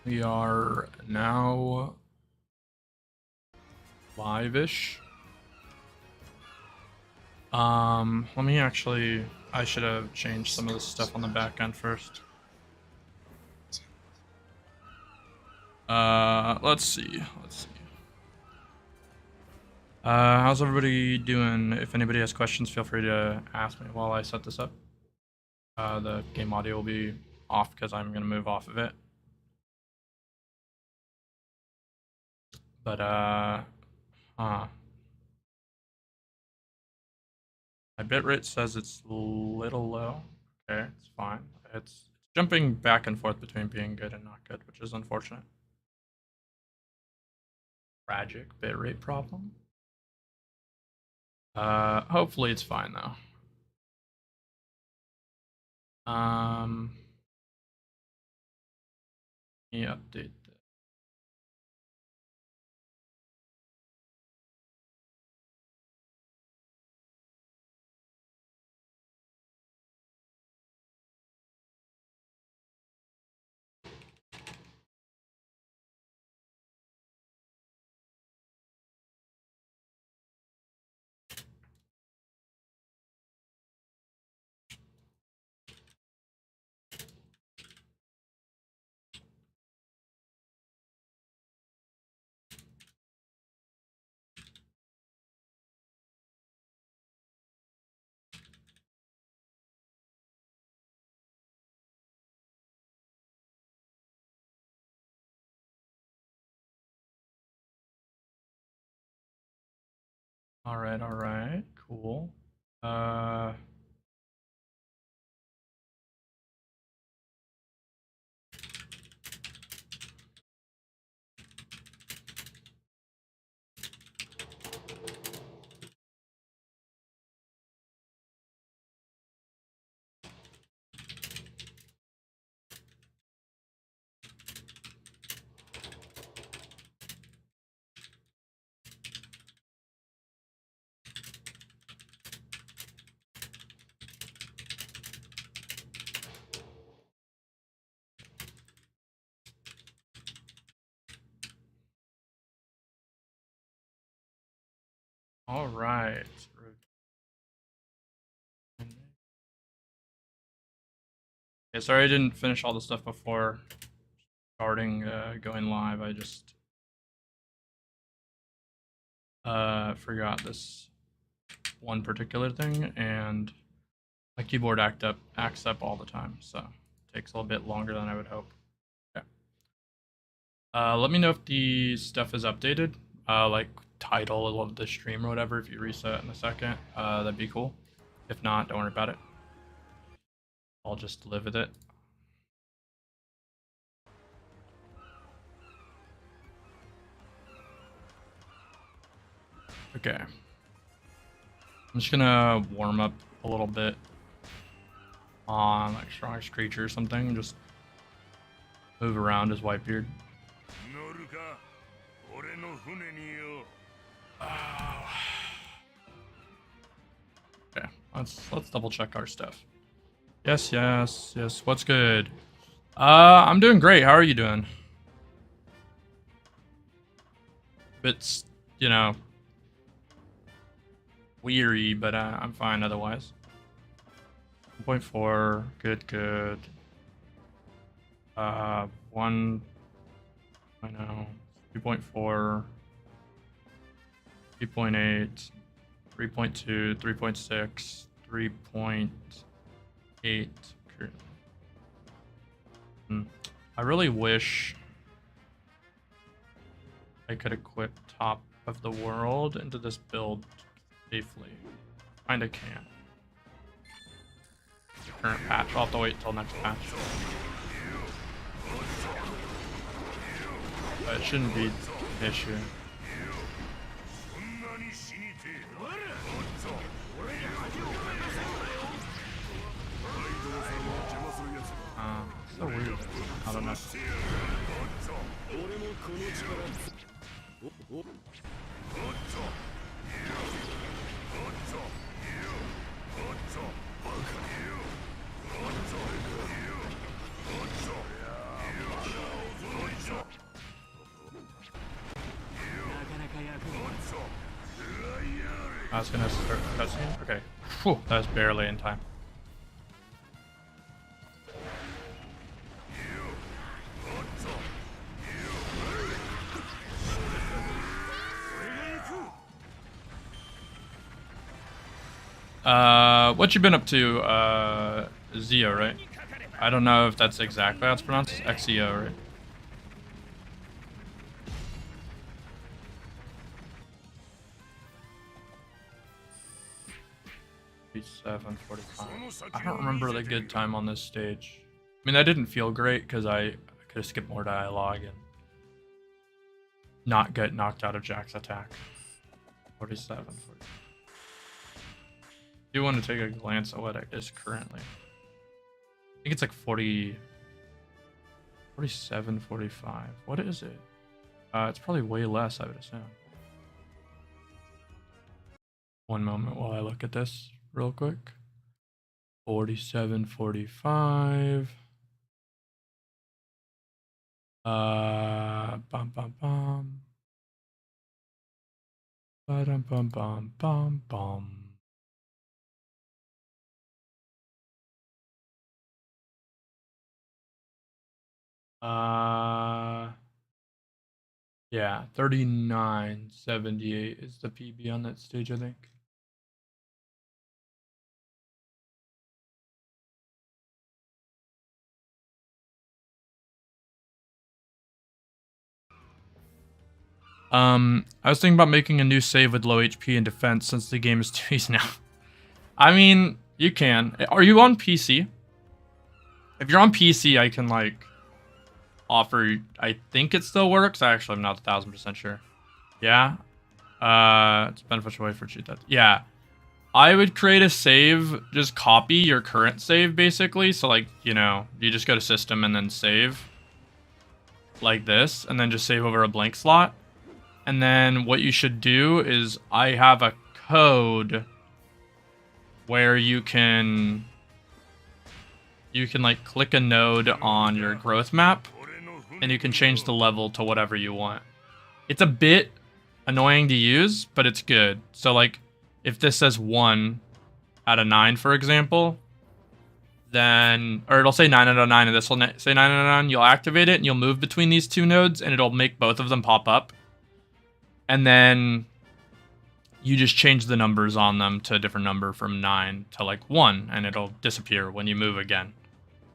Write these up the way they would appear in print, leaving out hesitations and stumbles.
We are now live-ish. Let me actually, I should have changed some of the stuff on the back end first. Let's see. How's everybody doing? If anybody has questions, feel free to ask me while I set this up. The game audio will be off because I'm gonna move off of it. But, my bitrate says it's a little low. Okay, it's fine. It's jumping back and forth between being good and not good, which is unfortunate. Tragic bitrate problem. Hopefully it's fine though. Let me update this. All right, cool. All right. Okay, sorry I didn't finish all the stuff before starting going live. I just forgot this one particular thing, and my keyboard acts up all the time, so it takes a little bit longer than I would hope. Okay. Let me know if the stuff is updated, like title of the stream or whatever. If you reset in a second, that'd be cool. If not, don't worry about it. I'll just live with it. Okay. I'm just gonna warm up a little bit on like strongest creature or something. Just move around as Whitebeard. Oh. Okay, let's double check our stuff. Yes. What's good? I'm doing great. How are you doing? Bit, you know, weary, but I'm fine otherwise. 1.4, good. 1.0, 2.4, 3.8, 3.2, 3.6, 3.8 currently. I really wish I could equip Top of the World into this build safely. Kinda can't. Current patch, I'll have to wait until next patch. But it shouldn't be an issue. So weird. I don't know. I was gonna start the cutscene. Okay. Whew, that was barely in time. What you been up to, Zio, right? I don't know if that's exactly how it's pronounced. It's XEO, right? I don't remember the good time on this stage. I mean, that didn't feel great because I could have skipped more dialogue and not get knocked out of Jack's attack. 47. 40. Do you want to take a glance at what it is currently? I think it's like 40, 47, 45. What is it? It's probably way less, I would assume. One moment while I look at this real quick. 47, 45. Bum bum bum. Ba-dum bum bum bum bum. Yeah, 39.78 is the PB on that stage, I think. I was thinking about making a new save with low HP and defense since the game is 2 easy now. I mean, you can. Are you on PC? If you're on PC, I can, like, offer... I think it still works. Actually, I'm not 1,000% sure. Yeah? It's a beneficial way for cheat that. Yeah. I would create a save, just copy your current save, basically. So, like, you know, you just go to system and then save. Like this. And then just save over a blank slot. And then what you should do is I have a code where you can like click a node on your growth map and you can change the level to whatever you want. It's a bit annoying to use, but it's good. So like if this says 1 out of 9, for example, then, or it'll say 9 out of 9 and this will say 9 out of 9, you'll activate it and you'll move between these two nodes and it'll make both of them pop up. And then you just change the numbers on them to a different number from 9 to like 1, and it'll disappear when you move again.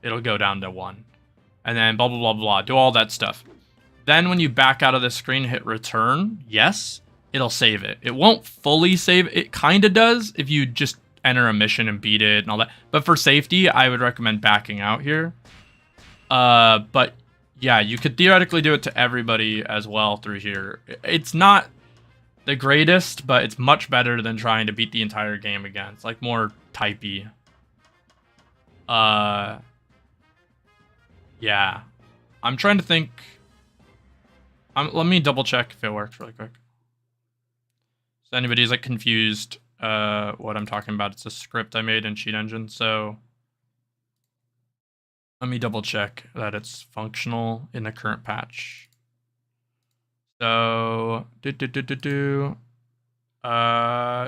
It'll go down to 1. And then blah, blah, blah, blah. Do all that stuff. Then when you back out of the screen, hit return. Yes, it'll save it. It won't fully save. It kind of does if you just enter a mission and beat it and all that. But for safety, I would recommend backing out here. But yeah, you could theoretically do it to everybody as well through here. It's not the greatest, but it's much better than trying to beat the entire game again. It's like more typey. Yeah. I'm trying to think. Let me double check if it works really quick. So anybody's like confused what I'm talking about, it's a script I made in Cheat Engine, so let me double check that it's functional in the current patch. So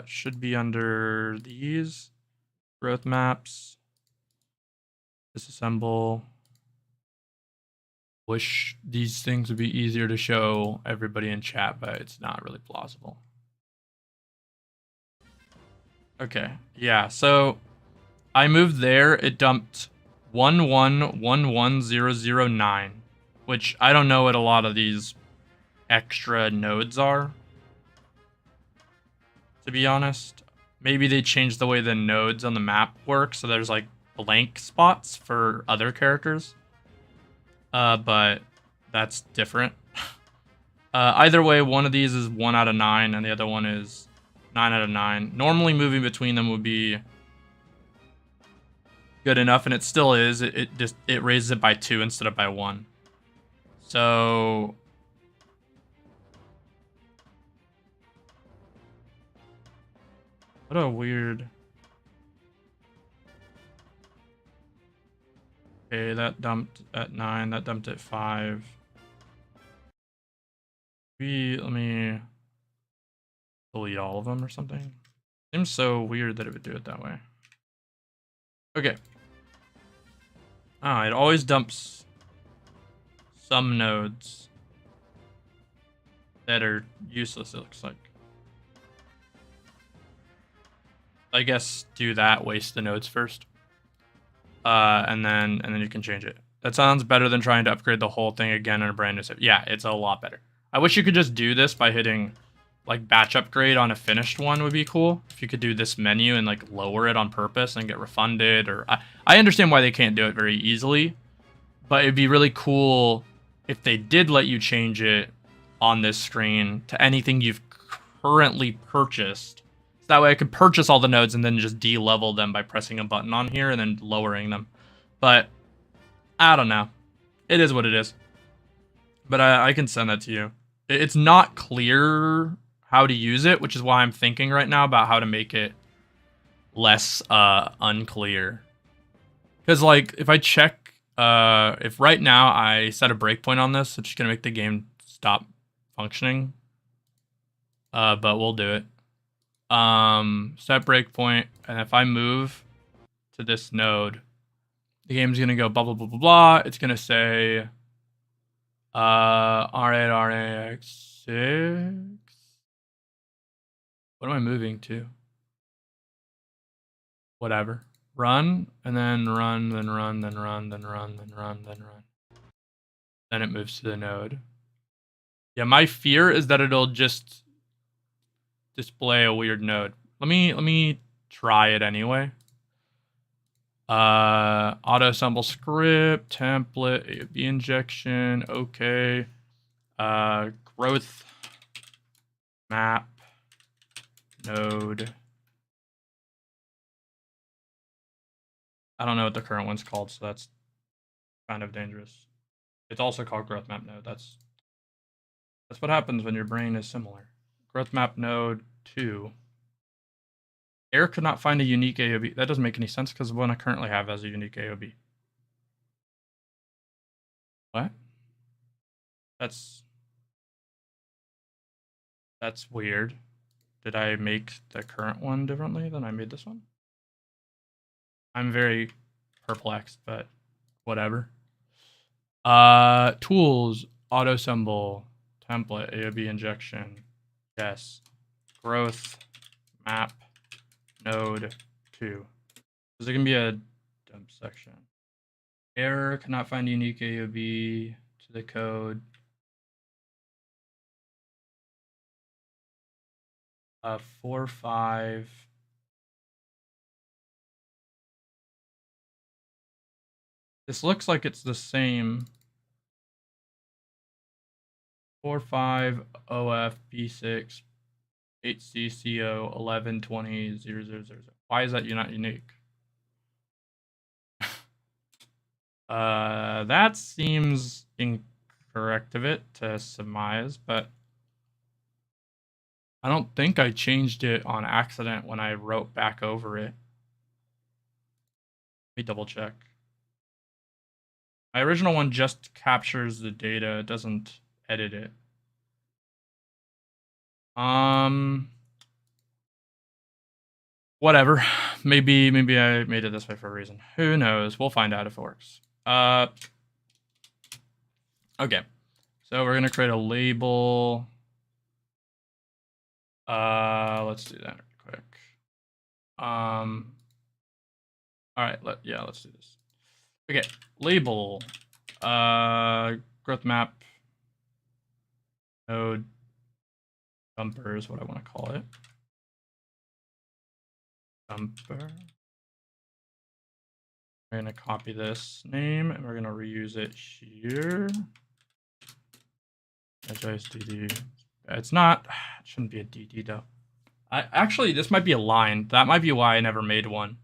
should be under these growth maps, disassemble. Wish these things would be easier to show everybody in chat, but it's not really plausible. Okay, yeah, so I moved there, it dumped 1111009, which I don't know what a lot of these extra nodes are, to be honest. Maybe they changed the way the nodes on the map work, so there's like blank spots for other characters. But that's different. Either way, one of these is 1 out of 9, and the other one is 9 out of 9. Normally, moving between them would be good enough, and it still is. It raises it by 2 instead of by 1. So what a weird. Okay, that dumped at 9. That dumped at 5. Let me delete all of them or something. Seems so weird that it would do it that way. Okay. It always dumps some nodes that are useless, it looks like. I guess do that, waste the nodes first. And then you can change it. That sounds better than trying to upgrade the whole thing again in a brand new set. Yeah, it's a lot better. I wish you could just do this by hitting like batch upgrade on a finished one would be cool. If you could do this menu and like lower it on purpose and get refunded, or I understand why they can't do it very easily, but it'd be really cool if they did let you change it on this screen to anything you've currently purchased. So that way I could purchase all the nodes and then just de-level them by pressing a button on here and then lowering them. But I don't know. It is what it is. But I can send that to you. It's not clear how to use it, which is why I'm thinking right now about how to make it less unclear. Because like if I check, if right now I set a breakpoint on this, it's just gonna make the game stop functioning. But we'll do it. Set breakpoint, and if I move to this node, the game's gonna go blah blah blah blah blah. It's gonna say R8 RAX6. What am I moving to? Whatever. Run, and then run, then run, then run, then run, then run, then run. Then it moves to the node. Yeah, my fear is that it'll just display a weird node. Let me try it anyway. Auto assemble script, template, AOB injection, okay. Growth map node. I don't know what the current one's called, so that's kind of dangerous. It's also called growth map node. That's what happens when your brain is similar. Growth map node 2. Error could not find a unique AOB. That doesn't make any sense because the one I currently have has a unique AOB. What? That's weird. Did I make the current one differently than I made this one? I'm very perplexed, but whatever. Tools, auto assemble, template, AOB injection. Yes. Growth map node 2. Is there gonna be a dump section? Error cannot find unique AOB to the code. 4 5. This looks like it's the same. 4 5 OF B6 8CCO 11 20 000. Why is that not unique? That seems incorrect of it to surmise, but I don't think I changed it on accident when I wrote back over it. Let me double check. My original one just captures the data, it doesn't edit it. Whatever. Maybe I made it this way for a reason. Who knows? We'll find out if it works. Okay. So we're gonna create a label. Let's do that real quick. All right. Let's do this. Okay. Label. Growth map. Node. Jumper is what I want to call it. Jumper. We're gonna copy this name and we're gonna reuse it here. HISDD. It's not. It shouldn't be a DD though. Actually, this might be a line. That might be why I never made one,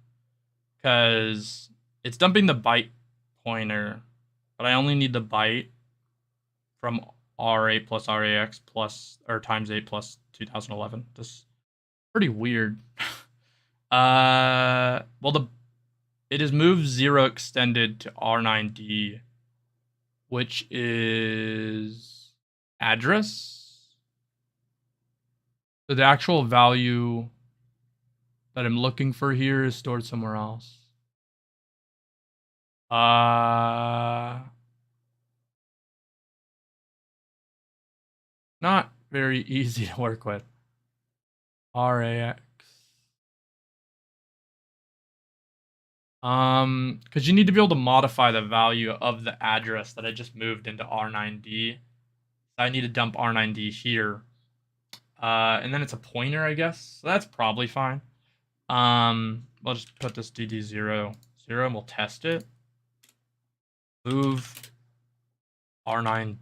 because it's dumping the byte pointer, but I only need the byte from R8 plus RAX plus or times 8 plus 2011. This is pretty weird. Well, it is move 0 extended to R9D, which is address. So the actual value that I'm looking for here is stored somewhere else. Not very easy to work with. RAX. Because you need to be able to modify the value of the address that I just moved into R9D. So I need to dump R9D here. And then it's a pointer, I guess. So that's probably fine. We'll just put this DD0, 0, and we'll test it. Move R9D.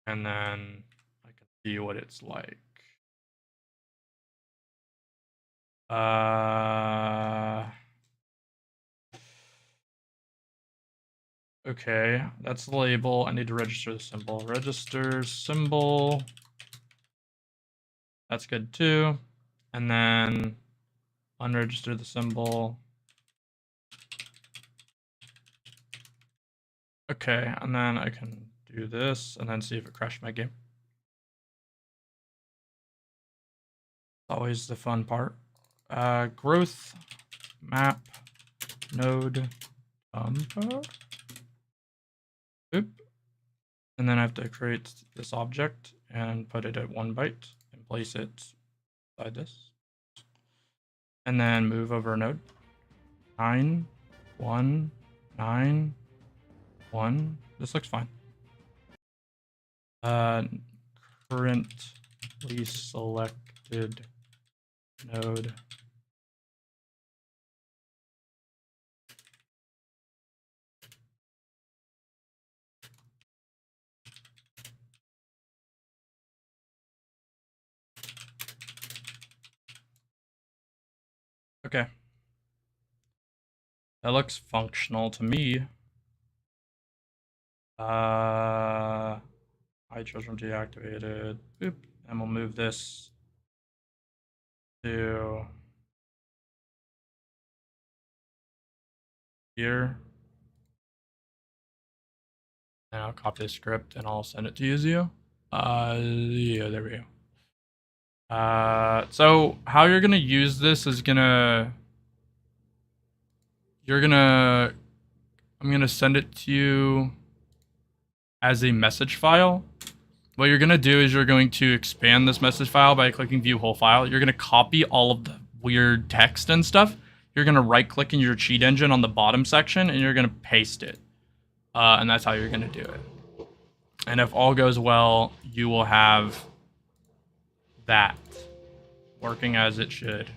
And then I can see what it's like. Okay, that's the label. I need to register the symbol. Register symbol. That's good too. And then unregister the symbol. Okay, and then I can do this and then see if it crashed my game. Always the fun part. Growth map node dumper. Oop. And then I have to create this object and put it at 1 byte and place it beside this. And then move over a node. 9, 1, 9, 1. This looks fine. Currently selected node. Okay. That looks functional to me. I chose from deactivated. Boop. And we'll move this to here. And I'll copy the script and I'll send it to you, Zio. Yeah, there we go. So how you're gonna use this is I'm gonna send it to you as a message file. What you're gonna do is you're going to expand this message file by clicking view whole file. You're gonna copy all of the weird text and stuff. You're gonna right click in your cheat engine on the bottom section and you're gonna paste it. And that's how you're gonna do it. And if all goes well, you will have that working as it should.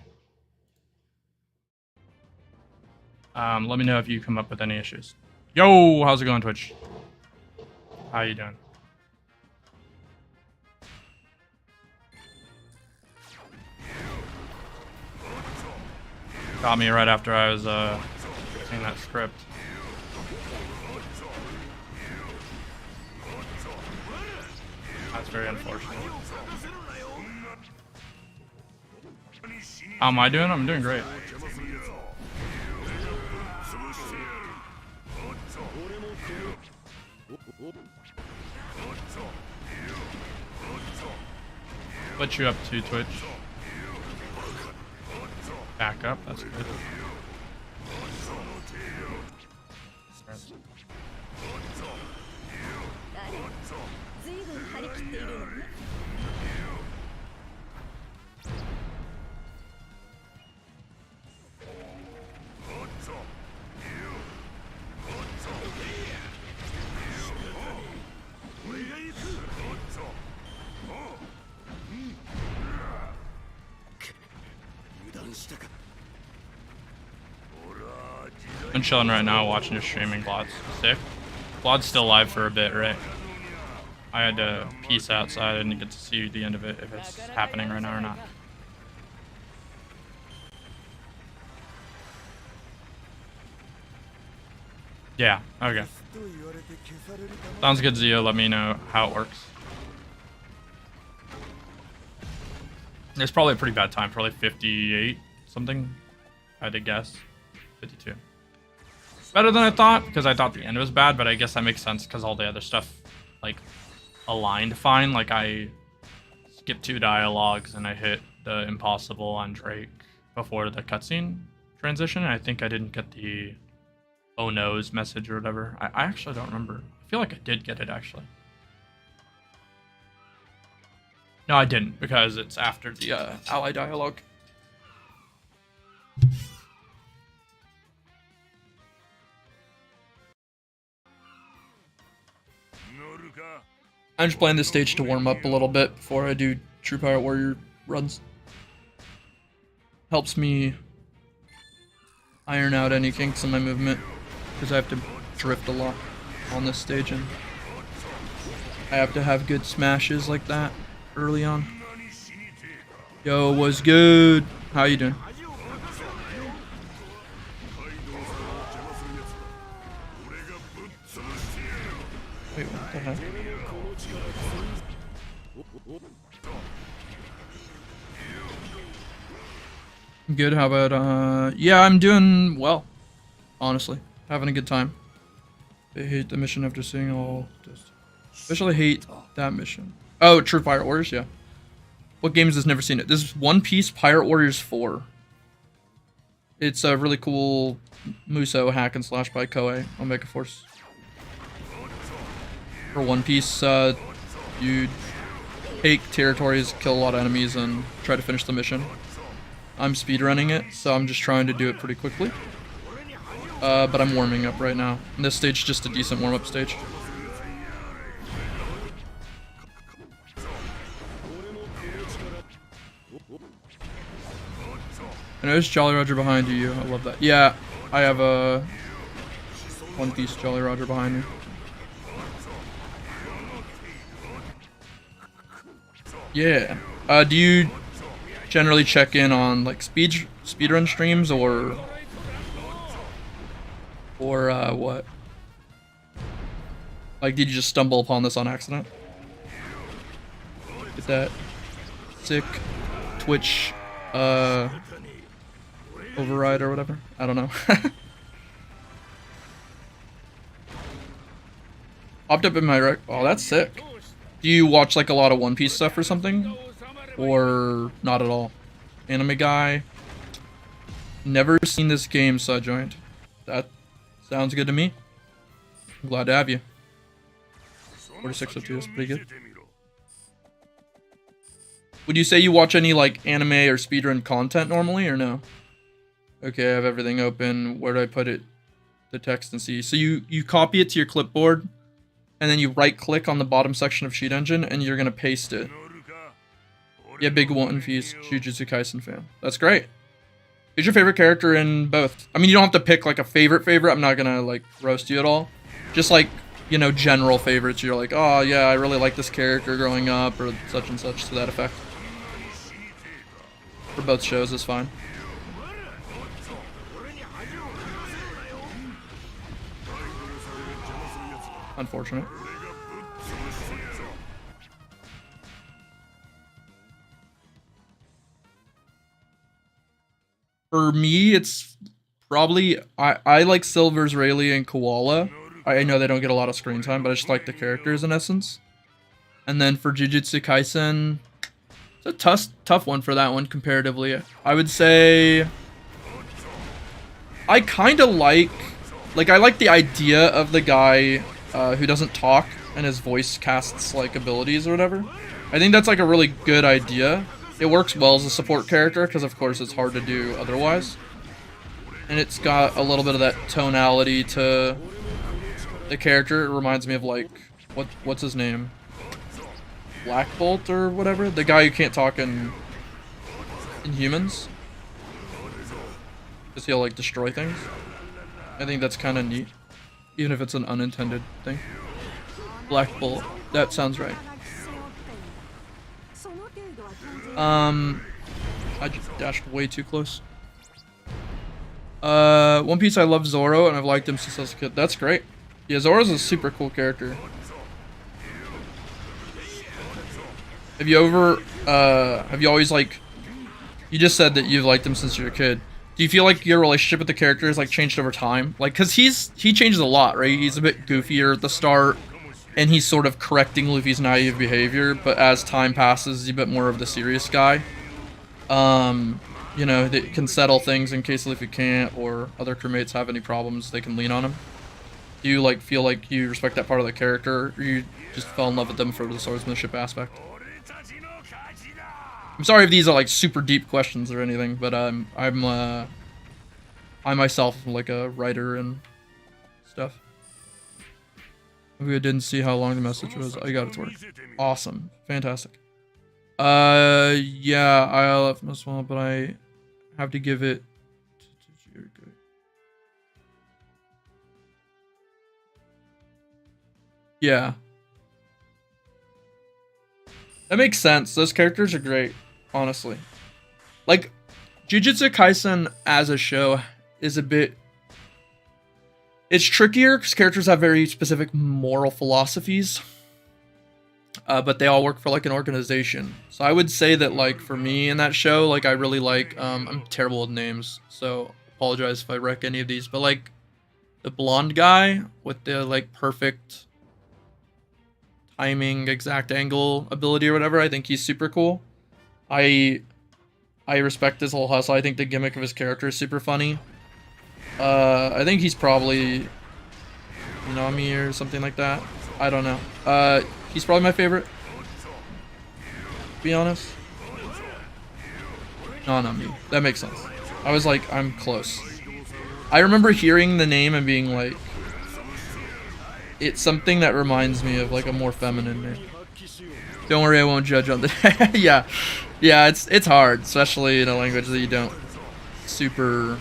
Let me know if you come up with any issues. Yo, how's it going, Twitch? How you doing? Got me right after I was seeing that script. That's very unfortunate. How am I doing? I'm doing great. What you up to, Twitch? Back up, that's good. I'm chilling right now watching your streaming, Glod's sick. Glod's still live for a bit, right? I had to peace outside. I didn't get to see the end of it, if it's happening right now or not. Yeah, okay. Sounds good, Zio. Let me know how it works. It's probably a pretty bad time, probably 58 something, I had to guess. 52. Better than I thought, because I thought the end was bad, but I guess that makes sense because all the other stuff, like, aligned fine. Like, I skip 2 dialogues and I hit the impossible on Drake before the cutscene transition. And I think I didn't get the oh no's message or whatever. I actually don't remember. I feel like I did get it actually. No, I didn't because it's after the ally dialogue. I'm just playing this stage to warm up a little bit before I do True Pirate Warrior runs. Helps me iron out any kinks in my movement because I have to drift a lot on this stage and I have to have good smashes like that early on. Yo, what's good? How you doing? Wait, what the heck? Good, how about, yeah, I'm doing well. Honestly, having a good time. I hate the mission after seeing all this. Especially hate that mission. Oh, True Pirate Warriors, yeah. What games has never seen it? This is One Piece Pirate Warriors 4. It's a really cool Muso hack and slash by Koei on Megaforce. For One Piece, you take territories, kill a lot of enemies, and try to finish the mission. I'm speedrunning it, so I'm just trying to do it pretty quickly. But I'm warming up right now. And this stage is just a decent warm-up stage. I know there's Jolly Roger behind you. I love that. Yeah, I have a One Piece Jolly Roger behind me. Yeah. Do you generally check in on like speedrun streams or what? Like, did you just stumble upon this on accident? Get that sick Twitch override or whatever? I don't know. Popped up in my rec. Oh, that's sick. Do you watch like a lot of One Piece stuff or something? Or not at all? Anime guy. Never seen this game, so I joined. That sounds good to me. I'm glad to have you. 4602 is pretty good. Would you say you watch any like anime or speedrun content normally or no? Okay, I have everything open. Where do I put it? The text and see. So you copy it to your clipboard and then you right click on the bottom section of Sheet Engine and you're gonna paste it. Yeah, big One Piece Jujutsu Kaisen fan. That's great. Who's your favorite character in both? I mean, you don't have to pick like a favorite. I'm not gonna like roast you at all. Just like, you know, general favorites. You're like, oh yeah, I really like this character growing up or such and such to that effect. For both shows is fine. Unfortunate. For me, it's probably I like Silver's Rayleigh and Koala. I know they don't get a lot of screen time, but I just like the characters in essence. And then for Jujutsu Kaisen, it's a tough one for that one comparatively. I would say I kind of like I like the idea of the guy who doesn't talk and his voice casts like abilities or whatever. I think that's like a really good idea. It works well as a support character because of course it's hard to do otherwise. And it's got a little bit of that tonality to the character. It reminds me of like what's his name? Black Bolt or whatever? The guy who can't talk in Humans. Because he'll like destroy things. I think that's kind of neat. Even if it's an unintended thing. Black Bolt. That sounds right. I just dashed way too close. One Piece, I love Zoro, and I've liked him since I was a kid. That's great. Yeah, Zoro's a super cool character. Have you always like, you just said that you've liked him since you were a kid. Do you feel like your relationship with the character has like changed over time? Like, cause he changes a lot, right? He's a bit goofier at the start. and he's sort of correcting Luffy's naive behavior, but as time passes, he's a bit more of the serious guy. You know, that can settle things in case Luffy can't, or other crewmates have any problems, they can lean on him. Do you like feel like you respect that part of the character, or you just fell in love with them for the swordsmanship aspect? I'm sorry if these are like super deep questions or anything, but I myself am like a writer and stuff. We didn't see how long the message was. I got it to work. Awesome, fantastic. Yeah, I left as well, but I have to give it. Yeah, that makes sense. Those characters are great, honestly. Like, Jujutsu Kaisen as a show is a bit. It's trickier because characters have very specific moral philosophies. But they all work for like an organization. So I would say that like for me in that show, like I really like I'm terrible with names, so apologize if I wreck any of these, but like the blonde guy with the like perfect timing, exact angle ability or whatever, I think he's super cool. I respect his whole hustle. I think the gimmick of his character is super funny. I think he's probably Nami or something like that. I don't know. He's probably my favorite, to be honest. No, not me. That makes sense. I was like, I'm close. I remember hearing the name and being like, it's something that reminds me of like a more feminine name. Don't worry, I won't judge on the. Yeah, yeah. It's hard, especially in a language that you don't super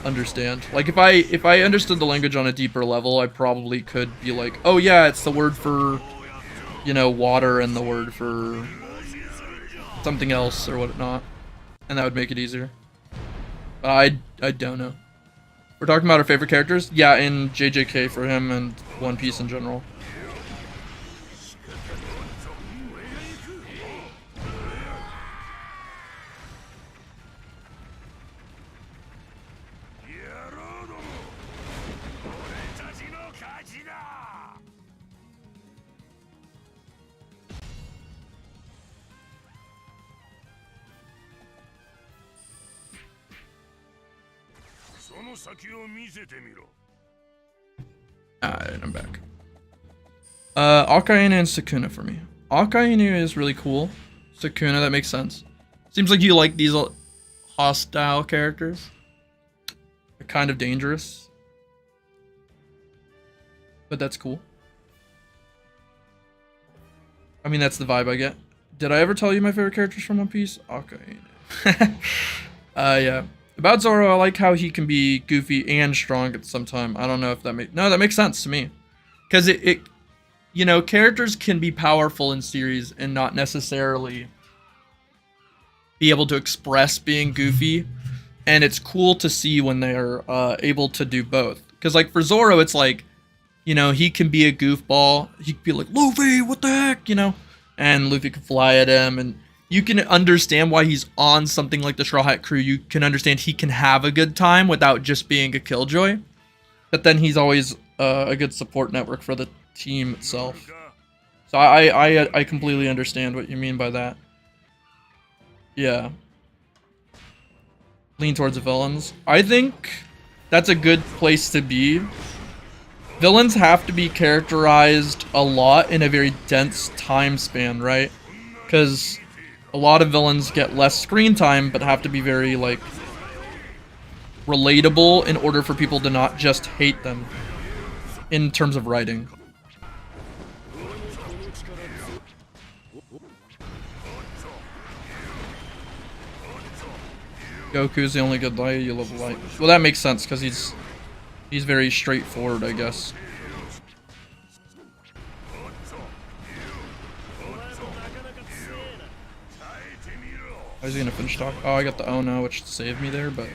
understand. Like if I understood the language on a deeper level, I probably could be like, oh yeah, it's the word for, water and the word for something else or whatnot, and that would make it easier. But I don't know. We're talking about our favorite characters? Yeah, in JJK for him and One Piece in general. Alright, I'm back. Akainu and Sukuna for me. Akainu is really cool. Sukuna, that makes sense. Seems like you like these hostile characters. They're kind of dangerous. But that's cool. I mean, that's the vibe I get. Did I ever tell you my favorite characters from One Piece? Akainu. Yeah. About Zoro, I like how he can be goofy and strong at the same time. I don't know if that that makes sense to me. Because characters can be powerful in series and not necessarily be able to express being goofy. And it's cool to see when they're able to do both. Because like for Zoro, it's like, he can be a goofball. He can be like, Luffy, what the heck, And Luffy can fly at him, and you can understand why he's on something like the Straw Hat Crew. You can understand he can have a good time without just being a killjoy. But then he's always a good support network for the team itself. So I completely understand what you mean by that. Yeah. Lean towards the villains. I think that's a good place to be. Villains have to be characterized a lot in a very dense time span, right? Because a lot of villains get less screen time, but have to be very, like, relatable in order for people to not just hate them in terms of writing. Goku's the only good light. You love light. Well, that makes sense because he's very straightforward, I guess. How is he gonna finish talk? Oh, I got the oh no, which saved me there, but.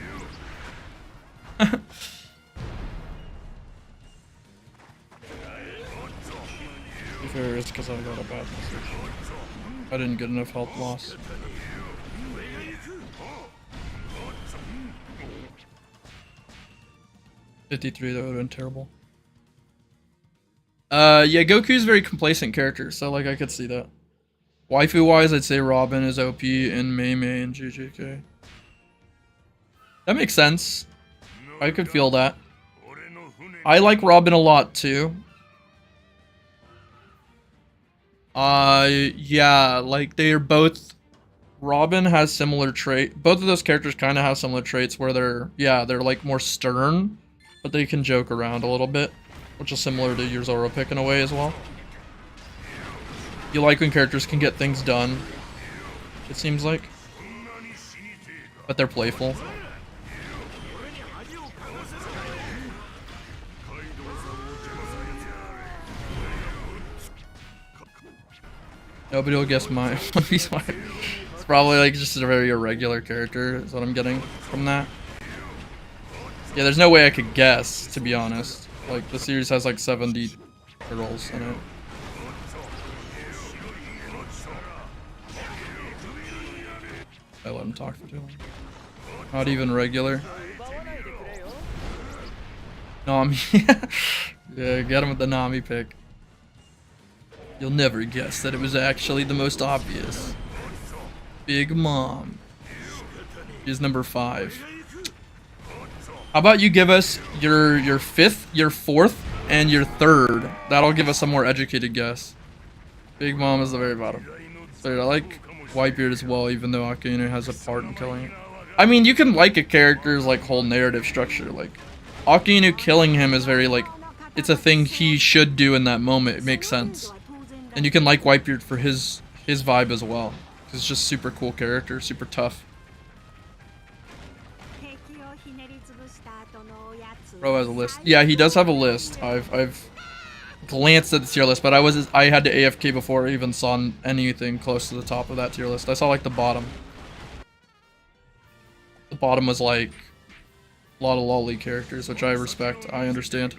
If it's because I got a bad message. I didn't get enough health loss. $53, that would have been terrible. Yeah, Goku's a very complacent character, so like I could see that. Waifu wise, I'd say Robin is OP and Mei Mei and JJK. That makes sense. I could feel that. I like Robin a lot too. Yeah, like they are both. Robin has similar trait. Both of those characters kind of have similar traits where they're like more stern, but they can joke around a little bit, which is similar to your Zoro pick in a way as well. You like when characters can get things done, it seems like, but they're playful. Nobody will guess my One Piece Fire. It's probably like just a very irregular character, is what I'm getting from that. Yeah, there's no way I could guess, to be honest. Like, the series has like 70 girls in it. I let him talk for too long. Not even regular. Nami. Yeah, get him with the Nami pick. You'll never guess that it was actually the most obvious. Big Mom. She's number 5. How about you give us your 5th, your 4th, and your 3rd? That'll give us a more educated guess. Big Mom is the very bottom. So I like Whitebeard as well, even though Akainu has a part in killing it. I mean, you can like a character's like whole narrative structure. Like, Akainu killing him is very like, it's a thing he should do in that moment. It makes sense. And you can like Whitebeard for his vibe as well. It's just super cool character, super tough. Bro has a list. Yeah, he does have a list. I've glanced at the tier list, but I had to AFK before I even saw anything close to the top of that tier list. I saw like the bottom. The bottom was like a lot of lolly characters, which I respect. I understand.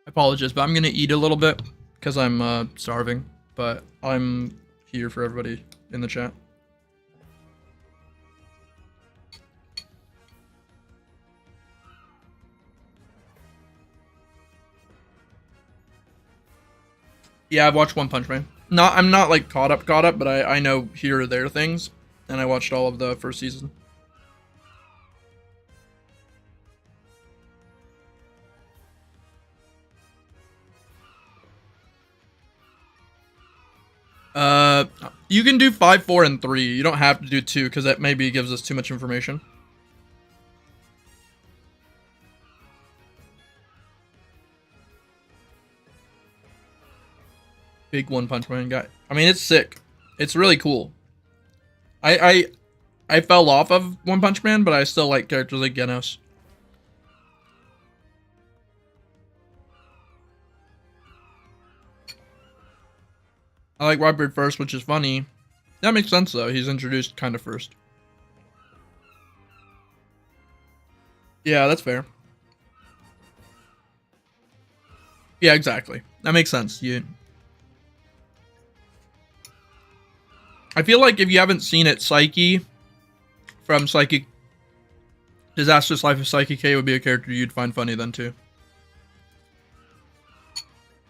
I apologize, but I'm gonna eat a little bit because I'm starving. But I'm here for everybody in the chat. Yeah, I've watched One Punch Man. I'm not like caught up, but I know here or there things, and I watched all of the first season. You can do 5, 4, and 3. You don't have to do 2 because that maybe gives us too much information. Big One Punch Man guy. I mean, it's sick. It's really cool. I fell off of One Punch Man, but I still like characters like Genos. I like Whitebeard first, which is funny. That makes sense though. He's introduced kind of first. Yeah, that's fair. Yeah, exactly. That makes sense. I feel like if you haven't seen it, Psyche from Psychic Disastrous Life of Psyche K would be a character you'd find funny then too.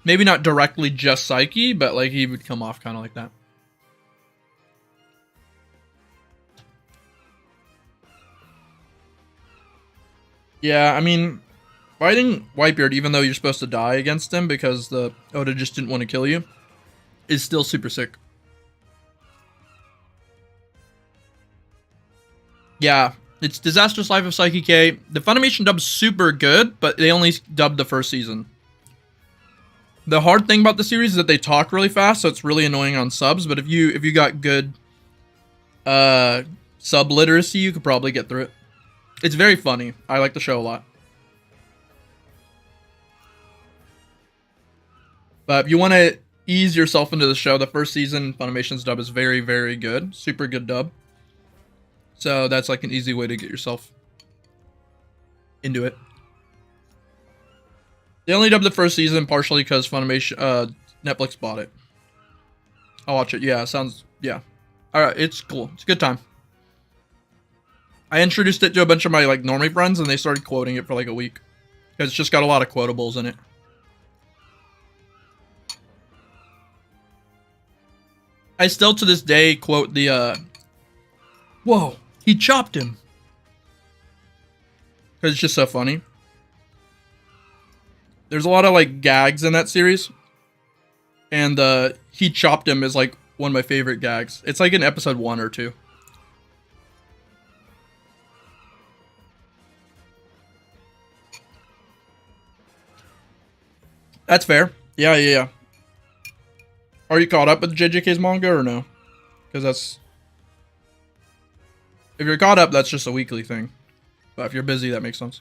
Maybe not directly just Psyche, but like he would come off kind of like that. Yeah, I mean, fighting Whitebeard, even though you're supposed to die against him because the Oda just didn't want to kill you, is still super sick. Yeah, it's Disastrous Life of Psyche K. The Funimation dub's super good, but they only dubbed the first season. The hard thing about the series is that they talk really fast, so it's really annoying on subs. But if you got good sub literacy, you could probably get through it. It's very funny. I like the show a lot. But if you want to ease yourself into the show, the first season Funimation's dub is very, very good. Super good dub. So that's like an easy way to get yourself into it. They only dubbed the first season partially because Funimation, Netflix bought it. I'll watch it. Yeah, sounds, yeah. Alright, it's cool. It's a good time. I introduced it to a bunch of my like normie friends, and they started quoting it for like a week because it's just got a lot of quotables in it. I still to this day quote the whoa, he chopped him. Because it's just so funny. There's a lot of like gags in that series. And he chopped him is like one of my favorite gags. It's like in episode 1 or 2. That's fair. Yeah. Are you caught up with JJK's manga or no? Because that's... If you're caught up, that's just a weekly thing. But if you're busy, that makes sense.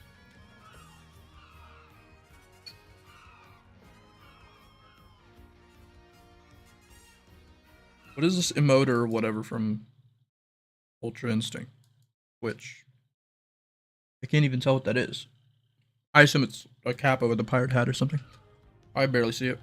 What is this emote or whatever from Ultra Instinct? Which? I can't even tell what that is. I assume it's a Kappa with a pirate hat or something. I barely see it.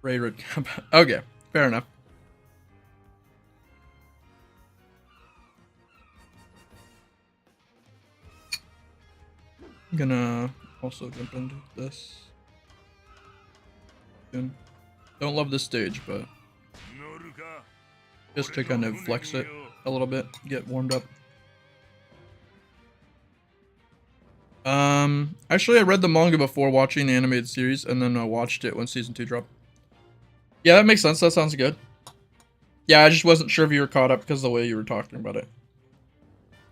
Ray Kappa. Okay, fair enough. I'm gonna also jump into this. Don't love this stage, but just to kind of flex it a little bit, get warmed up. Actually I read the manga before watching the animated series, and then I watched it when season 2 dropped. Yeah, that makes sense. That sounds good. Yeah, I just wasn't sure if you were caught up because of the way you were talking about it.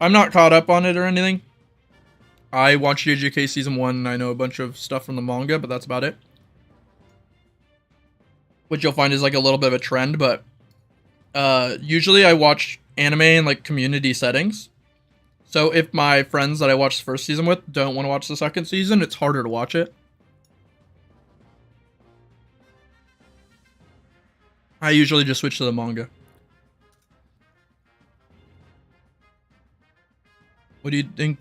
I'm not caught up on it or anything. I watched JJK season 1 and I know a bunch of stuff from the manga, but that's about it. Which you'll find is like a little bit of a trend, but usually I watch anime in like community settings. So if my friends that I watched the first season with don't want to watch the second season, it's harder to watch it. I usually just switch to the manga. What do you think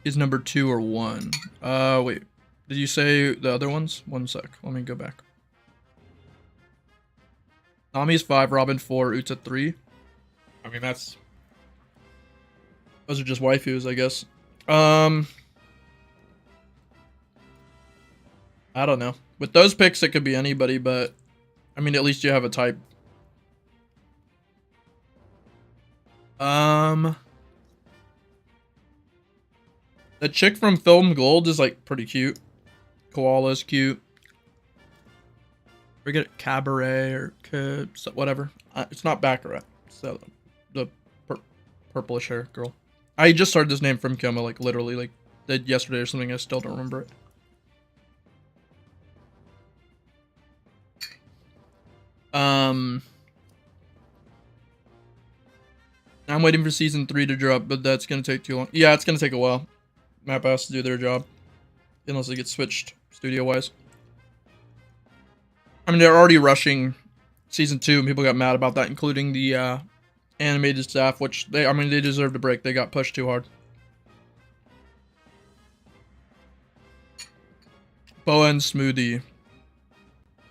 is number 2 or 1? Wait. Did you say the other ones? One sec. Let me go back. Nami's 5, Robin 4, Uta 3. I mean, those are just waifus, I guess. I don't know. With those picks, it could be anybody, but I mean, at least you have a type. The chick from Film Gold is like pretty cute. Koala's cute. Forget it, Cabaret or whatever. It's not Baccarat. It's the purplish hair girl. I just started this name from Koma, like literally, like did yesterday or something. I still don't remember it. I'm waiting for season 3 to drop, but that's gonna take too long. Yeah, it's gonna take a while. Map has to do their job, unless it gets switched studio-wise. I mean, they're already rushing season 2, and people got mad about that, including the animated staff, which they deserved a break. They got pushed too hard. Boa and Smoothie.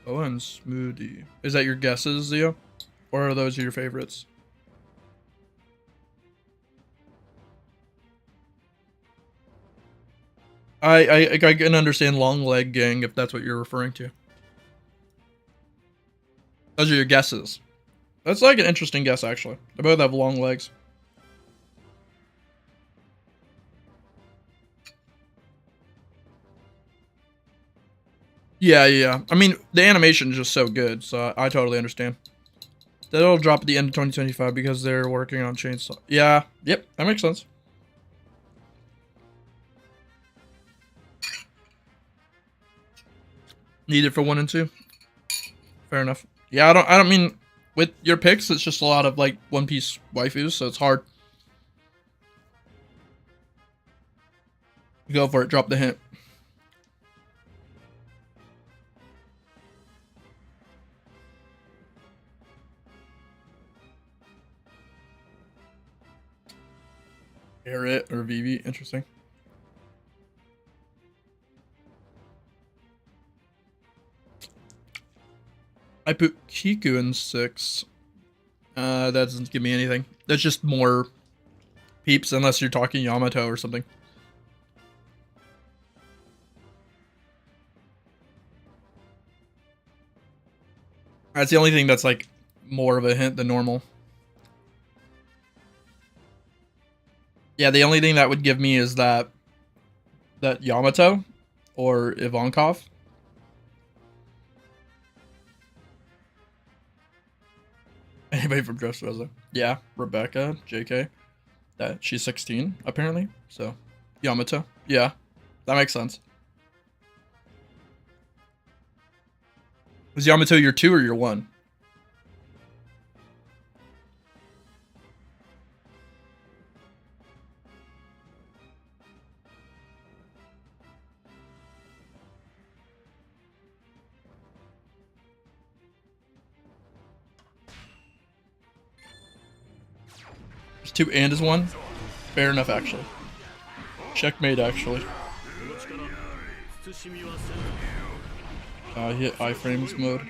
Boa and Smoothie. Is that your guesses, Zio? Or are those your favorites? I can understand Long Leg Gang if that's what you're referring to. Those are your guesses. That's like an interesting guess, actually. They both have long legs. Yeah. I mean, the animation is just so good, so I totally understand. That'll drop at the end of 2025 because they're working on Chainsaw. Yeah, yep, that makes sense. Need it for 1 and 2. Fair enough. Yeah, I don't mean with your picks. It's just a lot of like One Piece waifus, so it's hard. Go for it. Drop the hint. Garrett or Vivi. Interesting. I put Kiku in 6. That doesn't give me anything. That's just more peeps, unless you're talking Yamato or something. That's the only thing that's like more of a hint than normal. Yeah, the only thing that would give me is that Yamato or Ivankov. Anybody from Dressrosa? Yeah, Rebecca, JK. That she's 16 apparently. So Yamato. Yeah, that makes sense. Was Yamato your 2 or your 1? There's 2 and is 1? Fair enough, actually. Checkmate, actually. Hit iframes mode.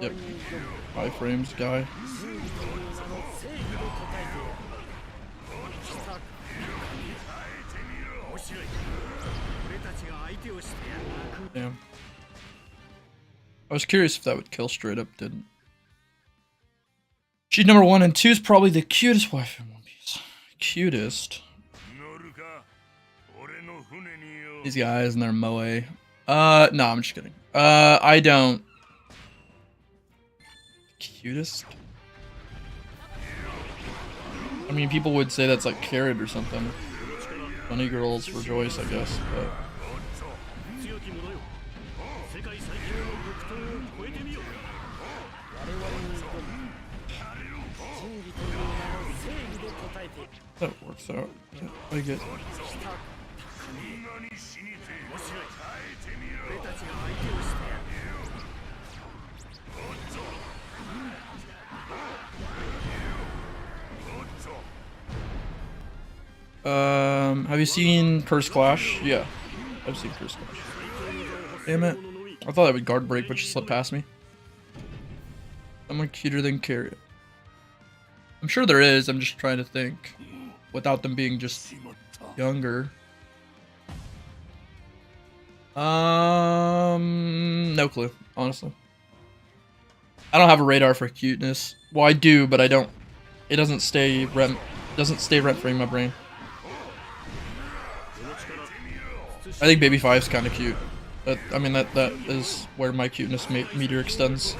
Yep. Iframes guy. Damn. I was curious if that would kill straight up, didn't. She's number 1 and 2 is probably the cutest wife in One Piece. Cutest. These guys and their moe. No, I'm just kidding. I don't. Cutest? I mean, people would say that's like Carrot or something. Funny girls rejoice, I guess, but. That works out. Yeah, I get. Have you seen Curse Clash? Yeah, I've seen Curse Clash. Damn it. I thought that would guard break, but she slipped past me. Someone cuter than Carrot. I'm sure there is, I'm just trying to think. Without them being just younger. No clue, honestly. I don't have a radar for cuteness. Well, I do, but I don't. It doesn't stay rent free in my brain. I think Baby 5's kind of cute. I mean, that is where my cuteness meter extends.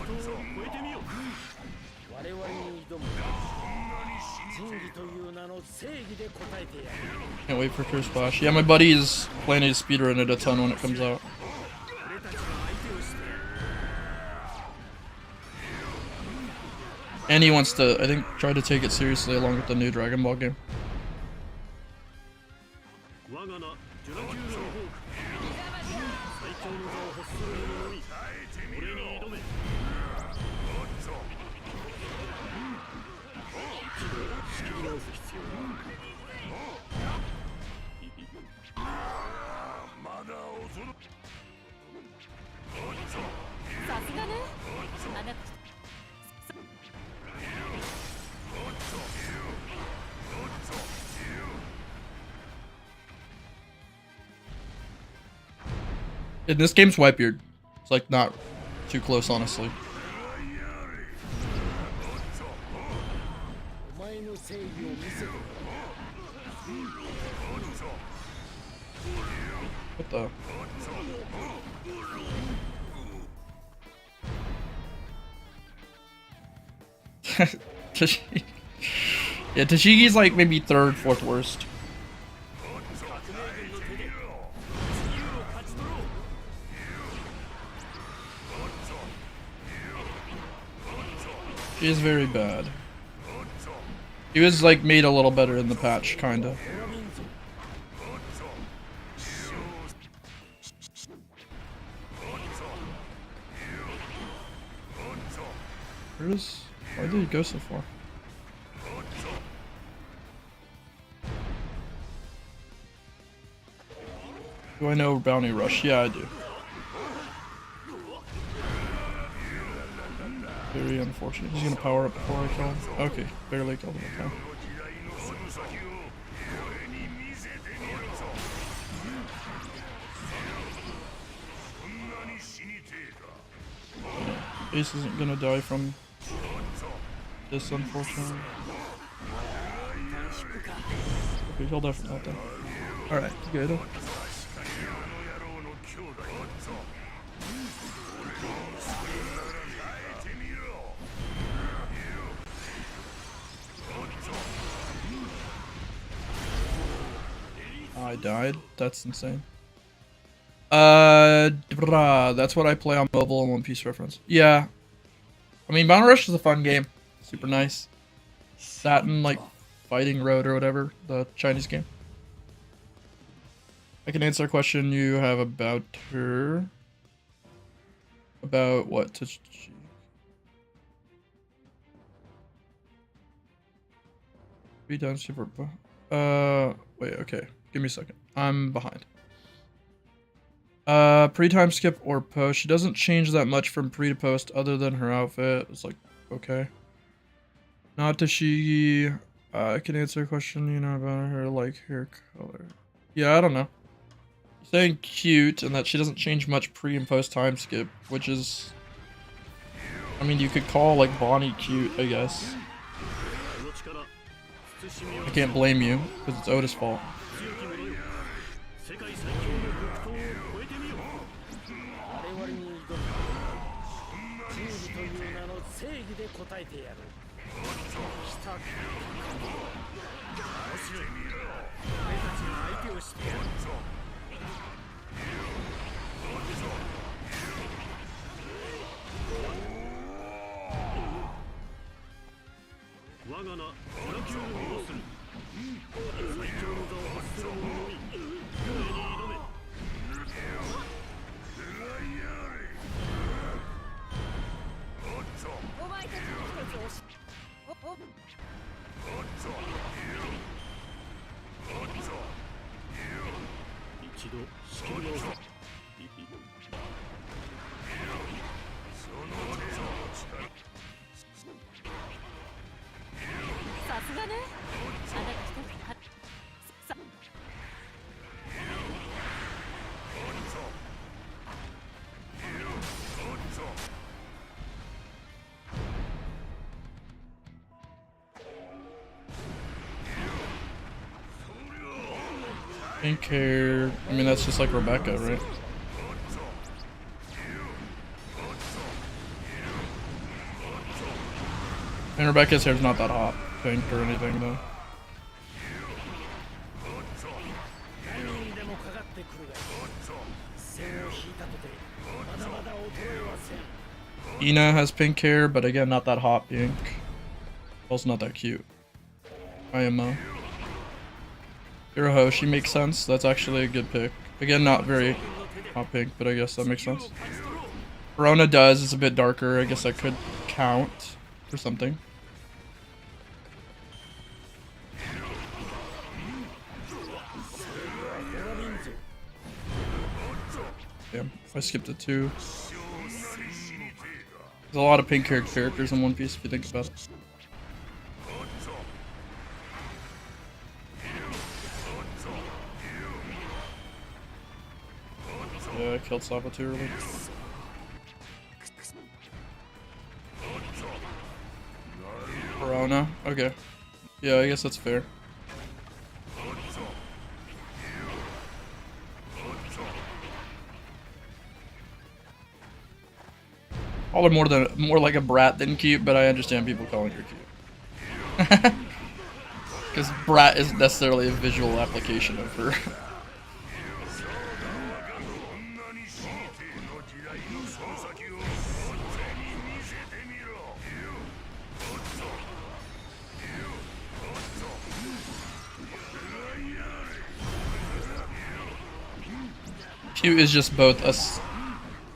Can't wait for Curse Splash. Yeah, my buddy is planning to speedrun it a ton when it comes out. And he wants to, I think, try to take it seriously along with the new Dragon Ball game. In this game's Whitebeard. It's like not too close, honestly. What the? Yeah, Tashigi's like maybe 3rd, 4th worst. She is very bad. He was like made a little better in the patch, kinda. Why did he go so far? Do I know Bounty Rush? Yeah, I do. very unfortunate. He's gonna power up before I kill him. Okay, barely killed him. Okay. Ace isn't gonna die from this, unfortunately. Okay, he'll die from that then. Alright, good. I died. That's insane. That's what I play on mobile and One Piece reference. Yeah. I mean, Bound Rush is a fun game. Super nice. That and, like, Fighting Road or whatever, the Chinese game. I can answer a question you have about her. About what? Be done super. Wait, okay. Give me a second. I'm behind. Pre-time skip or post. She doesn't change that much from pre to post other than her outfit. It's like, okay. Not Tashigi. I can answer a question you know about her, like hair color. Yeah, I don't know. Saying cute and that she doesn't change much pre and post time skip, which is, I mean, you could call like Bonnie cute, I guess. I can't blame you because it's Otis' fault. Pink hair. I mean, that's just like Rebecca, right? And Rebecca's hair's not that hot, pink or anything, though. Ina has pink hair, but again, not that hot pink. Also not that cute. IMO. Hirohoshi makes sense. That's actually a good pick. Again, not very hot pink, but I guess that makes sense. Verona does. It's a bit darker. I guess that could count for something. Damn, I skipped it too. There's a lot of pink-haired characters in One Piece if you think about it. Yeah, I killed Saba too early. Verona, okay. Yeah, I guess that's fair. Call her more like a brat than cute, but I understand people calling her cute. Because brat isn't necessarily a visual application of her. Cute is just both a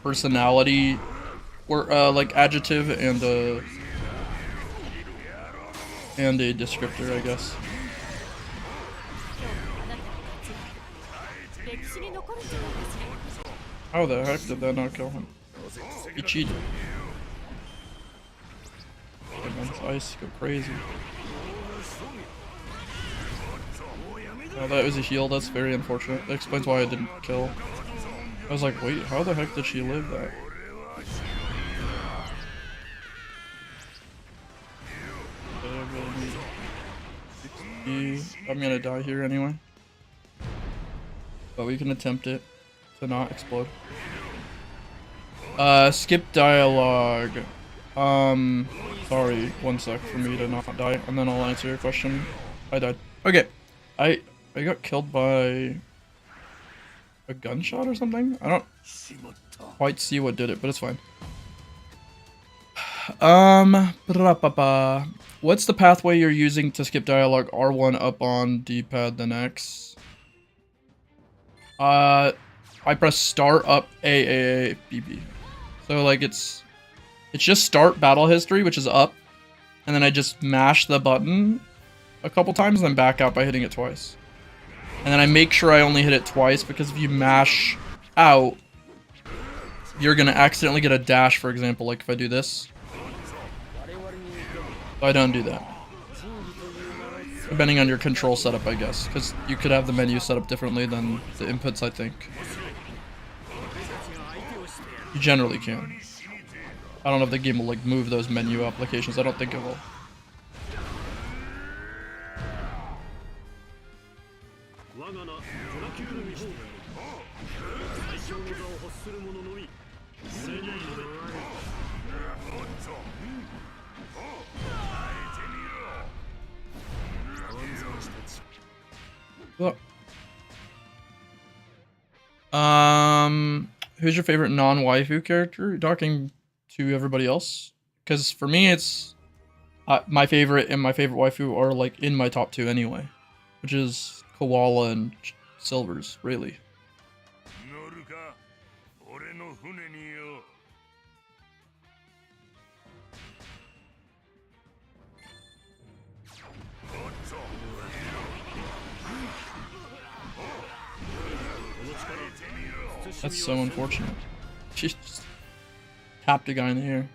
personality or like adjective and a descriptor, I guess. How the heck did that not kill him? He cheated. man. His ice go crazy. Oh, that was a heal. That's very unfortunate. That explains why I didn't kill. I was like, wait, how the heck did she live that? I'm gonna die here anyway. But we can attempt it to not explode. Skip dialogue. Sorry, 1 sec for me to not die, and then I'll answer your question. I died. Okay. I got killed by a gunshot or something? I don't quite see what did it, but it's fine. What's the pathway you're using to skip dialogue? R1 up on D-pad, then X. I press start up A, BB. So like it's just start battle history, which is up, and then I just mash the button a couple times and then back out by hitting it twice. And then I make sure I only hit it twice, because if you mash out, you're gonna accidentally get a dash, for example, like if I do this. So I don't do that. Depending on your control setup, I guess, because you could have the menu set up differently than the inputs, I think. You generally can. I don't know if the game will like move those menu applications. I don't think it will. Who's your favorite non-waifu character? You're talking to everybody else? Because for me, it's my favorite and my favorite waifu are like in my top 2 anyway, which is Koala and Silvers, really. That's so unfortunate. She just tapped a guy in the air.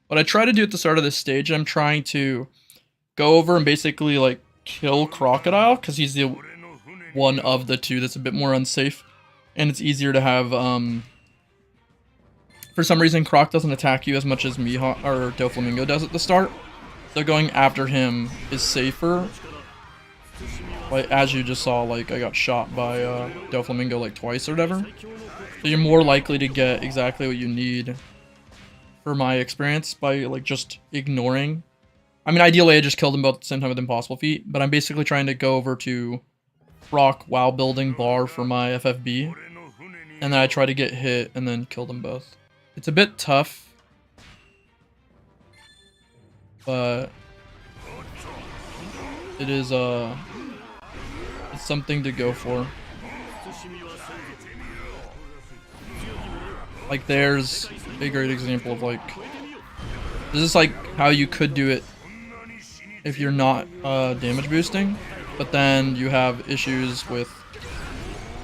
What I try to do at the start of this stage, I'm trying to go over and basically like kill Crocodile, because he's the one of the 2 that's a bit more unsafe, and it's easier to have for some reason Croc doesn't attack you as much as Mihawk or Doflamingo does at the start, so going after him is safer. Like, as you just saw, like, I got shot by Doflamingo like twice or whatever. So you're more likely to get exactly what you need, for my experience, by like just ignoring. I mean, ideally I just killed them both at the same time with Impossible Feat, but I'm basically trying to go over to Rock while building bar for my FFB, and then I try to get hit and then kill them both. It's a bit tough, but it is it's something to go for. Like, there's a great example of like, this is like how you could do it if you're not damage boosting, but then you have issues with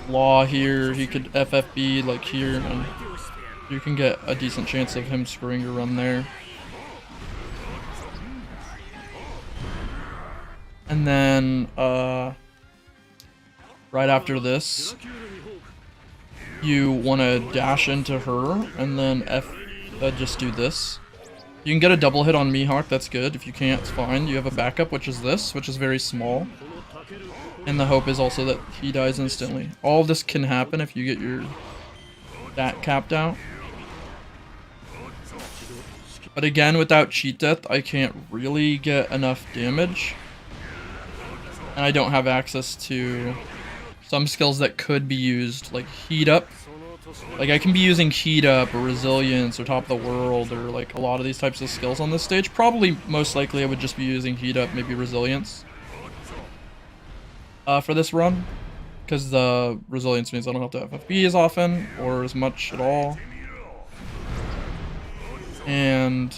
Law here. He could FFB like here, and you can get a decent chance of him screwing your run there. And then right after this, you want to dash into her, and then just do this. You can get a double hit on Mihawk, that's good. If you can't, it's fine. You have a backup, which is this, which is very small. And the hope is also that he dies instantly. All of this can happen if you get your stat capped out. But again, without cheat death, I can't really get enough damage. And I don't have access to some skills that could be used, like Heat Up. Like, I can be using Heat Up or Resilience or Top of the World or like a lot of these types of skills on this stage. Probably, most likely, I would just be using Heat Up, maybe Resilience. For this run. Because the Resilience means I don't have to FFB as often or as much at all. And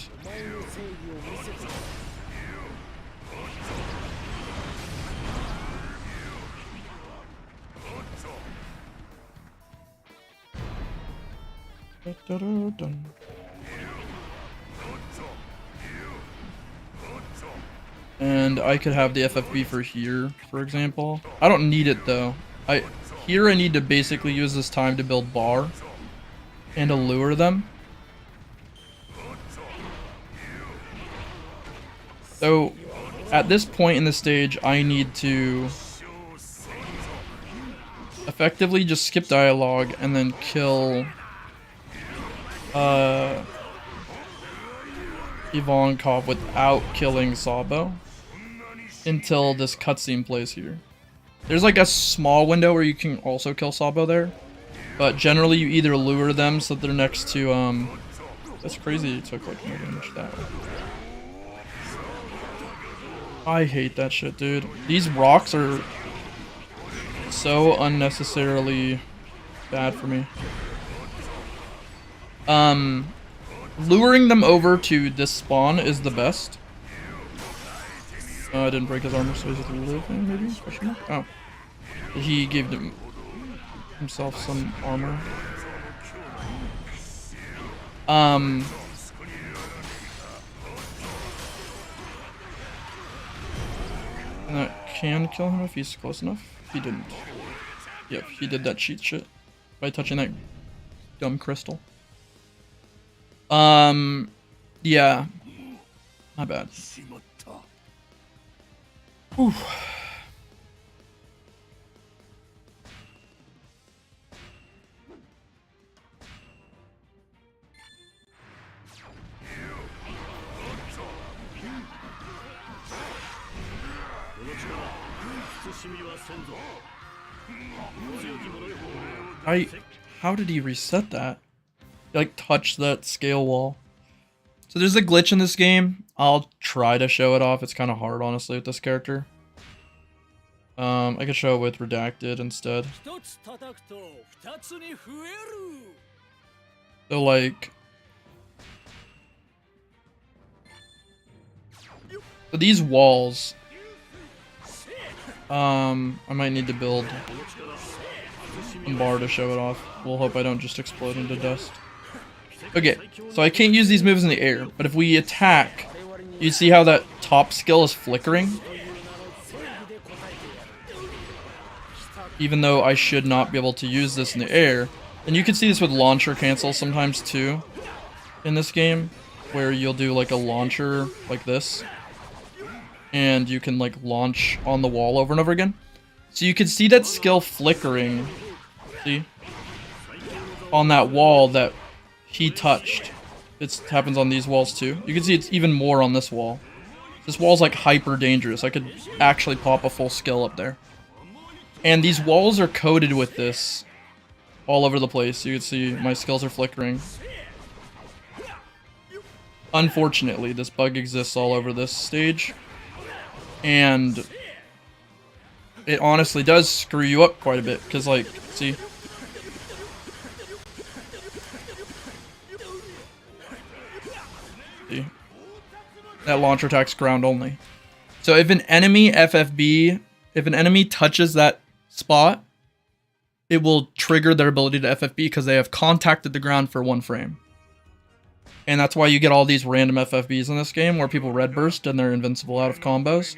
And I could have the FFB for here, for example. I don't need it though. Here I need to basically use this time to build bar and to lure them. So at this point in the stage, I need to effectively just skip dialogue and then kill Ivankov without killing Sabo until this cutscene plays here. There's like a small window where you can also kill Sabo there, but generally you either lure them so that they're next to that's crazy it took like no damage that way. I hate that shit, dude. These rocks are so unnecessarily bad for me. Luring them over to this spawn is the best. I didn't break his armor, so he's living, maybe? Question mark? Oh. He gave himself some armor. And that can kill him if he's close enough. He didn't. Yep, he did that cheat shit by touching that dumb crystal. Yeah. My bad. Whew. How did he reset that? He, like, touched that scale wall. So there's a glitch in this game. I'll try to show it off. It's kind of hard, honestly, with this character. I could show it with redacted instead. So, like... So these walls... I might need to build a bar to show it off. We'll hope I don't just explode into dust. Okay, so I can't use these moves in the air, but if we attack, you see how that top skill is flickering? Even though I should not be able to use this in the air. And you can see this with launcher cancel sometimes too in this game, where you'll do like a launcher like this. And you can like launch on the wall over and over again. So you can see that skill flickering, see? On that wall that he touched. It happens on these walls too. You can see it's even more on this wall. This wall's like hyper dangerous. I could actually pop a full skill up there. And these walls are coated with this all over the place. You can see my skills are flickering. Unfortunately, this bug exists all over this stage. And it honestly does screw you up quite a bit. Because, like, see? See? That launcher attack's ground only. So if an enemy FFB, if an enemy touches that spot, it will trigger their ability to FFB because they have contacted the ground for 1 frame. And that's why you get all these random FFBs in this game where people red burst and they're invincible out of combos.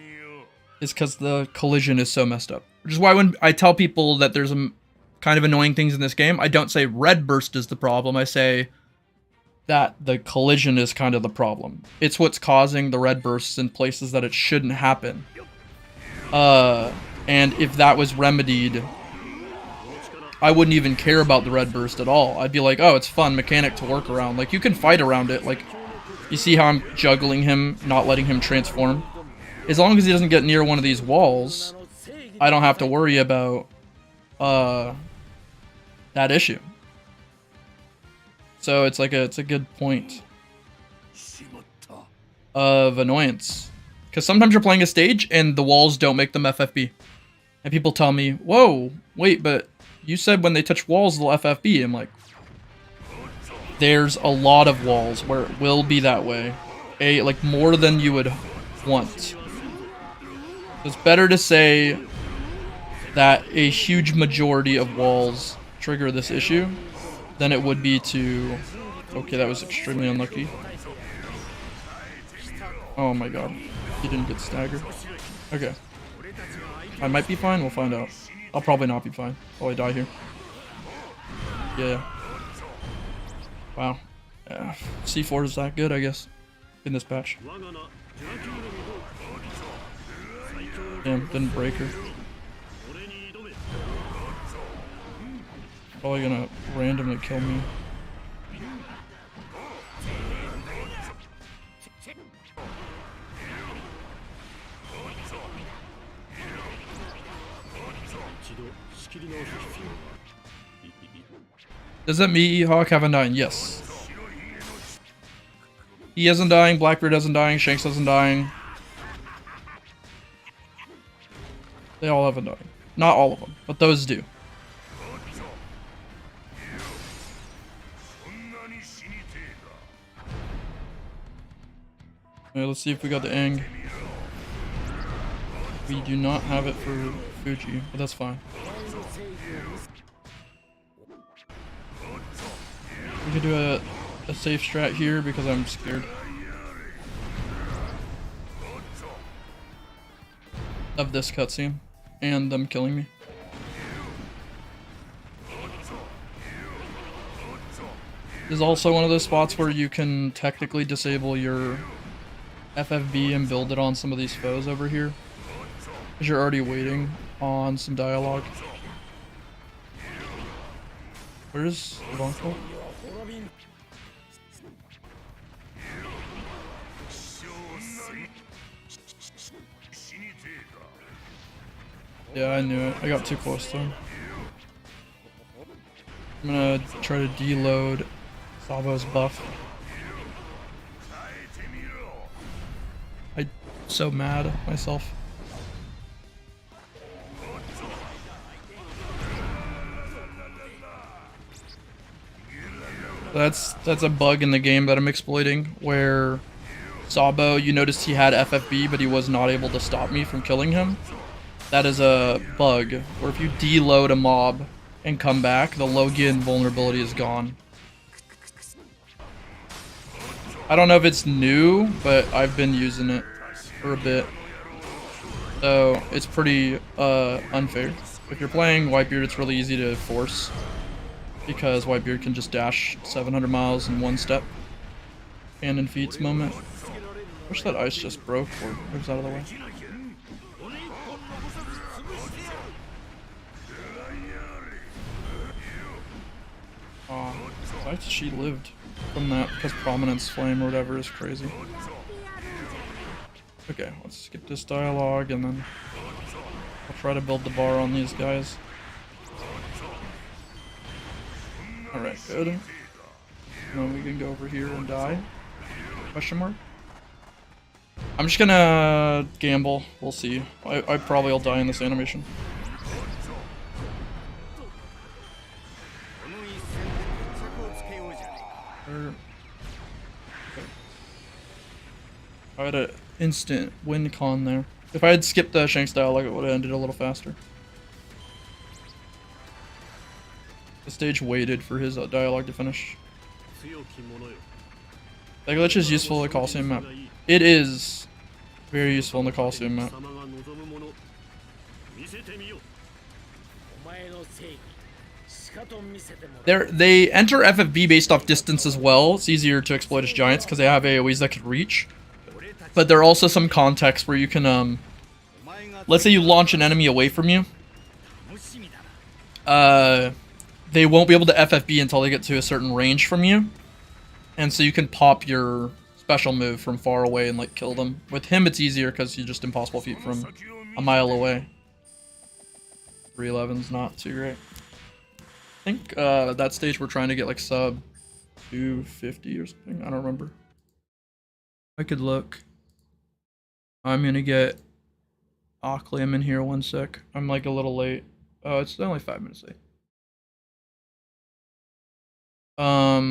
Is because the collision is so messed up. Which is why when I tell people that there's some kind of annoying things in this game, I don't say red burst is the problem. I say that the collision is kind of the problem. It's what's causing the red bursts in places that it shouldn't happen. And if that was remedied, I wouldn't even care about the red burst at all. I'd be like, oh, it's fun mechanic to work around. Like, you can fight around it. Like, you see how I'm juggling him, not letting him transform? As long as he doesn't get near one of these walls, I don't have to worry about that issue. So it's like it's a good point of annoyance. Because sometimes you're playing a stage and the walls don't make them FFB. And people tell me, whoa, wait, but you said when they touch walls they'll FFB. I'm like, there's a lot of walls where it will be that way. Like more than you would want. It's better to say that a huge majority of walls trigger this issue than it would be to... Okay, that was extremely unlucky. Oh my god. He didn't get staggered. Okay. I might be fine. We'll find out. I'll probably not be fine. Oh, I die here. Yeah. Wow. Yeah. C4 is that good, I guess, in this patch. Damn, didn't break her. Probably gonna randomly kill me. Does that mean Hawk have Undying? Yes. He isn't dying, Blackbeard isn't dying, Shanks isn't dying. They all have Undying. Not all of them, but those do. Okay, let's see if we got the Aang. We do not have it for Fuji, but that's fine. We could do a safe strat here because I'm scared of this cutscene and them killing me. This is also one of those spots where you can technically disable your FFB and build it on some of these foes over here, because you're already waiting on some dialogue. Where's Vonko? Yeah, I knew it. I got too close to him. I'm gonna try to deload Sabo's buff. I'm so mad at myself. That's a bug in the game that I'm exploiting, where Sabo, you noticed he had FFB, but he was not able to stop me from killing him. That is a bug, where if you deload a mob and come back, the Logian vulnerability is gone. I don't know if it's new, but I've been using it for a bit. So it's pretty unfair. If you're playing Whitebeard, it's really easy to force, because Whitebeard can just dash 700 miles in one step. Hand and feet's moment. Wish that ice just broke or moves out of the way. Why she lived from that, because Prominence Flame or whatever is crazy. Okay, let's skip this dialogue and then I'll try to build the bar on these guys. Alright, good. And then we can go over here and die. Question mark? I'm just gonna gamble. We'll see. I probably will die in this animation. I had an instant win con there. If I had skipped the Shanks dialogue, it would have ended a little faster. The stage waited for his dialogue to finish. That glitch is useful in the Coliseum map. It is very useful in the Coliseum map. They enter FFB based off distance as well. It's easier to exploit as giants because they have AoEs that could reach. But there are also some contexts where you can, let's say you launch an enemy away from you. They won't be able to FFB until they get to a certain range from you. And so you can pop your special move from far away and like kill them. With him it's easier because he's just impossible feat from a mile away. 311's not too great. I think that stage we're trying to get like sub 250 or something. I don't remember. I could look. I'm gonna get Oclium in here one sec. I'm like a little late. Oh, it's only 5 minutes late. Let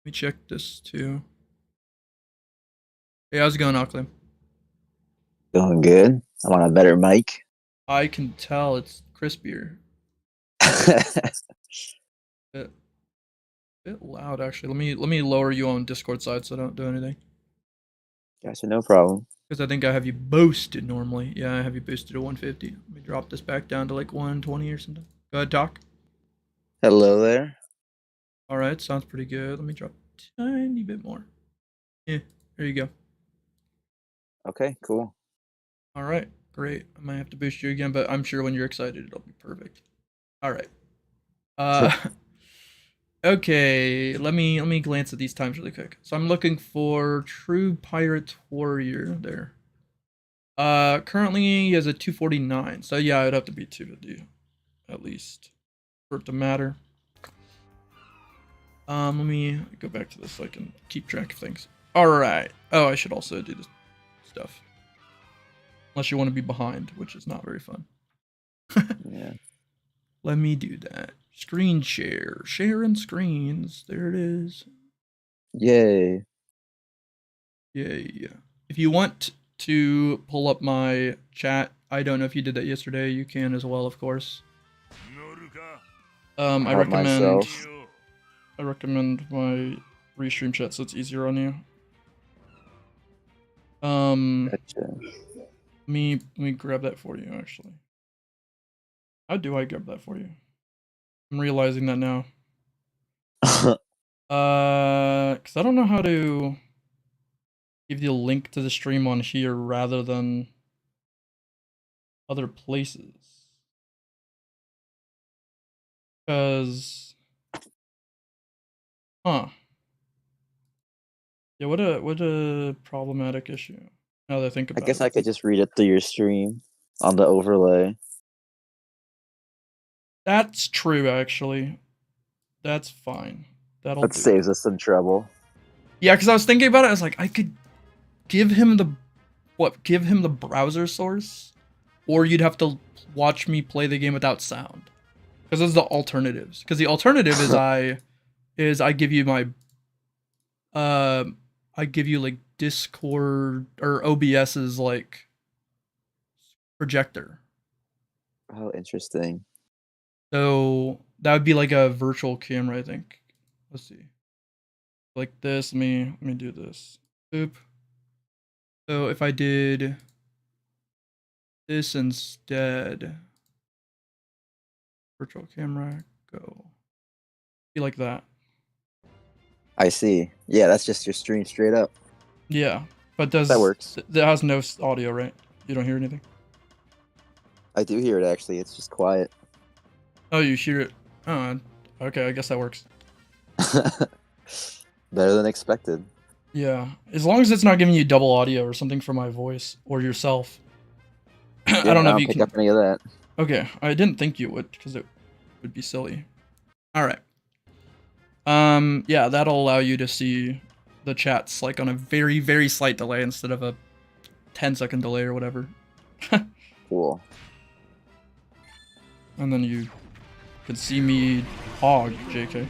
me check this too. Hey, how's it going, Oclium? Going good. I'm on a better mic. I can tell it's crispier. Bit loud actually. Let me lower you on Discord side so I don't do anything. Gotcha, no problem. Because I think I have you boosted normally. Yeah, I have you boosted to 150. Let me drop this back down to like 120 or something. Go ahead, talk. Hello there. All right, sounds pretty good. Let me drop a tiny bit more. Yeah, there you go. Okay, cool. All right, great. I might have to boost you again, but I'm sure when you're excited, it'll be perfect. All right. Okay. Let me glance at these times really quick. So I'm looking for True Pirate Warrior there. Currently he has a 249. So yeah, it'd have to be 250 at least for it to matter. Let me go back to this so I can keep track of things. All right. Oh, I should also do this stuff. Unless you want to be behind, which is not very fun. Yeah. Let me do that. Screen share. Sharing screens. There it is. Yay. Yay. If you want to pull up my chat, I don't know if you did that yesterday. You can as well, of course. I Help recommend myself. my restream chat so it's easier on you. Gotcha. Let me grab that for you actually. How do I grab that for you? I'm realizing that now. Cause I don't know how to give you a link to the stream on here rather than other places. Cause, huh? Yeah, what a problematic issue. Now that I think I about guess it. I could just read it through your stream on the overlay. That's true, actually. That's fine. That'll That do. saves us some trouble. Yeah, because I was thinking about it. I was like, I could give him the give him the browser source, or you'd have to watch me play the game without sound. Because those are the alternatives. Because the alternative is I give you my I give you like Discord or OBS's like projector. Oh, interesting. So that would be like a virtual camera, I think. Let's see. Like this. Let me do this. Boop. So if I did this instead, virtual camera, go. Be like that. I see. Yeah, that's just your stream straight up. Yeah, but That works. that has no audio, right? You don't hear anything. I do hear it actually. It's just quiet. Oh, you hear it. Oh, okay. I guess that works. Better than expected. Yeah, as long as it's not giving you double audio or something from my voice or yourself. Yeah, I don't know if don't you pick can. up any of that. Okay, I didn't think you would because it would be silly. All right. Yeah, that'll allow you to see the chats like on a very, very slight delay instead of a 10-second delay or whatever. Cool. And then you can see me hog, JK.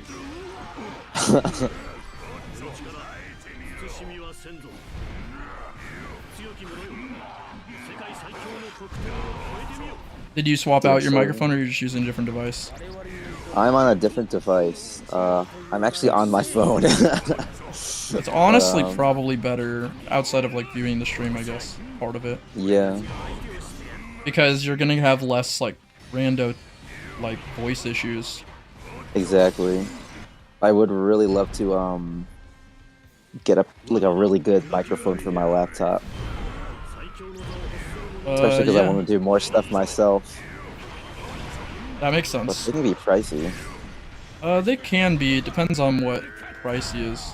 Did you swap out your microphone or you're just using a different device? I'm on a different device. I'm actually on my phone. It's honestly probably better outside of like viewing the stream, I guess, part of it. Yeah. Because you're gonna have less like rando like voice issues. Exactly. I would really love to get a really good microphone for my laptop. Especially because I Yeah, want to do more stuff myself. that makes But sense. they can be pricey. They can be. It depends on what price he is.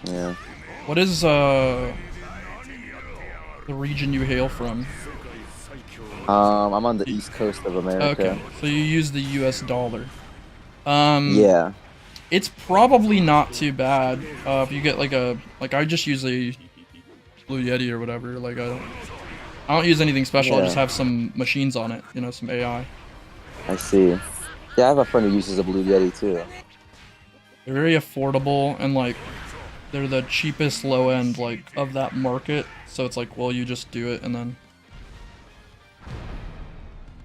Yeah. What is the region you hail from? I'm on the east coast of America. Okay, so you use the U.S. dollar. Yeah. It's probably not too bad. If you get like I just use a Blue Yeti or whatever. Like I don't use anything special. I just Yeah. have some machines on it. You know, some AI. I see. Yeah, I have a friend who uses a Blue Yeti too. They're very affordable and like they're the cheapest low end like of that market. So it's like, well, you just do it and then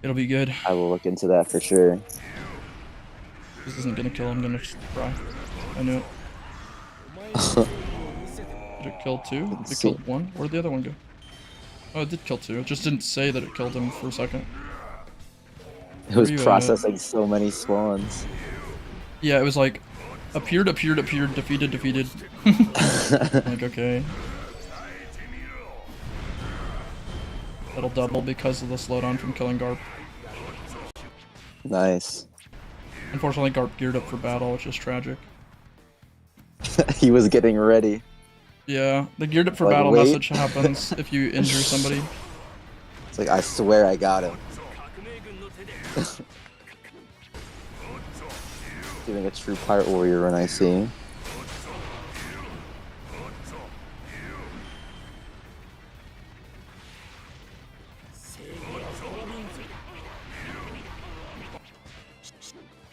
it'll be good. I will look into that for sure. This isn't gonna kill him. I'm gonna just cry. I knew it. Killed 2? Let's It see. killed 1? Where'd the other one go? Oh, it did kill 2. It just didn't say that it killed him for a second. It was Where you at? processing so many spawns. Yeah, it was like, appeared, defeated. Like, okay. That'll double because of the slowdown from killing Garp. Nice. Unfortunately, Garp geared up for battle, which is tragic. He was getting ready. Yeah, the geared up for Like, battle wait. message happens if you injure somebody. It's like, I swear I got him. Doing a true pirate warrior run, I see.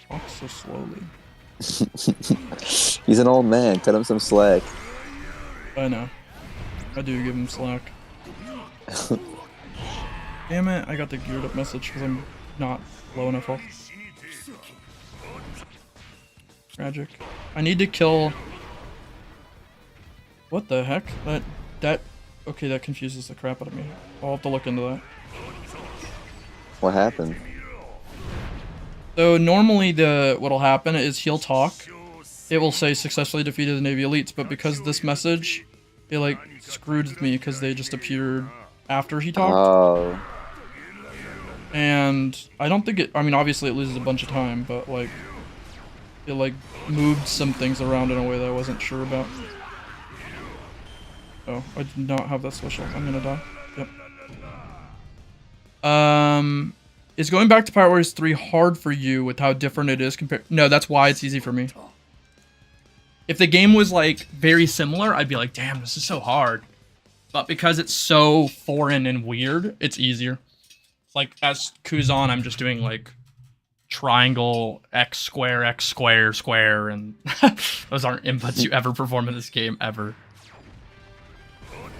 Walk so slowly. He's an old man. Cut him some slack. I know. I do give him slack. Damn it, I got the geared up message because I'm not low enough health. Tragic. I need to kill... What the heck? Okay, that confuses the crap out of me. I'll have to look into that. What happened? So normally what'll happen is he'll talk. It will say successfully defeated the Navy elites, but because this message, it like screwed me because they just appeared after he talked. Oh. And I don't think it, I mean obviously it loses a bunch of time, but like, it like moved some things around in a way that I wasn't sure about. Oh, I did not have that special. I'm gonna die. Yep. Is going back to Pirate Warriors 3 hard for you with how different it is compared? No, that's why it's easy for me. If the game was like very similar, I'd be like, damn, this is so hard. But because it's so foreign and weird, it's easier. It's like as Kuzan, I'm just doing like triangle, x square, square, and those aren't inputs you ever perform in this game ever.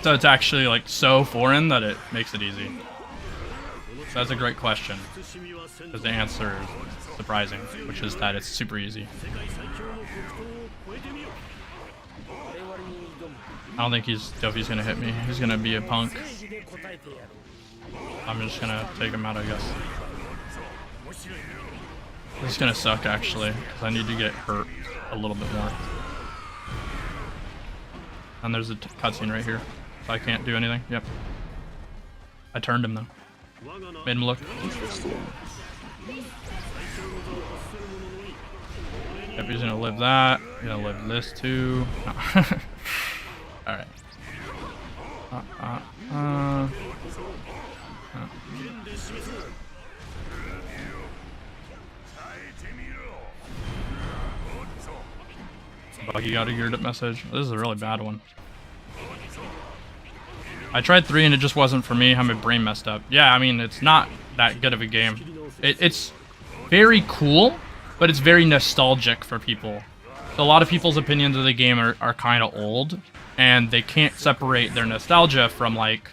So it's actually like so foreign that it makes it easy. So that's a great question, because the answer is surprising, which is that it's super easy. I don't think Dofi's gonna hit me. He's gonna be a punk. I'm just gonna take him out, I guess. This is gonna suck, actually, because I need to get hurt a little bit more. And there's a cutscene right here, so I can't do anything. Yep. I turned him, though. Made him look. Interesting. Yep, he's gonna live that. He's gonna live this, too. No. Alright. Buggy got a geared up message. This is a really bad one. I tried 3 and it just wasn't for me. How my brain messed up. Yeah, I mean, it's not that good of a game. It's very cool, but it's very nostalgic for people. So a lot of people's opinions of the game are kind of old, and they can't separate their nostalgia from, like,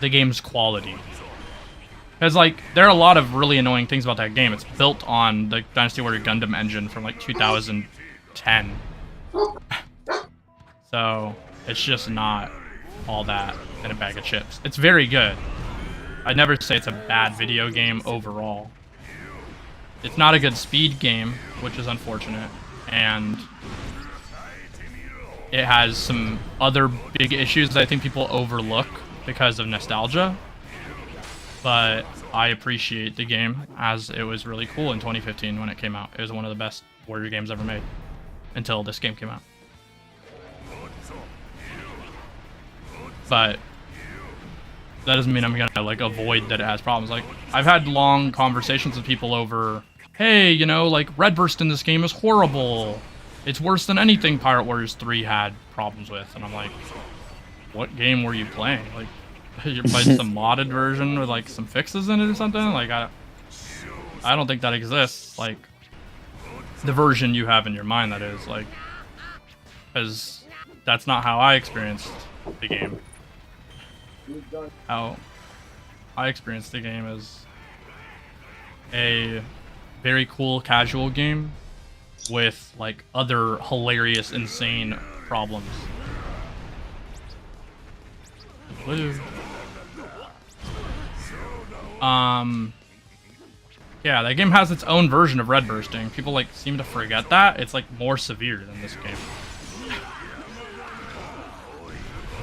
the game's quality. Because, like, there are a lot of really annoying things about that game. It's built on the Dynasty Warrior Gundam engine from, like, 2010. So, it's just not all that in a bag of chips. It's very good. I'd never say it's a bad video game overall. It's not a good speed game, which is unfortunate, and it has some other big issues that I think people overlook because of nostalgia. But I appreciate the game, as it was really cool in 2015 when it came out. It was one of the best Warrior games ever made until this game came out. But that doesn't mean I'm gonna like avoid that it has problems. Like, I've had long conversations with people over, hey, you know, like Redburst in this game is horrible. It's worse than anything Pirate Warriors 3 had problems with. And I'm like, what game were you playing? Like, you played some modded version with like some fixes in it or something? Like, I don't think that exists. Like, the version you have in your mind, that is, like, because that's not how I experienced the game. How I experienced the game is a very cool casual game with like other hilarious, insane problems. Woo. Yeah, that game has its own version of red bursting. People like seem to forget that. It's like more severe than this game.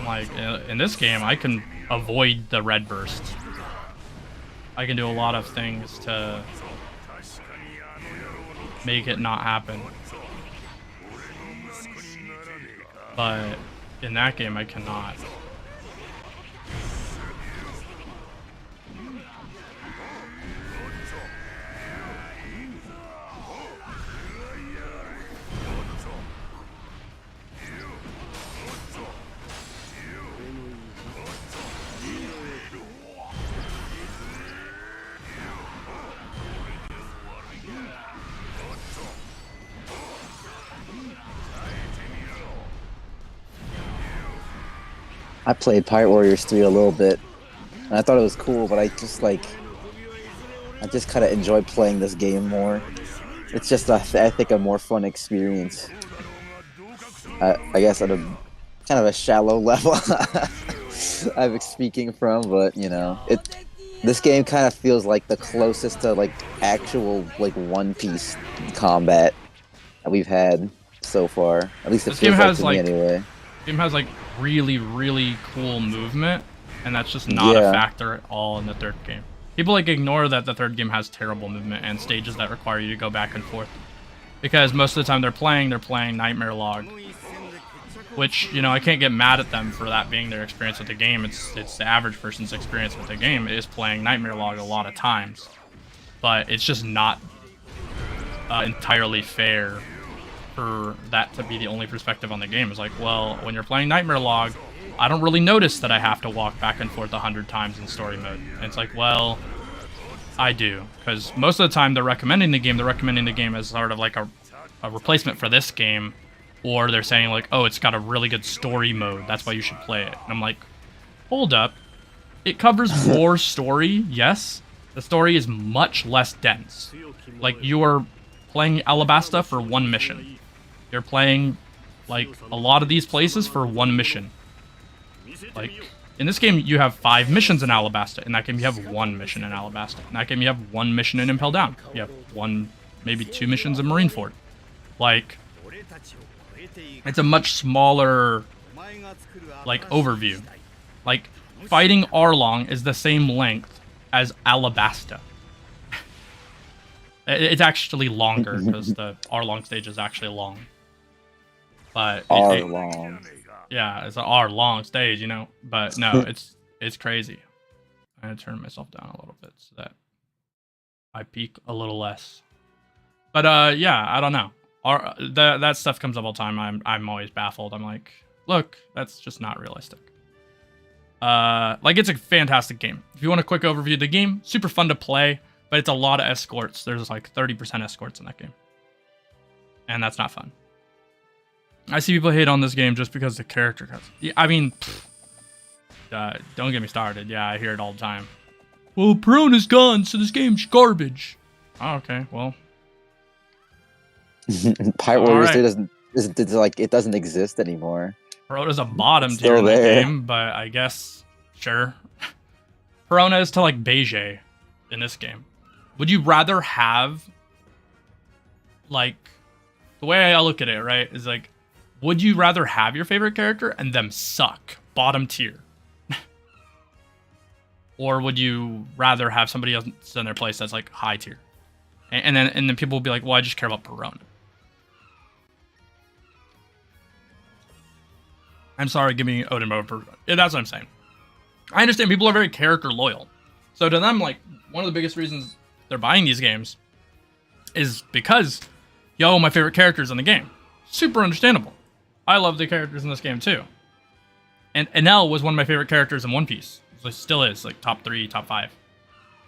Like in this game, I can avoid the red burst. I can do a lot of things to make it not happen. But in that game, I cannot. I played Pirate Warriors 3 a little bit, and I thought it was cool, but I just kind of enjoy playing this game more. It's just, I think, a more fun experience. I guess at a kind of a shallow level I'm speaking from, but you know, this game kind of feels like the closest to like actual like One Piece combat that we've had so far. At least it feels like to me anyway. Game has like really cool movement, and that's just not a factor at all in the third game. People like ignore that the third game has terrible movement and stages that require you to go back and forth, because most of the time they're playing Nightmare Log, which, you know, I can't get mad at them for that being their experience with the game. It's the average person's experience with the game is playing Nightmare Log a lot of times, but it's just not entirely fair for that to be the only perspective on the game. It's like, well, when you're playing Nightmare Log, I don't really notice that I have to walk back and forth 100 times in story mode. And it's like, well, I do, because most of the time they're recommending the game as sort of like a replacement for this game, or they're saying like, oh, it's got a really good story mode, that's why you should play it. And I'm like, hold up, it covers more story, yes. The story is much less dense. Like, you are playing Alabasta for one mission. You're playing, like, a lot of these places for one mission. Like, in this game, you have 5 missions in Alabasta. In that game, you have 1 mission in Alabasta. In that game, you have 1 mission in Impel Down. You have 1, maybe 2 missions in Marineford. Like, it's a much smaller, like, overview. Like, fighting Arlong is the same length as Alabasta. It's actually longer, because the Arlong stage is actually long. But Arlong. Yeah, it's an R-long stage, you know. But no, it's crazy. I'm gonna turn myself down a little bit so that I peak a little less. But yeah, I don't know. That stuff comes up all the time. I'm always baffled. I'm like, look, that's just not realistic. Like, it's a fantastic game. If you want a quick overview of the game, super fun to play, but it's a lot of escorts. There's like 30% escorts in that game, and that's not fun. I see people hate on this game just because the character cuts. Yeah, I mean, don't get me started. Yeah, I hear it all the time. Well, Perona's gone, so this game's garbage. Oh, okay, well. Pirate Warriors 3 it doesn't exist anymore. Perona's a bottom tier in the game, but I guess, sure. Perona is to like Beige in this game. Would you rather have, like, the way I look at it, right, is like, would you rather have your favorite character and them suck, bottom tier? Or would you rather have somebody else in their place that's like high tier? And then people will be like, well, I just care about Perona. I'm sorry, give me Odin over Perona. Yeah, that's what I'm saying. I understand people are very character loyal. So to them, like, one of the biggest reasons they're buying these games is because, yo, my favorite character's in the game. Super understandable. I love the characters in this game too. And Enel was one of my favorite characters in One Piece. So still is, like, top 3, top 5.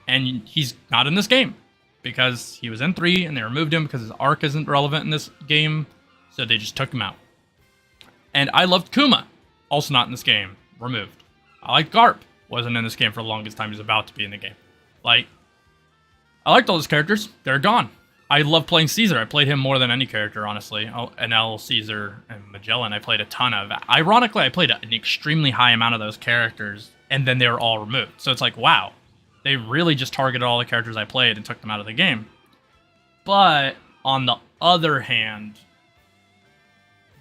And he's not in this game because he was in 3 and they removed him because his arc isn't relevant in this game. So they just took him out. And I loved Kuma, also not in this game, removed. I liked Garp, wasn't in this game for the longest time. He's about to be in the game. Like, I liked all those characters. They're gone. I love playing Caesar. I played him more than any character, honestly. Oh, NL, Caesar, and Magellan I played a ton of. Ironically, I played an extremely high amount of those characters, and then they were all removed. So it's like, wow, they really just targeted all the characters I played and took them out of the game. But on the other hand,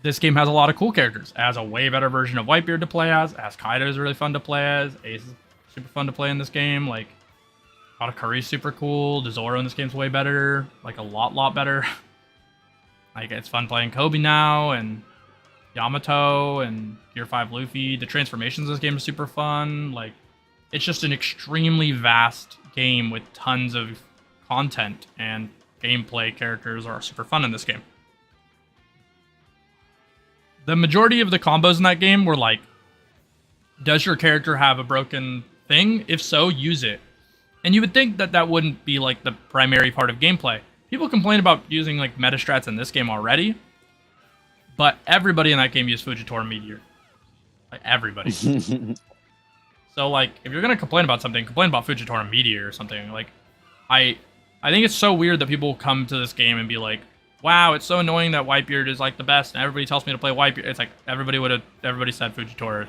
this game has a lot of cool characters. It has a way better version of Whitebeard to play as. Kaido is really fun to play as. Ace is super fun to play in this game. Like, Katakuri's super cool. The Zoro in this game's way better. Like, a lot better. Like, it's fun playing Kobe now, and Yamato, and Gear 5 Luffy. The transformations in this game are super fun. Like, it's just an extremely vast game with tons of content, and gameplay characters are super fun in this game. The majority of the combos in that game were like, does your character have a broken thing? If so, use it. And you would think that that wouldn't be like the primary part of gameplay. People complain about using like meta strats in this game already, but everybody in that game used Fujitora Meteor. Like, everybody. So like, if you're gonna complain about something, complain about Fujitora Meteor or something. Like, I think it's so weird that people come to this game and be like, wow, it's so annoying that Whitebeard is like the best, and everybody tells me to play Whitebeard. It's like everybody said Fujitora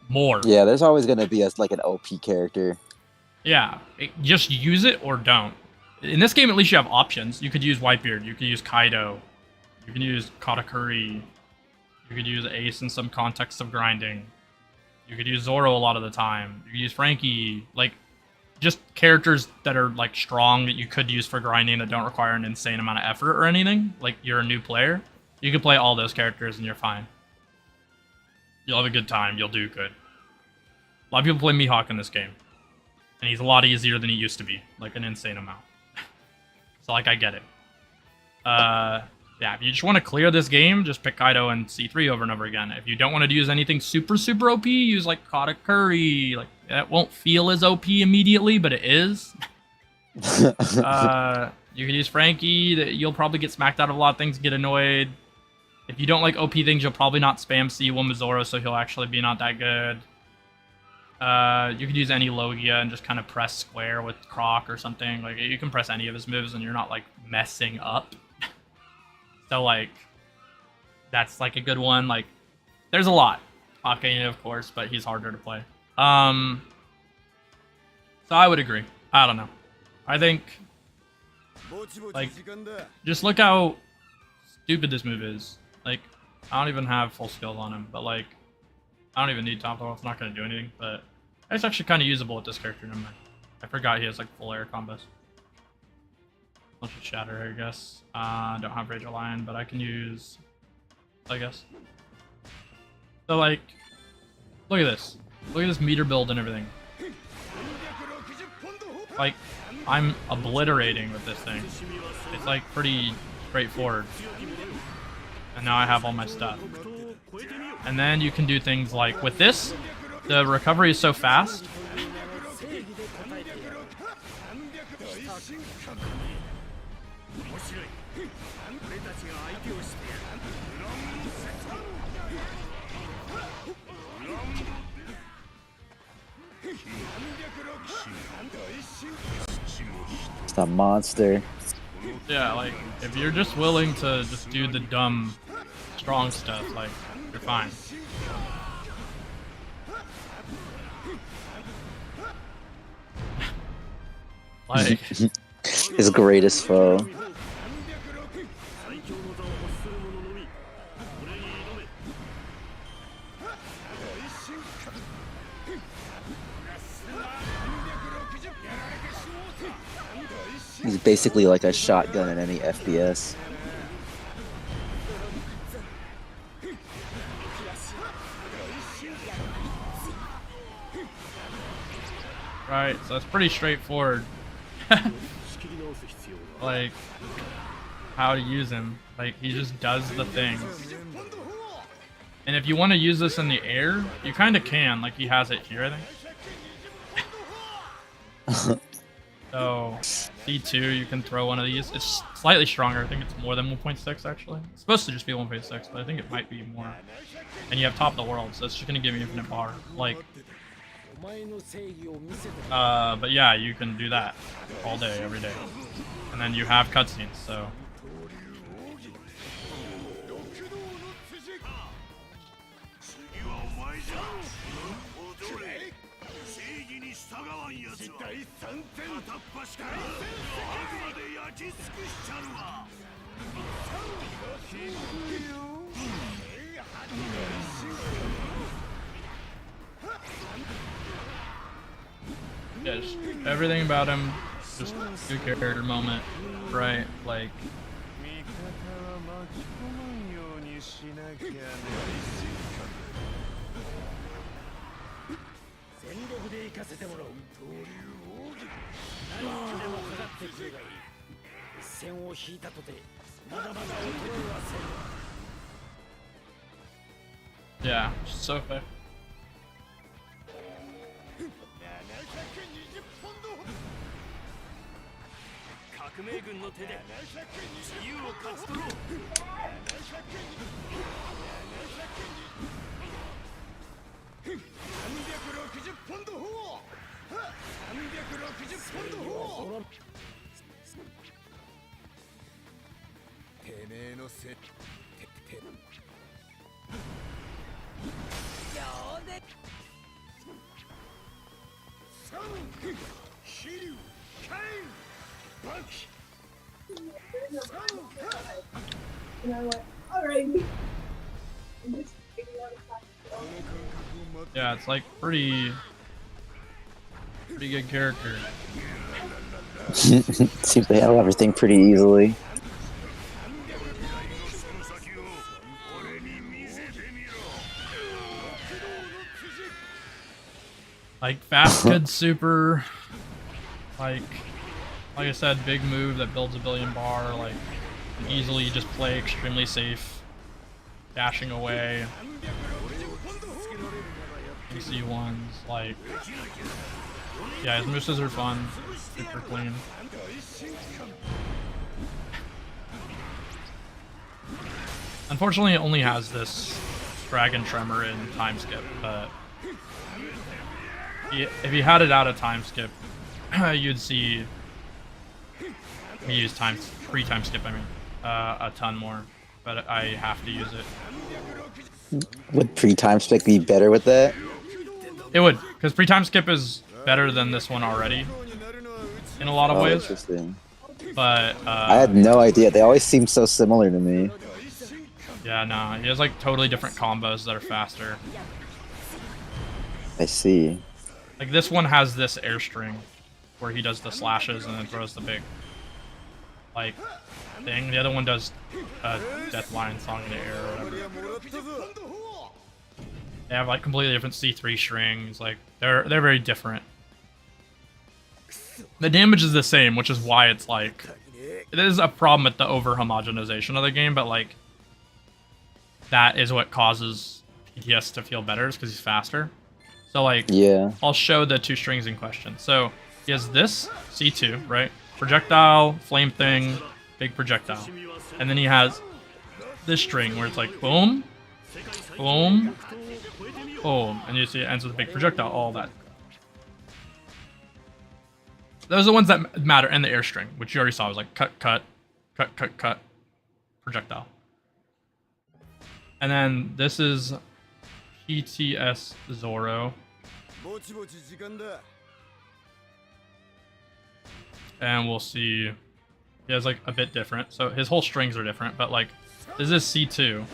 more. Yeah, there's always gonna be like an OP character. Yeah, just use it or don't. In this game, at least you have options. You could use Whitebeard, you could use Kaido, you can use Katakuri, you could use Ace in some context of grinding, you could use Zoro a lot of the time, you could use Frankie, like, just characters that are like strong that you could use for grinding that don't require an insane amount of effort or anything. Like, you're a new player, you can play all those characters and you're fine. You'll have a good time, you'll do good. A lot of people play Mihawk in this game, and he's a lot easier than he used to be, like an insane amount. So like, I get it. Yeah, if you just want to clear this game, just pick Kaido and C3 over and over again. If you don't want to use anything super OP, use like Katakuri. Like, that won't feel as OP immediately, but it is. You can use Frankie. That you'll probably get smacked out of a lot of things, get annoyed. If you don't like OP things, you'll probably not spam C1 with Zoro, so he'll actually be not that good. You could use any Logia and just kind of press square with Croc or something. Like, you can press any of his moves and you're not like messing up. So like, that's like a good one. Like, there's a lot. Akainu, of course, but he's harder to play. So I would agree. I don't know. I think, like, just look how stupid this move is. Like, I don't even have full skills on him, but like, I don't even need top level. It's not going to do anything, but it's actually kind of usable with this character. Never mind. I forgot he has like full air combos. Let's just shatter here, I guess. Don't have Rage of Lion, but I can use, I guess. So like, look at this. Look at this meter build and everything. Like, I'm obliterating with this thing. It's like pretty straightforward. And now I have all my stuff. And then you can do things like, with this, the recovery is so fast. It's a monster. Yeah, like, if you're just willing to just do the dumb, strong stuff, like, you're fine. Like, His greatest foe. He's basically like a shotgun in any FPS. right, so it's pretty straightforward. Like, how to use him. Like, he just does the thing. And if you want to use this in the air, you kind of can. Like, he has it here, I think. So, C2, you can throw one of these. It's slightly stronger. I think it's more than 1.6, actually. It's supposed to just be 1.6, but I think it might be more. And you have Top of the World, so it's just going to give you infinite bar. Like, But yeah, you can do that all day, every day. And then you have cutscenes, so. Yeah, just everything about him, just good character moment, right? Like, yeah, so fair. And I'm like, alright. Yeah, it's like pretty good character. Seems they handle everything pretty easily. Like fast, good, super. Like I said, big move that builds a billion bar. Like easily just play extremely safe, dashing away. AC ones, like yeah, his moves are fun, super clean. Unfortunately, it only has this Dragon Tremor in time skip, but if you had it out of time skip, you'd see me use pre-time skip. I mean, a ton more, but I have to use it. Would pre-time spec be better with that? It would, because pre-time skip is better than this one already in a lot of ways. Interesting. But I had no idea. They always seem so similar to me. yeah, no, he has like totally different combos that are faster. I see. Like this one has this air string where he does the slashes and then throws the big like thing. The other one does a Death Lion song in the air or whatever. They have like completely different C3 strings. Like they're very different. The damage is the same, which is why it's like it is a problem with the over homogenization of the game, but like that is what causes PTS to feel better, is because he's faster. So like, Yeah. I'll show the two strings in question. So he has this C2, right? Projectile, flame thing, big projectile. And then he has this string where it's like boom, boom, boom. And you see it ends with a big projectile, all that. Those are the ones that matter, and the air string, which you already saw was like cut, cut, cut, cut, cut, projectile. And then this is PTS Zoro. And we'll see, he has like a bit different. So his whole strings are different, but like this is C2.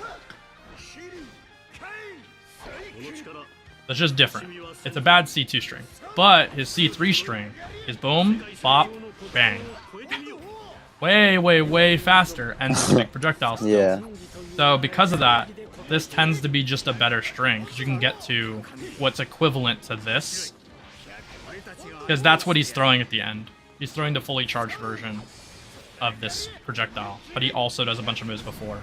That's just different. It's a bad C2 string. But his C3 string is boom, bop, bang. Way, way, way faster and big projectile still. Yeah. So because of that, this tends to be just a better string, because you can get to what's equivalent to this. Because that's what he's throwing at the end. He's throwing the fully charged version of this projectile, but he also does a bunch of moves before.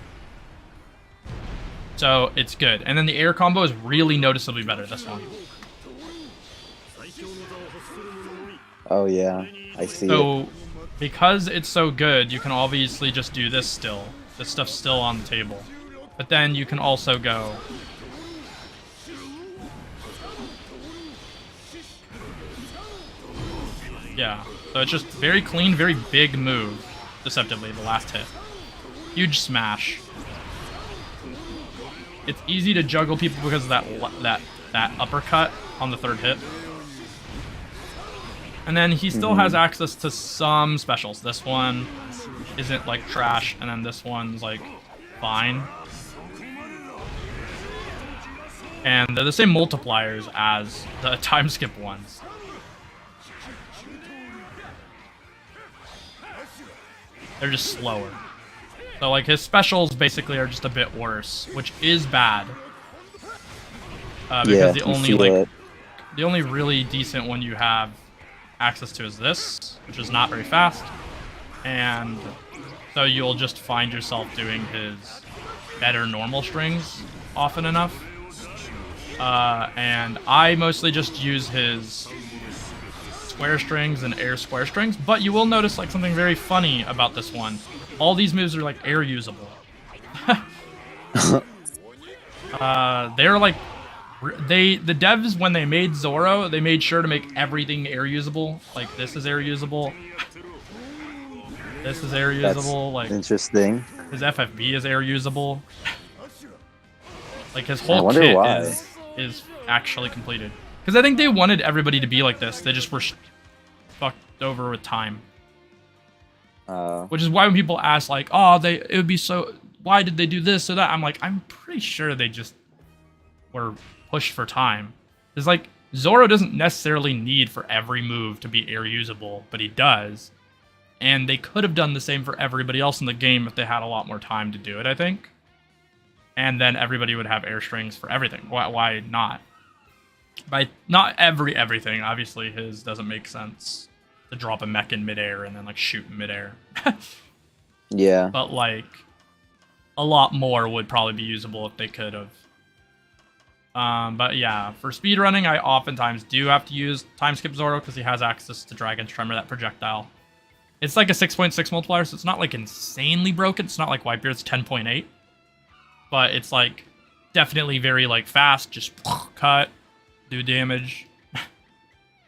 So it's good. And then the air combo is really noticeably better, this one. Oh yeah, I see. So because it's so good, you can obviously just do this still. This stuff's still on the table. But then you can also go Yeah. So it's just very clean, very big move. Deceptively, the last hit. Huge smash. It's easy to juggle people because of that uppercut on the third hit. And then he still has access to some specials. This one isn't like trash, and then this one's like fine. And they're the same multipliers as the time skip ones. They're just slower. So like his specials basically are just a bit worse, which is bad. Because the only really decent one you have access to is this, which is not very fast. And so you'll just find yourself doing his better normal strings often enough. And I mostly just use his square strings and air square strings, but you will notice like something very funny about this one. All these moves are like air usable. They're like the devs, when they made Zoro, they made sure to make everything air usable. Like this is air usable. This is air usable. Like interesting. His FFB is air usable. Like his whole kit is actually completed. Because I think they wanted everybody to be like this. They just were fucked over with time. Which is why when people ask like, oh, it would be so, why did they do this or that? I'm like, I'm pretty sure they just were pushed for time. It's like, Zoro doesn't necessarily need for every move to be air usable, but he does. And they could have done the same for everybody else in the game if they had a lot more time to do it, I think. And then everybody would have air strings for everything. Why not? By not everything, obviously his doesn't make sense to drop a mech in midair and then like shoot in midair. Yeah. But like a lot more would probably be usable if they could have. But yeah, for speedrunning, I oftentimes do have to use time skip Zoro because he has access to Dragon's Tremor, that projectile. It's like a 6.6 multiplier, so it's not like insanely broken. It's not like Whitebeard's 10.8. But it's like definitely very like fast, just cut, do damage.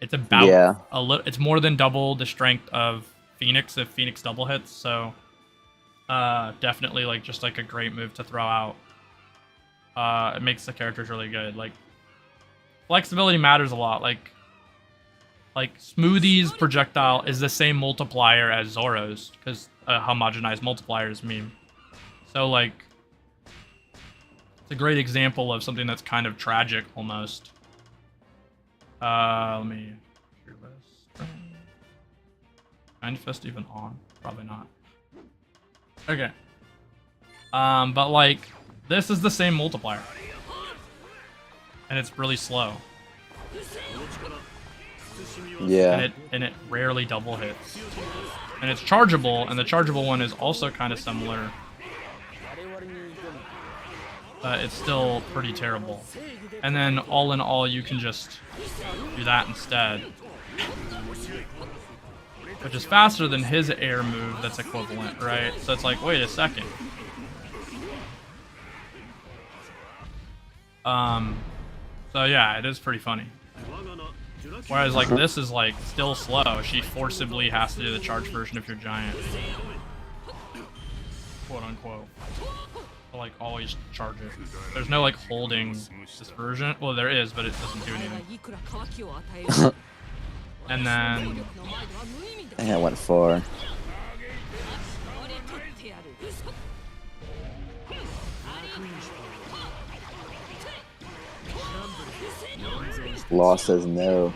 It's about a little. It's more than double the strength of Phoenix if Phoenix double hits. So definitely like just like a great move to throw out. It makes the characters really good. Like flexibility matters a lot. Like Smoothie's projectile is the same multiplier as Zoro's because a homogenized multiplier is meme. So like. It's a great example of something that's kind of tragic, almost. Let me... Kind Fist even on? Probably not. Okay. But like, this is the same multiplier. And it's really slow. Yeah. And it rarely double hits. And it's chargeable, and the chargeable one is also kind of similar. It's still pretty terrible. And then all in all, you can just do that instead. Which is faster than his air move that's equivalent, right? So it's like, wait a second. So yeah, it is pretty funny. Whereas like this is like still slow. She forcibly has to do the charge version of your giant. Quote unquote. Like always charge it. There's no like holding this version. Well, there is, but it doesn't do anything. And then I think I went for Law says no.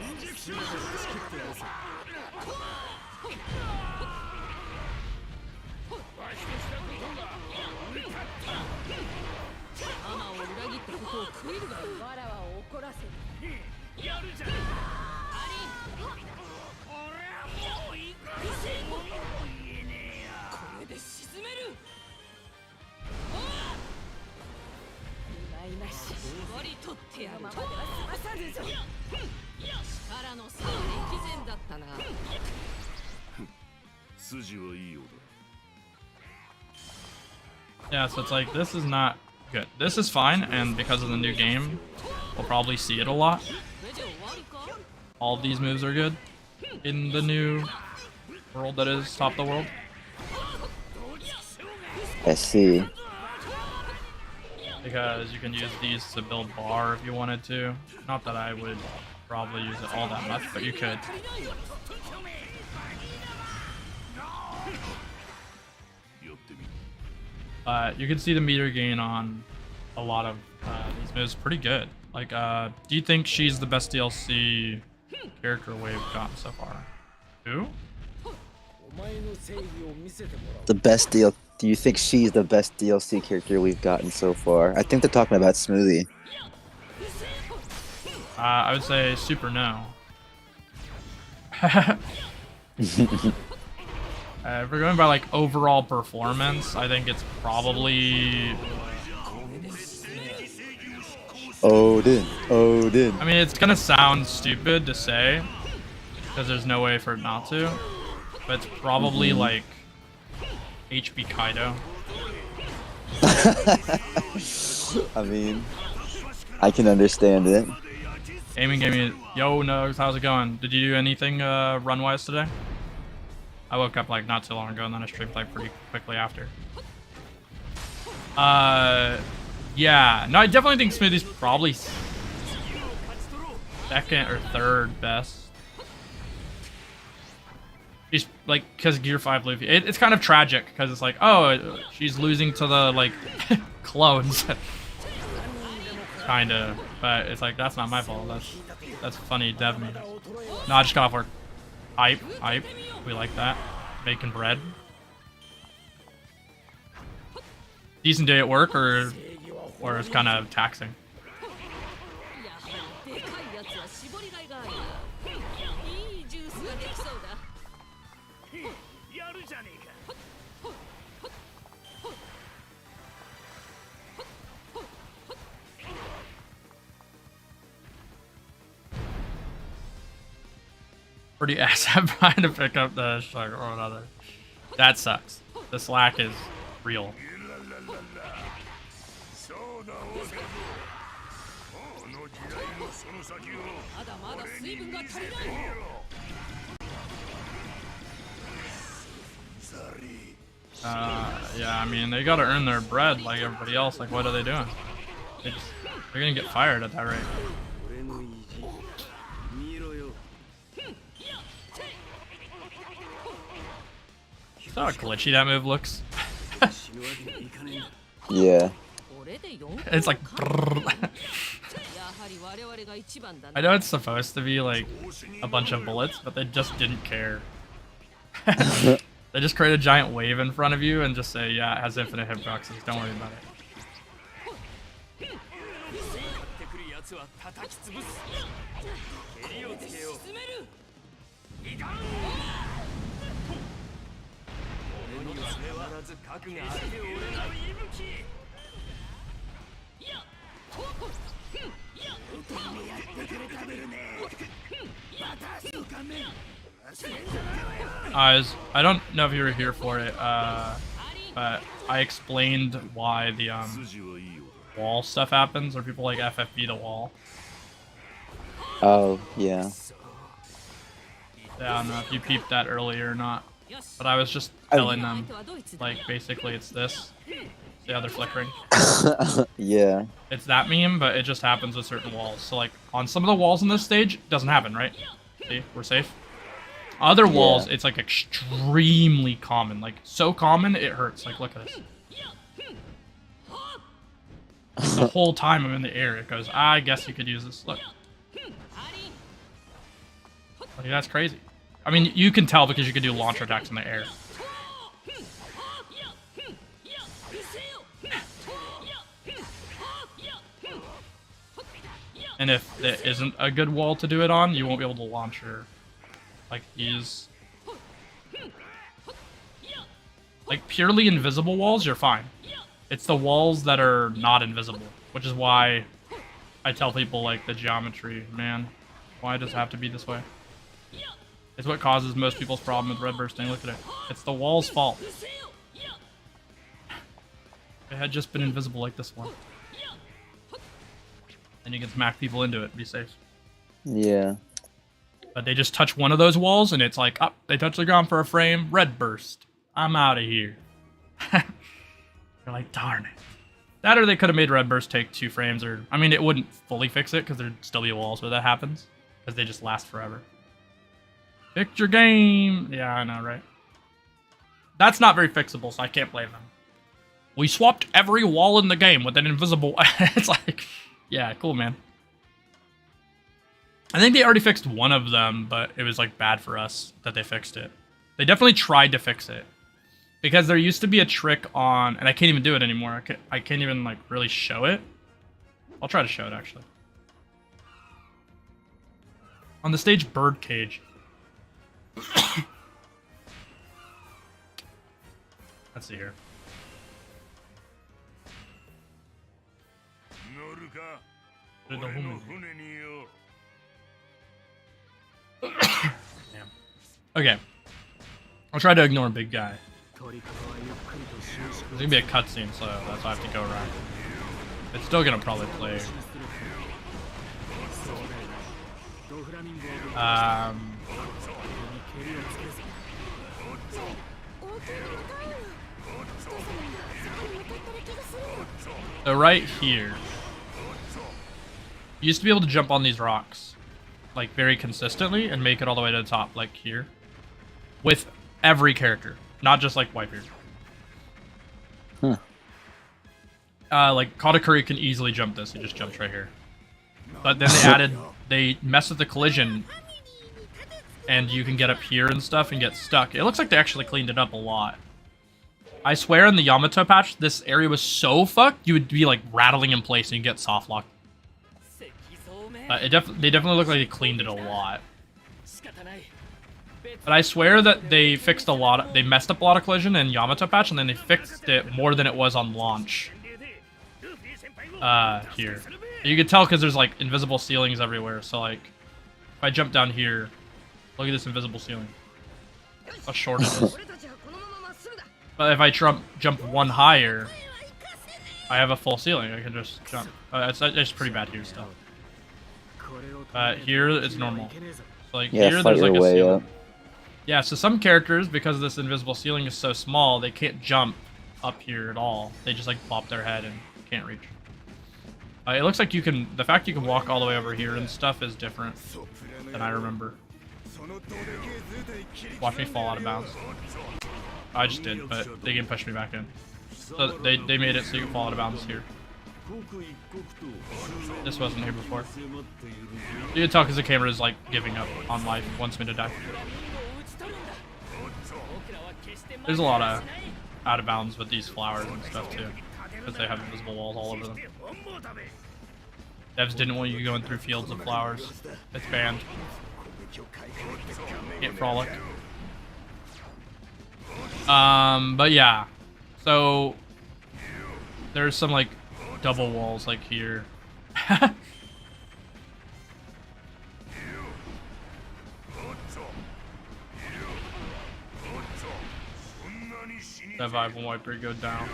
Yeah, so it's like, this is not good. This is fine, and because of the new game, we'll probably see it a lot. All of these moves are good. in the new world that is Top of the World. I see. Because you can use these to build bar if you wanted to. Not that I would probably use it all that much, but you could. You can see the meter gain on a lot of these moves pretty good. Like, do you think she's the best DLC character we've gotten so far? Who? The best deal. Do you think she's the best DLC character we've gotten so far? I think they're talking about Smoothie. I would say super no. If we're going by like overall performance, I think it's probably. Odin. I mean, it's gonna sound stupid to say, because there's no way for it not to, but it's probably like HP Kaido. I mean, I can understand it. Aiming gave me. Yo, Nugs, how's it going? Did you do anything run-wise today? I woke up like not too long ago and then I streamed like pretty quickly after. Yeah. No, I definitely think Smoothie's probably second or third best. She's like, because Gear 5 Luffy. It's kind of tragic because it's like, oh, she's losing to the like clones. Kinda. But it's like, that's not my fault. That's funny dev memes. No, I just got off work. Hype. We like that. Making bread. Decent day at work, or it's kind of taxing. Pretty ass I'm trying to pick up the shark or another. That sucks. The slack is real. Yeah, I mean, they gotta earn their bread like everybody else. Like, what are they doing? They're gonna get fired at that rate. You saw how glitchy that move looks? Yeah. It's like... I know it's supposed to be like a bunch of bullets, but they just didn't care. They just create a giant wave in front of you and just say, yeah, it has infinite hitboxes, don't worry about it. I don't know if you were here for it, but I explained why the wall stuff happens, or people like FFB the wall. Oh, yeah. Yeah, I don't know if you peeped that earlier or not, but I was just telling them, like, basically it's this. See how they're flickering? Yeah. It's that meme, but it just happens with certain walls. So, like, on some of the walls in this stage, it doesn't happen, right? See, we're safe. Other walls, it's like extremely common, like so common it hurts. Like, look at this. The whole time I'm in the air, it goes, I guess you could use this. Look. Like, that's crazy. I mean, you can tell because you can do launcher attacks in the air. And if it isn't a good wall to do it on, you won't be able to launch her. Like these. Like purely invisible walls, you're fine. It's the walls that are not invisible, which is why I tell people, like, the geometry, man, why does it have to be this way? It's what causes most people's problem with red bursting. Look at it. It's the wall's fault. It had just been invisible like this one. And you can smack people into it and be safe. Yeah. But But they just touch one of those walls, and it's like, oh, they touch the ground for a frame, red burst. I'm out of here. You're like, darn it. That or they could have made red burst take 2 frames, or I mean, it wouldn't fully fix it because there'd still be walls where that happens because they just last forever. Fix your game. Yeah, I know, right? That's not very fixable, so I can't blame them. We swapped every wall in the game with an invisible. It's like, yeah, cool, man. I think they already fixed one of them, but it was like bad for us that they fixed it. They definitely tried to fix it. Because there used to be a trick on, and I can't even do it anymore. I can't even like really show it. I'll try to show it actually. On the stage Birdcage. Let's see here. Damn. Okay. I'll try to ignore big guy. There's gonna be a cutscene, so that's why I have to go around. It's still gonna probably play. So right here, you used to be able to jump on these rocks, like very consistently, and make it all the way to the top, like here, with every character, not just like Whitebeard. Huh. Like Katakuri can easily jump this; he just jumps right here. But then they messed with the collision, and you can get up here and stuff and get stuck. It looks like they actually cleaned it up a lot. I swear in the Yamato patch, this area was so fucked, you would be like rattling in place and you get soft locked. They definitely look like they cleaned it a lot. But I swear that they fixed a lot. They messed up a lot of collision in Yamato patch, and then they fixed it more than it was on launch. Here, you can tell because there's like invisible ceilings everywhere. So like, if I jump down here, look at this invisible ceiling. How short it is. But if I jump one higher, I have a full ceiling. I can just jump. It's pretty bad here still. Here it's normal. So like Yeah, here fight there's like your a way ceiling. up. Yeah, so some characters, because this invisible ceiling is so small, they can't jump up here at all. They just like plop their head and can't reach. It looks like you can. The fact you can walk all the way over here and stuff is different than I remember. Watch me fall out of bounds. I just did, but they can push me back in. So they made it so you can fall out of bounds here. This wasn't here before. You can tell because the camera is like giving up on life, wants me to die. There's a lot of out of bounds with these flowers and stuff too, because they have invisible walls all over them. Devs didn't want you going through fields of flowers. It's banned. Can't frolic. But yeah, so there's some like double walls like here. That vibe when Whitebeard go down.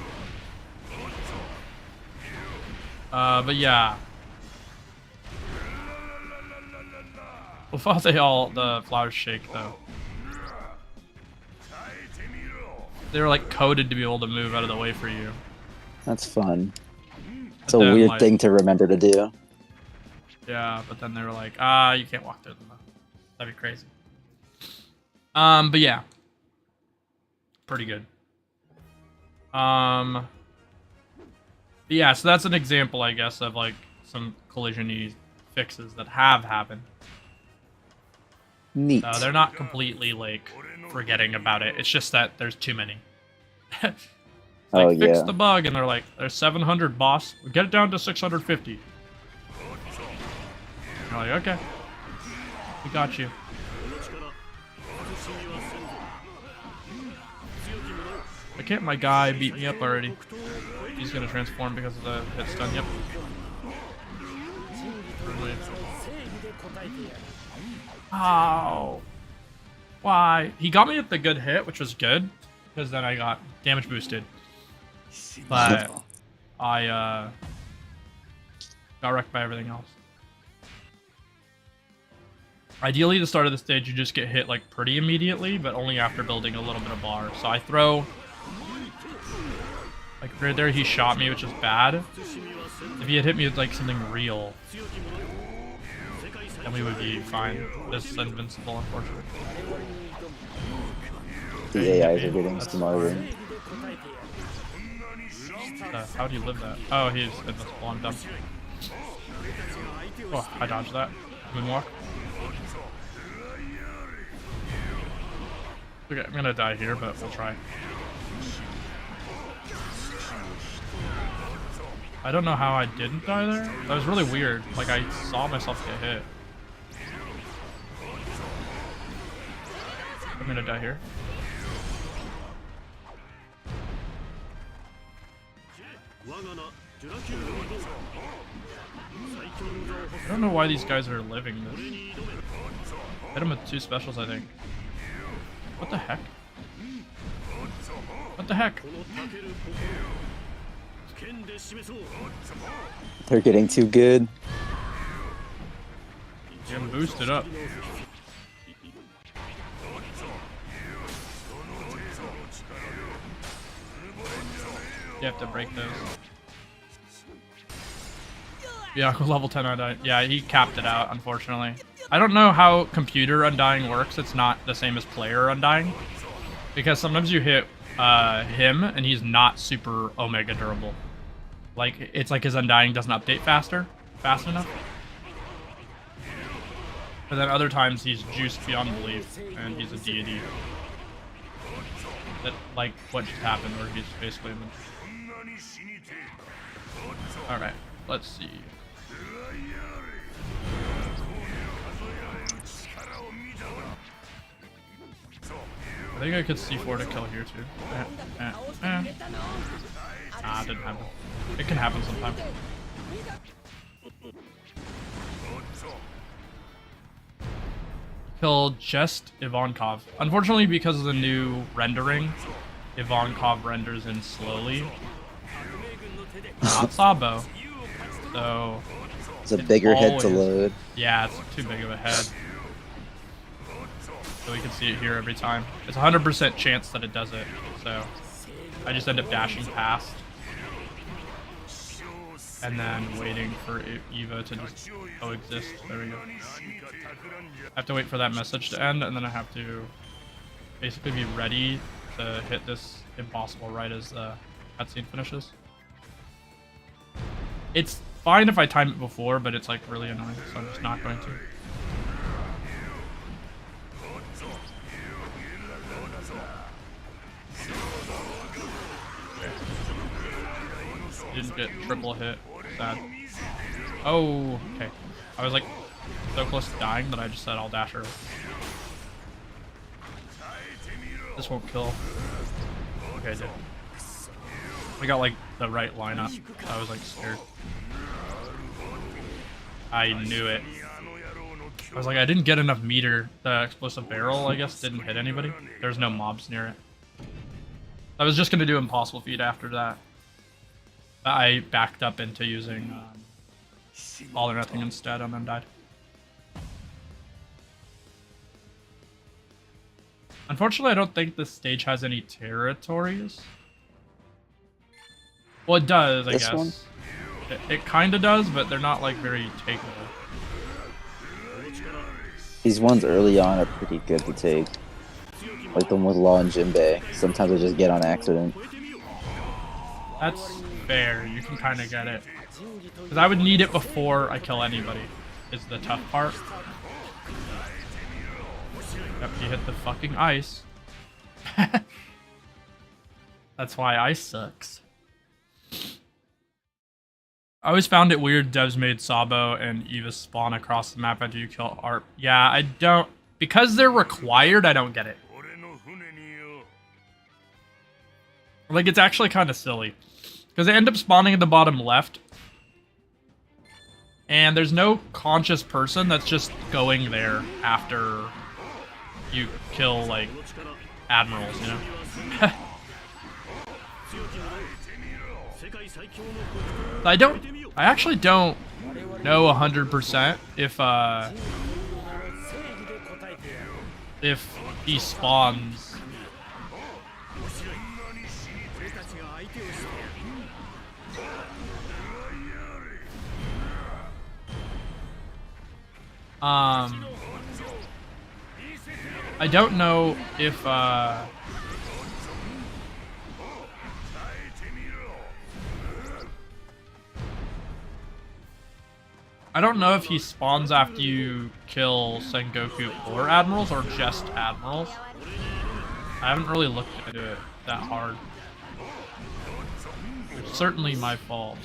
But yeah. Well, the flowers shake though. They're like coded to be able to move out of the way for you. That's fun. It's But a then, weird like, thing to remember to do. Yeah, but then they were like, you can't walk through them. That'd be crazy. But yeah. Pretty good. But yeah, so that's an example, I guess, of like some collision-y fixes that have happened. Neat. They're not completely like forgetting about it. It's just that there's too many. Fix the bug, and they're like, there's 700, boss. Get it down to 650. You're like, okay, we got you. Why can't my guy beat me up already? He's gonna transform because of the hit stun. Yep. Oh. Why? He got me at the good hit, which was good, because then I got damage boosted. But I got wrecked by everything else. Ideally, the start of the stage, you just get hit like pretty immediately, but only after building a little bit of bar. So I throw, like right there, he shot me, which is bad. If he had hit me with like something real, then we would be fine. This is invincible, unfortunately. The AIs are getting smarter. How do you live that? Oh, he's invincible. I'm dumb. Oh, I dodged that. Moonwalk. Okay, I'm gonna die here, but we'll try. I don't know how I didn't die there. That was really weird. Like, I saw myself get hit. I'm gonna die here. I don't know why these guys are living this. Hit him with 2 specials, I think. What the heck? What the heck? They're getting too good. Getting boosted up. You have to break those. Yeah, level 10 undying. Yeah, he capped it out, unfortunately. I don't know how computer undying works. It's not the same as player undying. Because sometimes you hit him, and he's not super omega durable. Like, it's like his undying doesn't update fast enough. But then other times he's juiced beyond belief, and he's a deity. That, like what just happened, where he's basically... Alright, let's see. I think I could C4 to kill here too. Ah, didn't happen. It can happen sometimes. Killed just Ivankov. Unfortunately, because of the new rendering, Ivankov renders in slowly. Not Sabo. So... It's a bigger head to load. Yeah, it's too big of a head. So we can see it here every time. It's 100% chance that it does it. So I just end up dashing past. And then waiting for Eva to just coexist. There we go. I have to wait for that message to end, and then I have to basically be ready to hit this impossible right as the cutscene finishes. It's fine if I time it before, but it's like really annoying, so I'm just not going to. Didn't get triple hit. Sad. Oh, okay. I was like so close to dying that I just said I'll dash her. This won't kill. Okay, I did. I got like the right lineup. I was like scared. I knew it. I was like, I didn't get enough meter. The explosive barrel, I guess, didn't hit anybody. There's no mobs near it. I was just gonna do impossible feat after that. I backed up into using all or nothing instead and then died. Unfortunately, I don't think this stage has any territories. Well, it does, I This guess. one? It kind of does, but they're not like very takeable. These ones early on are pretty good to take. Like the one with Law and Jinbei. Sometimes I just get on accident. That's fair. You can kind of get it. Because I would need it before I kill anybody, is the tough part. Yep, you hit the fucking ice. That's why ice sucks. I always found it weird devs made Sabo and Eva spawn across the map after you kill ARP. Yeah, I don't... Because they're required, I don't get it. Like, it's actually kind of silly. Because they end up spawning at the bottom left. And there's no conscious person that's just going there after you kill, like, admirals, you know? I actually don't know 100% if if he spawns. I don't know if I don't know if he spawns after you kill Sengoku or Admirals, or just Admirals. I haven't really looked into it that hard. It's certainly my fault.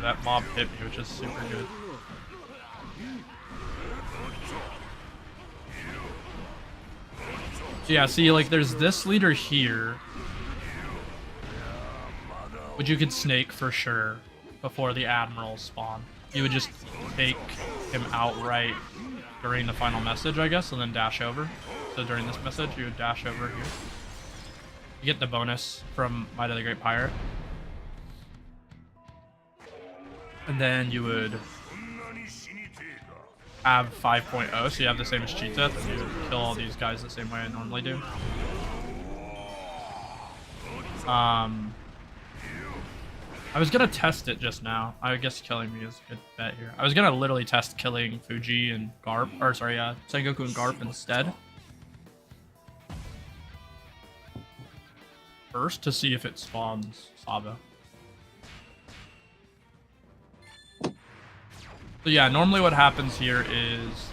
That mob hit me, which is super good. Yeah, see, like, there's this leader here, which you could snake for sure before the Admiral spawn. You would just take him outright during the final message, I guess, and then dash over. So during this message, you would dash over here. You get the bonus from Might of the Great Pirate. And then you would have 5.0, so you have the same as cheat death, and you would kill all these guys the same way I normally do. I was gonna test it just now. I guess killing me is a good bet here. I was gonna literally test killing Fuji and Garp, or sorry, Sengoku and Garp instead. First, to see if it spawns Sabo. So yeah, normally what happens here is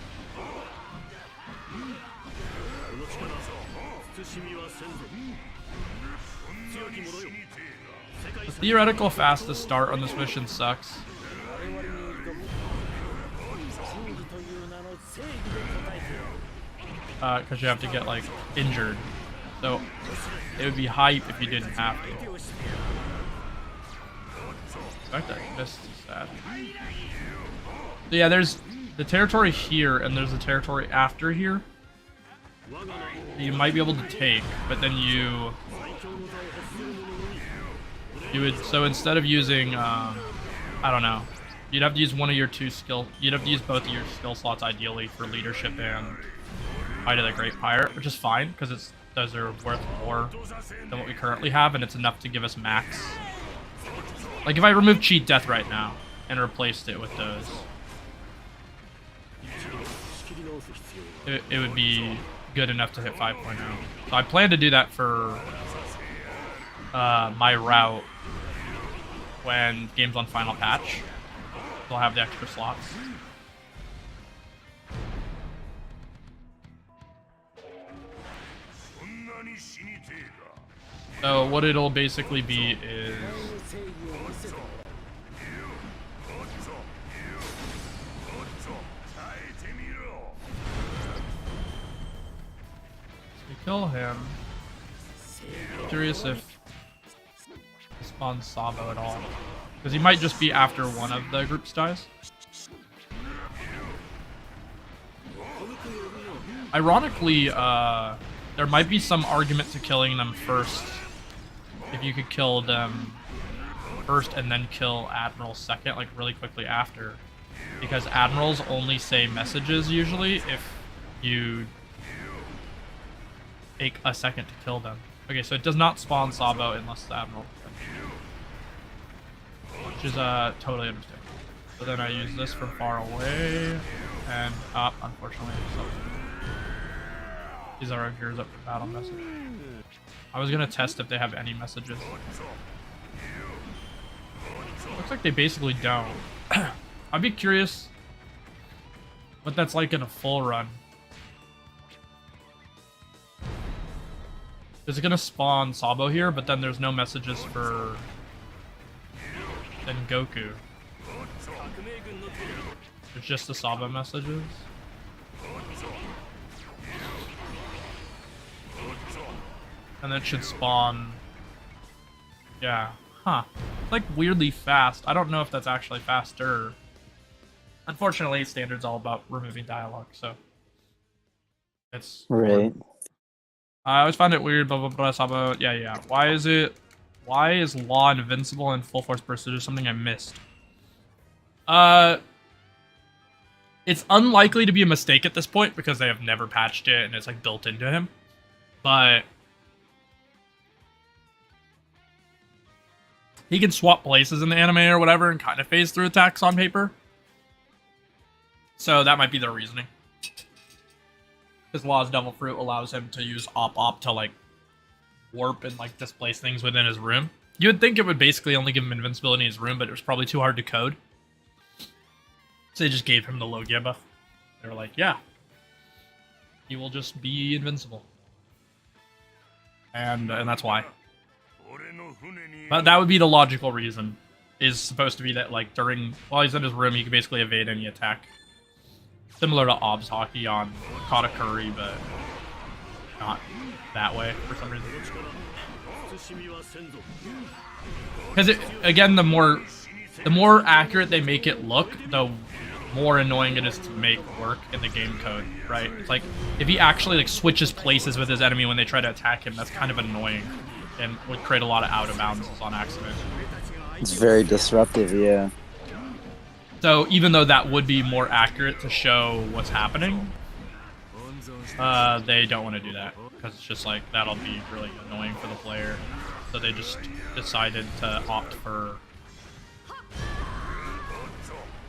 the theoretical fastest start on this mission sucks. Because you have to get like injured. So it would be hype if you didn't have to. The fact that I missed is sad. So yeah, there's the territory here, and there's the territory after here that you might be able to take, but then you would, so instead of using, I don't know, you'd have to use one of your you'd have to use both of your skill slots ideally for leadership and Might of the Great Pirate, which is fine, because those are worth more than what we currently have, and it's enough to give us max. Like if I removed cheat death right now and replaced it with those, it would be good enough to hit 5.0. So I plan to do that for my route when game's on final patch. So I'll have the extra slots. So what it'll basically be is kill him. Curious if he spawns Sabo at all, because he might just be after one of the group's dies. Ironically, there might be some argument to killing them first. If you could kill them first and then kill Admirals second, like really quickly after, because Admirals only say messages usually if you take a second to kill them. Okay, so it does not spawn Sabo unless the Admiral, which is totally understandable. So then I use this from far away, and unfortunately, these are our gears up for battle message. I was gonna test if they have any messages. Looks like they basically don't. I'd be curious what that's like in a full run. Is it gonna spawn Sabo here, but then there's no messages for Goku? It's just the Sabo messages. And that should spawn. Yeah. Huh. It's like weirdly fast. I don't know if that's actually faster. Unfortunately, standard's all about removing dialogue, so it's Right. I always find it weird, blah blah blah, Sabo. Yeah. Why Why is Law invincible in full force burst? Is there something I missed? It's unlikely to be a mistake at this point because they have never patched it and it's like built into him. But he can swap places in the anime or whatever and kind of phase through attacks on paper. So that might be their reasoning. Because Law's Devil Fruit allows him to use Op to like warp and like displace things within his room. You would think it would basically only give him invincibility in his room, but it was probably too hard to code. So they just gave him the Logia buff. They were like, yeah, he will just be invincible. And that's why. But that would be the logical reason. Is supposed to be that like while he's in his room, he can basically evade any attack. Similar to Ob's Hockey on Katakuri, but not that way for some reason. Because again, the more accurate they make it look, the more annoying it is to make work in the game code, right? It's like if he actually like switches places with his enemy when they try to attack him, that's kind of annoying and would create a lot of out of bounds on accident. It's very disruptive, yeah. So even though that would be more accurate to show what's happening, they don't want to do that because it's just like that'll be really annoying for the player. So they just decided to opt for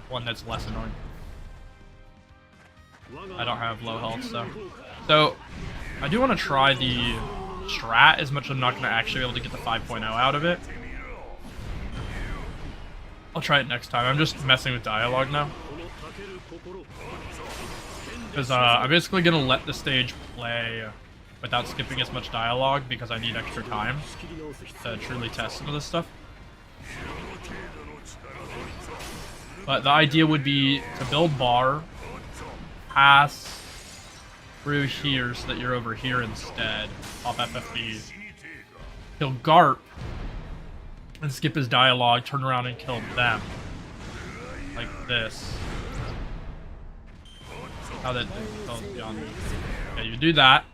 one that's less annoying. I don't have low health, so I do want to try the strat as much as I'm not going to actually be able to get the 5.0 out of it. I'll try it next time. I'm just messing with dialogue now. Because I'm basically going to let the stage play without skipping as much dialogue because I need extra time to truly test some of this stuff. But the idea would be to build bar, pass through here so that you're over here instead, pop FFB, kill Garp, and skip his dialogue, turn around and kill them. Like this. How that tells beyond me. Okay, you do that.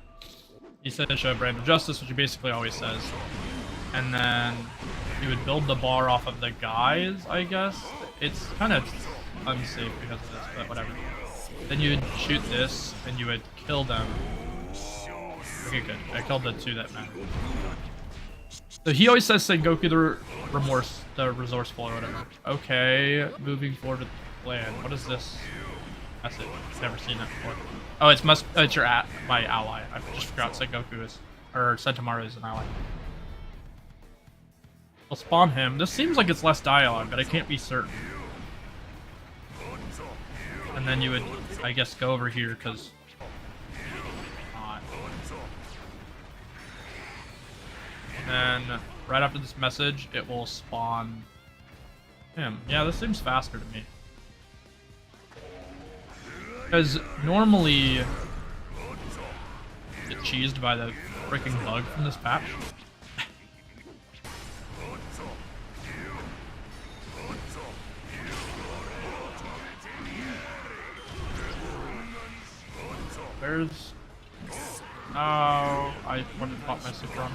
He said to show a brand of justice, which he basically always says. And then you would build the bar off of the guys, I guess. It's kind of unsafe because of this, but whatever. Then you would shoot this, and you would kill them. Okay, good. I killed the two that mattered. So he always says Sengoku the resourceful or whatever. Okay, moving forward with the plan. What is this message? I've never seen that before. Oh, it's my ally. I just forgot Sengoku is, or Sentamaru is an ally. I'll spawn him. This seems like it's less dialogue, but I can't be certain. And then you would, I guess, go over here because. And right after this message, it will spawn him. Yeah, this seems faster to me. Because normally get cheesed by the freaking bug from this patch. Where's... Oh, I wanted to pop my super on.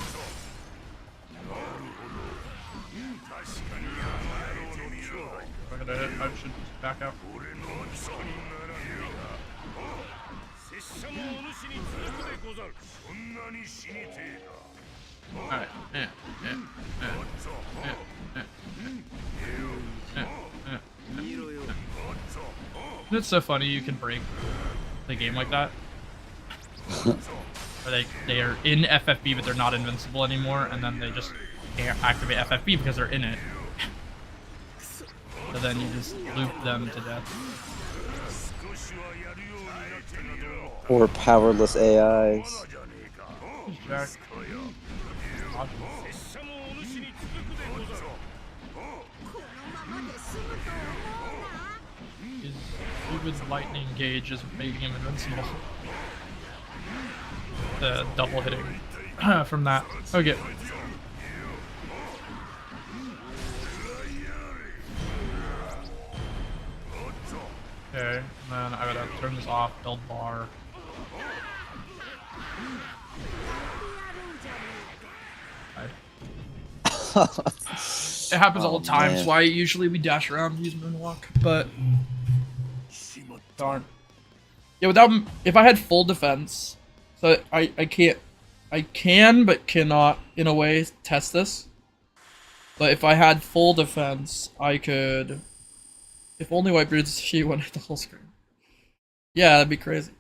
If I'm gonna hit, I should just back out. Alright, It's so funny you can break the game like that. Or they are in FFB but they're not invincible anymore, and then they just can't activate FFB because they're in it. So then you just loop them to death. Or powerless AIs. Jack. His stupid lightning gauge is making him invincible. The double hitting from that. Okay. Okay, and then I gotta turn this off, build bar. It happens all Oh, the time. man. That's why usually we dash around and use moonwalk. But darn. Yeah, if I had full defense, so I can but cannot in a way test this. But if I had full defense, I could. If only Whitebeard's she went at the whole screen. Yeah, that'd be crazy.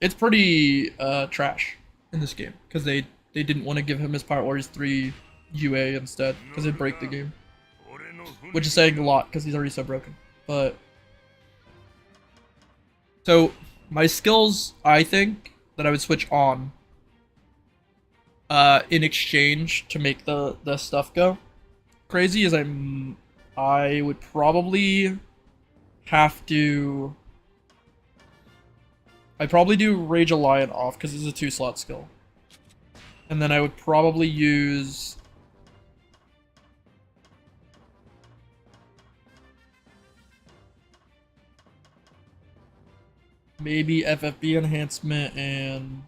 It's pretty trash in this game because they didn't want to give him his Pirate Warriors 3 UA instead because it'd break the game, which is saying a lot because he's already so broken. But so my skills, I think that I would switch on in exchange to make the stuff go crazy is I would probably have to. I'd probably do Rage Alliant off because it's a 2-slot skill. And then I would probably use maybe FFB enhancement and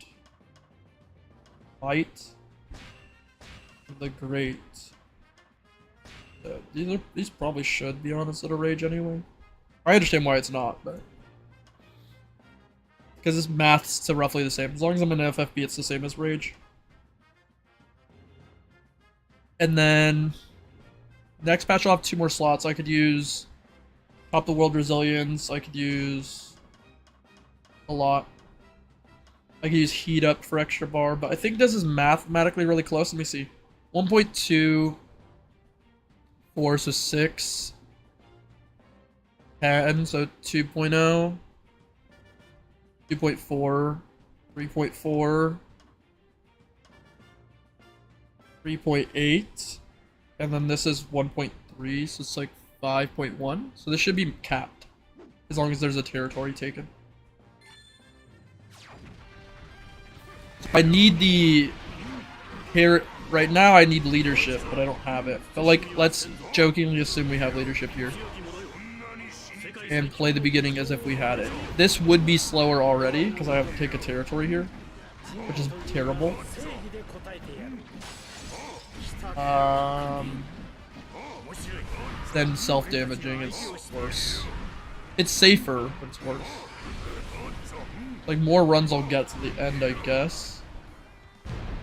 light. The great. These probably should be honest at a rage anyway. I understand why it's not, but because this maths to roughly the same. As long as I'm in FFB, it's the same as rage. And then next patch I'll have 2 more slots. I could use Top the World Resilience. I could use a lot. I could use Heat Up for extra bar, but I think this is mathematically really close. Let me see. 1.2, 4, so 6, 10, so 2.0, 2.4, 3.4, 3.8, and then this is 1.3, so it's like 5.1. So this should be capped, as long as there's a territory taken. I need the right now I need leadership, but I don't have it. But like, let's jokingly assume we have leadership here. And play the beginning as if we had it. This would be slower already, because I have to take a territory here. Which is terrible. Then self-damaging is worse. It's safer, but it's worse. Like, more runs I'll get to the end, I guess.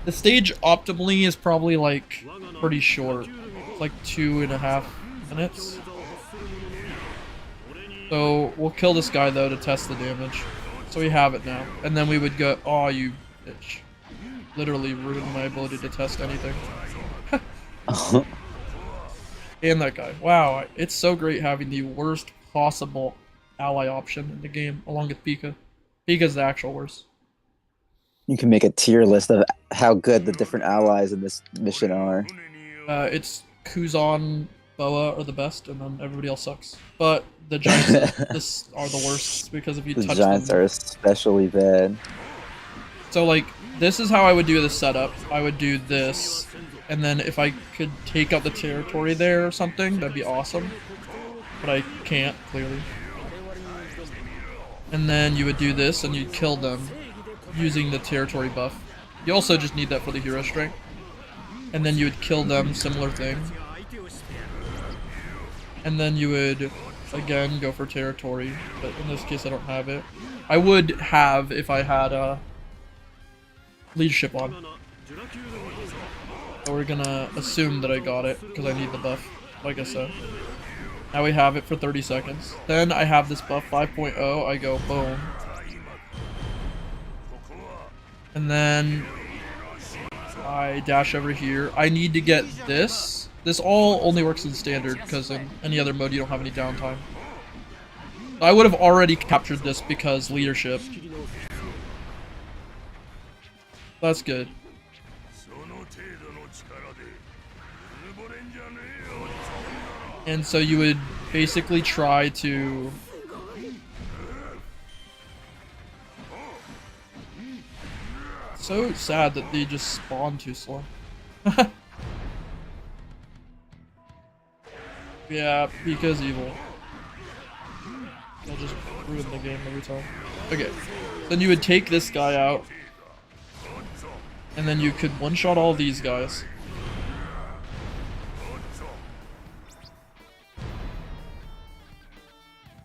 The stage optimally is probably like pretty short. It's like 2.5 minutes. So we'll kill this guy though to test the damage. So we have it now. And then we would go, oh you bitch. Literally ruined my ability to test anything. And that guy. Wow, it's so great having the worst possible ally option in the game along with Pika. Pika's the actual worst. You can make a tier list of how good the different allies in this mission are. It's Kuzan, Boa are the best, and then everybody else sucks. But the Giants are the worst because if you touch them... The Giants are especially bad. So, like, this is how I would do the setup. I would do this, and then if I could take out the territory there or something, that'd be awesome. But I can't, clearly. And then you would do this, and you'd kill them using the territory buff. You also just need that for the hero strength. And then you would kill them, similar thing. And then you would, again, go for territory. But in this case, I don't have it. I would have if I had leadership on. So we're gonna assume that I got it, because I need the buff, like I said. Now we have it for 30 seconds. Then I have this buff, 5.0, I go boom. And then I dash over here. I need to get this. This all only works in standard, because in any other mode you don't have any downtime. I would have already captured this because leadership. That's good. And so you would basically try to... So sad that they just spawn too slow. Yeah, Pika's evil. They'll just ruin the game every time. Okay, then you would take this guy out. And then you could one-shot all these guys.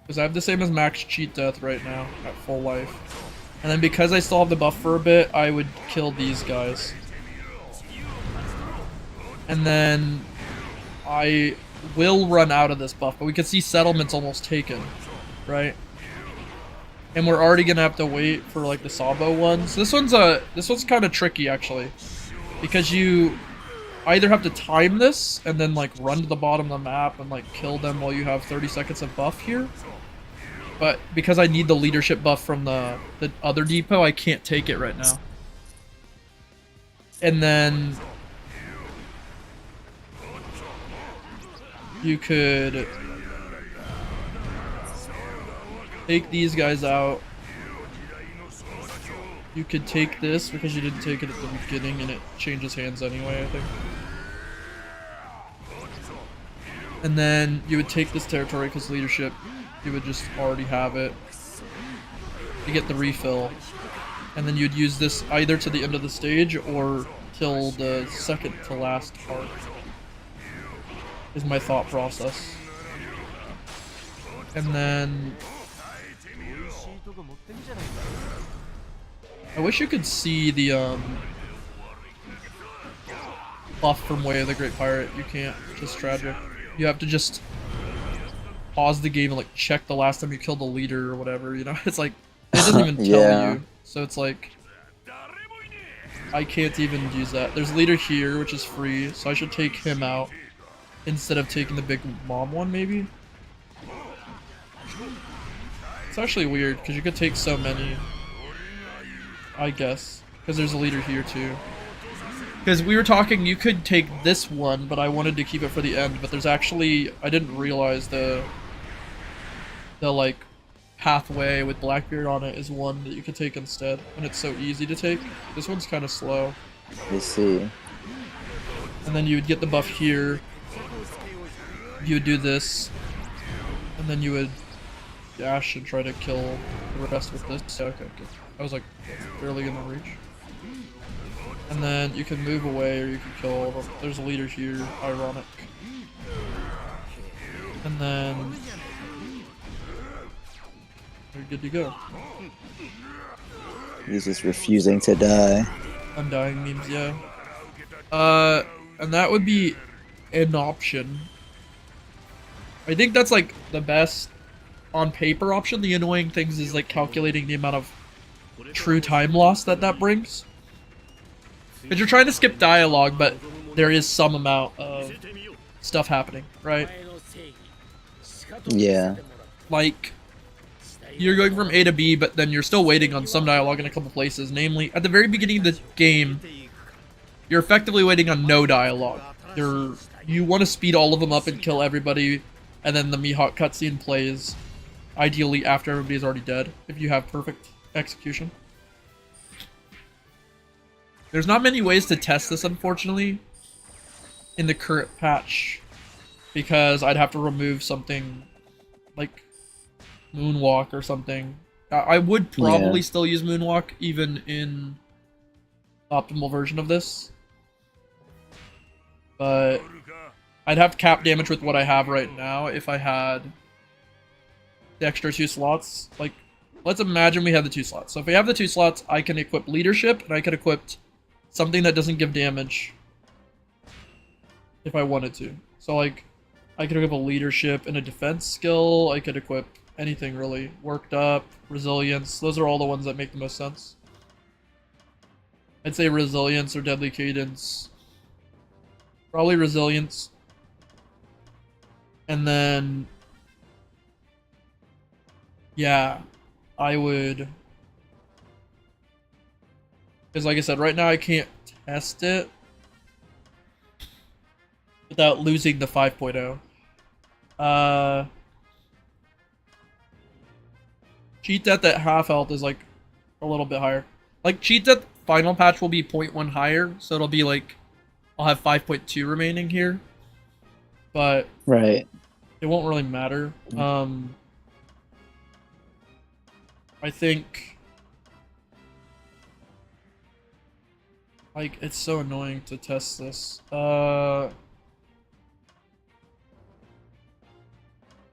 Because I have the same as max cheat death right now at full life. And then because I still have the buff for a bit, I would kill these guys. And then I will run out of this buff, but we can see settlement's almost taken, right? And we're already gonna have to wait for like the Sabo ones. This one's kind of tricky actually, because you either have to time this and then like run to the bottom of the map and like kill them while you have 30 seconds of buff here. But because I need the leadership buff from the other depot, I can't take it right now. And then you could take these guys out. You could take this because you didn't take it at the beginning and it changes hands anyway, I think. And then you would take this territory because leadership, you would just already have it to get the refill. And then you'd use this either to the end of the stage or till the second to last part, is my thought process. And then I wish you could see the buff from Way of the Great Pirate. You can't, just tragic. You have to just pause the game and like check the last time you killed a leader or whatever, you know? It's like, it doesn't even tell Yeah. you. So it's like, I can't even use that. There's a leader here, which is free, so I should take him out instead of taking the big mom one, maybe? It's actually weird, because you could take so many, I guess. Because there's a leader here, too. Because we were talking, you could take this one, but I wanted to keep it for the end, but there's actually, I didn't realize the like, pathway with Blackbeard on it is one that you could take instead, and it's so easy to take. This one's kind of slow. I see. And then you would get the buff here. You would do this, and then you would dash and try to kill the rest with this. Okay, good. I was like barely in the reach. And then you can move away or you can kill them. There's a leader here, ironic. And then you're good to go. He's just refusing to die. Undying memes, yeah. And that would be an option. I think that's like the best on paper option. The annoying things is like calculating the amount of true time loss that brings. Because you're trying to skip dialogue, but there is some amount of stuff happening, right? Yeah. Like, you're going from A to B, but then you're still waiting on some dialogue in a couple places. Namely, at the very beginning of the game, you're effectively waiting on no dialogue. You want to speed all of them up and kill everybody, and then the Mihawk cutscene plays, ideally after everybody's already dead, if you have perfect execution. There's not many ways to test this, unfortunately, in the current patch, because I'd have to remove something like Moonwalk or something. I would probably still use Moonwalk even in optimal version of this, but I'd have cap damage with what I have right now if I had the extra 2 slots. Like, let's imagine we have the 2 slots. So if we have the 2 slots, I can equip leadership and I could equip something that doesn't give damage if I wanted to. So like, I could equip a leadership and a defense skill. I could equip anything really. Worked up, resilience. Those are all the ones that make the most sense. I'd say resilience or deadly cadence. Probably resilience. And then, yeah, I would, because like I said, right now I can't test it without losing the 5.0. Cheat death at half health is like a little bit higher. Like, cheat death final patch will be 0.1 higher, so it'll be like, I'll have 5.2 remaining here. But Right. it won't really matter. I think, like, it's so annoying to test this. Yeah,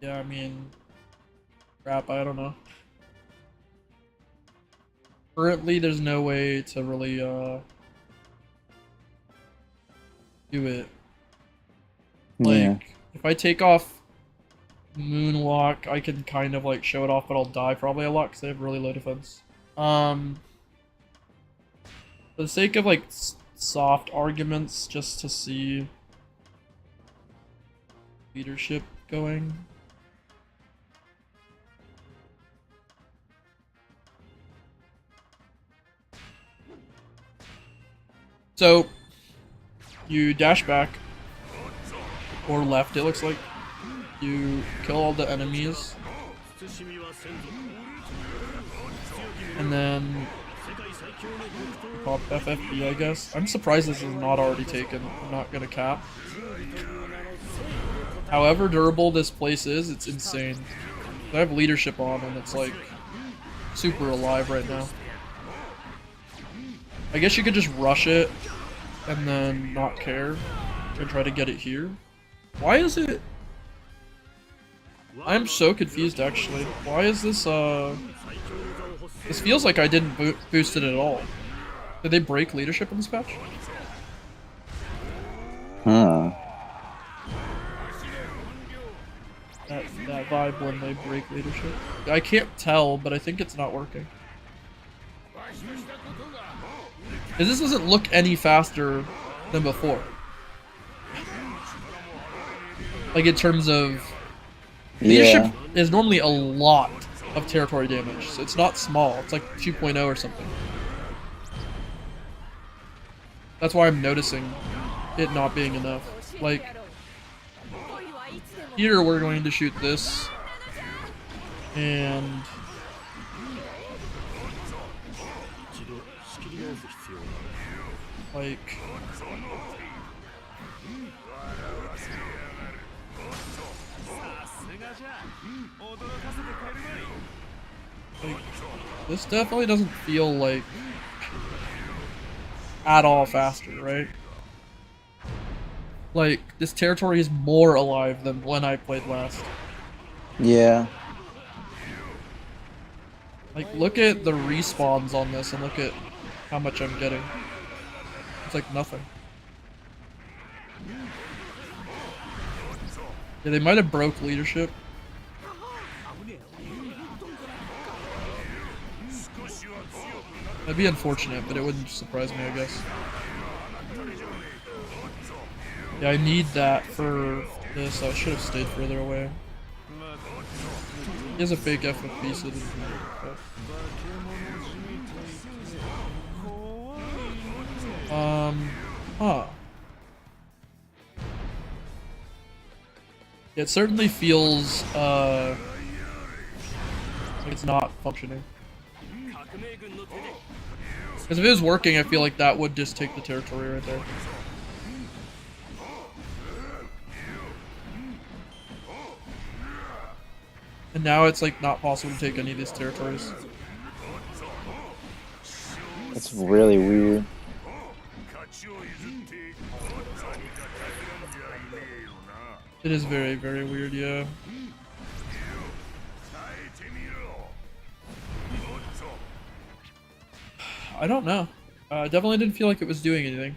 I mean, Crap, I don't know. Currently, there's no way to really do it. Like, Yeah. if I take off Moonwalk, I can kind of like show it off, but I'll die probably a lot because I have really low defense. For the sake of like soft arguments, just to see leadership going. So, you dash back, or left it looks like. You kill all the enemies. And then pop FFB, I guess. I'm surprised this is not already taken. I'm not gonna cap. However durable this place is, it's insane. I have leadership on and it's like super alive right now. I guess you could just rush it and then not care and try to get it here. Why is it? I'm so confused actually. Why is this this feels like I didn't boost it at all. Did they break leadership in this patch? Huh. That vibe when they break leadership. I can't tell, but I think it's not working. 'Cause this doesn't look any faster than before. Like in terms of leadership is normally a lot of territory damage, so it's not small. It's like 2.0 or something. That's why I'm noticing it not being enough. Like here we're going to shoot this and like this definitely doesn't feel like at all faster, right? Like this territory is more alive than when I played last. Yeah. Like look at the respawns on this and look at how much I'm getting. It's like nothing. Yeah, they might have broke leadership. That'd be unfortunate, but it wouldn't surprise me, I guess. Yeah, I need that for this. I should have stayed further away. He has a fake FFB, so it doesn't matter. Huh. It certainly feels, like it's not functioning. Because if it was working, I feel like that would just take the territory right there. And now it's like not possible to take any of these territories. It's really weird. It is very, very weird, yeah. I don't know. Definitely didn't feel like it was doing anything.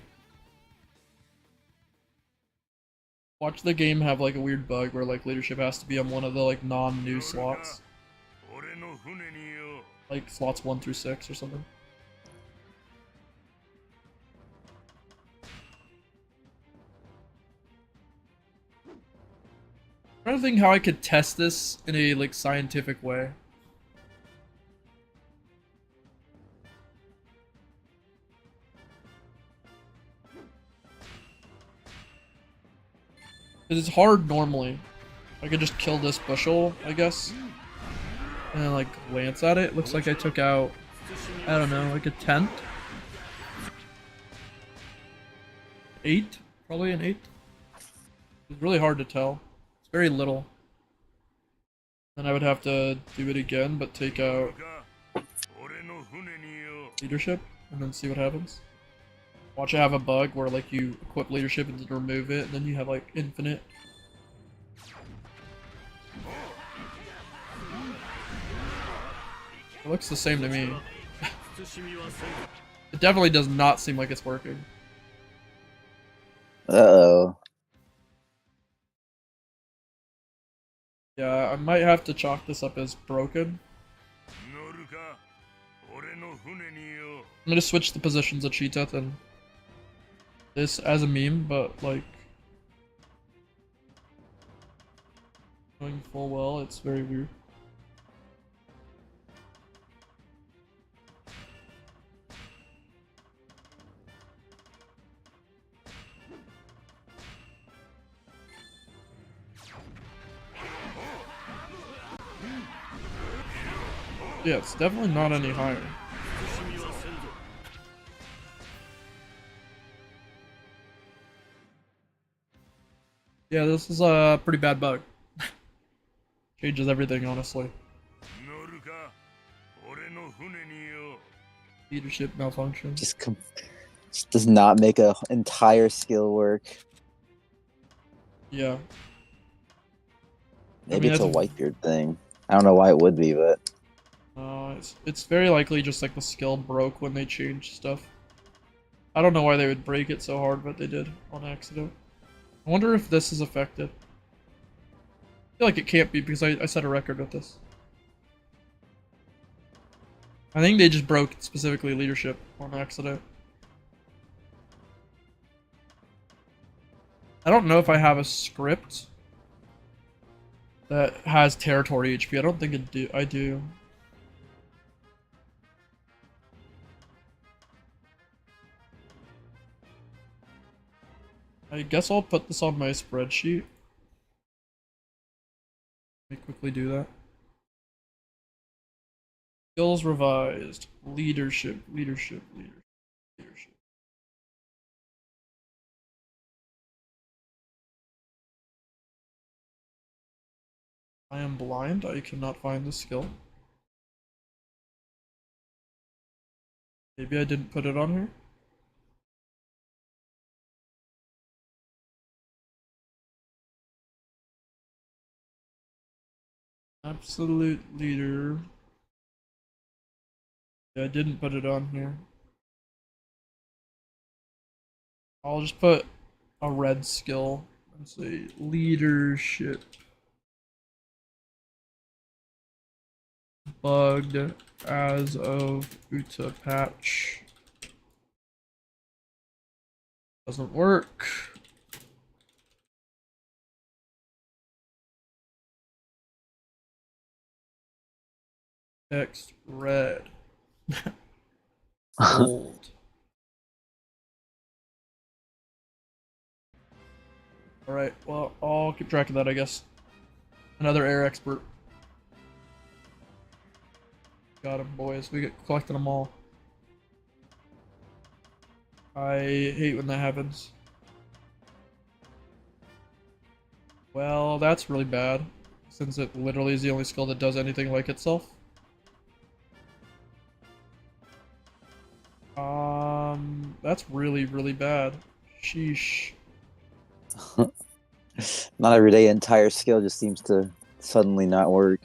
Watch the game have like a weird bug where like leadership has to be on one of the like non-new slots. Like slots 1 through 6 or something. I'm trying to think how I could test this in a like scientific way. Because it's hard normally. I could just kill this bushel, I guess. And then like glance at it. Looks like I took out, I don't know, like a 10th? 8? Probably an 8. It's really hard to tell. It's very little. Then I would have to do it again, but take out leadership and then see what happens. Watch it have a bug where like you equip leadership and then remove it, and then you have like infinite. It looks the same to me. It definitely does not seem like it's working. Uh-oh. Yeah, I might have to chalk this up as broken. I'm gonna switch the positions of Cheetah and this as a meme, but like knowing full well it's very weird. Yeah, it's definitely not any higher. Yeah, this is a pretty bad bug. Changes everything, honestly. Leadership malfunction. Just does not make a entire skill work. Yeah. Maybe it's a that's Whitebeard thing. I don't know why it would be, but it's very likely just like the skill broke when they changed stuff. I don't know why they would break it so hard, but they did on accident. I wonder if this is affected. I feel like it can't be because I set a record with this. I think they just broke specifically leadership on accident. I don't know if I have a script that has territory HP. I don't think I do. I guess I'll put this on my spreadsheet. Let me quickly do that. Skills revised. Leadership. I am blind. I cannot find the skill. Maybe I didn't put it on here. Absolute leader. Yeah, I didn't put it on here. I'll just put a red skill and say leadership. Bugged as of Uta patch. Doesn't work. Text red. Gold. Alright, well, I'll keep track of that, I guess. Another air expert. Got him, boys. We get collecting them all. I hate when that happens. Well, that's really bad, since it literally is the only skill that does anything like itself. That's really, really bad. Sheesh. not every day entire skill just seems to suddenly not work.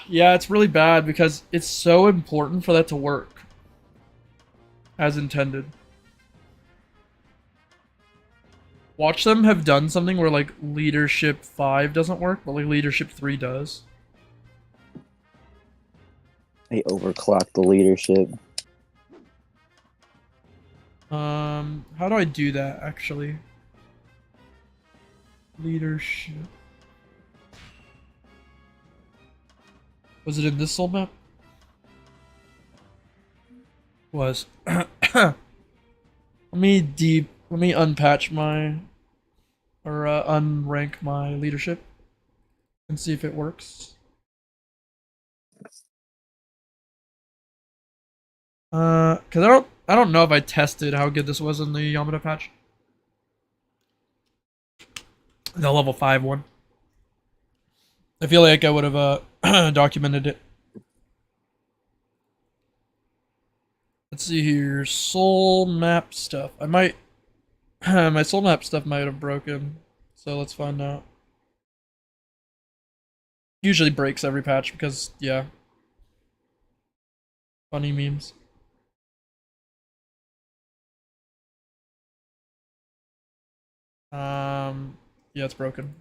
Yeah, it's really bad because it's so important for that to work. As intended. Watch them have done something where like leadership 5 doesn't work, but like leadership 3 does. They overclock the leadership. How do I do that actually? Leadership. Was it in this soul map? Was. Let me unpatch my or unrank my leadership and see if it works. Cause I don't know if I tested how good this was in the Yamada patch. The level 5 one. I feel like I would have documented it. Let's see here. Soul map stuff. I might my soul map stuff might have broken. So let's find out. Usually breaks every patch because, yeah. Funny memes. Yeah, it's broken.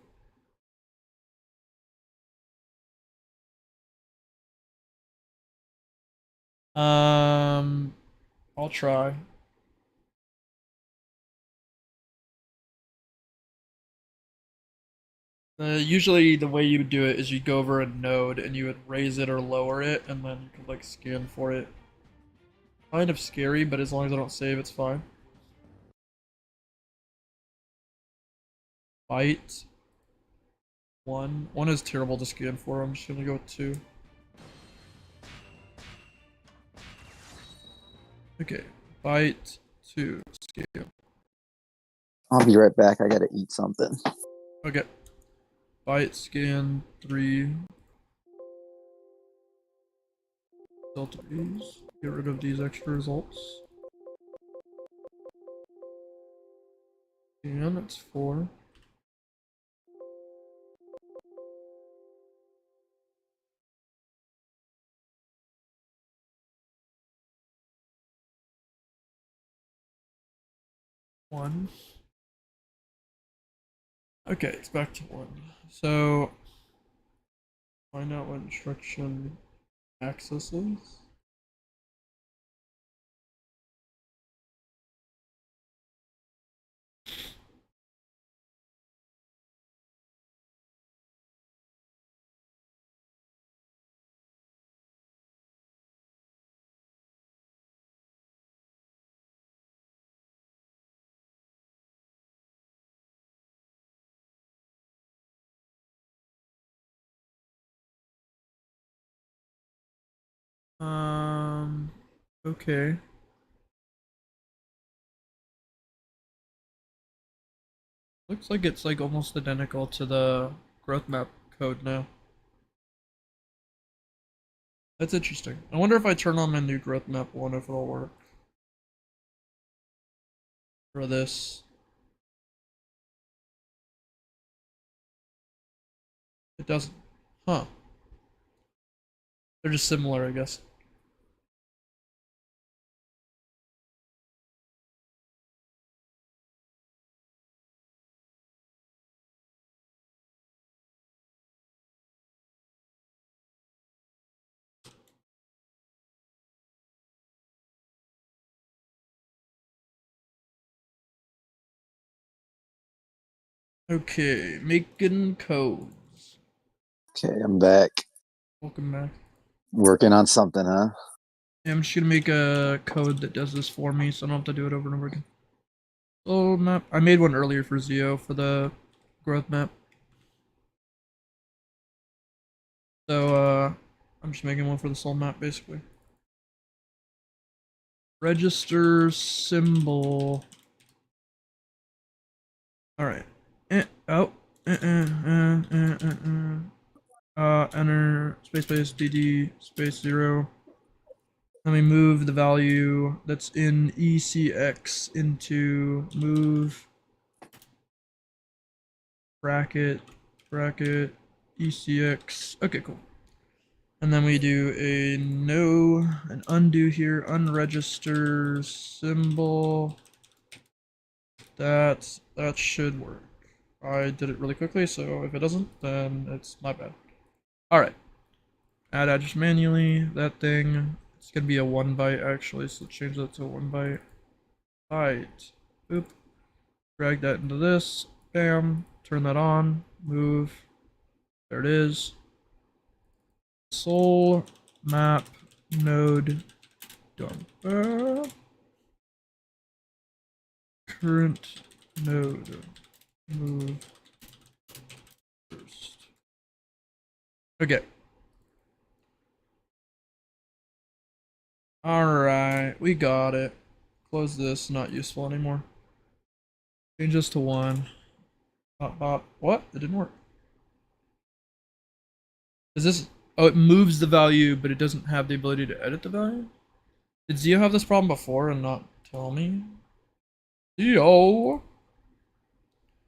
I'll try. Usually the way you would do it is you'd go over a node and you would raise it or lower it, and then you could like scan for it. Kind of scary, but as long as I don't save, it's fine. Bite. One. One is terrible to scan for. I'm just gonna go with two. Okay. Bite. Two. Scan. I'll be right back. I gotta eat something. Okay. Bite. Scan. Three. Delta these. Get rid of these extra results. And it's four. One. Okay, it's back to one. So find out what instruction access is. Okay. Looks like it's like almost identical to the growth map code now. That's interesting. I wonder if I turn on my new growth map one if it'll work. For this. It doesn't. Huh. They're just similar, I guess. Okay, making codes. Okay, I'm back. Welcome back. Working on something, huh? Yeah, I'm just gonna make a code that does this for me so I don't have to do it over and over again. Oh, map. I made one earlier for Zio for the growth map. So, I'm just making one for the soul map basically. Register symbol. Alright. Oh. Enter space dd space 0. Let me move the value that's in ECX into move bracket ECX. Okay, cool. And then we do an undo here, unregister symbol. That should work. I did it really quickly, so if it doesn't, then it's my bad. Alright. Add address manually, that thing. It's gonna be a 1 byte actually, so change that to 1 byte. Byte. Boop. Drag that into this. Bam. Turn that on. Move. There it is. Soul map node dump. Current node. Move first. Okay. Alright, we got it. Close this, not useful anymore. Change this to 1. Bop, bop. What? It didn't work. Is this... Oh, it moves the value, but it doesn't have the ability to edit the value? Did Zio have this problem before and not tell me? Zio!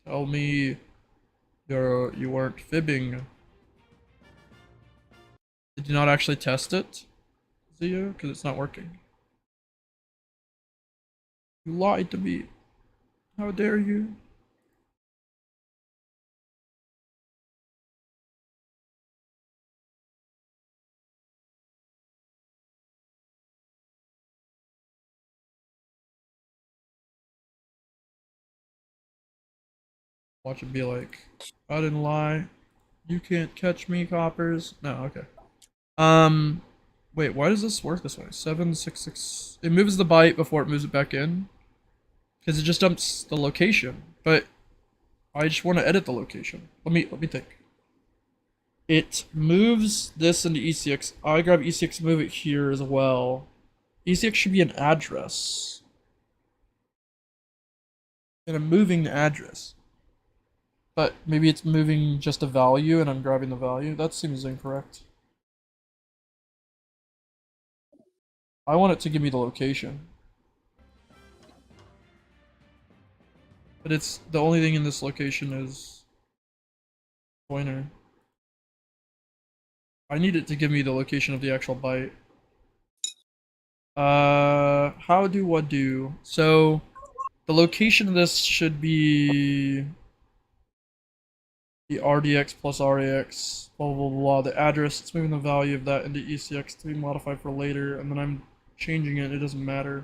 Tell me you weren't fibbing. Did you not actually test it, Zio? Because it's not working. You lied to me. How dare you? Watch it be like, I didn't lie. You can't catch me, coppers. No, okay. Wait, why does this work this way? 766. It moves the byte before it moves it back in. Because it just dumps the location. But I just want to edit the location. Let me think. It moves this into ECX. I grab ECX and move it here as well. ECX should be an address. And I'm moving the address. But maybe it's moving just a value and I'm grabbing the value. That seems incorrect. I want it to give me the location. But it's the only thing in this location is pointer. I need it to give me the location of the actual byte. How do what do? So the location of this should be the RDX plus RAX, blah blah blah blah. The address, it's moving the value of that into ECX to be modified for later, and then I'm changing it, it doesn't matter.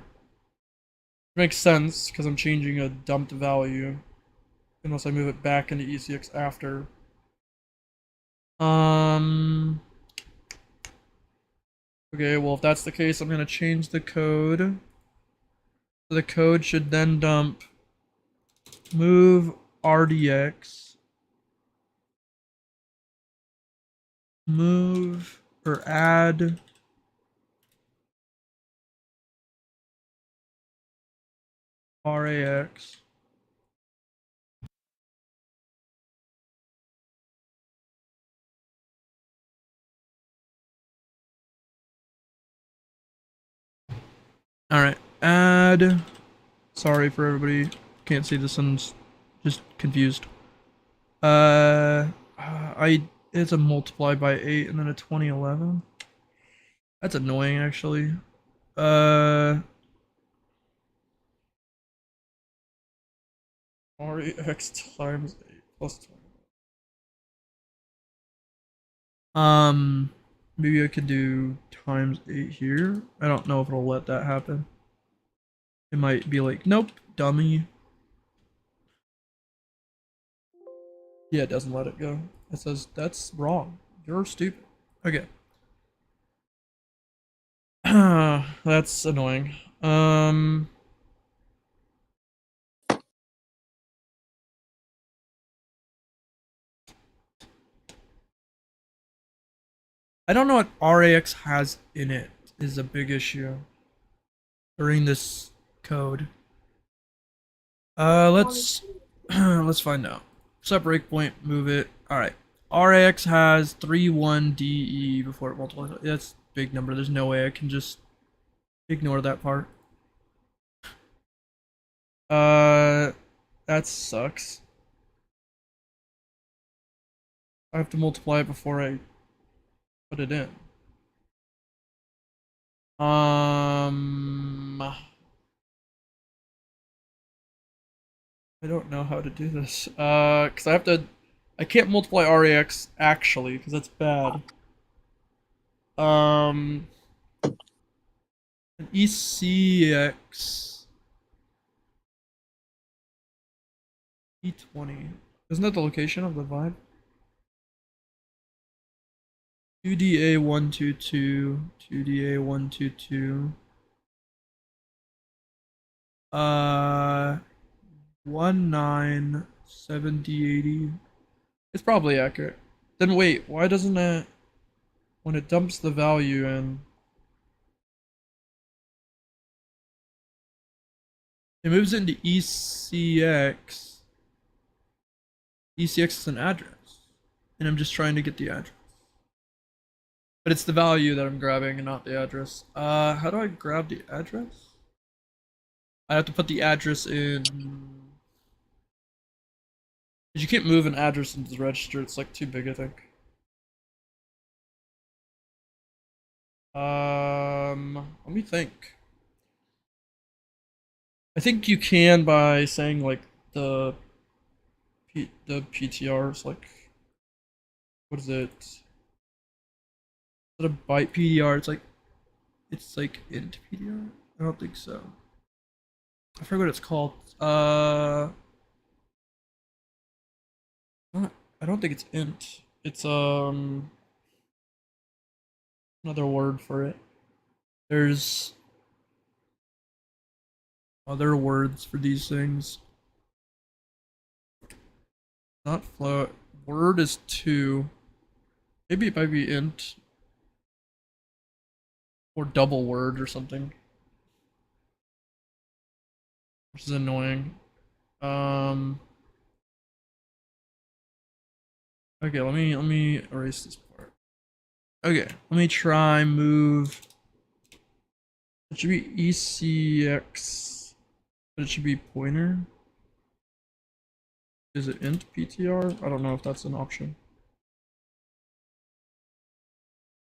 It makes sense, because I'm changing a dumped value. Unless I move it back into ECX after. Okay, well if that's the case, I'm gonna change the code. So the code should then dump move RDX, move or add RAX. Alright, add. Sorry for everybody. Can't see this and just confused. It's a multiply by 8 and then a 2011. That's annoying actually. RAX times 8 plus 20. Maybe I could do times 8 here. I don't know if it'll let that happen. It might be like, nope, dummy. Yeah, it doesn't let it go. It says, that's wrong. You're stupid. Okay. That's annoying. I don't know what RAX has in it is a big issue during this code. Let's let's find out. Set breakpoint, move it. Alright. RAX has 31DE before it multiplies. That's a big number. There's no way I can just ignore that part. That sucks. I have to multiply it before I put it in. I don't know how to do this. Cause I can't multiply RAX actually, cause that's bad. An ECX E20. Isn't that the location of the vibe? 2DA122, 2DA122. 197080. It's probably accurate. Then wait, why doesn't it, when it dumps the value in, it moves into ECX. ECX is an address, and I'm just trying to get the address. But it's the value that I'm grabbing and not the address. How do I grab the address? I have to put the address in. You can't move an address into the register, it's like too big, I think. Let me think. I think you can by saying like the PTRs, like what is it? Instead of byte PTR, it's like int PTR. I don't think so. I forget what it's called. I don't think it's int. It's another word for it. There's other words for these things. Not float. Word is 2. Maybe it might be int. Or double word or something. Which is annoying. Okay, let me erase this part. Okay, let me try move. It should be ECX, but it should be pointer. Is it int PTR? I don't know if that's an option.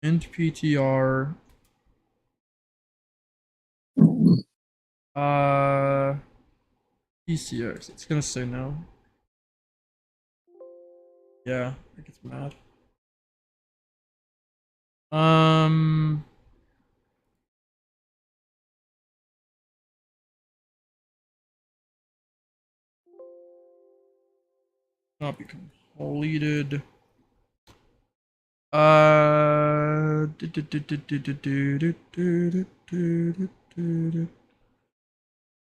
Int PTR. ECX. It's gonna say no. Yeah, it gets mad. Not be completed.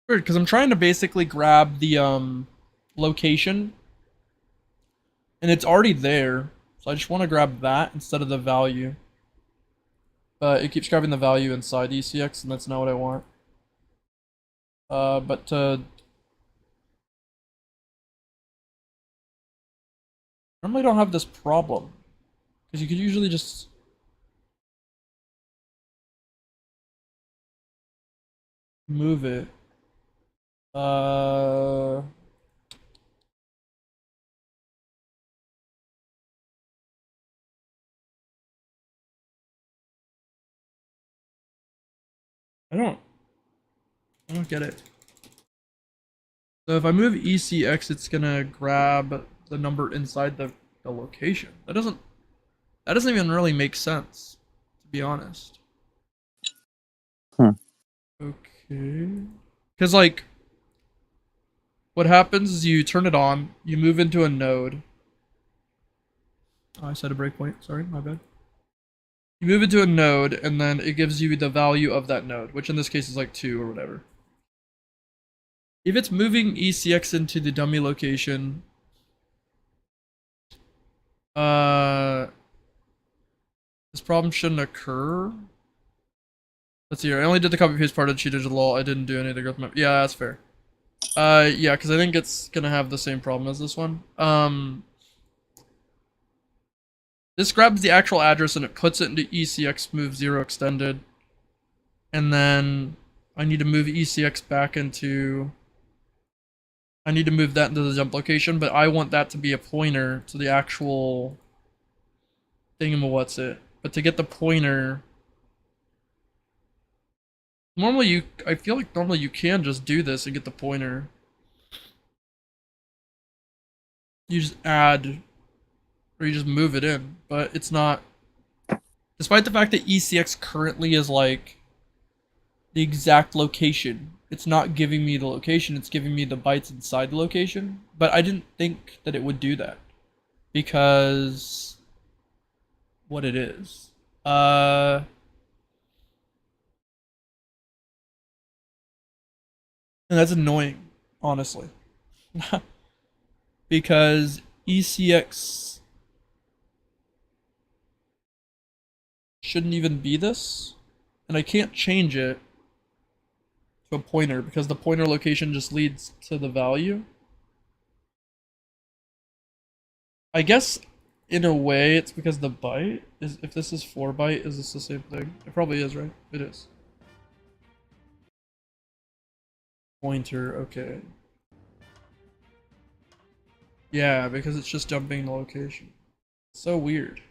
Weird, because I'm trying to basically grab the location, and it's already there. So I just want to grab that instead of the value. But it keeps grabbing the value inside ECX, and that's not what I want. But to normally don't have this problem, because you could usually just move it. I don't get it. So if I move ECX, it's gonna grab the number inside the location. That doesn't even really make sense, to be honest. Hmm. Okay. Because like what happens is you turn it on, you move into a node. Oh, I set a breakpoint, sorry, my bad. You move into a node, and then it gives you the value of that node, which in this case is like 2 or whatever. If it's moving ECX into the dummy location, this problem shouldn't occur. Let's see here. I only did the copy paste part of cheat digital law. I didn't do any of the growth map. Yeah, that's fair. Yeah, because I think it's gonna have the same problem as this one. This grabs the actual address and it puts it into ECX move 0 extended. And then I need to move ECX back into... I need to move that into the jump location, but I want that to be a pointer to the actual thingamawhat's-it. But to get the pointer... Normally I feel like normally you can just do this and get the pointer. You just add, or you just move it in, but it's not... Despite the fact that ECX currently is like the exact location, it's not giving me the location, it's giving me the bytes inside the location. But I didn't think that it would do that, because what it is. And that's annoying, honestly. Because ECX shouldn't even be this, and I can't change it to a pointer because the pointer location just leads to the value. I guess in a way it's because the byte is, if this is 4 byte, is this the same thing? It probably is, right? It is. Pointer, okay. Yeah, because it's just jumping the location. So weird.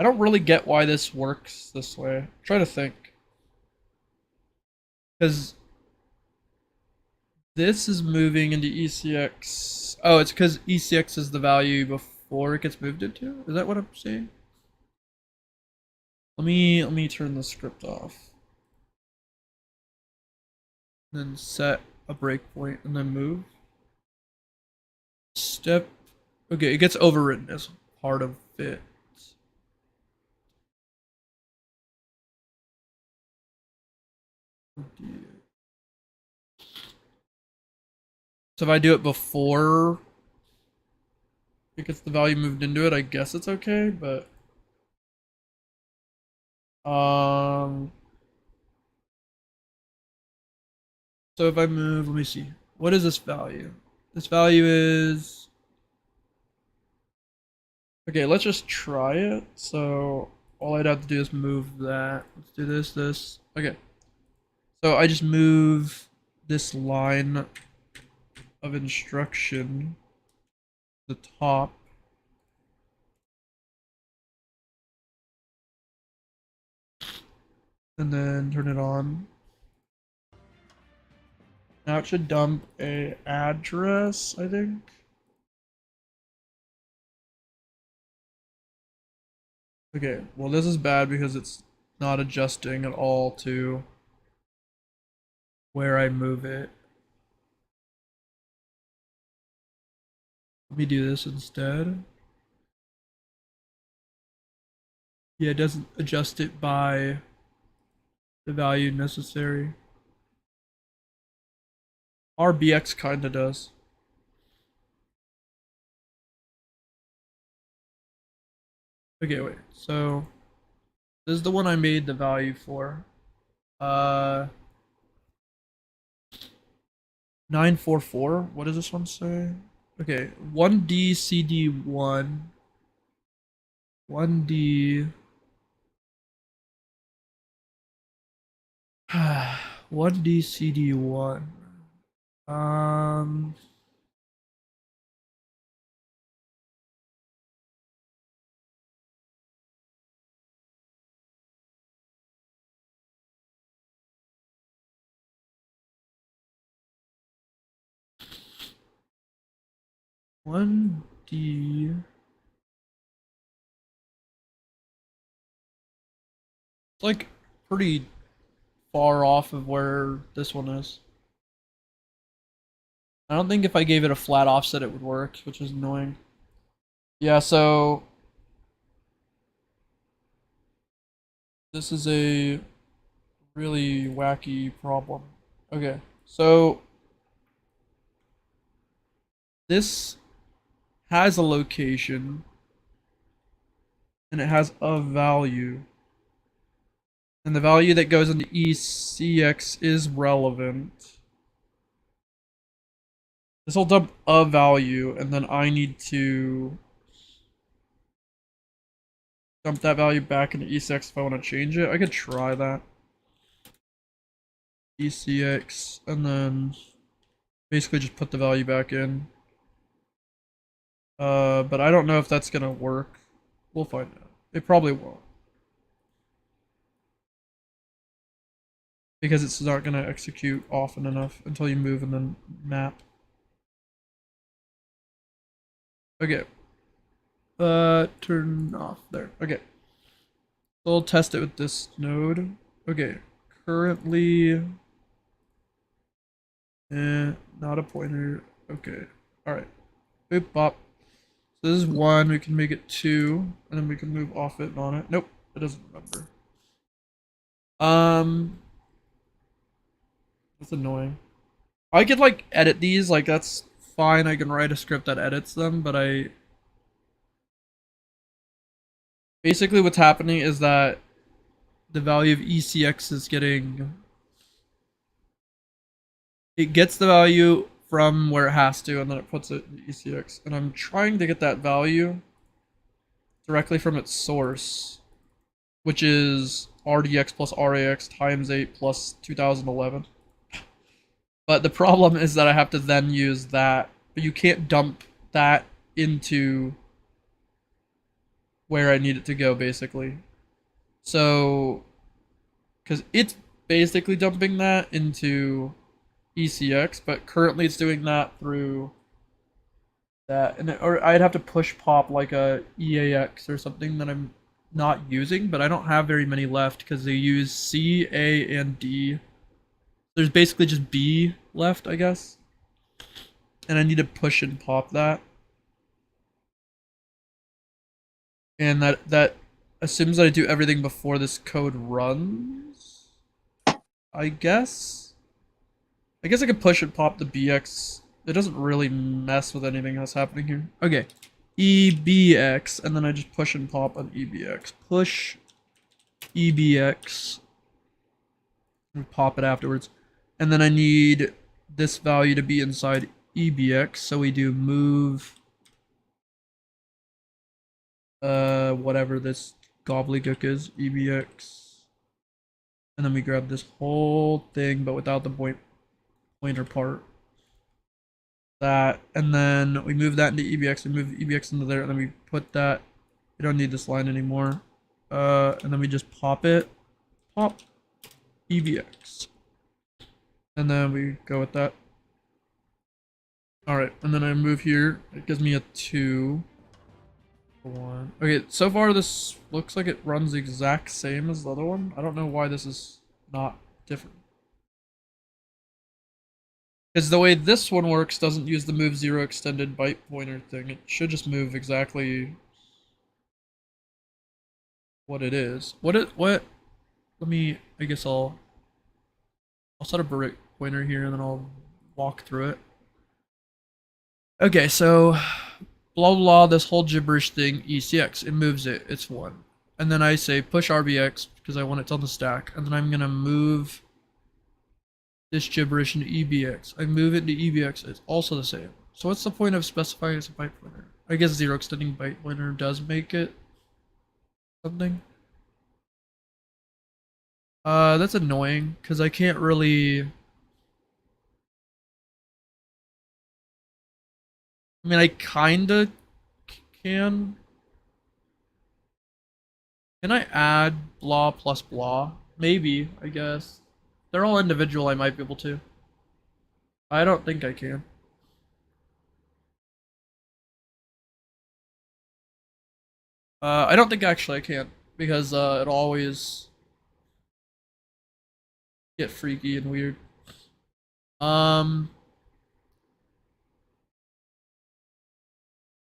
I don't really get why this works this way. I'm trying to think. Because this is moving into ECX. Oh, it's because ECX is the value before it gets moved into? Is that what I'm saying? Let me turn the script off. Then set a breakpoint and then move. Step. Okay, it gets overwritten as part of it. So if I do it before it gets the value moved into it, I guess it's okay, but so if I move, let me see. What is this value? This value is okay, let's just try it. So all I'd have to do is move that. Let's do this. Okay. So I just move this line of instruction to the top. And then turn it on. Now it should dump a address, I think. Okay, well this is bad because it's not adjusting at all to where I move it. Let me do this instead. Yeah, it doesn't adjust it by the value necessary. RBX kinda does. Okay, wait, so this is the one I made the value for. 944. What does this one say? Okay, 1D CD1. 1D 1D CD1. Um 1D. It's like pretty far off of where this one is. I don't think if I gave it a flat offset it would work, which is annoying. Yeah, so this is a really wacky problem. Okay, so this has a location and it has a value. And the value that goes into ECX is relevant. This will dump a value, and then I need to dump that value back into ECX if I want to change it. I could try that. ECX, and then basically just put the value back in. But I don't know if that's gonna work. We'll find out. It probably won't. Because it's not gonna execute often enough until you move and then map. Okay. Turn off there. Okay. So we'll test it with this node. Okay. Currently, not a pointer. Okay. All right. Boop bop. So this is 1. We can make it 2, and then we can move off it and on it. Nope, it doesn't remember. That's annoying. I could like edit these. Like that's fine. I can write a script that edits them, but I basically what's happening is that the value of ECX is getting. It gets the value from where it has to, and then it puts it in ECX. And I'm trying to get that value directly from its source, which is RDX plus RAX times 8 plus 2011. But the problem is that I have to then use that, but you can't dump that into where I need it to go, basically. So, because it's basically dumping that into ECX, but currently it's doing that through that, and or I'd have to push pop like a EAX or something that I'm not using, but I don't have very many left because they use C, A, and D. There's basically just B left, I guess, and I need to push and pop that, and that assumes that I do everything before this code runs. I guess. I guess I could push and pop the BX. It doesn't really mess with anything that's happening here. Okay. EBX, and then I just push and pop on EBX. Push EBX. And pop it afterwards. And then I need this value to be inside EBX, so we do move whatever this gobbledygook is, EBX. And then we grab this whole thing, but without the pointer part. That, and then we move that into EBX, we move EBX into there, and then we put that, we don't need this line anymore, and then we just pop it, pop EBX, and then we go with that. Alright, and then I move here, it gives me a 2, 1, okay, so far this looks like it runs the exact same as the other one. I don't know why this is not different. Because the way this one works doesn't use the move 0 extended byte pointer thing. It should just move exactly what it is. What? Let me, I guess I'll set a break pointer here and then I'll walk through it. Okay, so blah blah, this whole gibberish thing, ECX, it moves it, it's 1. And then I say push RBX because I want it on the stack, and then I'm gonna move this gibberish into EBX. I move it into EBX, it's also the same. So what's the point of specifying as a byte pointer? I guess 0 extending byte pointer does make it something. That's annoying, because I can't really... I mean, I kinda can. Can I add blah plus blah? Maybe, I guess. They're all individual, I might be able to. I don't think I can. I don't think actually I can, because it'll always get freaky and weird.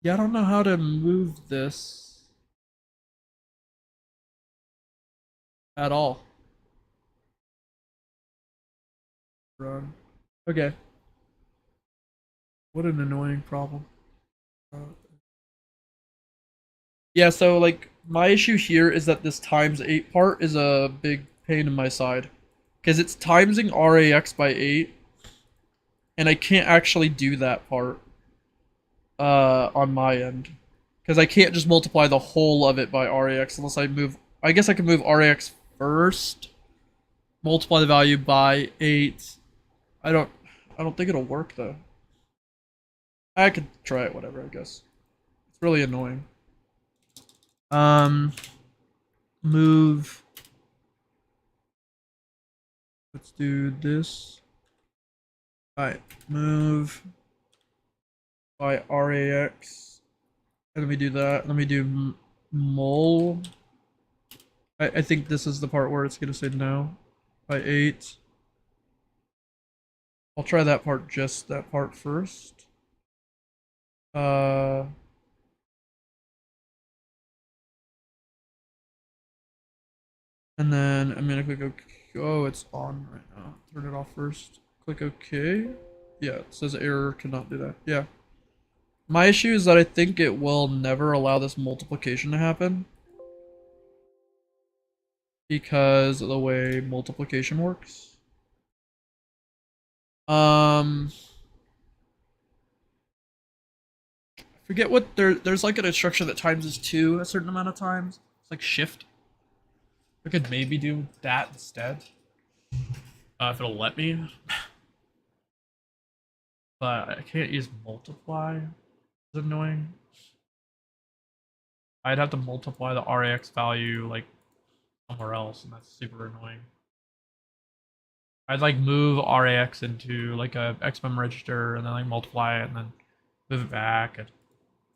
Yeah, I don't know how to move this at all. Run. Okay. What an annoying problem. Yeah, so like my issue here is that this times 8 part is a big pain in my side. Because it's timesing RAX by 8. And I can't actually do that part on my end. Because I can't just multiply the whole of it by RAX unless I move... I guess I can move RAX first. Multiply the value by 8. I don't think it'll work though. I could try it, whatever, I guess. It's really annoying. Move. Let's do this. Alright, move by RAX. And let me do that. Let me do mul. I think this is the part where it's gonna say no. By 8. I'll try that part, just that part first. And then I'm gonna click OK. Oh, it's on right now. Turn it off first. Click OK. Yeah, it says error, cannot do that. Yeah. My issue is that I think it will never allow this multiplication to happen. Because of the way multiplication works. I forget what there's like an instruction that times is 2 a certain amount of times. It's like shift. I could maybe do that instead. If it'll let me. But I can't use multiply. It's annoying. I'd have to multiply the RAX value like somewhere else, and that's super annoying. I'd like move RAX into like a XMEM register and then like multiply it and then move it back. And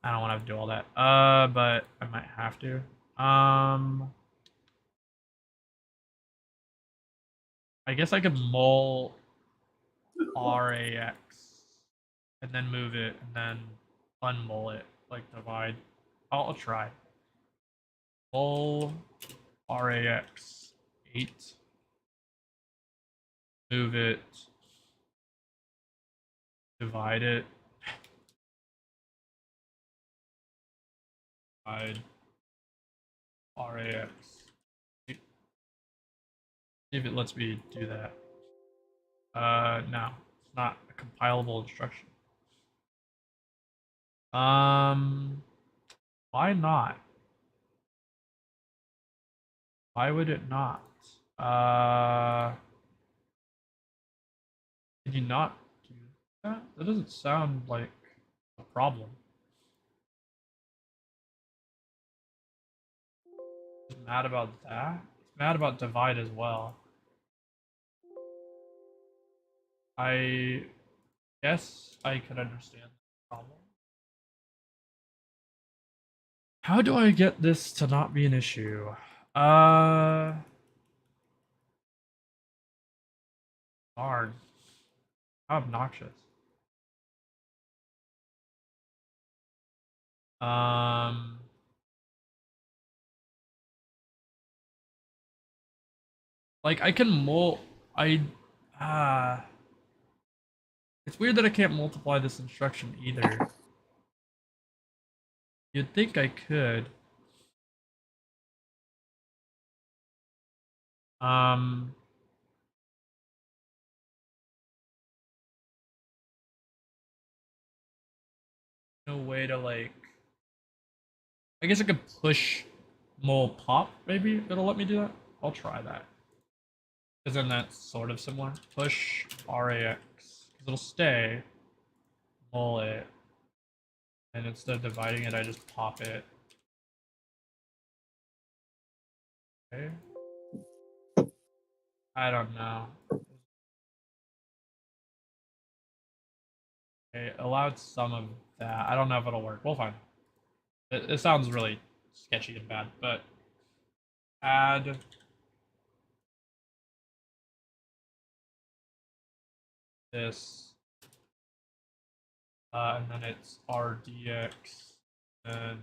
I don't want to have to do all that. But I might have to. I guess I could mul RAX and then move it and then unmul it, like divide. I'll try. Mul RAX 8. Move it. Divide it. Divide RAX. See if it lets me do that. No, it's not a compilable instruction. Why not? Why would it not? Can you not do that? That doesn't sound like a problem. It's mad about that. It's mad about divide as well. I guess I could understand the problem. How do I get this to not be an issue? Darn. How obnoxious. Like I can it's weird that I can't multiply this instruction either. You'd think I could. No way to like. I guess I could push mul pop. Maybe it'll let me do that. I'll try that. Because then that's sort of similar. Push RAX. Because it'll stay. Mul it. And instead of dividing it, I just pop it. Okay. I don't know. Okay, allowed some of that. I don't know if it'll work. We'll find. It sounds really sketchy and bad, but add this, and then it's RDX, and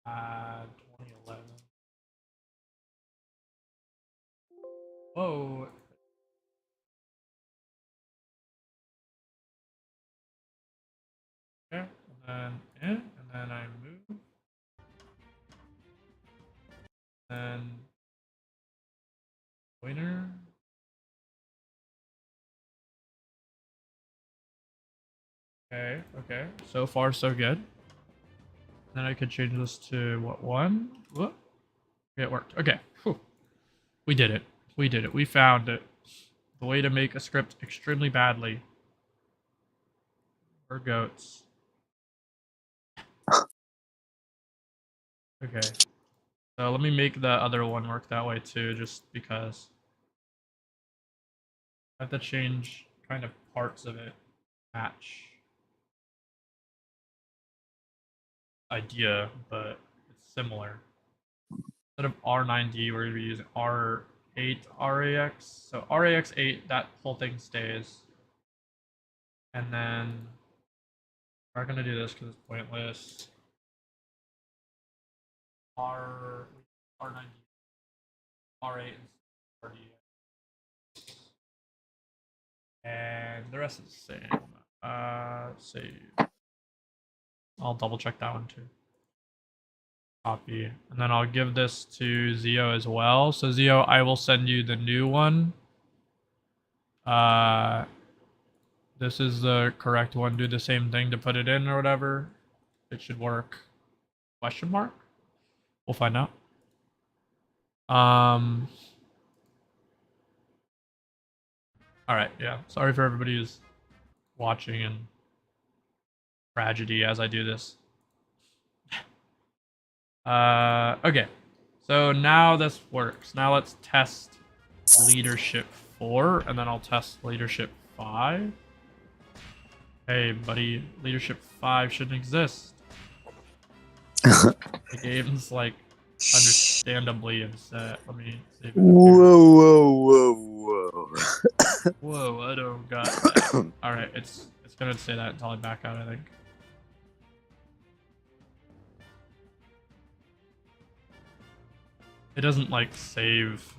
add 2011. Whoa. Okay, and then I move, and pointer. Okay, okay. So far, so good. Then I could change this to what, one? Whoop. Okay, it worked. Okay. Whew. We did it. We did it. We found it. The way to make a script extremely badly. We're goats. Okay. So let me make the other one work that way too, just because. I have to change kind of parts of it. Match. Idea, but it's similar. Instead of R9D, we're going to be using R8 RAX. So RAX 8, that whole thing stays. And then we're not going to do this because it's pointless. R9D, R8, and RD. And the rest is the same. Save. I'll double check that one too. Copy. And then I'll give this to Zio as well. So Zio, I will send you the new one. This is the correct one. Do the same thing to put it in or whatever. It should work. Question mark? We'll find out. Alright, yeah. Sorry for everybody who's watching and tragedy as I do this. Okay. So now this works. Now let's test leadership 4, and then I'll test leadership 5. Hey, buddy, leadership 5 shouldn't exist. The game's like understandably upset. Let me see if it appears. Whoa, I don't got that. Alright, it's gonna say that until I back out, I think. It doesn't like save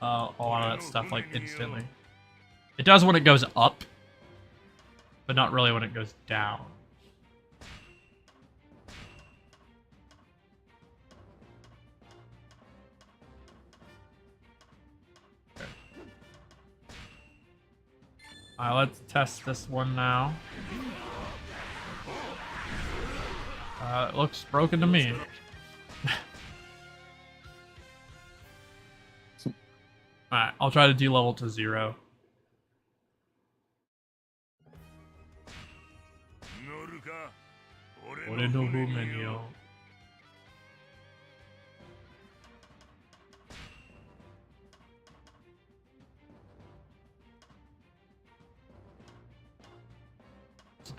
a lot of that stuff like instantly. It does when it goes up, but not really when it goes down. Okay. Let's test this one now. It looks broken to me. Alright, I'll try to de-level to 0.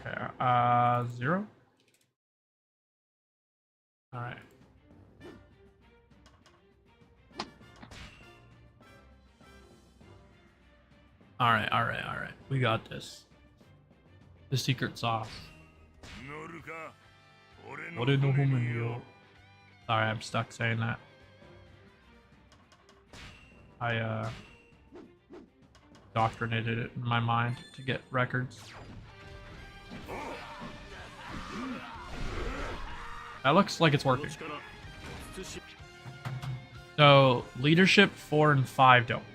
Okay, 0? Alright. Alright. We got this. The secret sauce. Sorry, I'm stuck saying that. I indoctrinated it in my mind to get records. That looks like it's working. So, leadership 4 and 5 don't work.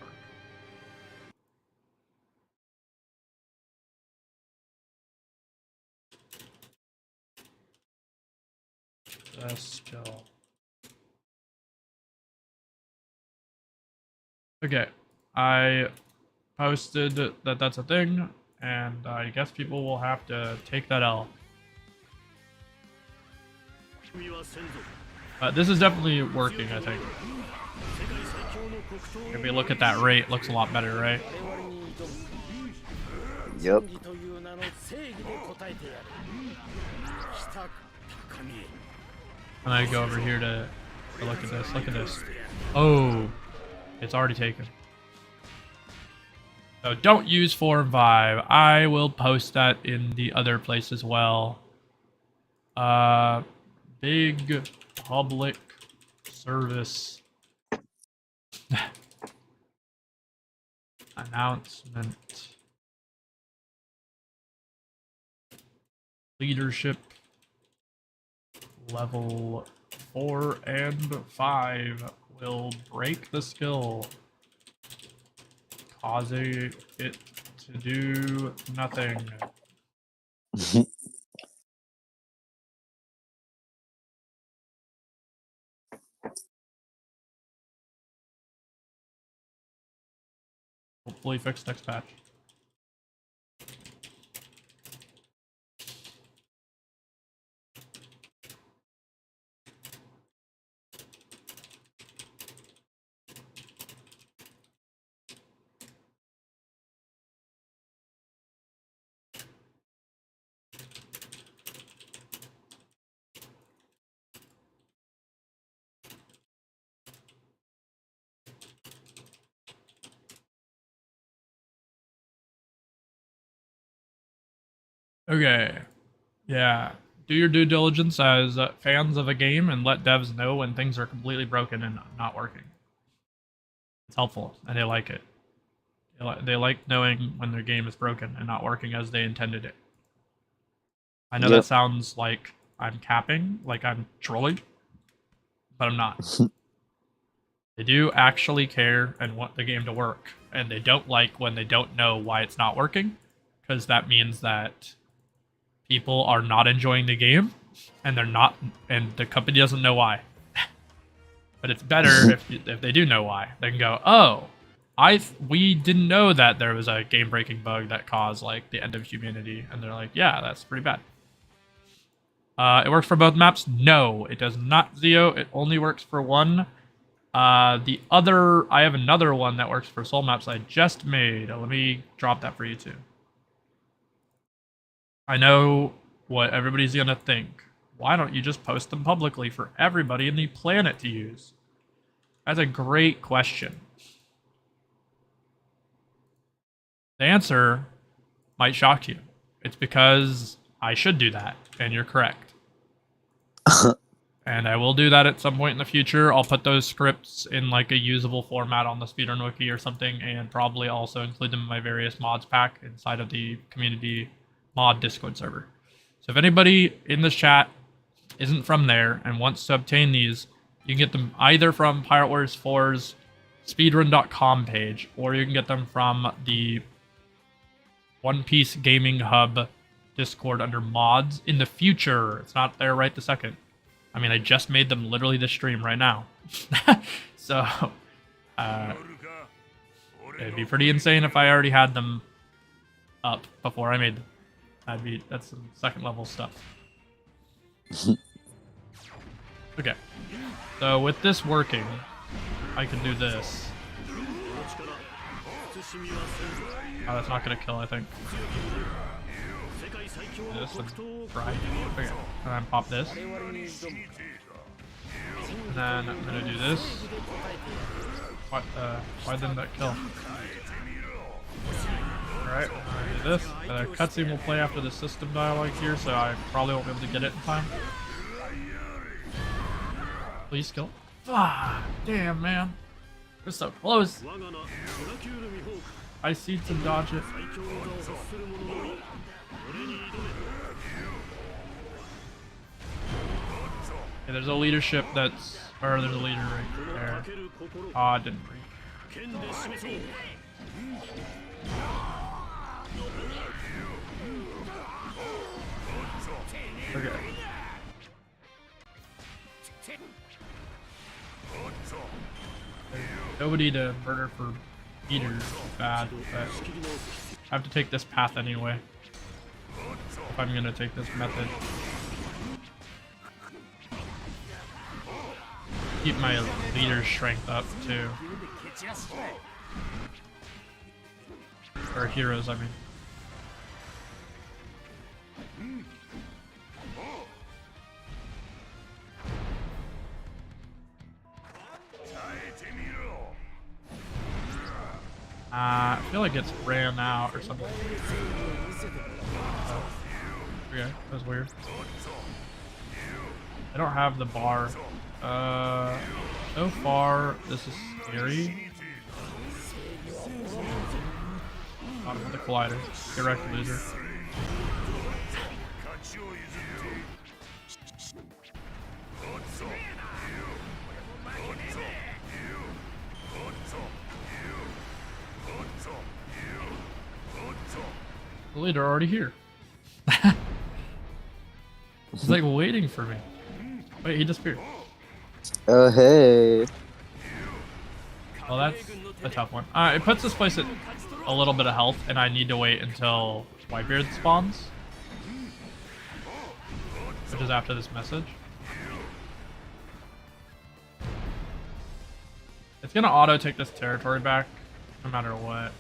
Still. Okay, I posted that that's a thing, and I guess people will have to take that L. This is definitely working, I think. If we look at that rate, it looks a lot better, right? Yep. And I go over here to look at this. Look at this. Oh, it's already taken. So don't use 4 and 5. I will post that in the other place as well. Big public service announcement. Leadership level 4 and 5 will break the skill, causing it to do nothing. Hopefully fix next patch. Okay. Yeah. Do your due diligence as fans of a game and let devs know when things are completely broken and not working. It's helpful, and they like it. They like knowing when their game is broken and not working as they intended it. I know that sounds like I'm capping, like I'm trolling, but I'm not. They do actually care and want the game to work, and they don't like when they don't know why it's not working, because that means that people are not enjoying the game, and the company doesn't know why. But it's better if they do know why. They can go, oh, we didn't know that there was a game-breaking bug that caused like the end of humanity, and they're like, yeah, that's pretty bad. It works for both maps? No, it does not, Zio. It only works for one. I have another one that works for soul maps I just made. Let me drop that for you too. I know what everybody's gonna think. Why don't you just post them publicly for everybody in the planet to use? That's a great question. The answer might shock you. It's because I should do that, and you're correct. And I will do that at some point in the future. I'll put those scripts in like a usable format on the Speedrun Wiki or something, and probably also include them in my various mods pack inside of the community mod Discord server. So if anybody in this chat isn't from there and wants to obtain these, you can get them either from Pirate Warriors 4's speedrun.com page, or you can get them from the One Piece Gaming Hub Discord under mods in the future. It's not there right this second. I mean, I just made them literally this stream right now. So, it'd be pretty insane if I already had them up before I made them. That's some second level stuff. Okay. So with this working, I can do this. Oh, that's not gonna kill, I think. This and try. Okay. And then pop this. And then I'm gonna do this. What? Why didn't that kill? Alright, I'm gonna do this. The cutscene will play after the system dialogue here, so I probably won't be able to get it in time. Please kill. Ah, damn, man. We're so close. I see to dodge it. Okay, there's a leadership that's... Or there's a leader right there. Ah, it didn't break. Okay. There's nobody to murder for Peter. Bad, but I have to take this path anyway. If I'm gonna take this method. Keep my leader's strength up too. Or heroes, I mean. I feel like it's ran out or something. Oh. Okay, that's weird. I don't have the bar. So far, this is scary. Bottom of the collider. Get wrecked, loser. The leader already here. He's like waiting for me. Wait, he disappeared. Oh, hey. Well, that's a tough one. It puts this place at a little bit of health, and I need to wait until Whitebeard spawns. Which is after this message. It's gonna auto take this territory back, no matter what.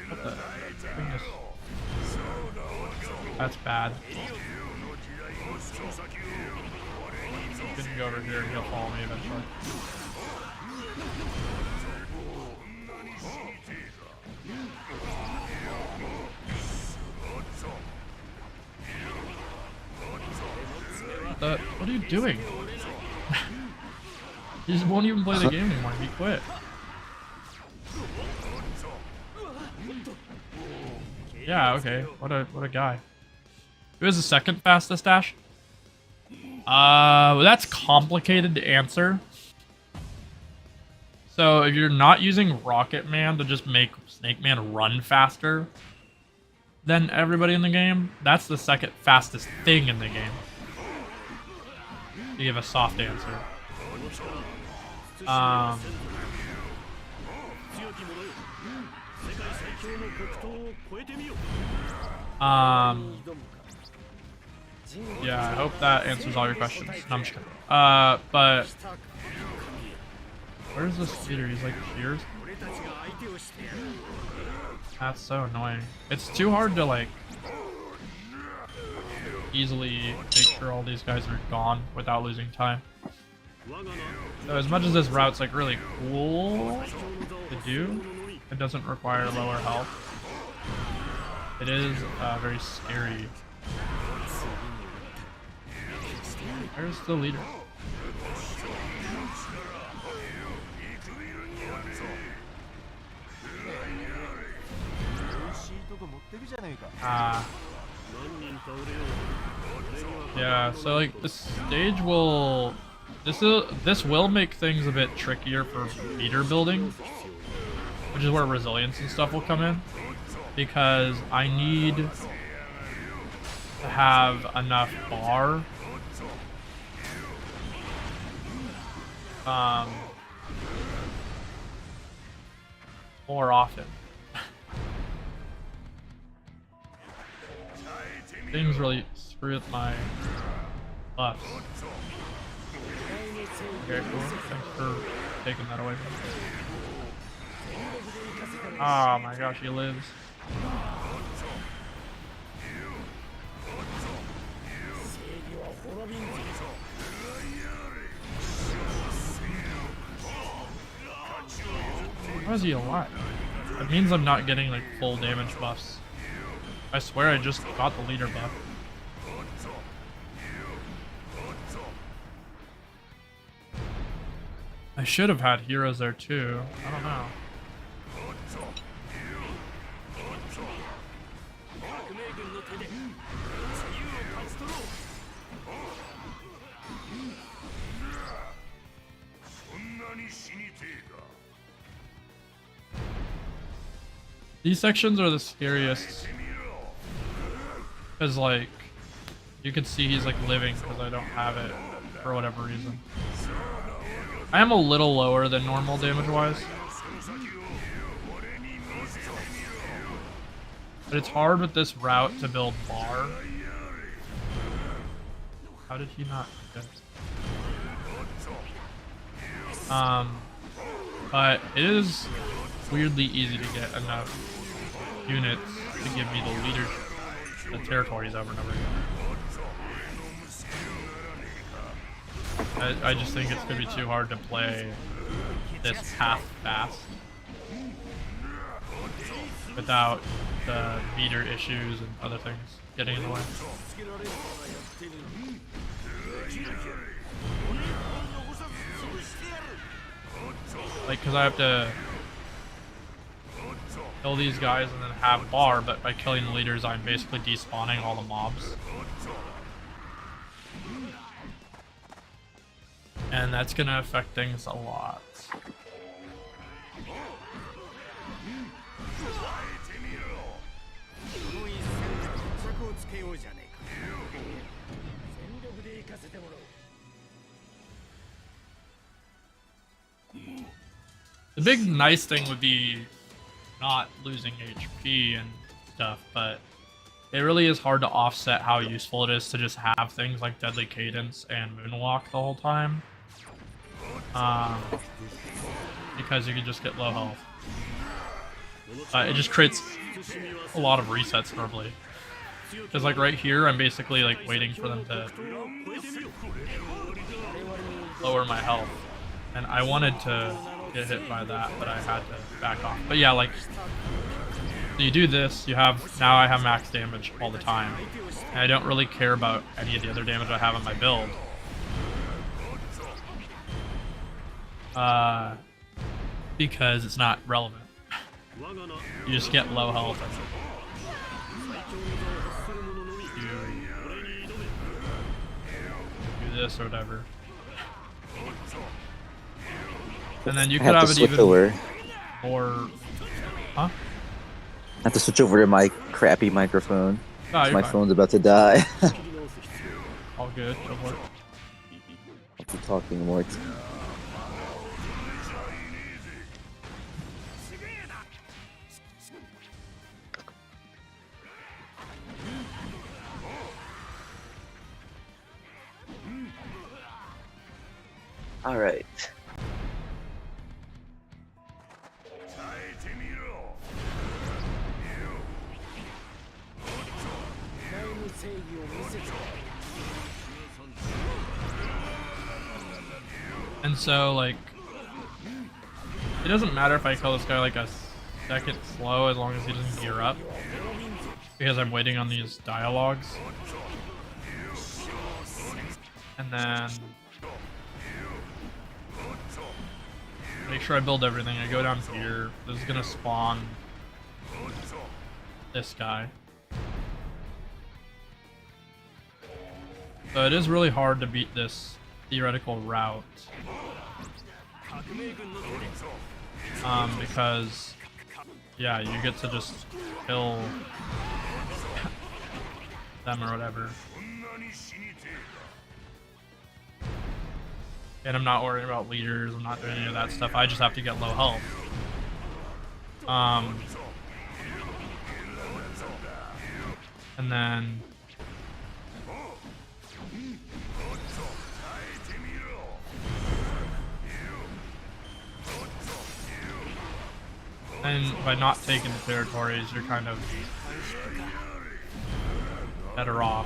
What the thing is... That's bad. Can go over here and he'll follow me eventually. What are you doing? He just won't even play the game anymore. He quit. Yeah, okay. What a guy. Who has the second fastest dash? That's complicated to answer. So if you're not using Rocket Man to just make Snake Man run faster than everybody in the game, that's the second fastest thing in the game. You give a soft answer. Yeah, I hope that answers all your questions. No, I'm just kidding. But where's this leader? He's like here. That's so annoying. It's too hard to like easily make sure all these guys are gone without losing time. So as much as this route's like really cool to do, it doesn't require lower health. It is very scary. Where's the leader? Yeah, so like the stage will this will make things a bit trickier for meter building, which is where resilience and stuff will come in, because I need to have enough bar more often. Things really screw with my buffs. Okay, cool. Thanks for taking that away from me. Oh my gosh, he lives. How is he alive? That means I'm not getting like full damage buffs. I swear I just got the leader buff. I should have had heroes there too. I don't know. These sections are the scariest. Because, like, you can see he's, like, living because I don't have it for whatever reason. I am a little lower than normal damage-wise. But it's hard with this route to build bar. How did he not get but it is weirdly easy to get enough units to give me the leader, the territories over and over again. I just think it's gonna be too hard to play this path fast without the meter issues and other things getting in the way. Like, cause I have to kill these guys and then have bar, but by killing the leaders I'm basically despawning all the mobs. And that's gonna affect things a lot. The big nice thing would be not losing HP and stuff, but it really is hard to offset how useful it is to just have things like Deadly Cadence and Moonwalk the whole time. Because you can just get low health. It just creates a lot of resets normally. Because like right here, I'm basically like waiting for them to lower my health. And I wanted to get hit by that, but I had to back off. But yeah, like, so you do this, you have, now I have max damage all the time. And I don't really care about any of the other damage I have on my build. Because it's not relevant. You just get low health. You do this or whatever. And then you could have it even more. Huh? I have to switch over to my crappy microphone. Oh, My phone's about to die. All good. Go for it. I'll be talking more. All right. And so, like, it doesn't matter if I kill this guy like a second slow as long as he doesn't gear up. Because I'm waiting on these dialogues. And then make sure I build everything. I go down here. This is gonna spawn this guy. So it is really hard to beat this theoretical route. Because, yeah, you get to just kill them or whatever. And I'm not worrying about leaders, I'm not doing any of that stuff, I just have to get low health. And then by not taking the territories, you're kind of better off.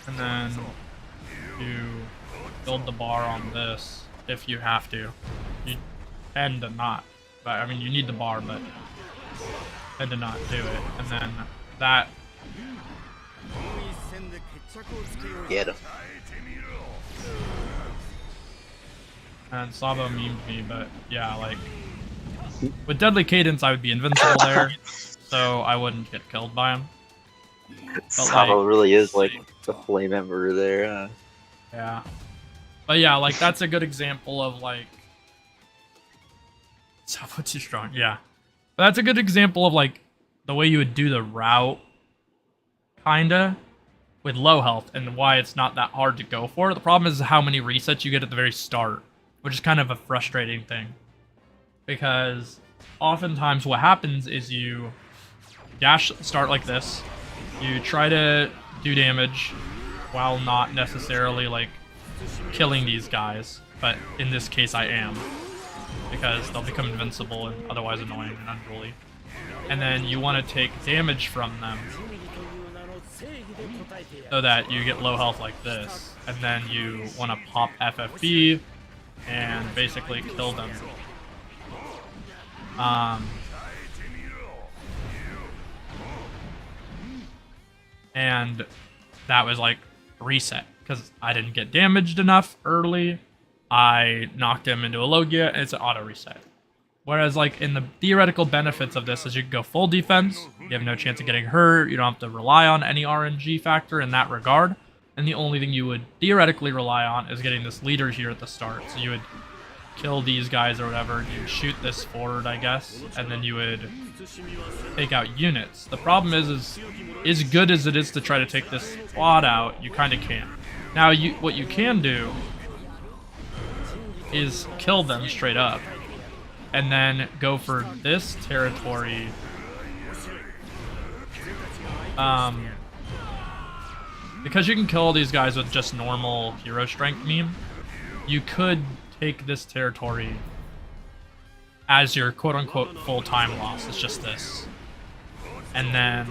And then you build the bar on this if you have to. You tend to not, but I mean you need the bar, but tend to not do it. And then that. Get him. And Sabo memed me, but yeah, like with Deadly Cadence, I would be invincible there, so I wouldn't get killed by him. Sabo like, really is like the flame emperor there. Yeah. But yeah, like that's a good example of like Sabo too strong. Yeah. But that's a good example of like the way you would do the route kinda with low health and why it's not that hard to go for. The problem is how many resets you get at the very start, which is kind of a frustrating thing. Because oftentimes what happens is you dash start like this, you try to do damage while not necessarily like killing these guys, but in this case I am, because they'll become invincible and otherwise annoying and unruly. And then you want to take damage from them so that you get low health like this, and then you want to pop FFB and basically kill them. And that was like reset because I didn't get damaged enough early. I knocked him into a Logia, and it's an auto reset. Whereas like in the theoretical benefits of this is you can go full defense, you have no chance of getting hurt, you don't have to rely on any RNG factor in that regard, and the only thing you would theoretically rely on is getting this leader here at the start. So you would kill these guys or whatever, you'd shoot this forward, I guess, and then you would take out units. The problem is as good as it is to try to take this squad out, you kind of can't. Now, what you can do is kill them straight up, and then go for this territory. Because you can kill all these guys with just normal hero strength meme, you could take this territory as your quote-unquote full-time loss. It's just this. And then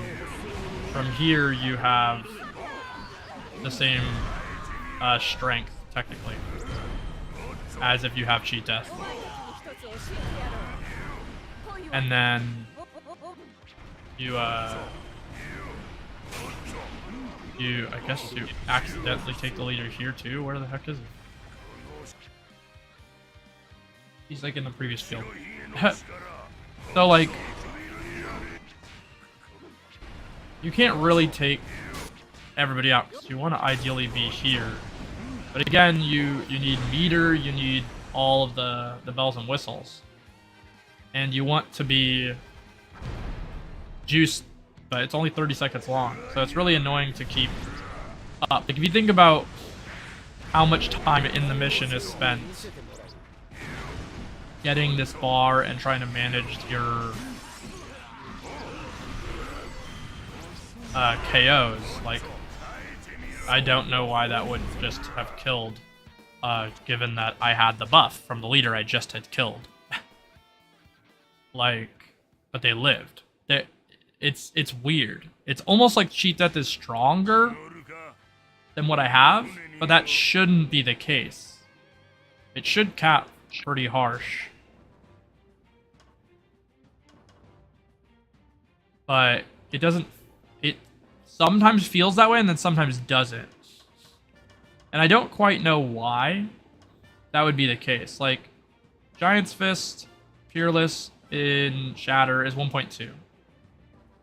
from here you have the same strength, technically, as if you have cheat death. And then you I guess you accidentally take the leader here too. Where the heck is he? He's like in the previous field. So like, you can't really take everybody out because you want to ideally be here. But again, you need meter, you need all of the bells and whistles. And you want to be juiced, but it's only 30 seconds long. So it's really annoying to keep up. Like if you think about how much time in the mission is spent getting this bar and trying to manage your KOs, like I don't know why that would just have killed, given that I had the buff from the leader I just had killed. Like, but they lived. It's weird. It's almost like cheat death is stronger than what I have, but that shouldn't be the case. It should cap pretty harsh. But it doesn't, it sometimes feels that way and then sometimes doesn't. And I don't quite know why that would be the case. Like, Giant's Fist, Peerless in Shatter is 1.2.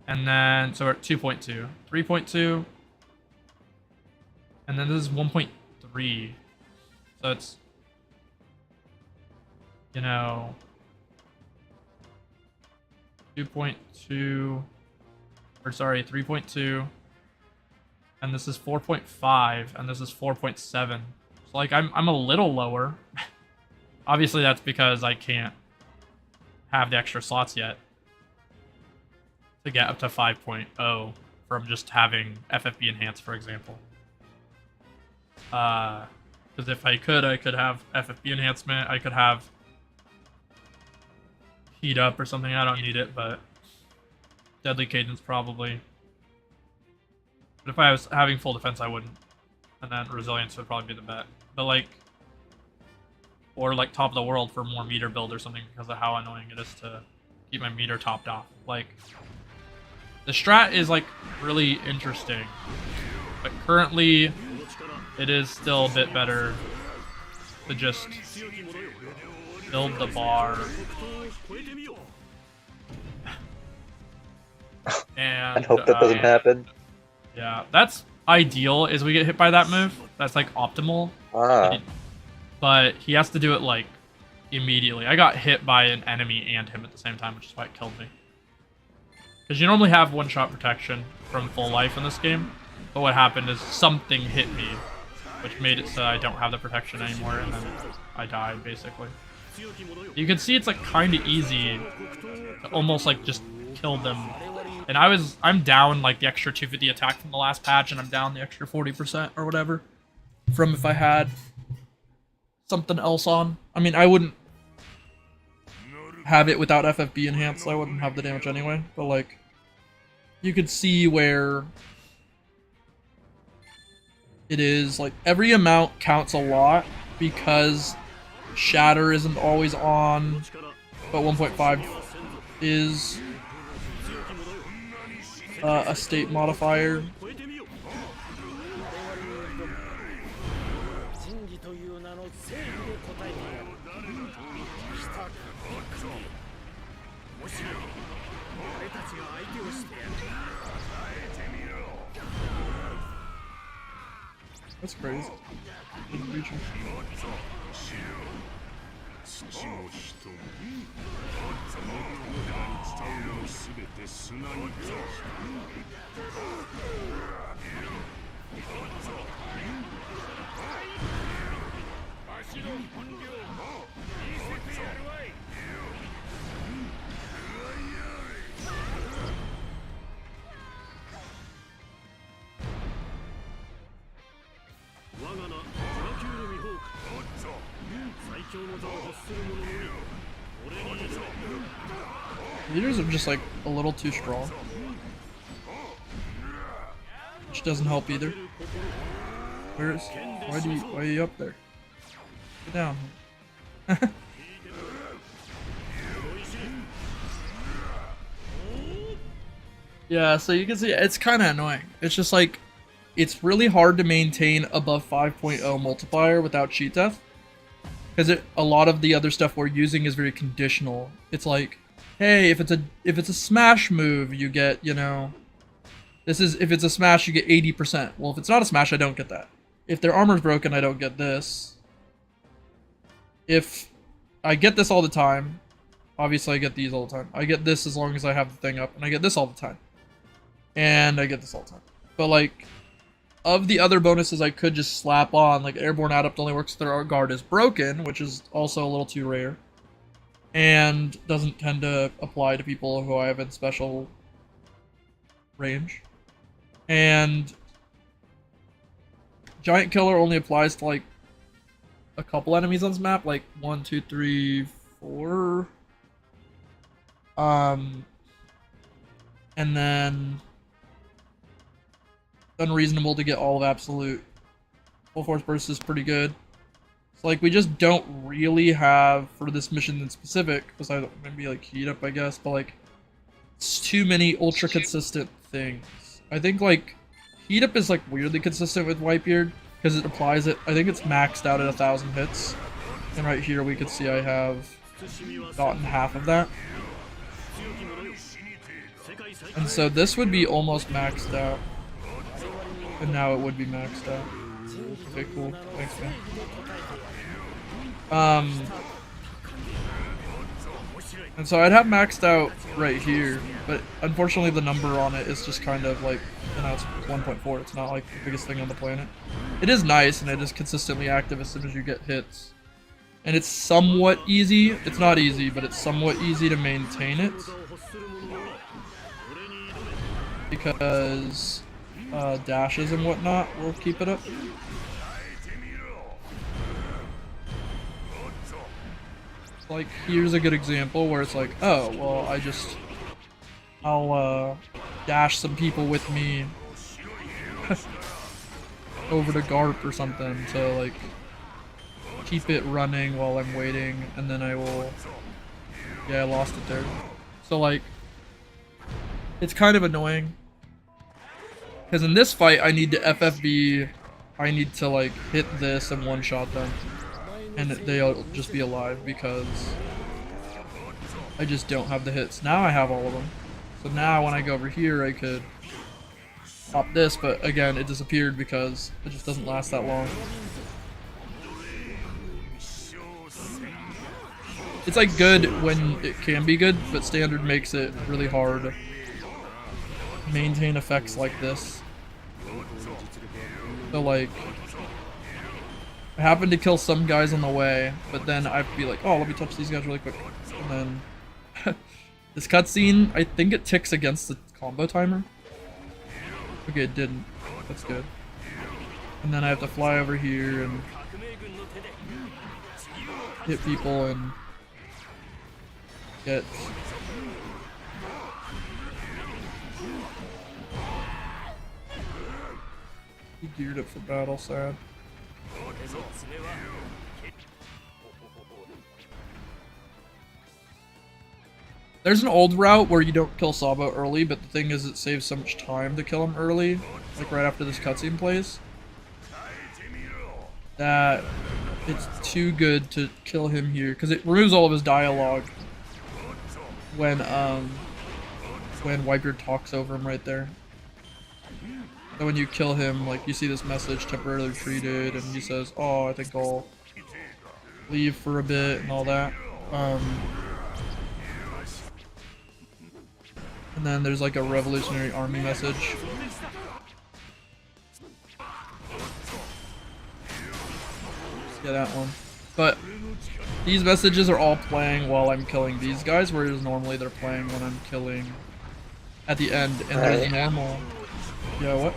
And then, so we're at 2.2, 3.2. And then this is 1.3. So it's, you know, 2.2, or sorry, 3.2. And this is 4.5, and this is 4.7. So like I'm a little lower. Obviously that's because I can't have the extra slots yet to get up to 5.0 from just having FFB enhanced, for example. Because if I could have FFB enhancement, I could have heat up or something. I don't need it, but deadly cadence probably. But if I was having full defense, I wouldn't. And then resilience would probably be the bet. But like, or like top of the world for more meter build or something because of how annoying it is to keep my meter topped off. Like, the strat is like really interesting, but currently it is still a bit better to just build the bar. And I hope that doesn't happen. Yeah, that's ideal, is we get hit by that move. That's like optimal. Ah. But he has to do it like immediately. I got hit by an enemy and him at the same time, which is why it killed me. Because you normally have one-shot protection from full life in this game. But what happened is something hit me, which made it so I don't have the protection anymore, and then I died, basically. You can see it's like kind of easy to almost like just kill them. And I'm down like the extra 250 attack from the last patch, and I'm down the extra 40% or whatever from if I had something else on. I mean, I wouldn't have it without FFB enhanced, so I wouldn't have the damage anyway, but like, you could see where it is, like, every amount counts a lot because Shatter isn't always on, but 1.5 is a state modifier. That's crazy. Didn't reach him. Leaders are just like a little too strong, which doesn't help either. Why are you up there? Get down. Yeah, so you can see it's kind of annoying. It's just like, it's really hard to maintain above 5.0 multiplier without cheat death, because a lot of the other stuff we're using is very conditional. It's like, hey, if it's a smash move, you get, you know, if it's a smash, you get 80%. Well, if it's not a smash, I don't get that. If their armor's broken, I don't get this. If I get this all the time, obviously I get these all the time. I get this as long as I have the thing up, and I get this all the time. And I get this all the time. But like, of the other bonuses I could just slap on, like Airborne Adept only works if their guard is broken, which is also a little too rare. And doesn't tend to apply to people who I have in special range. And Giant Killer only applies to like a couple enemies on this map, like 1, 2, 3, 4. And then unreasonable to get all of absolute. Full force burst is pretty good. So like we just don't really have for this mission in specific, besides maybe like heat up I guess, but like it's too many ultra consistent things. I think like heat up is like weirdly consistent with Whitebeard because it applies it. I think it's maxed out at 1,000 hits. And right here we could see I have gotten half of that. And so this would be almost maxed out. And now it would be maxed out. Okay, cool. Thanks, man. And so I'd have maxed out right here, but unfortunately the number on it is just kind of like, you know, it's 1.4. It's not like the biggest thing on the planet. It is nice, and it is consistently active as soon as you get hits. And it's somewhat easy. It's not easy, but it's somewhat easy to maintain it. Because dashes and whatnot will keep it up. Like, here's a good example where it's like, oh, well, I'll dash some people with me over to Garp or something to, like, keep it running while I'm waiting, and then I will, yeah, I lost it there. So, like, it's kind of annoying. Because in this fight, I need to FFB, I need to, like, hit this and one-shot them. And they'll just be alive because I just don't have the hits. Now I have all of them. So now when I go over here, I could pop this, but again, it disappeared because it just doesn't last that long. It's like good when it can be good, but standard makes it really hard to maintain effects like this. So like, I happened to kill some guys on the way, but then I'd be like, oh, let me touch these guys really quick. And then this cutscene, I think it ticks against the combo timer. Okay, it didn't. That's good. And then I have to fly over here and hit people and get... He geared up for battle, sad. There's an old route where you don't kill Sabo early, but the thing is it saves so much time to kill him early, like right after this cutscene plays, that it's too good to kill him here, because it removes all of his dialogue when Whitebeard talks over him right there. So when you kill him, like, you see this message, temporarily treated, and he says, oh, I think I'll leave for a bit and all that. And then there's like a Revolutionary Army message. Yeah, that one. But these messages are all playing while I'm killing these guys, whereas normally they're playing when I'm killing at the end, and there's normal. Yeah, what?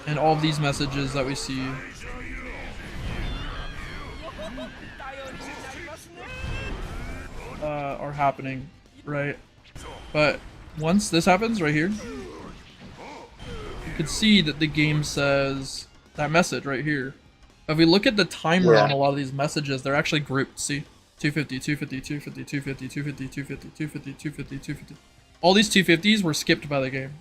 And all of these messages that we see are happening, right? But once this happens right here, you can see that the game says that message right here. If we look at the timer on a lot of these messages, they're actually grouped. See? 250, 250, 250, 250, 250, 250, 250, 250, 250. All these 250s were skipped by the game.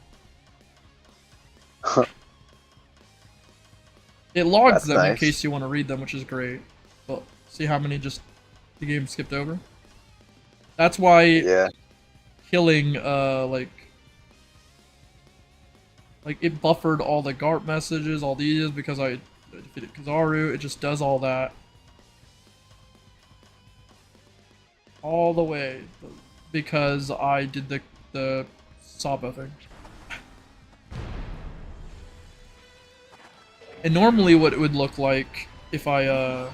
It logs them in case you want to read them, which is great. But see how many just the game skipped over? That's why killing like it buffered all the Garp messages, all these, because I defeated Kizaru. It just does all that. All the way. because I did the Saba thing. And normally what it would look like if I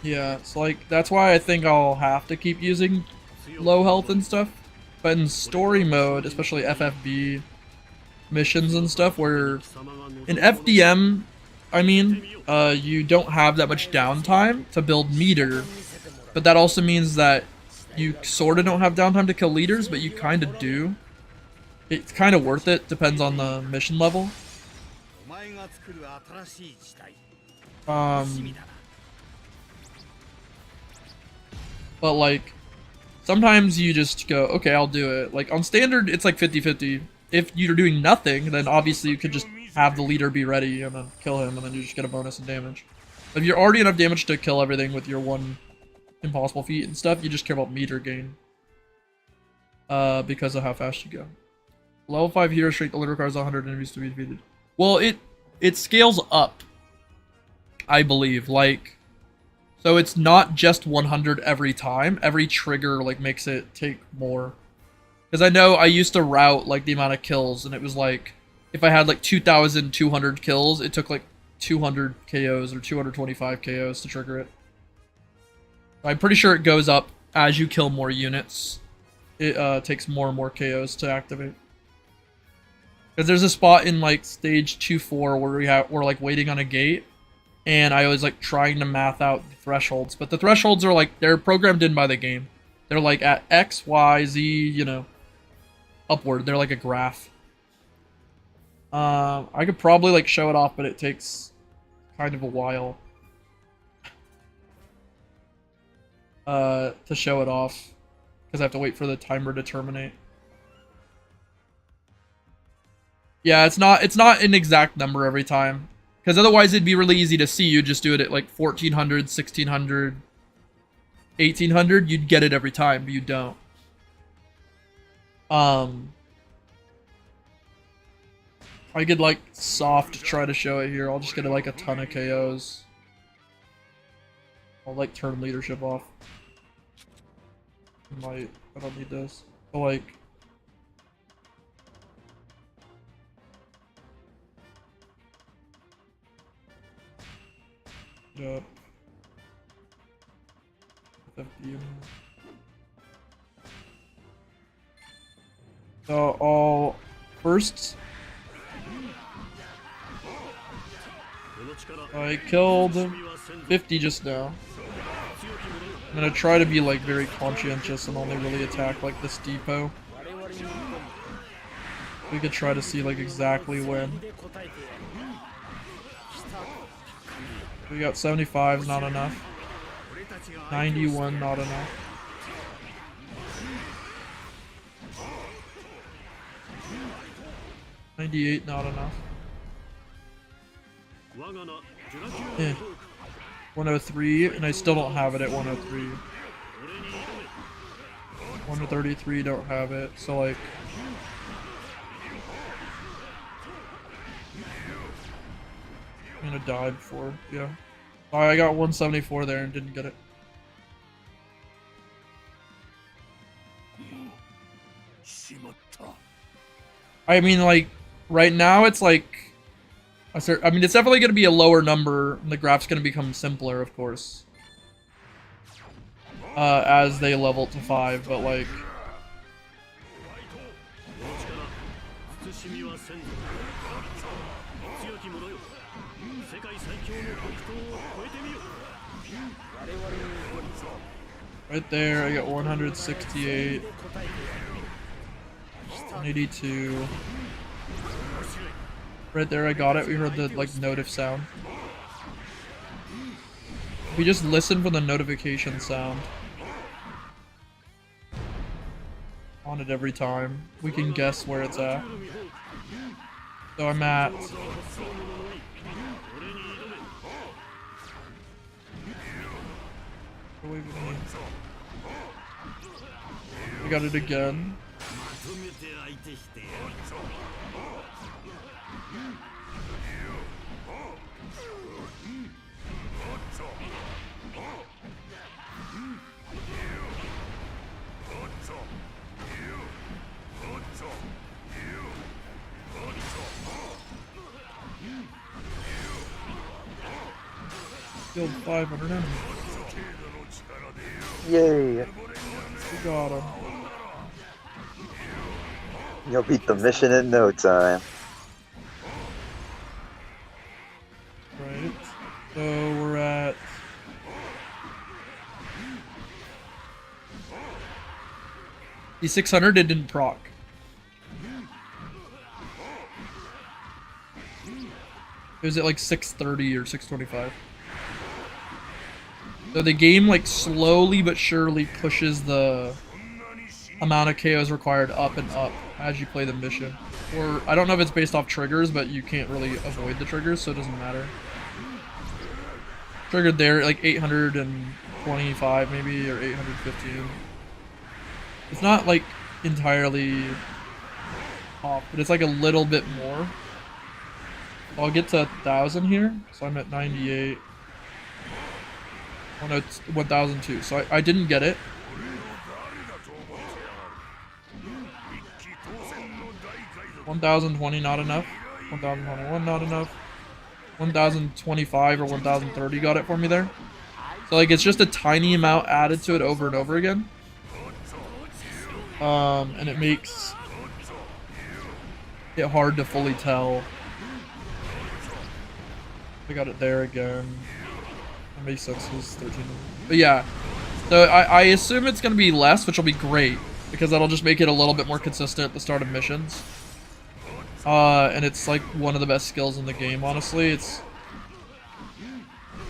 yeah, it's like that's why I think I'll have to keep using low health and stuff. But in story mode, especially FFB missions and stuff, where in FDM, I mean, you don't have that much downtime to build meter, but that also means that you sort of don't have downtime to kill leaders, but you kind of do. It's kind of worth it, depends on the mission level. But like, sometimes you just go, okay, I'll do it. Like on standard, it's like 50-50. If you're doing nothing, then obviously you could just have the leader be ready and then kill him, and then you just get a bonus in damage. But if you're already enough damage to kill everything with your one impossible feat and stuff, you just care about meter gain. Because of how fast you go. Level 5 hero strength only requires 100 enemies to be defeated. Well, it scales up, I believe. Like, so it's not just 100 every time. Every trigger like makes it take more. Because I know I used to route like the amount of kills, and it was like if I had like 2,200 kills, it took like 200 KOs or 225 KOs to trigger it. I'm pretty sure it goes up as you kill more units. It takes more and more KOs to activate. Because there's a spot in like stage 2-4 where we're like waiting on a gate, and I was like trying to math out the thresholds, but the thresholds are like they're programmed in by the game. They're like at X, Y, Z, you know, upward. They're like a graph. I could probably like show it off, but it takes kind of a while to show it off because I have to wait for the timer to terminate. Yeah, it's not an exact number every time, because otherwise it'd be really easy to see. You just do it at like 1400, 1600, 1800. You'd get it every time, but you don't. I could like soft try to show it here. I'll just get like a ton of KOs. I'll like turn leadership off. I don't need this. But like. Yeah. So I'll first. I killed 50 just now. I'm gonna try to be like very conscientious and only really attack like this depot. We could try to see like exactly when. We got 75, not enough. 91, not enough. $98, not enough. Yeah. 103, and I still don't have it at 103. 133, don't have it, so like... I'm gonna die before, yeah. Oh, I got 174 there and didn't get it. I mean, like, right now it's like... I mean, it's definitely going to be a lower number, and the graph's going to become simpler, of course. As they level to 5, but like... Right there, I got 168. 182. Right there, I got it. We heard the like notif sound. We just listen for the notification sound on it every time. We can guess where it's at. So I'm at... I got it again. Killed 500 enemies. Yay! We got him. You'll beat the mission in no time. Right. So we're at. The 600 it didn't proc. It was at like 630 or 625. So the game like slowly but surely pushes the amount of KOs required up and up as you play the mission. Or I don't know if it's based off triggers, but you can't really avoid the triggers, so it doesn't matter. Triggered there like 825 maybe, or 815. It's not like entirely off, but it's like a little bit more. I'll get to 1,000 here, so I'm at 98. Oh no, it's 1,002, so I didn't get it. 1,020 not enough. 1,021 not enough. 1,025 or 1,030 got it for me there. So like it's just a tiny amount added to it over and over again. And it makes it hard to fully tell. I got it there again. That makes sense, it was 13. But yeah, so I assume it's going to be less, which will be great, because that'll just make it a little bit more consistent at the start of missions. And it's like one of the best skills in the game, honestly. It's,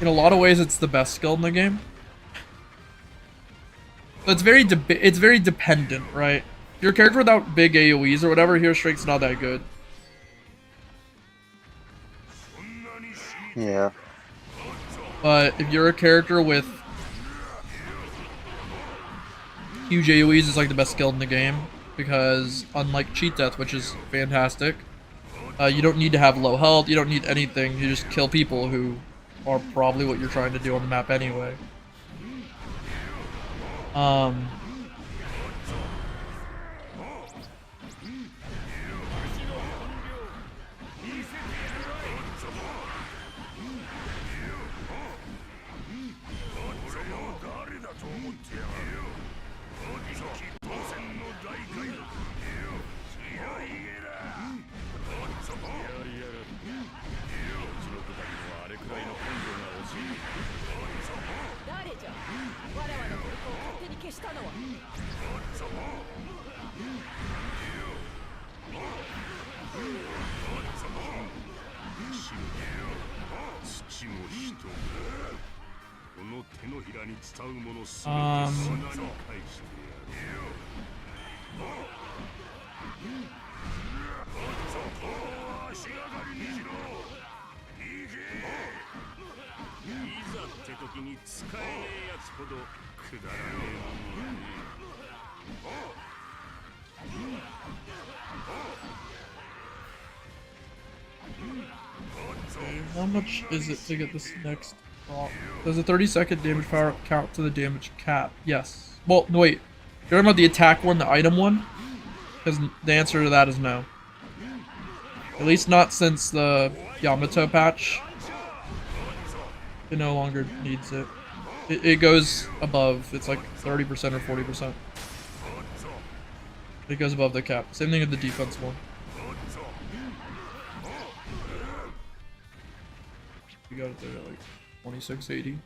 in a lot of ways, it's the best skill in the game. So it's very dependent, right? If you're a character without big AoEs or whatever, hero strength's not that good. Yeah. But if you're a character with huge AoEs, it's like the best skill in the game, because unlike cheat death, which is fantastic, you don't need to have low health, you don't need anything, you just kill people who are probably what you're trying to do on the map anyway. How much is it to get this next drop? Does a 30-second damage power up count to the damage cap? Yes. Well, no, wait. You're talking about the attack one, the item one? Because the answer to that is no. At least not since the Yamato patch. It no longer needs it. It goes above. It's like 30% or 40%. It goes above the cap. Same thing with the defense one. You got it there at like 2680.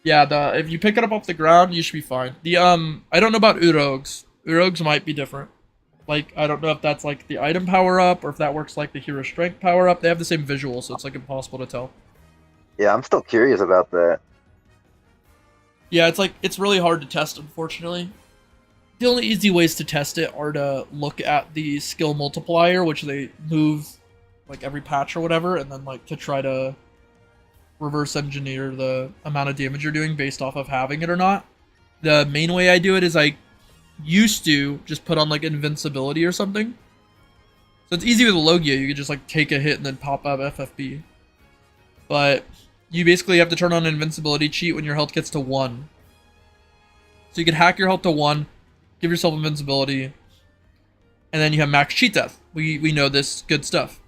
Yeah, if you pick it up off the ground, you should be fine. The I don't know about Urogs. Urogs might be different. Like, I don't know if that's like the item power up or if that works like the hero strength power up. They have the same visual, so it's like impossible to tell. Yeah, I'm still curious about that. Yeah, it's really hard to test, unfortunately. The only easy ways to test it are to look at the skill multiplier, which they move like every patch or whatever, and then like to try to reverse engineer the amount of damage you're doing based off of having it or not. The main way I do it is I used to just put on like invincibility or something. So it's easy with Logia, you could just like take a hit and then pop up FFB. But you basically have to turn on an invincibility cheat when your health gets to 1. So you could hack your health to 1, give yourself invincibility, and then you have max cheat death. We know this good stuff.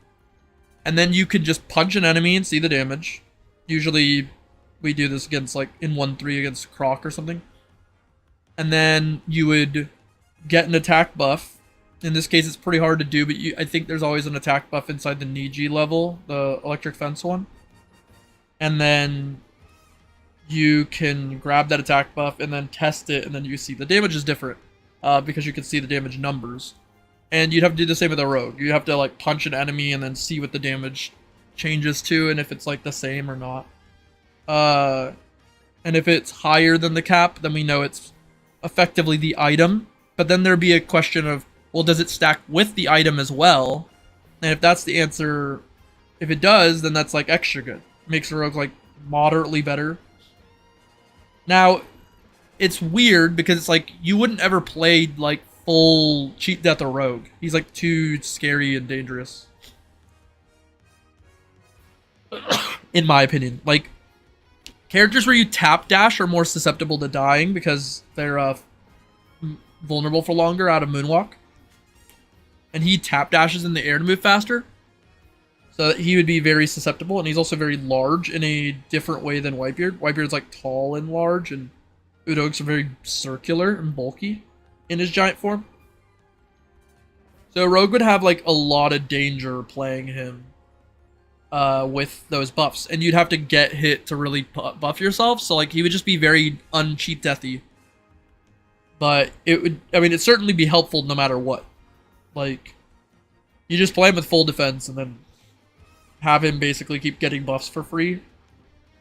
And then you could just punch an enemy and see the damage. Usually we do this against like in 1-3 against Croc or something. And then you would get an attack buff. In this case it's pretty hard to do, but I think there's always an attack buff inside the Niji level, the electric fence one. And then you can grab that attack buff and then test it, and then you see the damage is different because you can see the damage numbers. And you'd have to do the same with a rogue. You have to like punch an enemy and then see what the damage changes to and if it's like the same or not. And if it's higher than the cap, then we know it's effectively the item. But then there'd be a question of, well, does it stack with the item as well? And if that's the answer, if it does, then that's like extra good. Makes a rogue like moderately better. Now, it's weird because it's like you wouldn't ever play like full cheat death or rogue. He's like too scary and dangerous. In my opinion. Like, characters where you tap dash are more susceptible to dying because they're vulnerable for longer out of Moonwalk. And he tap dashes in the air to move faster. So he would be very susceptible, and he's also very large in a different way than Whitebeard. Whitebeard's like tall and large, and Udog's are very circular and bulky in his giant form. So Rogue would have like a lot of danger playing him with those buffs, and you'd have to get hit to really buff yourself. So like he would just be very uncheat deathy. But it would, I mean, it'd certainly be helpful no matter what. Like, you just play him with full defense and then have him basically keep getting buffs for free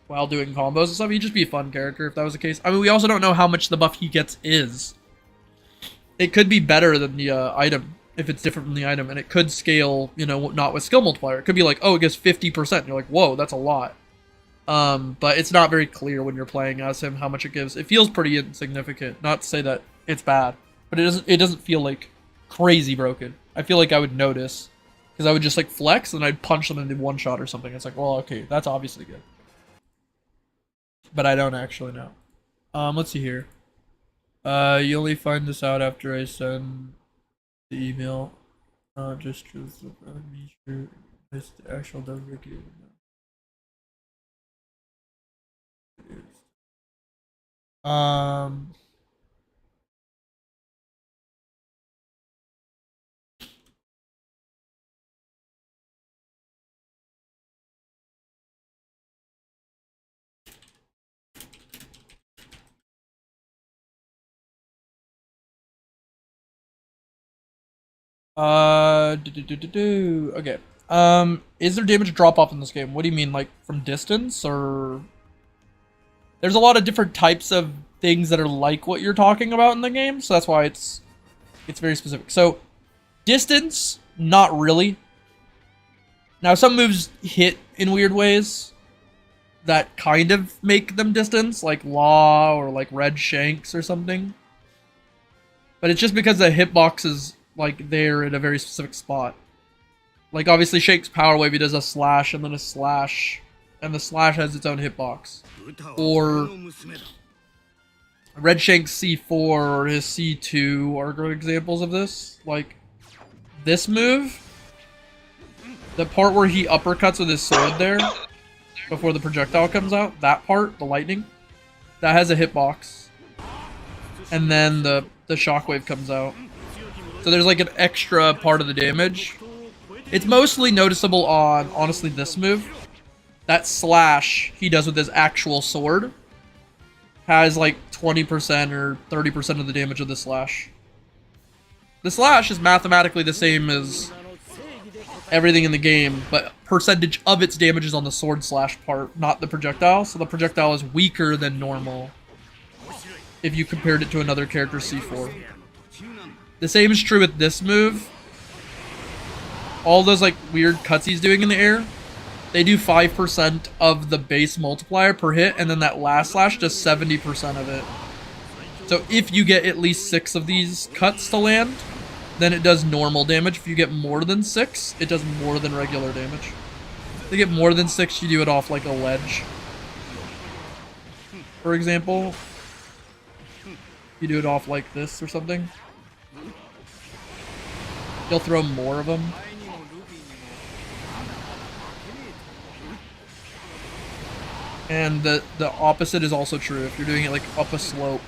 while doing combos and stuff. He'd just be a fun character if that was the case. I mean, we also don't know how much the buff he gets is. It could be better than the item if it's different from the item, and it could scale, you know, not with skill multiplier. It could be like, oh, it gives 50%. You're like, whoa, that's a lot. But it's not very clear when you're playing as him how much it gives. It feels pretty insignificant. Not to say that it's bad, but it doesn't feel like crazy broken. I feel like I would notice. Because I would just like flex and I'd punch them into one shot or something. It's like, well, okay, that's obviously good. But I don't actually know. Let's see here. You only find this out after I send the email. Just truth me sure it's the actual Denver game. Okay. Is there damage drop off in this game? What do you mean, like from distance, or? There's a lot of different types of things that are like what you're talking about in the game, so that's why it's very specific. So, distance, not really. Now, some moves hit in weird ways that kind of make them distance, like Law or like Red Shanks or something. But it's just because the hitbox is like there at a very specific spot. Like obviously Shank's Power Wave, he does a slash and then a slash, and the slash has its own hitbox. Or Red Shank's C4 or his C2 are good examples of this. Like this move, the part where he uppercuts with his sword there before the projectile comes out, that part, the lightning, that has a hitbox. And then the shockwave comes out. So there's like an extra part of the damage. It's mostly noticeable on, honestly, this move. That slash he does with his actual sword has like 20% or 30% of the damage of the slash. The slash is mathematically the same as everything in the game, but percentage of its damage is on the sword slash part, not the projectile. So the projectile is weaker than normal if you compared it to another character's C4. The same is true with this move. All those like weird cuts he's doing in the air, they do 5% of the base multiplier per hit, and then that last slash does 70% of it. So if you get at least 6 of these cuts to land, then it does normal damage. If you get more than 6, it does more than regular damage. If you get more than 6, you do it off like a ledge. For example, you do it off like this or something. You'll throw more of them. And the opposite is also true. If you're doing it like up a slope,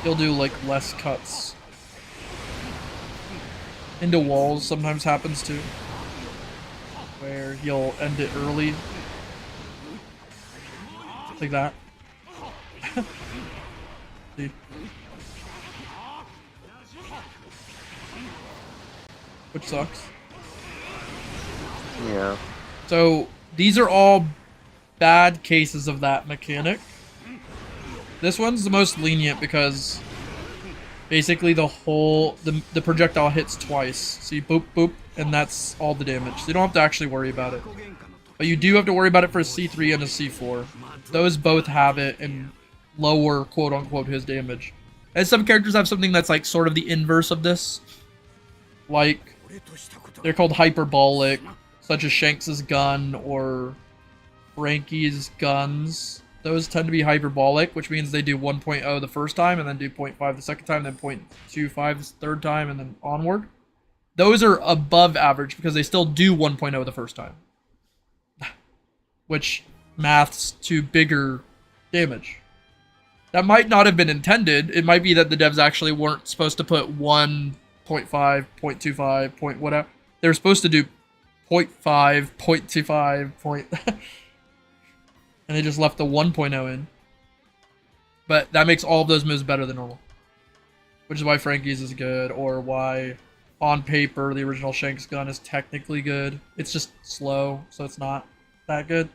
you'll do like less cuts. Into walls sometimes happens too, where you'll end it early. Like that. See? Which sucks. Yeah. So these are all bad cases of that mechanic. This one's the most lenient because basically the projectile hits twice. So you boop boop and that's all the damage. So you don't have to actually worry about it. But you do have to worry about it for a C3 and a C4. Those both have it and lower quote unquote his damage. And some characters have something that's like sort of the inverse of this. Like they're called hyperbolic, such as Shanks's gun or Frankie's guns. Those tend to be hyperbolic, which means they do 1.0 the first time and then do 0.5 the second time, then 0.25 the third time, and then onward. Those are above average because they still do 1.0 the first time. Which maths to bigger damage. That might not have been intended. It might be that the devs actually weren't supposed to put 1.5, 0.25, point whatever. They were supposed to do 0.5, 0.25, and they just left the 1.0 in. But that makes all of those moves better than normal. Which is why Frankie's is good, or why on paper the original Shanks gun is technically good. It's just slow, so it's not that good.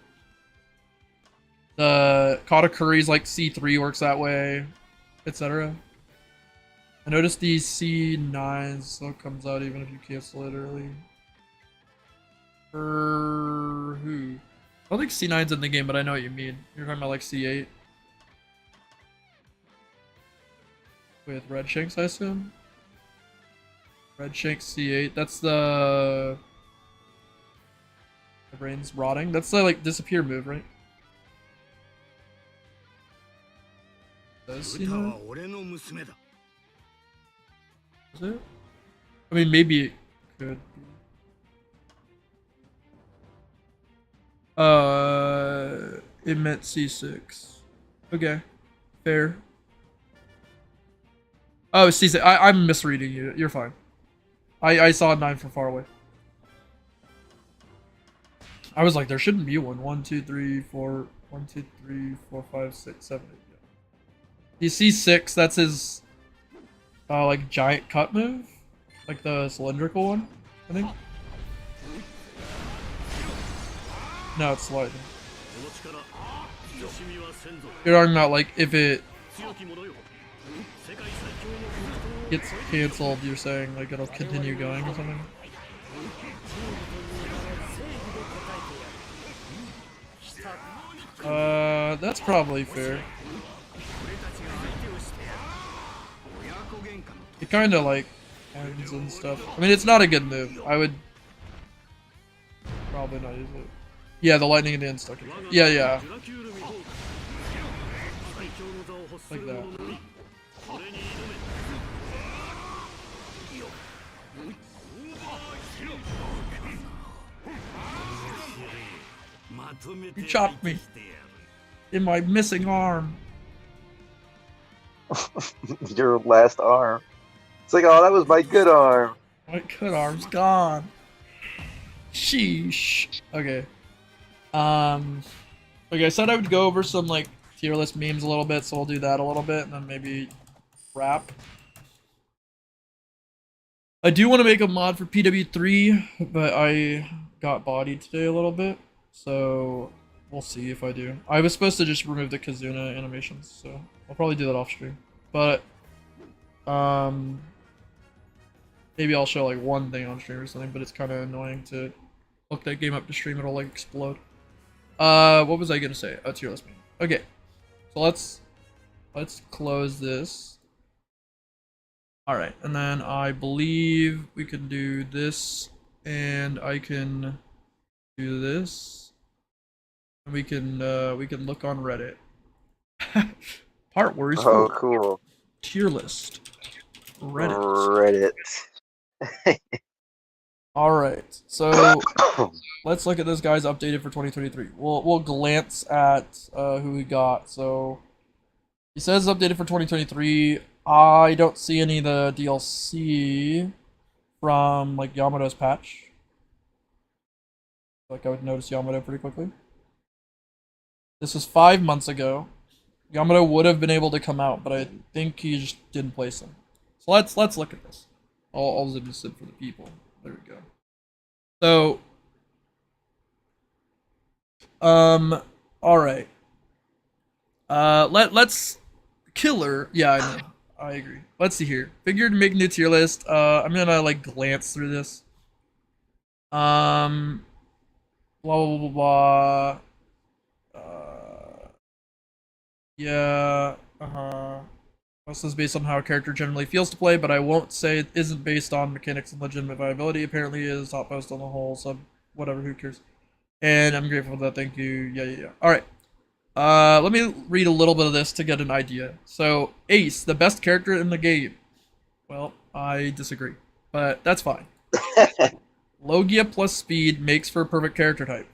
The Katakuri's like C3 works that way, etc. I noticed these C9s still comes out even if you cancel it early. For who? I don't think C9's in the game, but I know what you mean. You're talking about like C8. With Red Shanks, I assume? Red Shanks C8. That's the brain's rotting. That's the like disappear move, right? Does C9? Is it? I mean, maybe it could be. It meant C6. Okay. Fair. Oh, C6. I'm misreading you. You're fine. I saw 9 from far away. I was like, there shouldn't be one. 1, 2, 3, 4. 1, 2, 3, 4, 5, 6, 7, 8. You see 6, that's his like giant cut move, like the cylindrical one, I think. No, it's lightning. You're talking about like if it gets canceled, you're saying like it'll continue going or something. That's probably fair. It kind of like ends and stuff. I mean, it's not a good move. I would probably not use it. Yeah, the lightning and the end stuck. Yeah, yeah. Like that. You chopped me in my missing arm. Your last arm. It's like, oh, that was my good arm. My good arm's gone. Sheesh. Okay. Like I said, I would go over some like tier list memes a little bit, so we'll do that a little bit, and then maybe wrap. I do want to make a mod for PW3, but I got bodied today a little bit, so we'll see if I do. I was supposed to just remove the Kazuna animations, so I'll probably do that off stream. But maybe I'll show like one thing on stream or something, but it's kind of annoying to look that game up to stream. It'll like explode. What was I gonna say? Oh, tier list meme. Okay, so let's let's close this. All right, and then I believe we can do this, and I can do this, and we can look on Reddit. Part where he's Oh, full. cool. Tier list. Reddit. Reddit. All right, so let's look at this guy's updated for 2023. We'll glance at who we got. So he says updated for 2023. I don't see any of the DLC from like Yamato's patch. Like I would notice Yamato pretty quickly. This was 5 months ago. Yamato would have been able to come out, but I think he just didn't place them. So let's look at this. I'll zip this in for the people. There we go. So, all right. Let's killer. Yeah, I know. I agree. Let's see here. Figured to make a new tier list. I'm gonna like glance through this. Blah blah blah blah. Yeah. This is based on how a character generally feels to play, but I won't say it isn't based on mechanics and legitimate viability. Apparently, it is top post on the whole sub. Whatever, who cares? And I'm grateful for that. Thank you. Yeah. All right. Let me read a little bit of this to get an idea. So, Ace, the best character in the game. Well, I disagree, but that's fine. Logia plus speed makes for a perfect character type.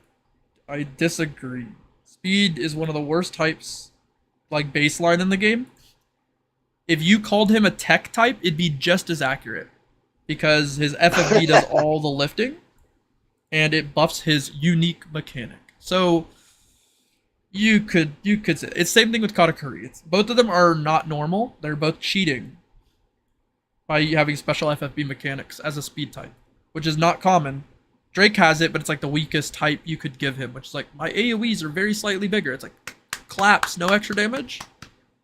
I disagree. Speed is one of the worst types, like baseline in the game. If you called him a tech type, it'd be just as accurate because his FFB does all the lifting and it buffs his unique mechanic. So you could say it's same thing with Katakuri. It's both of them are not normal. They're both cheating by having special FFB mechanics as a speed type, which is not common. Drake has it, but it's like the weakest type you could give him, which is like my AoEs are very slightly bigger. It's like claps, no extra damage.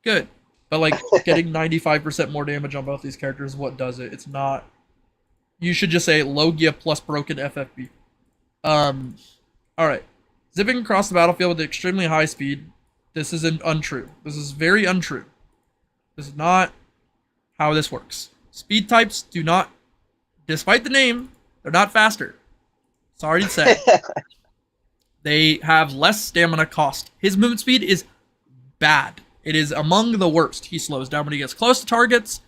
Good. But like getting 95% more damage on both these characters is what does it. It's not. You should just say Logia plus broken FFB. Alright. Zipping across the battlefield with extremely high speed. This is untrue. This is very untrue. This is not how this works. Speed types do not, despite the name, they're not faster. Sorry to say. They have less stamina cost. His movement speed is bad. It is among the worst. He slows down when he gets close to targets.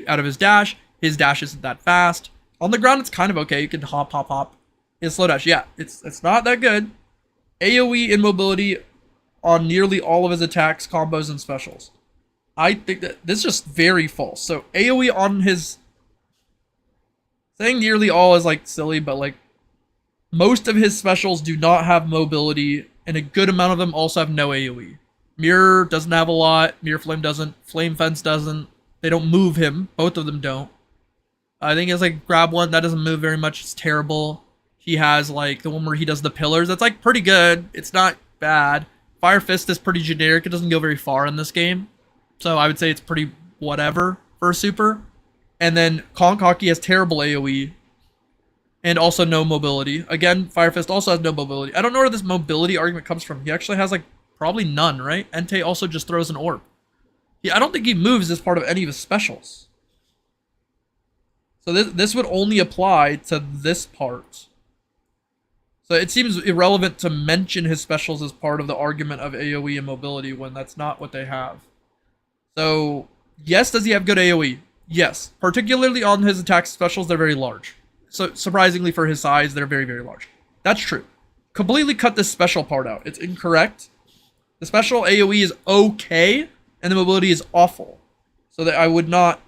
Out of his dash isn't that fast. On the ground, it's kind of okay. You can hop. His slow dash, yeah, it's not that good. AoE and mobility on nearly all of his attacks, combos, and specials. I think that this is just very false. So AoE on his... Saying nearly all is like silly, but like most of his specials do not have mobility, and a good amount of them also have no AoE. Mirror doesn't have a lot. Mirror Flame doesn't. Flame Fence doesn't. They don't move him. Both of them don't. I think it's like Grab One. That doesn't move very much. It's terrible. He has like the one where he does the pillars. That's like pretty good. It's not bad. Fire Fist is pretty generic. It doesn't go very far in this game. So I would say it's pretty whatever for a super. And then Konkaki has terrible AoE. And also no mobility. Again, Fire Fist also has no mobility. I don't know where this mobility argument comes from. He actually has like probably none, right? Entei also just throws an orb. I don't think he moves as part of any of his specials. So this would only apply to this part. So it seems irrelevant to mention his specials as part of the argument of AoE and mobility when that's not what they have. So, yes, does he have good AoE? Yes. Particularly on his attack specials, they're very large. So surprisingly for his size, they're very, very large. That's true. Completely cut this special part out. It's incorrect. The special AoE is okay, and the mobility is awful. So that I would not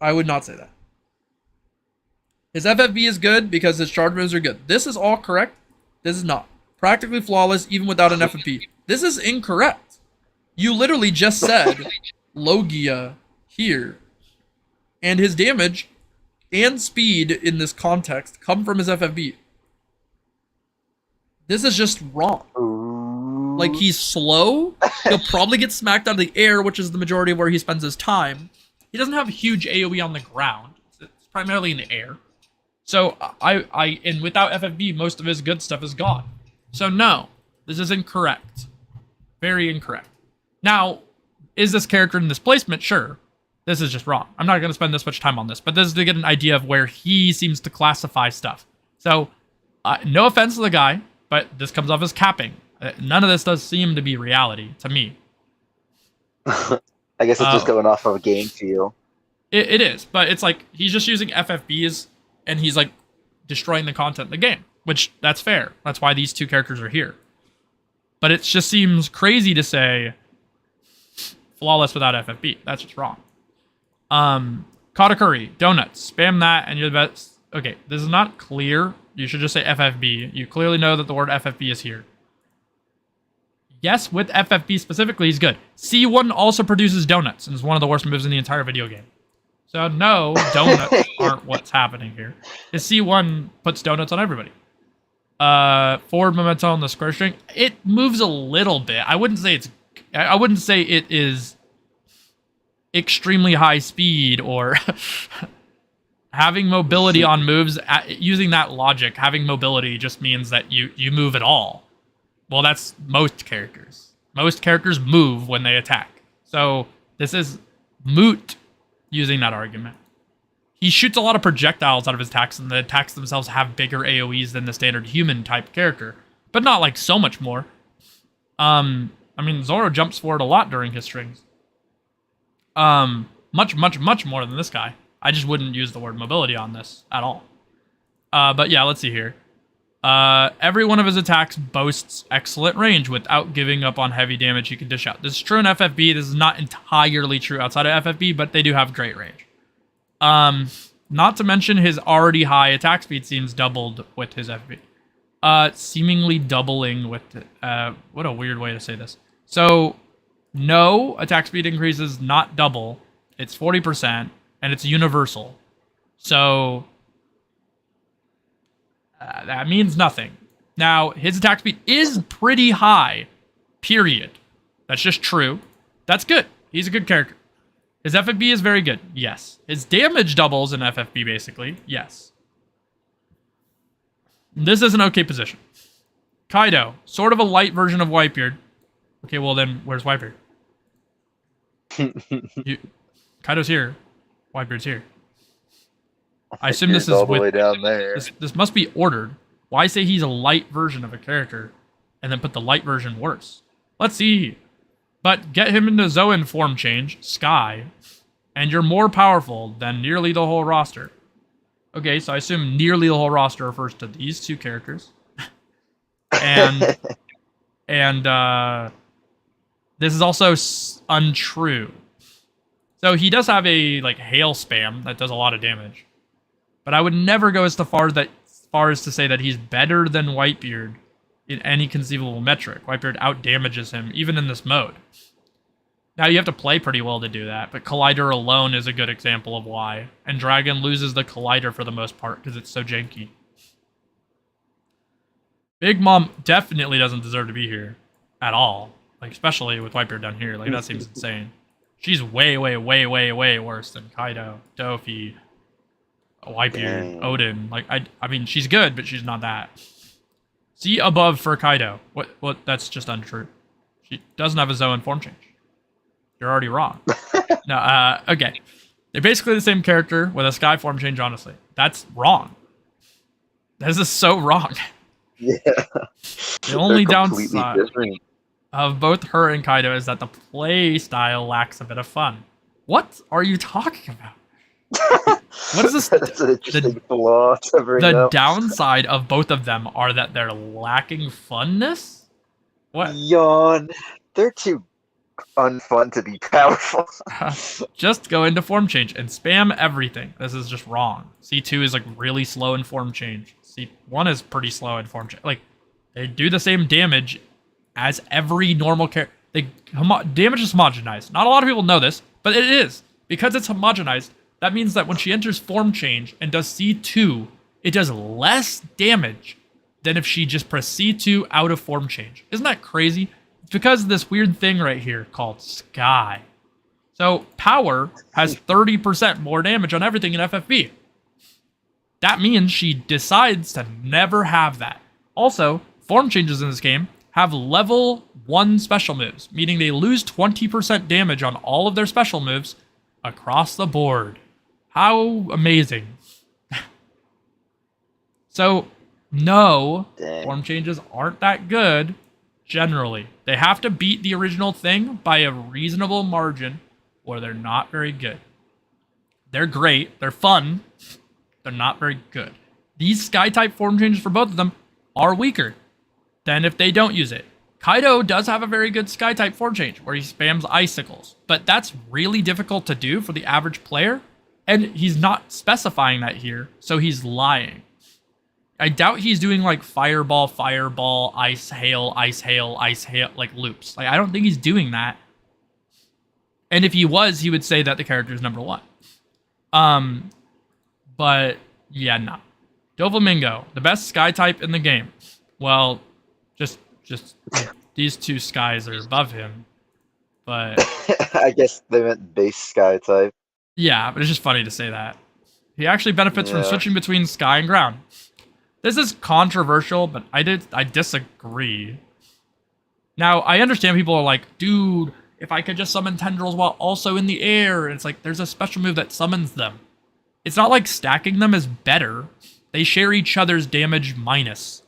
say that. His FFB is good because his charge moves are good. This is all correct. This is not. Practically flawless even without an FFB. This is incorrect. You literally just said Logia here. And his damage and speed in this context come from his FFB. This is just wrong. Like, he's slow. He'll probably get smacked out of the air, which is the majority of where he spends his time. He doesn't have huge AoE on the ground. It's primarily in the air. So, and without FFB, most of his good stuff is gone. So, no, this is incorrect. Very incorrect. Now, is this character in this placement? Sure. This is just wrong. I'm not going to spend this much time on this, but this is to get an idea of where he seems to classify stuff. So, no offense to the guy, but this comes off as capping. None of this does seem to be reality to me. I guess it's just going off of a game feel. It is, but it's like he's just using FFBs and he's like destroying the content in the game, which that's fair. That's why these two characters are here. But it just seems crazy to say flawless without FFB. That's just wrong. Katakuri, donuts, spam that and you're the best. Okay, this is not clear. You should just say FFB. You clearly know that the word FFB is here. Yes, with FFB specifically, he's good. C1 also produces donuts and is one of the worst moves in the entire video game. So no, donuts aren't what's happening here. His C1 puts donuts on everybody. Forward momentum on the square string. It moves a little bit. I wouldn't say it is extremely high speed or having mobility on moves. Using that logic, having mobility just means that you move at all. Well, that's most characters. Most characters move when they attack. So this is moot using that argument. He shoots a lot of projectiles out of his attacks, and the attacks themselves have bigger AoEs than the standard human-type character. But not, like, so much more. I mean, Zoro jumps forward a lot during his strings. Much more than this guy. I just wouldn't use the word mobility on this at all. But yeah, let's see here. Every one of his attacks boasts excellent range without giving up on heavy damage he can dish out. This is true in FFB. This is not entirely true outside of FFB, but they do have great range. Not to mention his already high attack speed seems doubled with his FFB. Seemingly doubling with... what a weird way to say this. So, no, attack speed increases not double. It's 40%, and it's universal. So... that means nothing. Now, his attack speed is pretty high, period. That's just true. That's good. He's a good character. His FFB is very good, yes. His damage doubles in FFB, basically, yes. This is an okay position. Kaido, sort of a light version of Whitebeard. Okay, well then, where's Whitebeard? Kaido's here. Whitebeard's here. I assume this is all the way down there. This must be ordered. Why say he's a light version of a character and then put the light version worse? Let's see. But get him into Zoan form change, Sky, and you're more powerful than nearly the whole roster. Okay, so I assume nearly the whole roster refers to these two characters. and this is also untrue. So he does have a like hail spam that does a lot of damage. But I would never go as far as to say that he's better than Whitebeard in any conceivable metric. Whitebeard outdamages him, even in this mode. Now, you have to play pretty well to do that, but Collider alone is a good example of why. And Dragon loses the Collider for the most part, because it's so janky. Big Mom definitely doesn't deserve to be here. At all. Like, especially with Whitebeard down here. Like, that seems insane. She's way worse than Kaido, Dofi, Whitebeard, Odin. Like, I mean, she's good, but she's not that. See above for Kaido. What? That's just untrue. She doesn't have a Zoan form change. You're already wrong. No, okay. They're basically the same character with a Sky form change, honestly. That's wrong. This is so wrong. Yeah. The only downside of both her and Kaido is that the play style lacks a bit of fun. What are you talking about? What is this? That's an interesting flaw to bring The up. downside of both of them are that they're lacking funness? What? Yawn. They're too unfun to be powerful. Just go into form change and spam everything. This is just wrong. C2 is like really slow in form change. C1 is pretty slow in form change. Like, they do the same damage as every normal character. Damage is homogenized. Not a lot of people know this, but it is. Because it's homogenized, that means that when she enters form change and does C2, it does less damage than if she just press C2 out of form change. Isn't that crazy? It's because of this weird thing right here called Sky. So Power has 30% more damage on everything in FFB. That means she decides to never have that. Also, form changes in this game have level 1 special moves, meaning they lose 20% damage on all of their special moves across the board. How amazing. So, no, Dang. form changes aren't that good, generally. They have to beat the original thing by a reasonable margin, or they're not very good. They're great, they're fun, they're not very good. These Sky-type form changes for both of them are weaker than if they don't use it. Kaido does have a very good Sky-type form change, where he spams icicles, but that's really difficult to do for the average player, and he's not specifying that here, so he's lying. I doubt he's doing like fireball, fireball, ice hail, ice hail, ice hail, like loops. Like, I don't think he's doing that. And if he was, he would say that the character is number 1. But yeah, no. Doflamingo, the best Sky type in the game. Well, just these 2 skies are above him. But I guess they meant base Sky type. yeah, but it's just funny to say that. He actually benefits from Yeah. switching between sky and ground. This is controversial, but I disagree. Now, I understand people are like, dude, if I could just summon tendrils while also in the air, and it's like, there's a special move that summons them. It's not like stacking them is better. They share each other's damage minus.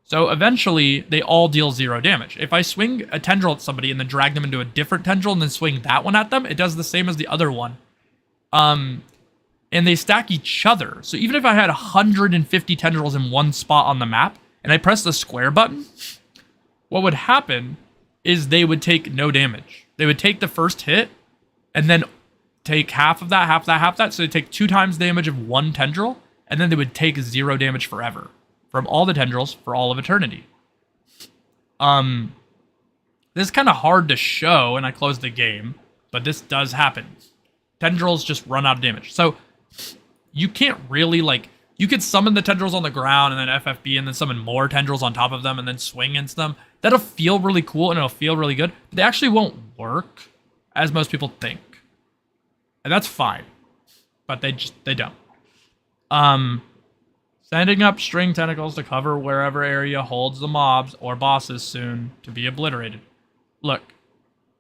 So eventually, they all deal 0 damage. If I swing a tendril at somebody and then drag them into a different tendril and then swing that one at them, it does the same as the other one. And they stack each other. So even if I had 150 tendrils in one spot on the map, and I press the square button, what would happen is they would take no damage. They would take the first hit, and then take half of that, half that, half that. So they take 2 times damage of 1 tendril, and then they would take 0 damage forever from all the tendrils for all of eternity. This is kind of hard to show, and I closed the game, but this does happen. Tendrils just run out of damage. So you can't really, like, you could summon the tendrils on the ground and then FFB and then summon more tendrils on top of them and then swing into them. That'll feel really cool and it'll feel really good, but they actually won't work as most people think. And that's fine, but they don't. Sending up string tentacles to cover wherever area holds the mobs or bosses soon to be obliterated. Look,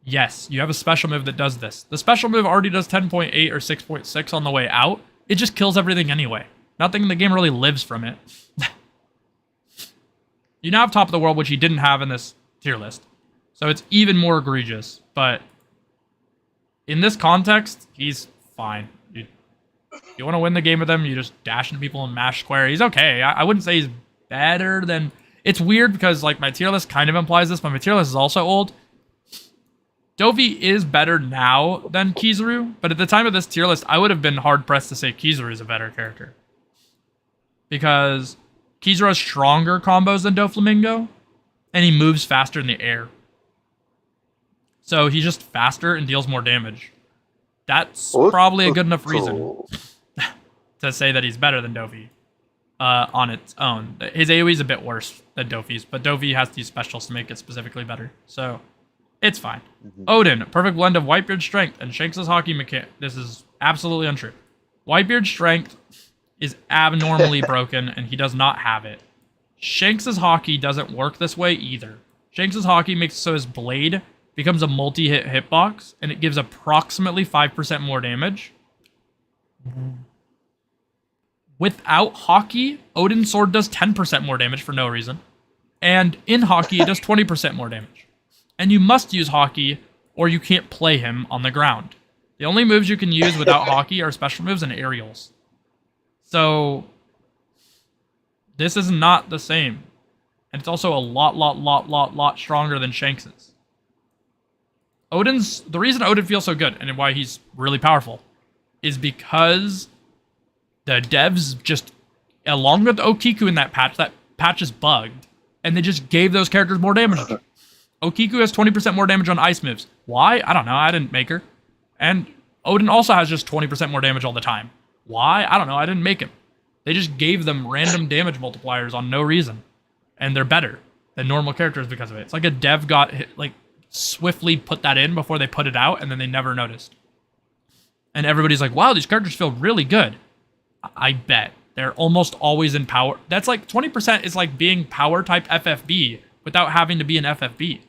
yes, you have a special move that does this. The special move already does 10.8 or 6.6 on the way out. It just kills everything anyway. Nothing in the game really lives from it. You now have Top of the World, which he didn't have in this tier list. So it's even more egregious. But in this context, he's fine. You want to win the game with him, you just dash into people and mash square. He's okay. I wouldn't say he's better than... It's weird because like my tier list kind of implies this, but my tier list is also old. Dovi is better now than Kizaru, but at the time of this tier list, I would have been hard-pressed to say Kizaru is a better character. Because Kizaru has stronger combos than Doflamingo, and he moves faster in the air. So he's just faster and deals more damage. That's probably a good enough reason to say that he's better than Dovi on its own. His AoE is a bit worse than Dovi's, but Dovi has these specials to make it specifically better. So it's fine. Odin, perfect blend of Whitebeard's strength and Shanks' hockey mechanic. This is absolutely untrue. Whitebeard's strength is abnormally broken, and he does not have it. Shanks' hockey doesn't work this way either. Shanks' hockey makes it so his blade becomes a multi-hit hitbox, and it gives approximately 5% more damage. Without hockey, Odin's sword does 10% more damage for no reason. And in hockey, it does 20% more damage. And you must use hockey, or you can't play him on the ground. The only moves you can use without hockey are special moves and aerials. So, this is not the same. And it's also a lot stronger than Shanks's. The reason Odin feels so good, and why he's really powerful, is because the devs just, along with Okiku in that patch is bugged, and they just gave those characters more damage. Okiku has 20% more damage on ice moves. Why? I don't know. I didn't make her. And Odin also has just 20% more damage all the time. Why? I don't know. I didn't make him. They just gave them random damage multipliers on no reason. And they're better than normal characters because of it. It's like a dev got hit, like swiftly put that in before they put it out, and then they never noticed. And everybody's like, wow, these characters feel really good. I bet. They're almost always in power. That's like 20% is like being power type FFB without having to be an FFB.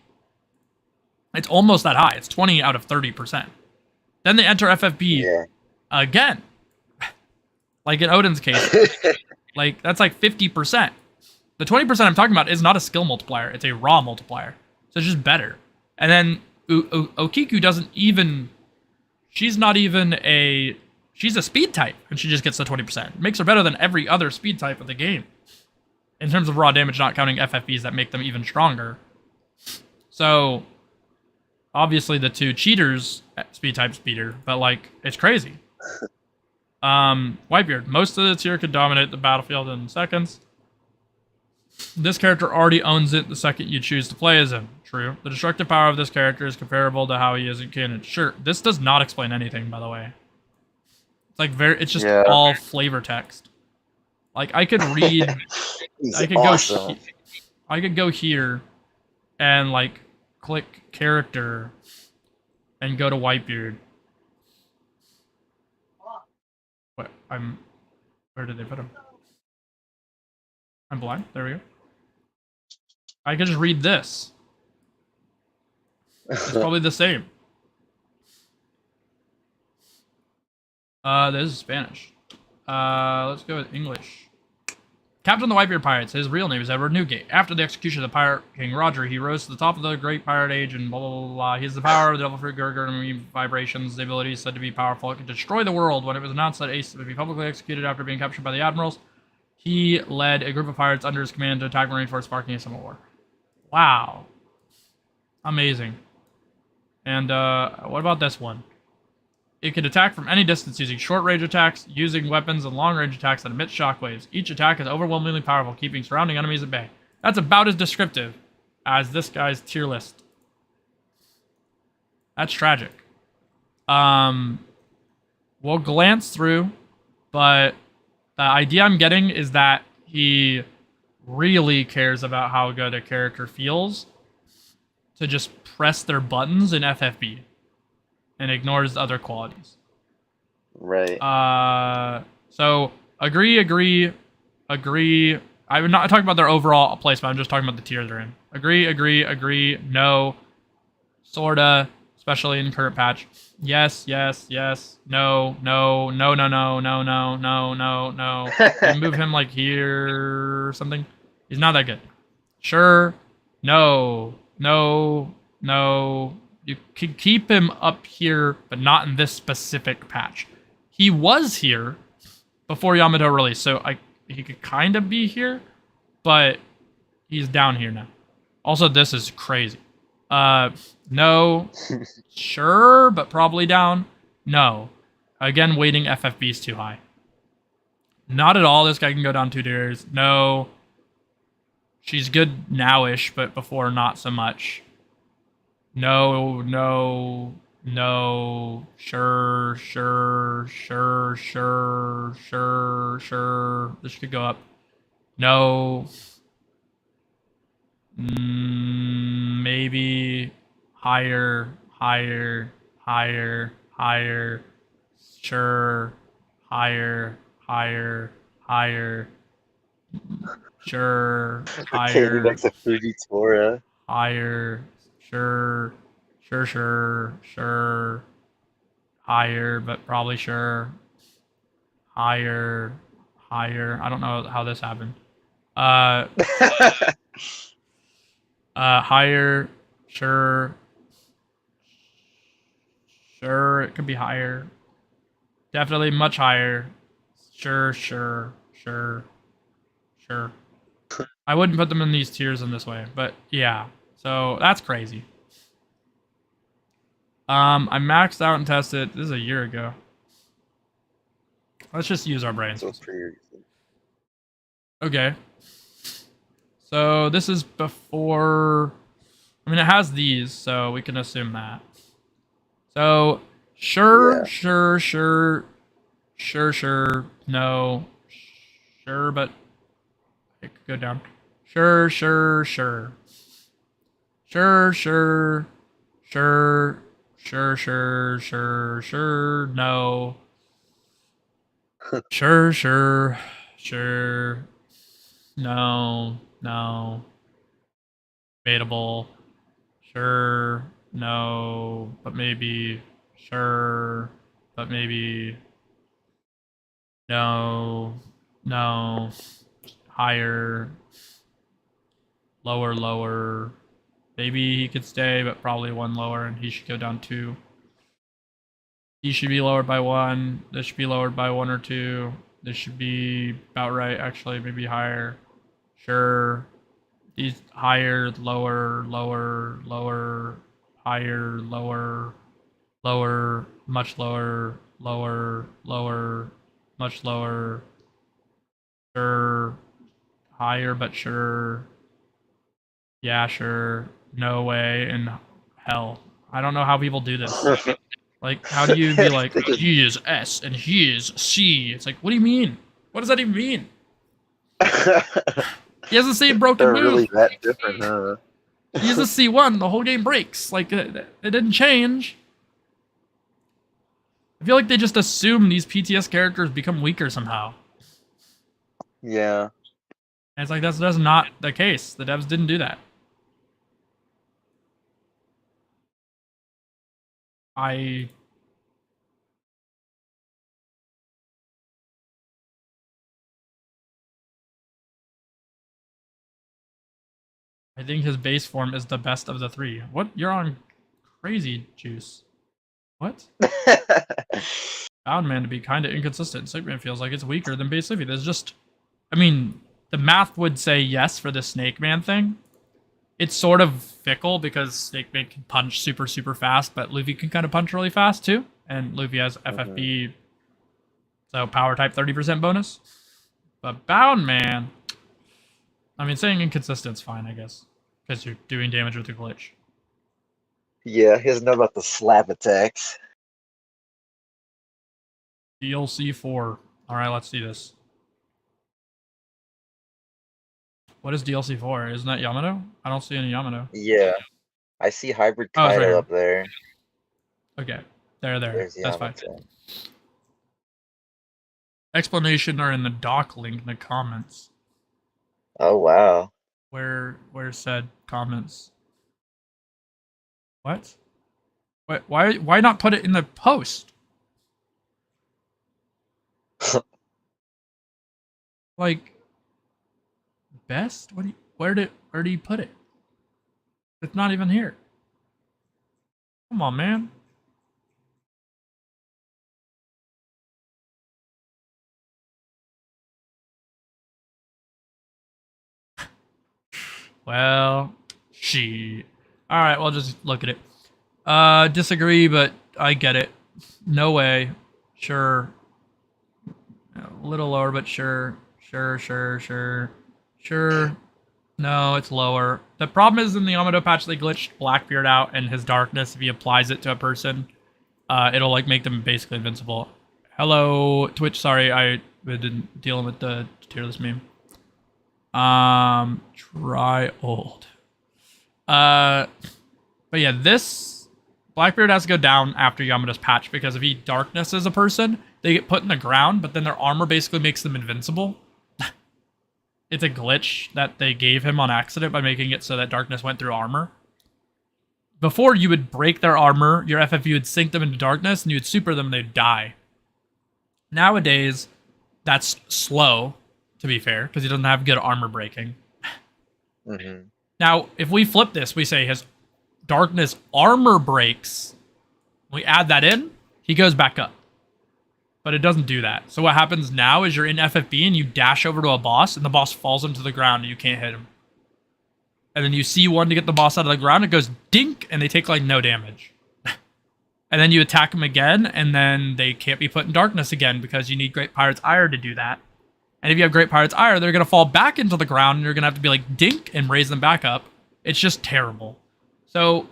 It's almost that high. It's 20 out of 30%. Then they enter FFB again. Like in Odin's case, like that's like 50%. The 20% I'm talking about is not a skill multiplier. It's a raw multiplier. So it's just better. And then Okiku doesn't even... She's not even a... She's a speed type, and she just gets the 20%. It makes her better than every other speed type of the game. In terms of raw damage, not counting FFBs that make them even stronger. So, obviously the two cheaters, speed types beat her, but like, it's crazy. Whitebeard, most of the tier could dominate the battlefield in seconds. This character already owns it the second you choose to play as him. True. The destructive power of this character is comparable to how he is in canon. Sure, this does not explain anything, by the way. It's like it's just all flavor text. Like I could read, I could go here, and like click character, and go to Whitebeard. What? Where did they put him? I'm blind. There we go. I could just read this. It's probably the same. This is Spanish. Let's go with English. Captain of the Whitebeard Pirates. His real name is Edward Newgate. After the execution of the pirate King Roger, he rose to the top of the great pirate age and blah, blah, blah, blah. He has the power of the Devil Fruit Gurgur and vibrations. The ability is said to be powerful. It could destroy the world. When it was announced that Ace would be publicly executed after being captured by the admirals, he led a group of pirates under his command to attack Marineford, sparking a civil war. Wow. Amazing. And what about this one? It can attack from any distance using short-range attacks, using weapons and long-range attacks that emit shockwaves. Each attack is overwhelmingly powerful, keeping surrounding enemies at bay. That's about as descriptive as this guy's tier list. That's tragic. We'll glance through, but the idea I'm getting is that he really cares about how good a character feels to just press their buttons in FFB and ignores the other qualities. Right. So agree. I'm not talking about their overall placement. I'm just talking about the tier they're in. Agree. No. Sorta. Especially in current patch. Yes. No. You move him like here or something. He's not that good. Sure. No. You can keep him up here, but not in this specific patch. He was here before Yamato released, so he could kind of be here, but he's down here now. Also, this is crazy. No. Sure, but probably down. No. Again, weighting FFB is too high. Not at all. This guy can go down 2 tiers. No. She's good now-ish, but before not so much. No. Sure. This could go up. No. Maybe higher. Sure. Higher. Sure. Higher. That's a fruity Tora. Higher. Sure. Higher, but probably sure. Higher. I don't know how this happened. Higher. Sure. It could be higher. Definitely much higher. Sure. I wouldn't put them in these tiers in this way, but yeah. So that's crazy. I maxed out and tested. This is a year ago. Let's just use our brains. So it's pretty recent. Okay. So this is before... I mean, it has these, so we can assume that. So, sure. No. Sure, but it could go down. Sure. No. Sure. No. Debatable. Sure. No. But maybe. Sure. But maybe. No. No. Higher. Lower, lower. Maybe he could stay, but probably one lower, and he should go down 2. He should be lowered by 1. This should be lowered by 1 or 2. This should be about right, actually, maybe higher. Sure. These higher, lower, lower, lower, higher, lower, lower, much lower, lower, lower, much lower. Sure. Higher, but sure. Yeah, sure. No way in hell. I don't know how people do this. Like, how do you be like, he is S and he is C? It's like, what do you mean? What does that even mean? He has the same broken They're move. really that different, huh? He has a C1. The whole game breaks. Like, it didn't change. I feel like they just assume these PTS characters become weaker somehow. Yeah. And it's like, that's not the case. The devs didn't do that. I think his base form is the best of the 3. What? You're on crazy juice. What? Bound Man to be kind of inconsistent. Snake feels like it's weaker than base Luffy. There's just... I mean, the math would say yes for the Snake Man thing. It's sort of fickle because Snake Man can punch super, super fast, but Luffy can kind of punch really fast too. And Luffy has FFB, so power type 30% bonus. But Bound Man... I mean, saying inconsistent's fine, I guess. Because you're doing damage with a glitch. Yeah, he doesn't know about the slap attacks. DLC 4. Alright, let's see this. What is DLC 4? Isn't that Yamato? I don't see any Yamato. Yeah. I see Hybrid Oh, it's right Kaido here. up there. Okay. There. There's That's fine. Yamato. Explanation are in the doc link in the comments. Oh, wow. Where said comments? What? Why not put it in the post? Like, best? Where do you put it? It's not even here. Come on, man. Well, Alright, well, just look at it. Disagree, but I get it. No way. Sure. A little lower, but sure. Sure. No, it's lower. The problem is in the Yamato patch, they glitched Blackbeard out and his darkness. If he applies it to a person, it'll like make them basically invincible. Hello, Twitch. Sorry, I didn't deal with the tier list meme. Try old. But yeah, this Blackbeard has to go down after Yamato's patch because if he darknesses a person, they get put in the ground, but then their armor basically makes them invincible. It's a glitch that they gave him on accident by making it so that darkness went through armor. Before, you would break their armor, your FFU would sink them into darkness, and you would super them, and they'd die. Nowadays, that's slow, to be fair, because he doesn't have good armor breaking. Mm-hmm. Now, if we flip this, we say his darkness armor breaks, we add that in, he goes back up. But it doesn't do that. So what happens now is you're in FFB and you dash over to a boss, and the boss falls into the ground and you can't hit him. And then you C1 to get the boss out of the ground, it goes dink, and they take like no damage. And then you attack them again, and then they can't be put in darkness again because you need Great Pirate's Ire to do that. And if you have Great Pirate's Ire, they're going to fall back into the ground, and you're going to have to be like dink and raise them back up. It's just terrible. So,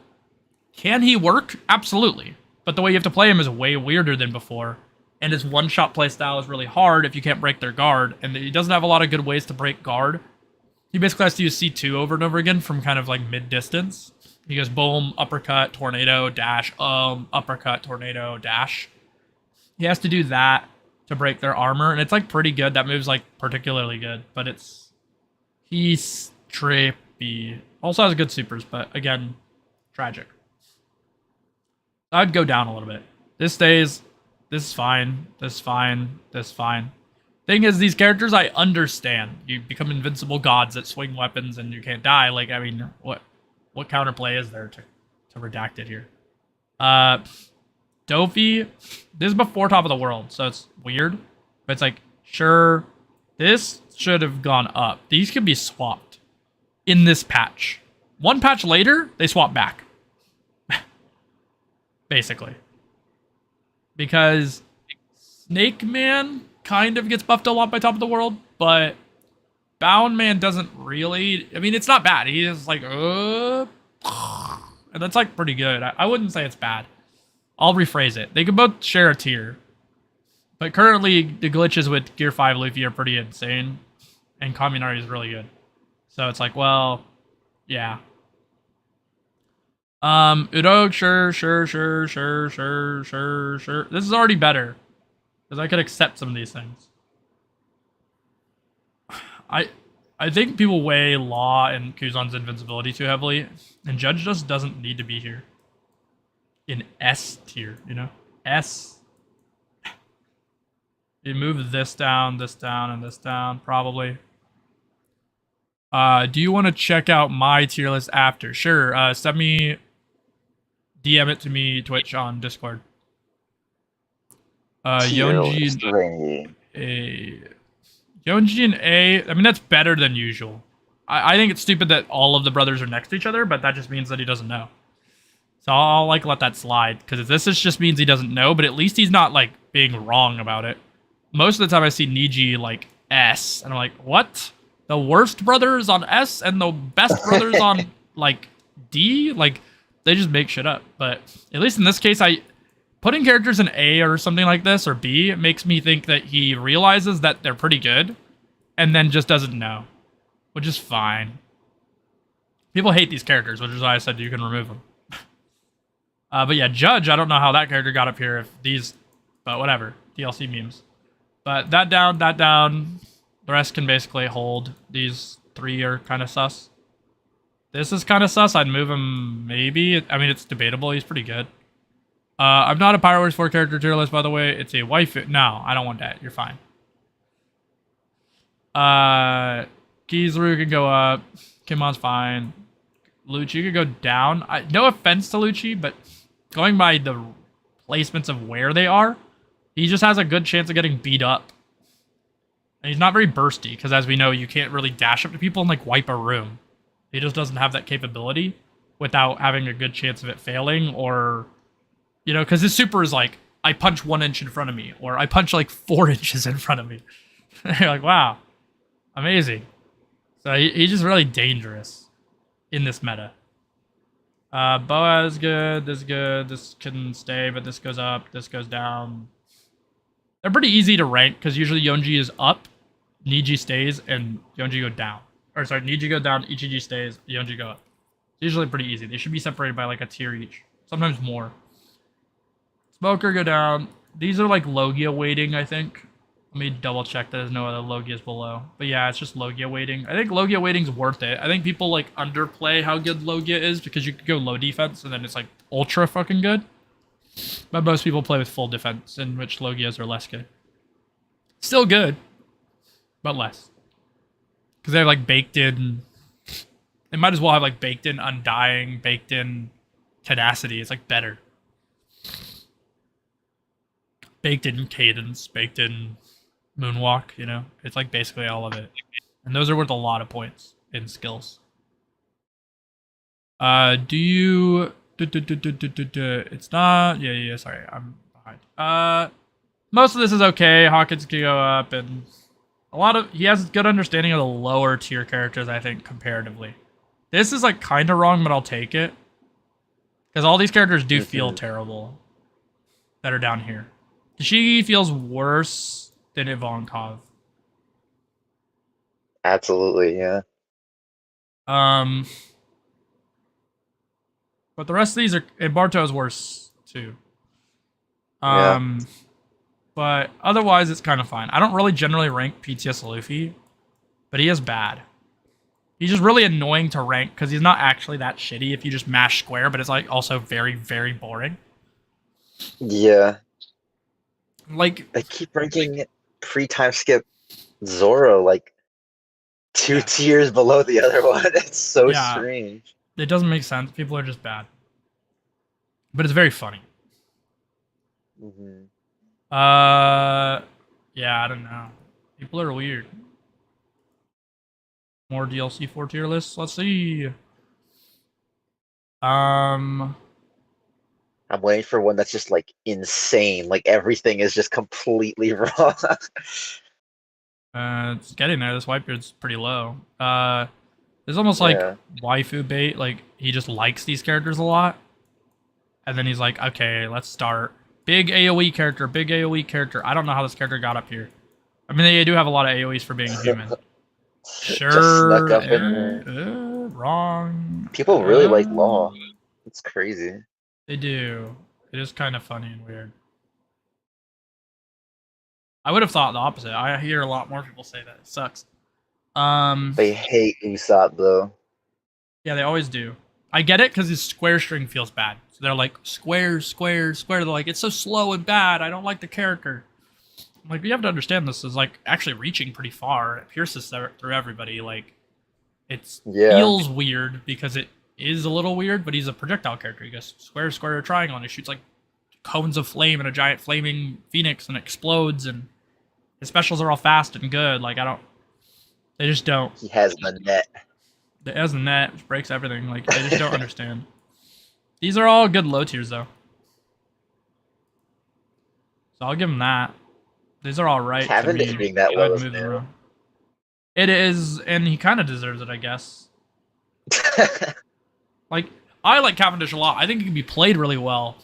can he work? Absolutely. But the way you have to play him is way weirder than before. And his one-shot playstyle is really hard if you can't break their guard. And he doesn't have a lot of good ways to break guard. He basically has to use C2 over and over again from kind of like mid-distance. He goes boom, uppercut, tornado, dash, uppercut, tornado, dash. He has to do that to break their armor. And it's like pretty good. That move's like particularly good. But he's trippy. Also has good supers, but again, tragic. I'd go down a little bit. This stays. This is fine. This is fine. This is fine. Thing is, these characters I understand. You become invincible gods that swing weapons and you can't die. Like, I mean, what counterplay is there to redact it here? Dofi, this is before Top of the World, so it's weird. But it's like, sure, this should have gone up. These could be swapped in this patch. One patch later, they swap back. Basically. Because Snake Man kind of gets buffed a lot by Top of the World, but Bound Man doesn't really. I mean, it's not bad. He is like, and that's like pretty good. I wouldn't say it's bad. I'll rephrase it. They could both share a tier. But currently, the glitches with Gear 5 Luffy are pretty insane. And Kaminari is really good. So it's like, well, yeah. Udog, sure. This is already better. Because I could accept some of these things. I think people weigh Law and Kuzan's invincibility too heavily. And Judge just doesn't need to be here. In S tier, you know? S. You move this down, and this down, probably. Do you want to check out my tier list after? Sure, send me... DM it to me, Twitch, on Discord. Yonji and A. Yonji and A, I mean, that's better than usual. I think it's stupid that all of the brothers are next to each other, but that just means that he doesn't know. So I'll like let that slide, because this just means he doesn't know, but at least he's not like being wrong about it. Most of the time I see Niji like S, and I'm like, what? The worst brothers on S and the best brothers on like D? Like, they just make shit up. But at least in this case, putting characters in A or something like this, or B, makes me think that he realizes that they're pretty good, and then just doesn't know. Which is fine. People hate these characters, which is why I said you can remove them. But yeah, Judge, I don't know how that character got up here if these... But whatever. DLC memes. But that down. The rest can basically hold. These three are kind of sus. This is kind of sus. I'd move him maybe. I mean, it's debatable. He's pretty good. I'm not a Pirate Wars 4 character tier list, by the way. It's a waifu. No, I don't want that. You're fine. Kizaru can go up. Kimon's fine. Lucci could go down. No offense to Lucci, but going by the placements of where they are, he just has a good chance of getting beat up. And he's not very bursty, because as we know, you can't really dash up to people and like wipe a room. He just doesn't have that capability without having a good chance of it failing, or, you know, because his super is like, I punch 1 inch in front of me, or I punch like 4 inches in front of me. You're like, wow, amazing. So he's just really dangerous in this meta. Boa is good. This can stay, but this goes up. This goes down. They're pretty easy to rank because usually Yonji is up, Niji stays, and Yonji go down. Or sorry, Niji go down, Ichiji stays, Yonji go up. It's usually pretty easy. They should be separated by like a tier each. Sometimes more. Smoker go down. These are like Logia weighting, I think. Let me double check that there's no other Logias below. But yeah, it's just Logia weighting. I think Logia weighting's worth it. I think people like underplay how good Logia is because you could go low defense and then it's like ultra fucking good. But most people play with full defense, in which Logias are less good. Still good, but less. Because they have like baked in... They might as well have like baked in Undying, baked in Tenacity. It's like better. Baked in Cadence, baked in Moonwalk, you know? It's like basically all of it. And those are worth a lot of points in skills. Do you... It's not... Yeah, sorry. I'm behind. Most of this is okay. Hawkins can go up, and a lot of... He has good understanding of the lower tier characters, I think, comparatively. This is, like, kind of wrong, but I'll take it. Because all these characters do feel terrible that are down here. She feels worse than Ivankov. Absolutely, yeah. But the rest of these are... And Barto's worse, too. Yeah. But otherwise, it's kind of fine. I don't really generally rank PTS Luffy, but he is bad. He's just really annoying to rank because he's not actually that shitty if you just mash square, but it's like also very, very boring. Yeah. Like, I keep ranking pre-time skip Zoro like two Yeah. tiers below the other one. It's so Yeah. strange. it doesn't make sense. People are just bad. But it's very funny. Hmm. Yeah, I don't know. People are weird. More DLC 4 tier lists. Let's see. I'm waiting for one that's just like insane. Like everything is just completely wrong. It's getting there. This Whitebeard's pretty low. There's almost like Yeah. waifu bait. Like he just likes these characters a lot, and then he's like, okay, let's start. Big AOE character. Big AOE character. I don't know how this character got up here. I mean, they do have a lot of AOEs for being human. Sure. Just snuck up in there. Wrong. People really like Law. It's crazy. They do. It is kind of funny and weird. I would have thought the opposite. I hear a lot more people say that. It sucks. They hate Usopp though. Yeah, they always do. I get it because his square string feels bad. So they're like, square, square, square. They're like, it's so slow and bad. I don't like the character. I'm like, you have to understand this is like actually reaching pretty far. It pierces through everybody. Like, it feels weird because it is a little weird, but he's a projectile character. He goes square, square, triangle, and he shoots like cones of flame and a giant flaming phoenix and explodes, and his specials are all fast and good. Like, they just don't. He has the net. It has a net, which breaks everything. Like, they just don't understand. These are all good low tiers, though. So I'll give him that. These are all right. Cavendish being that low is new. It is, and he kind of deserves it, I guess. Like, I like Cavendish a lot. I think he can be played really well.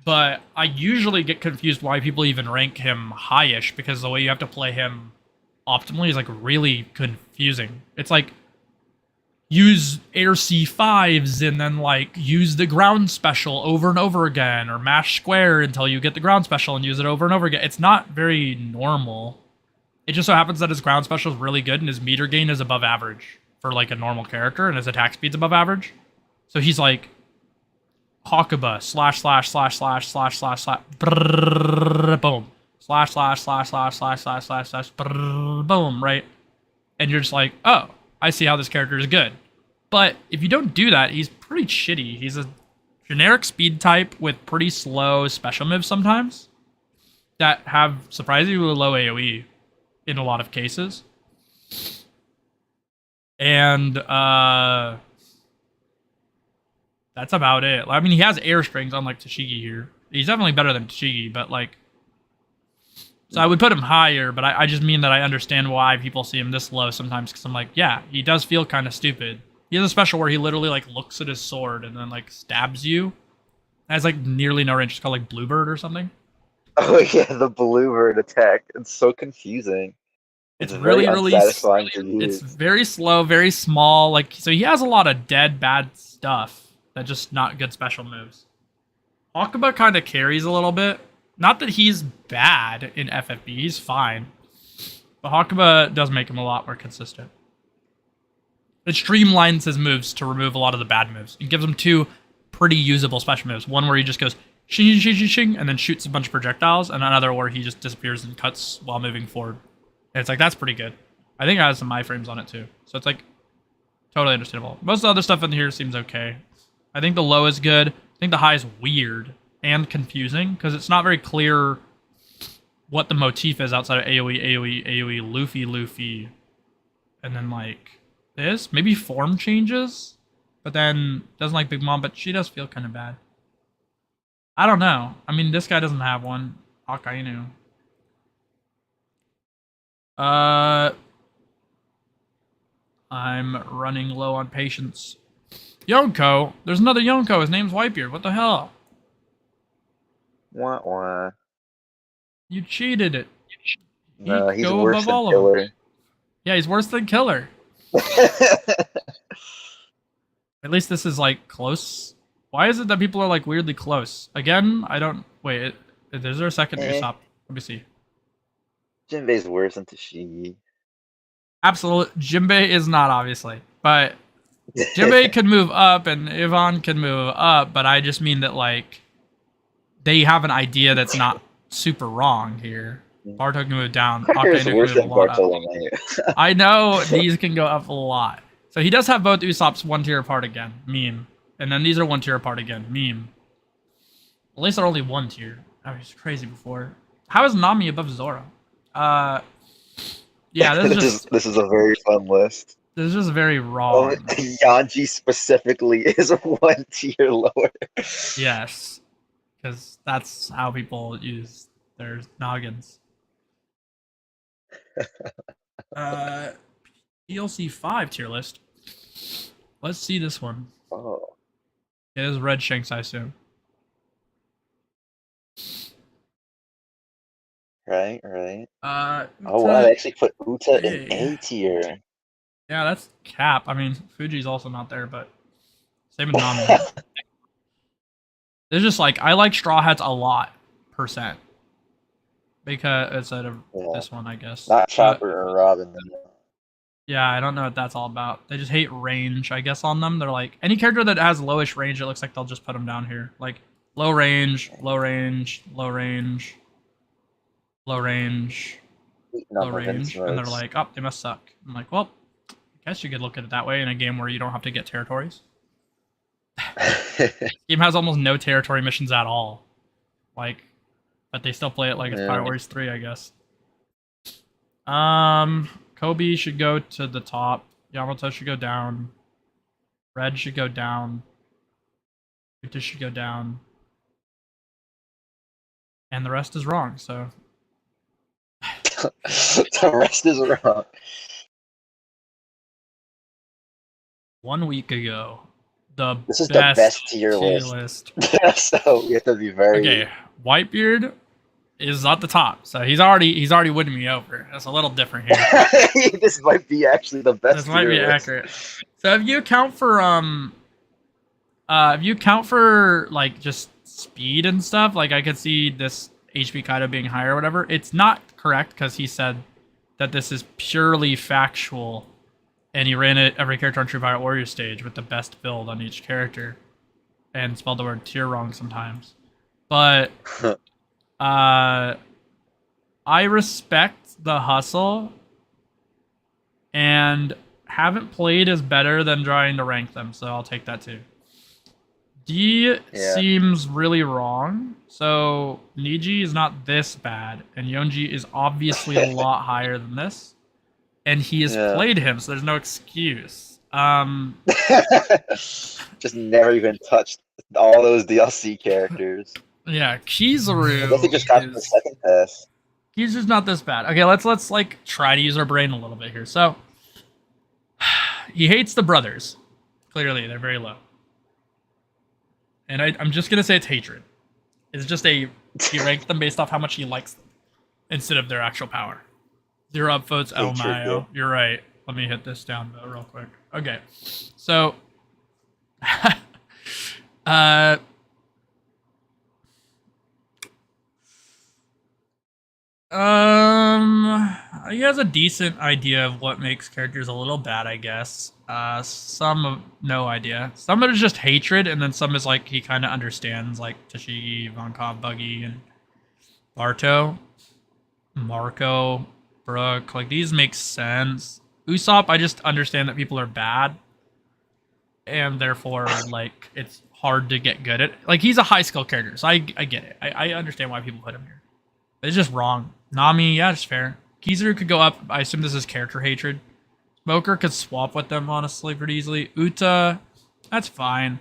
But I usually get confused why people even rank him high-ish, because the way you have to play him optimally is, like, really confusing. It's like, use air C5s and then, like, use the ground special over and over again, or mash square until you get the ground special and use it over and over again. It's not very normal. It just so happens that his ground special is really good and his meter gain is above average for, like, a normal character, and his attack speed's above average. So he's like, Hakuba, slash, slash, slash, slash, slash, slash, slash, brrrr, boom. Slash, slash, slash, slash, slash, slash, slash, slash, brrrr, boom, right? And you're just like, oh, I see how this character is good. But if you don't do that, he's pretty shitty. He's a generic speed type with pretty slow special moves sometimes that have surprisingly low AoE in a lot of cases. And, that's about it. I mean, he has air strings, unlike Tashigi here. He's definitely better than Tashigi, but, like... So I would put him higher, but I just mean that I understand why people see him this low sometimes, because I'm like, yeah, he does feel kind of stupid. He has a special where he literally, like, looks at his sword and then, like, stabs you. It has, like, nearly no range. It's called, like, Bluebird or something. Oh, yeah, the Bluebird attack. It's so confusing. It's really, really... unsatisfying to use. It's very slow, very small. Like, so he has a lot of dead, bad stuff. That just not good special moves. Hakuba kind of carries a little bit. Not that he's bad in FFB, he's fine. But Hakuba does make him a lot more consistent. It streamlines his moves to remove a lot of the bad moves. It gives him two pretty usable special moves. One where he just goes shing, shing, shing, shing, and then shoots a bunch of projectiles, and another where he just disappears and cuts while moving forward. And it's like, that's pretty good. I think it has some iframes on it too. So it's like, totally understandable. Most of the other stuff in here seems okay. I think the low is good. I think the high is weird and confusing because it's not very clear what the motif is outside of AoE, AoE, AoE, Luffy, Luffy, and then like this. Maybe form changes, but then doesn't like Big Mom, but she does feel kind of bad. I don't know. I mean, this guy doesn't have one. Akainu. I'm running low on patience. Yonko? There's another Yonko. His name's Whitebeard. What the hell? Wah, wah. You cheated it. No, he's go worse above than all of Killer. them. Yeah, he's worse than Killer. At least this is, like, close. Why is it that people are, like, weirdly close? Again, I don't... Wait, is there a second Usopp? Let me see. Jinbei's worse than Tashigi. Absolutely. Jinbei is not, obviously. But Jimbei could move up and Yvonne could move up, but I just mean that like they have an idea that's not super wrong here. Bartok can move down. Parker's Akainu can worse move a than lot up. Bartolomeo. I know these can go up a lot. So he does have both Usopp's 1 tier apart again. Meme. And then these are 1 tier apart again. Meme. At least they're only 1 tier. That was crazy before. How is Nami above Zoro? Yeah, This is a very fun list. this is just very wrong. Yanji specifically is 1 tier lower. Yes. Because that's how people use their noggins. DLC 5 tier list. Let's see this one. Oh, It is Red Shanks, I assume. right. Oh Uta, wow, they actually put Uta in A. A tier. Yeah, that's cap. I mean, Fuji's also not there, but same with Nami. There's just like I like Straw Hats a lot, percent. Because instead of this one, I guess. Not But, Chopper or Robin. yeah, I don't know what that's all about. They just hate range, I guess, on them. They're like any character that has lowish range, it looks like they'll just put them down here. Like low range, low range, low range, low range, low range, and they're like, oh, they must suck. I'm like, well, I guess you could look at it that way in a game where you don't have to get territories. Game has almost no territory missions at all. Like, but they still play it like it's Pirate Warriors 3, I guess. Kobe should go to the top. Yamato should go down. Red should go down. Uta should go down. And the rest is wrong, so. The rest is wrong. 1 week ago, This is the best tier list. So we have to be very. Okay, Whitebeard is at the top, so he's already winning me over. That's a little different here. This might be actually the best. This might be accurate. So if you account for like just speed and stuff, like I could see this HP Kaido being higher or whatever. It's not correct because he said that this is purely factual, and he ran it every character on True Pirate Warrior stage with the best build on each character, and spelled the word tier wrong sometimes. But I respect the hustle, and haven't played is better than trying to rank them, so I'll take that too. D seems really wrong, so Niji is not this bad, and Yonji is obviously a lot higher than this, and he has played him, so there's no excuse. Just never even touched all those DLC characters. Yeah, Kizaru. I guess he just got the second pass. Kizaru's not this bad. Okay, let's like try to use our brain a little bit here. So he hates the brothers. Clearly, they're very low. And I'm just gonna say it's hatred. It's just he ranked them based off how much he likes them instead of their actual power. 0 upvotes, El Mayo. You're right. Let me hit this down though real quick. Okay. So he has a decent idea of what makes characters a little bad, I guess. Some of no idea. Some of it is just hatred, and then some is like he kind of understands, like Tashigi, Ivankov, Buggy, and Barto, Marco, Brooke. Like these make sense. Usopp, I just understand that people are bad, and therefore like it's hard to get good at. Like he's a high skill character, so I get it. I understand why people put him here. But it's just wrong. Nami, yeah, it's fair. Kizaru could go up. I assume this is character hatred. Smoker could swap with them, honestly, pretty easily. Uta, that's fine.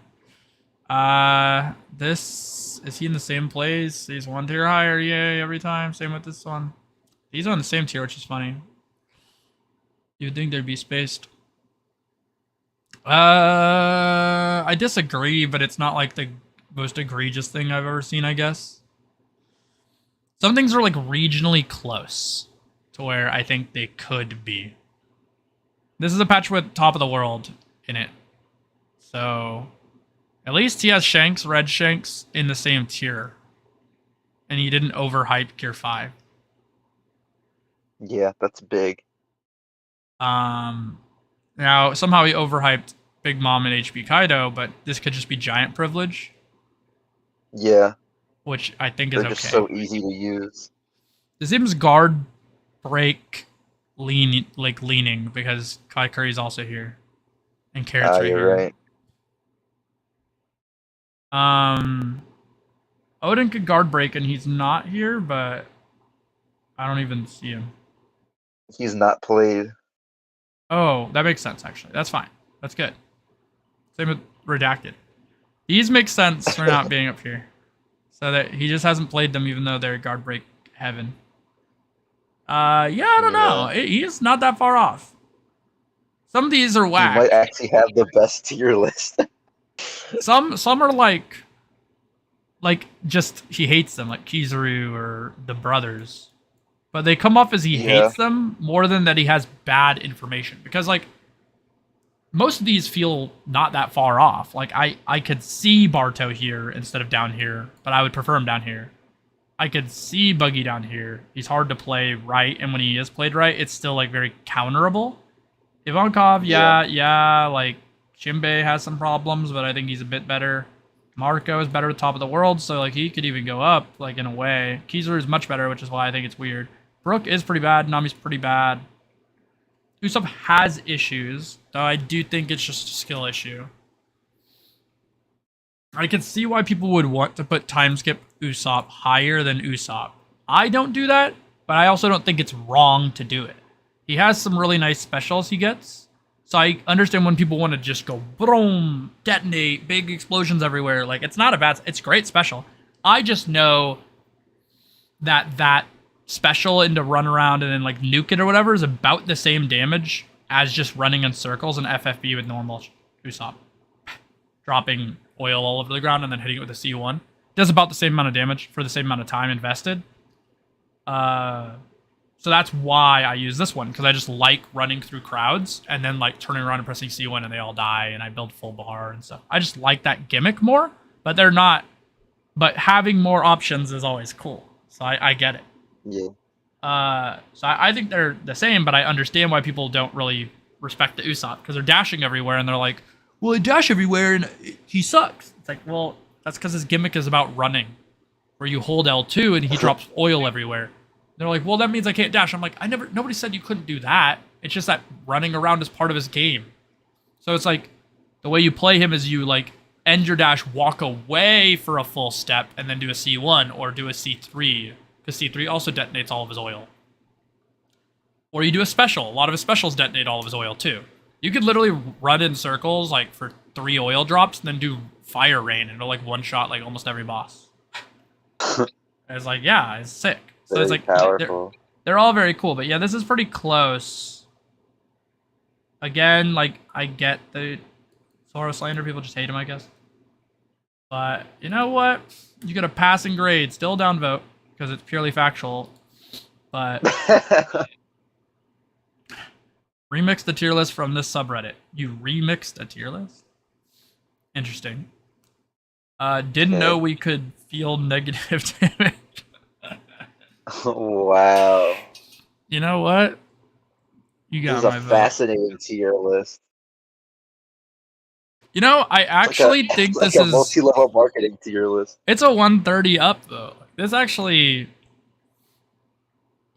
This, is he in the same place? He's 1 tier higher, yay, every time. Same with this one. He's on the same tier, which is funny. You'd think they'd be spaced. I disagree, but it's not like the most egregious thing I've ever seen, I guess. Some things are like regionally close to where I think they could be. This is a patch with Top of the World in it. So at least he has Shanks, Red Shanks, in the same tier. And he didn't overhype Gear 5. Yeah, that's big. Now, somehow he overhyped Big Mom and HB Kaido, but this could just be giant privilege, Yeah, which I think is they're just okay. so easy to use. This seems guard break leaning because Kai Curry's also here. And Carrot's right You're here. right. Odin could guard break and he's not here, but I don't even see him. He's not played. Oh, that makes sense, actually. That's fine. That's good. Same with Redacted. These make sense for not being up here. So that he just hasn't played them even though they're guard break heaven. Yeah, I don't know. He is not that far off. Some of these are He whack. might actually have the best tier list. Some are like just he hates them, like Kizaru or the brothers. But they come off as he hates them more than that he has bad information. Because like most of these feel not that far off. Like I could see Barto here instead of down here, but I would prefer him down here. I could see Buggy down here. He's hard to play right, and when he is played right, it's still like very counterable. Ivankov, yeah, like Shinbei has some problems, but I think he's a bit better. Marco is better at top of the world, so like he could even go up, like in a way. Kizaru is much better, which is why I think it's weird. Brook is pretty bad, Nami's pretty bad. Usopp has issues, though I do think it's just a skill issue. I can see why people would want to put time skip Usopp higher than Usopp. I don't do that, but I also don't think it's wrong to do it. He has some really nice specials he gets. So I understand when people want to just go boom, detonate, big explosions everywhere. Like it's not a bad, it's great special. I just know that special into run around and then like nuke it or whatever is about the same damage as just running in circles and FFB with normal Usopp. Dropping oil all over the ground and then hitting it with a C1. Does about the same amount of damage for the same amount of time invested. So that's why I use this one, because I just like running through crowds and then like turning around and pressing C1 and they all die and I build full bar and stuff. I just like that gimmick more, but they're not. But having more options is always cool. So I get it. Yeah. So I think they're the same, but I understand why people don't really respect the Usopp, because they're dashing everywhere and they're like, well, I dash everywhere and he sucks. It's like, well, that's because his gimmick is about running, where you hold L2 and he drops oil everywhere. They're like, well, that means I can't dash. I'm like, nobody said you couldn't do that. It's just that running around is part of his game. So it's like, the way you play him is you like end your dash, walk away for a full step, and then do a C1 or do a C3, because C3 also detonates all of his oil. Or you do a special. A lot of his specials detonate all of his oil too. You could literally run in circles like for 3 oil drops and then do fire rain and it'll like one shot like almost every boss. It's like, yeah, it's sick. So Very it's like powerful. they're all very cool, but yeah, this is pretty close. Again, like I get the Zoro slander, people just hate him, I guess. But you know what? You get a passing grade, still downvote because it's purely factual. But remix the tier list from this subreddit. You remixed a tier list? Interesting. Didn't know we could feel negative damage. Wow. You know what? You got This is my a vote. fascinating tier list. You know, I actually think like this a is multi-level marketing tier list. It's a 130 up though. This actually,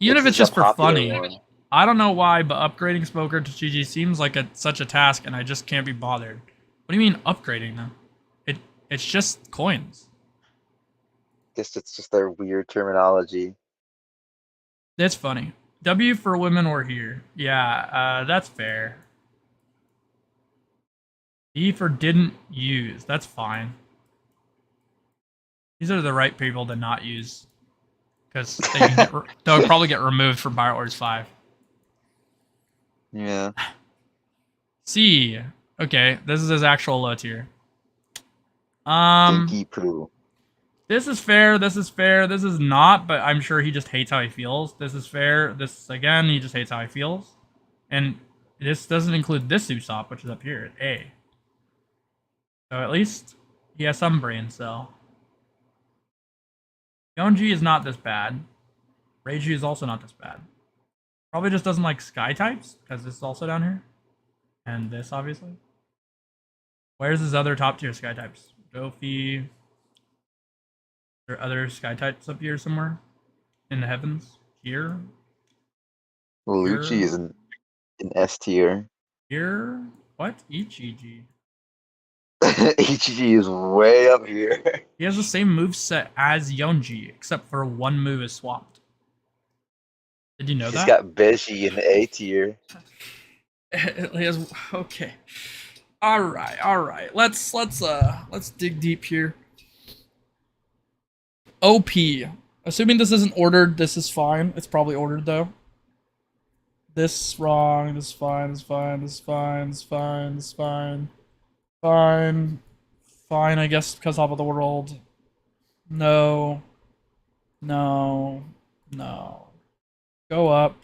even if it's a just for popular funny, one. I don't know why, but upgrading Smoker to GG seems like such a task, and I just can't be bothered. What do you mean upgrading them? It's just coins. Guess it's just their weird terminology. It's funny. W for women were here. Yeah, that's fair. E for didn't use. That's fine. These are the right people to not use, because they'll probably get removed from Pirate Wars 5. Yeah. C. Okay, this is his actual low tier. Dinky Poo. This is fair, this is fair, this is not, but I'm sure he just hates how he feels. This is fair, this, again, he just hates how he feels. And this doesn't include this Usopp, which is up here at A. So at least he has some brain cell. Yonji is not this bad. Reiji is also not this bad. Probably just doesn't like sky types, because this is also down here. And this, obviously. Where's his other top tier sky types? Gofi. There are other sky types up here somewhere? In the heavens? Here? Lucci is in S tier. Here? What? Ichiji. HG is way up here. He has the same moveset as Yonji, except for one move is swapped. Did you know He's that? got Beji in A tier. He has, okay. All right. Let's dig deep here. OP. Assuming this isn't ordered, this is fine. It's probably ordered though. This wrong. This fine. This fine. This fine. This fine. This fine. Fine. Fine. I guess because top of the world. No. No. No. Go up.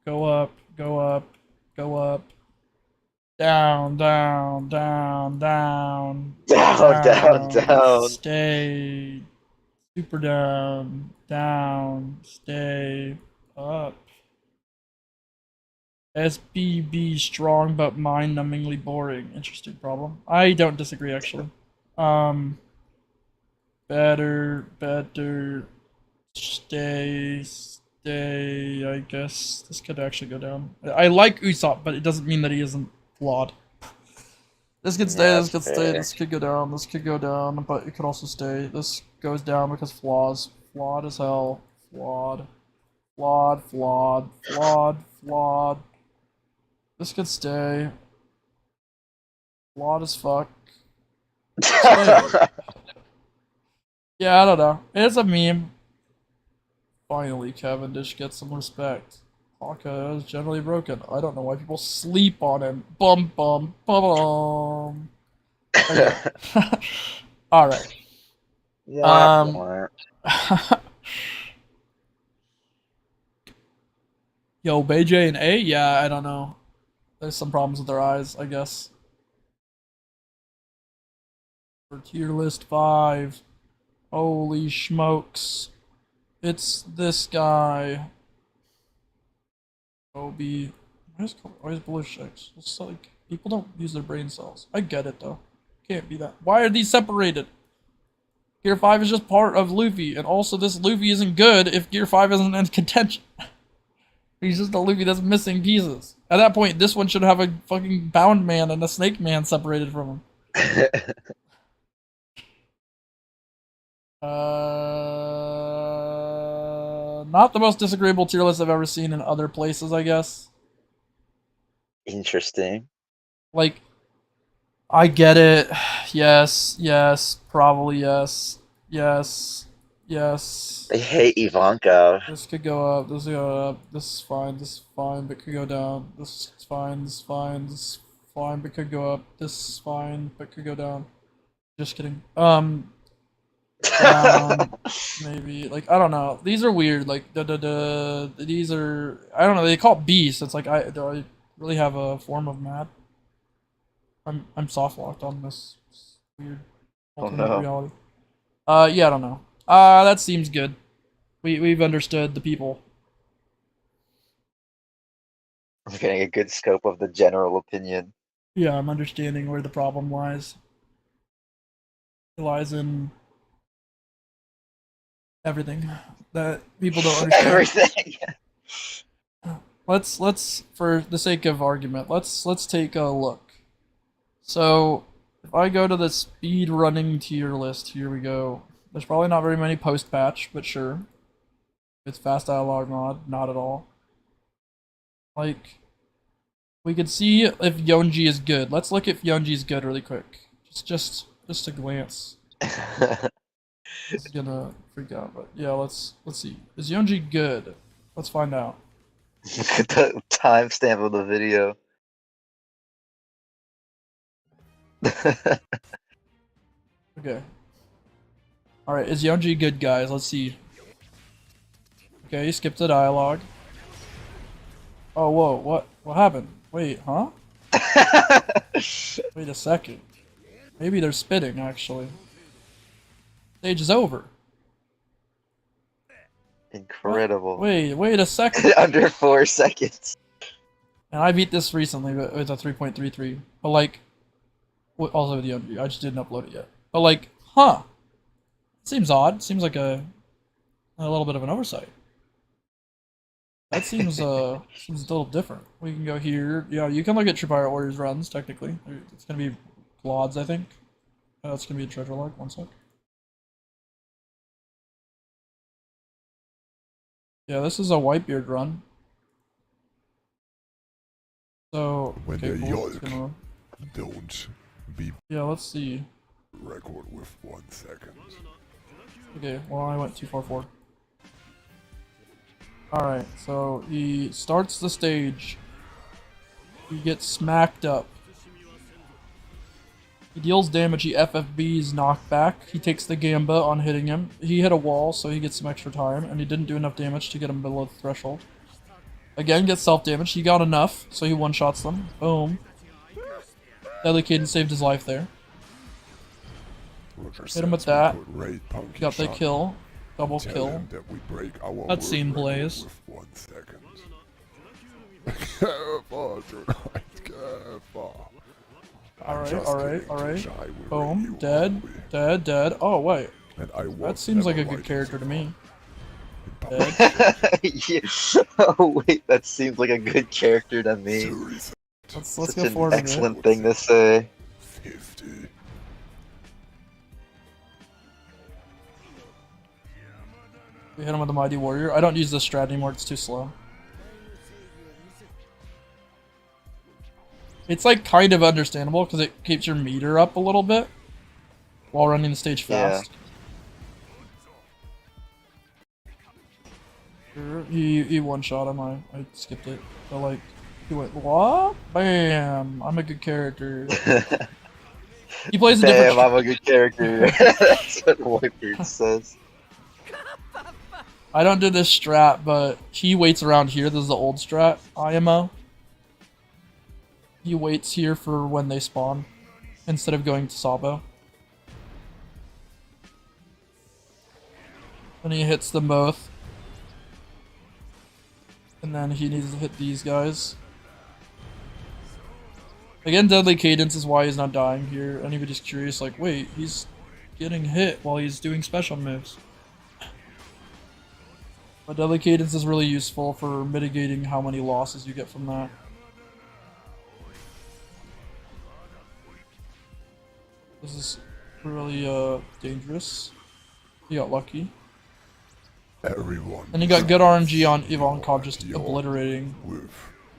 Go up. Go up. Go up. Down, down, down, down. Down. Stay. Super down. Down. Stay. Up. SBB strong but mind-numbingly boring. Interesting problem. I don't disagree actually. Better. Stay. I guess this could actually go down. I like Usopp, but it doesn't mean that he isn't flawed. This could stay, Yeah, this could stay, this could go down, this could go down, but it could also stay. This goes down because flaws. Flawed as hell. Flawed. This could stay. Flawed as fuck. Stay. Yeah, I don't know. It's a meme. Finally, Cavendish gets some respect. Hawkeye is generally broken. I don't know why people sleep on him. Bum bum bum. Okay. All right. Yo, BJ and A? Yeah, I don't know. There's some problems with their eyes, I guess. For tier list 5. Holy smokes. It's this guy. Obi. Why is blue checks? It's like people don't use their brain cells. I get it though. Can't be that. Why are these separated? Gear 5 is just part of Luffy, and also this Luffy isn't good if Gear 5 isn't in contention. He's just a Luffy that's missing pieces. At that point, this one should have a fucking Bound Man and a Snake Man separated from him. Not the most disagreeable tier list I've ever seen in other places, I guess. Interesting. Like, I get it. Yes, probably yes. Yes. They hate Ivanka. This could go up, this could go up, this is fine, but could go down. This is fine, this is fine, but could go up. This is fine, but could go down. Just kidding. Down, maybe. Like, I don't know. These are weird. Like, these are, I don't know, they call it beast. It's like, do I really have a form of mad? I'm soft locked on this. It's weird. Alternate reality. Yeah, I don't know. That seems good. We've understood the people. I'm getting a good scope of the general opinion. Yeah, I'm understanding where the problem lies. It lies in everything that people don't understand. Everything. Let's for the sake of argument, let's take a look. So if I go to the speed running tier list, here we go. There's probably not very many post patch, but sure. It's fast dialogue mod, not at all. Like, we could see if Yonji is good. Let's look if Yonji is good really quick. Just a glance. It's gonna freak out, but yeah, let's see. Is Yonji good? Let's find out. Look at the timestamp of the video. Okay. Alright, is Yonji good, guys? Let's see. Okay, skip the dialogue. Oh, whoa, what happened? Wait, huh? Wait a second. Maybe they're spitting, actually. Stage is over. Incredible. Wait a second. Under 4 seconds. And I beat this recently with a 3.33. But like, also with the Unreal. I just didn't upload it yet. But like, huh? Seems odd. Seems like a little bit of an oversight. That seems seems a little different. We can go here. Yeah, you can look at True Pirate Warriors runs technically. It's gonna be Glods, I think. It's gonna be a treasure log. One sec. Yeah, this is a Whitebeard run. So When okay, the cool. It's yolk gonna- don't be Yeah, let's see. record with 1 second. Okay, well I went too far forward. Alright, so he starts the stage. He gets smacked up. He deals damage, he FFBs knockback. He takes the Gamba on hitting him. He hit a wall, so he gets some extra time, and he didn't do enough damage to get him below the threshold. Again, gets self-damage. He got enough, so he one-shots them. Boom. Deadly Cadence saved his life there. Roger Hit him with says we that. could raid Punky Got the Shot. kill. Double Tell kill. him that we break our Cutscene world record plays. with 1 second. Careful, tonight, careful. Alright, Just alright, kidding, alright. Tush, I will raid Boom. you, Dead. won't we? Dead, dead. Oh, wait. And I That won't seems like a never good write character it to me. in Dead. Yeah. Oh wait, that seems like a good character to me. Series Let's Such go an forward a bit. excellent thing to say. 50. We hit him with the Mighty Warrior. I don't use this strat anymore, it's too slow. It's like kind of understandable because it keeps your meter up a little bit while running the stage Yeah. fast. He one-shot him, I skipped it. But like, he went, what? Bam! I'm a good character. He plays a different Damn, I'm a good character. That's what Whitebeard says. I don't do this strat, but he waits around here. This is the old strat, IMO. He waits here for when they spawn, instead of going to Sabo. And he hits them both. And then he needs to hit these guys. Again, Deadly Cadence is why he's not dying here. Anybody's curious, like, wait, he's getting hit while he's doing special moves. But Deadly Cadence is really useful for mitigating how many losses you get from that. This is really dangerous. He got lucky. Everyone. And he got good RNG on Ivankov just Your obliterating. with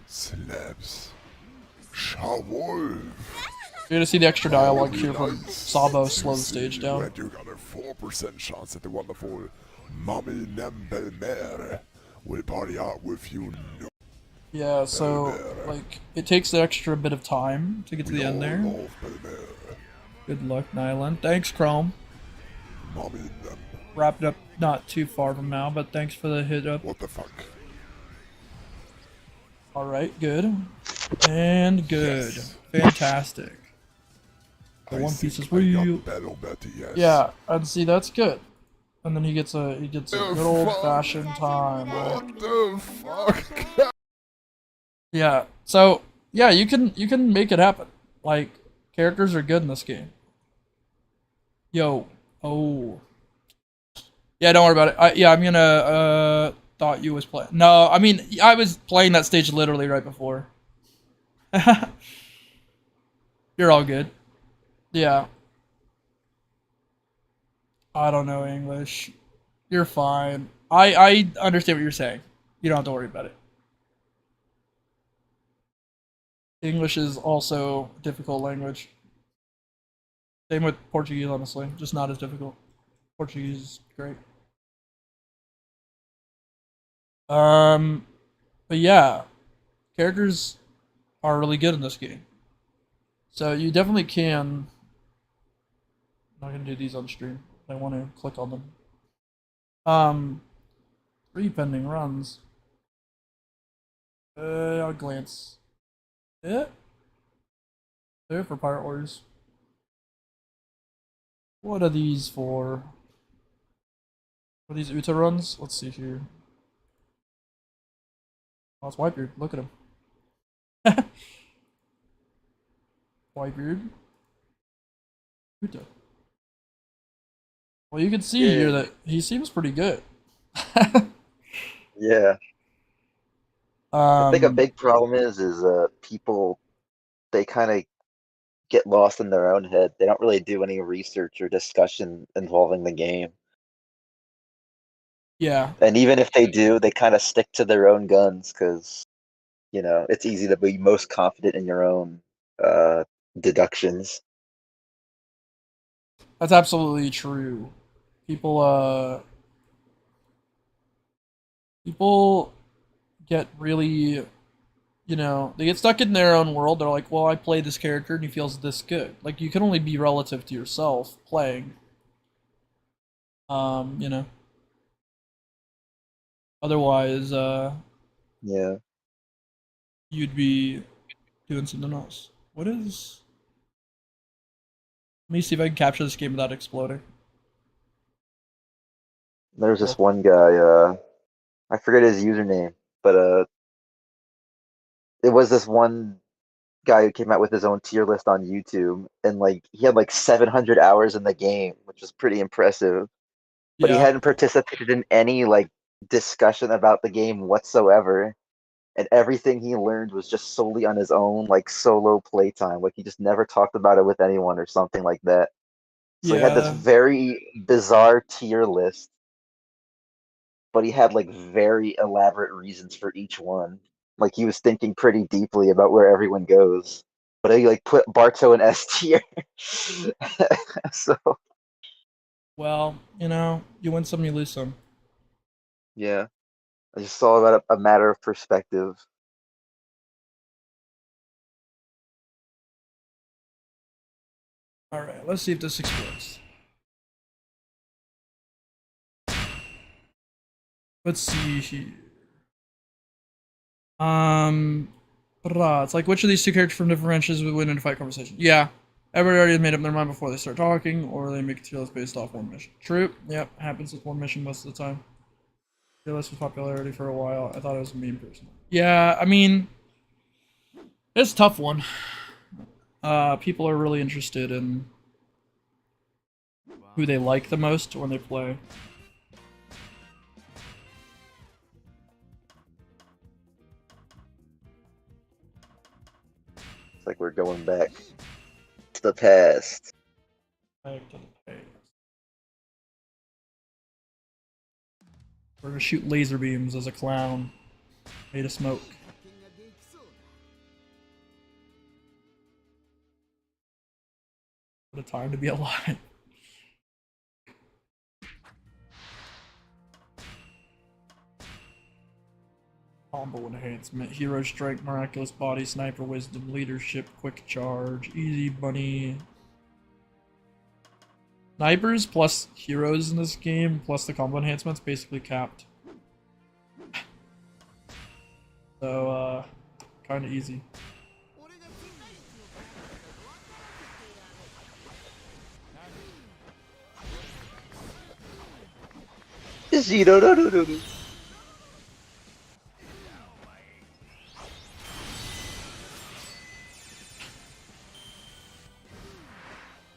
slabs. Shawol. You're gonna see the extra dialogue here from Sabo slow the stage down. And you got a 4% chance that the wonderful Mommy Nembelmer will party out with you. No, Yeah, so like it takes the extra bit of time to get to the end there. love Belmer. Good luck, Nyland. Thanks, Chrome. Mommy Nem. Wrapped up not too far from now, but thanks for the hit up. What the fuck? Alright, good. And good. Yes. Fantastic. The I One Piece is think I got real. Battle Betty, yes. Yeah, and see that's good. And then he gets a good old fashioned time. Right? What the fuck? Yeah. So yeah, you can make it happen. Like characters are good in this game. Yo. Oh. Yeah, don't worry about it. I'm gonna thought you was playing. No, I mean I was playing that stage literally right before. You're all good. Yeah. I don't know English. You're fine. I understand what you're saying. You don't have to worry about it. English is also a difficult language. Same with Portuguese, honestly. Just not as difficult. Portuguese is great. But yeah, characters are really good in this game. So you definitely can. I'm not gonna do these on stream. I want to click on them. 3 pending runs. I'll glance. Yeah. There for Pirate Warriors. What are these for? Are these Uta runs? Let's see here. Oh, it's Whitebeard. Look at him. Whitebeard. Kuta. Well, you can see Yeah. here that he seems pretty good. Yeah. I think a um, big problem is people, they kind of get lost in their own head. They don't really do any research or discussion involving the game. yeah, And even if they do, they kind of stick to their own guns because, it's easy to be most confident in your own uh, deductions. that's absolutely true. People, people get really, they get stuck in their own world. They're like, well, I play this character and he feels this good. Like, you can only be relative to yourself playing. Um, you know, otherwise, Yeah. you'd be doing something else. What is? Let me see if I can capture this game without exploding. There's Real this quick. one guy, I forget his username, but it was this one guy who came out with his own tier list on YouTube, and like he had like 700 hours in the game, which was pretty impressive. But he Yeah, hadn't participated in any like discussion about the game whatsoever, and everything he learned was just solely on his own, like solo playtime. Like he just never talked about it with anyone or something like that. So he had this yeah, very bizarre tier list, but he had like very elaborate reasons for each one. Like he was thinking pretty deeply about where everyone goes. But he like put Barto in S tier. So well, you win some, you lose some. yeah, I just saw that a matter of perspective. All right, let's see if this explodes. Let's see here. It's like which of these two characters from different branches would win in a fight conversation? Yeah, everybody already made up their mind before they start talking, or they make a tier list based off one mission. True. Yep, happens with one mission most of the time. Tier list was popularity for a while. I thought it was a meme personally. Yeah, I mean, it's a tough one. People are really interested in who they like the most when they play. It's like we're going back to the past. Back to the page. We're gonna shoot laser beams as a clown made of smoke. What a time to be alive. Combo enhancement, hero strength, miraculous body, sniper wisdom, leadership, quick charge, easy bunny. Snipers plus heroes in this game, plus the combo enhancement's basically capped. So, kinda easy. Zero, no, no, no, no.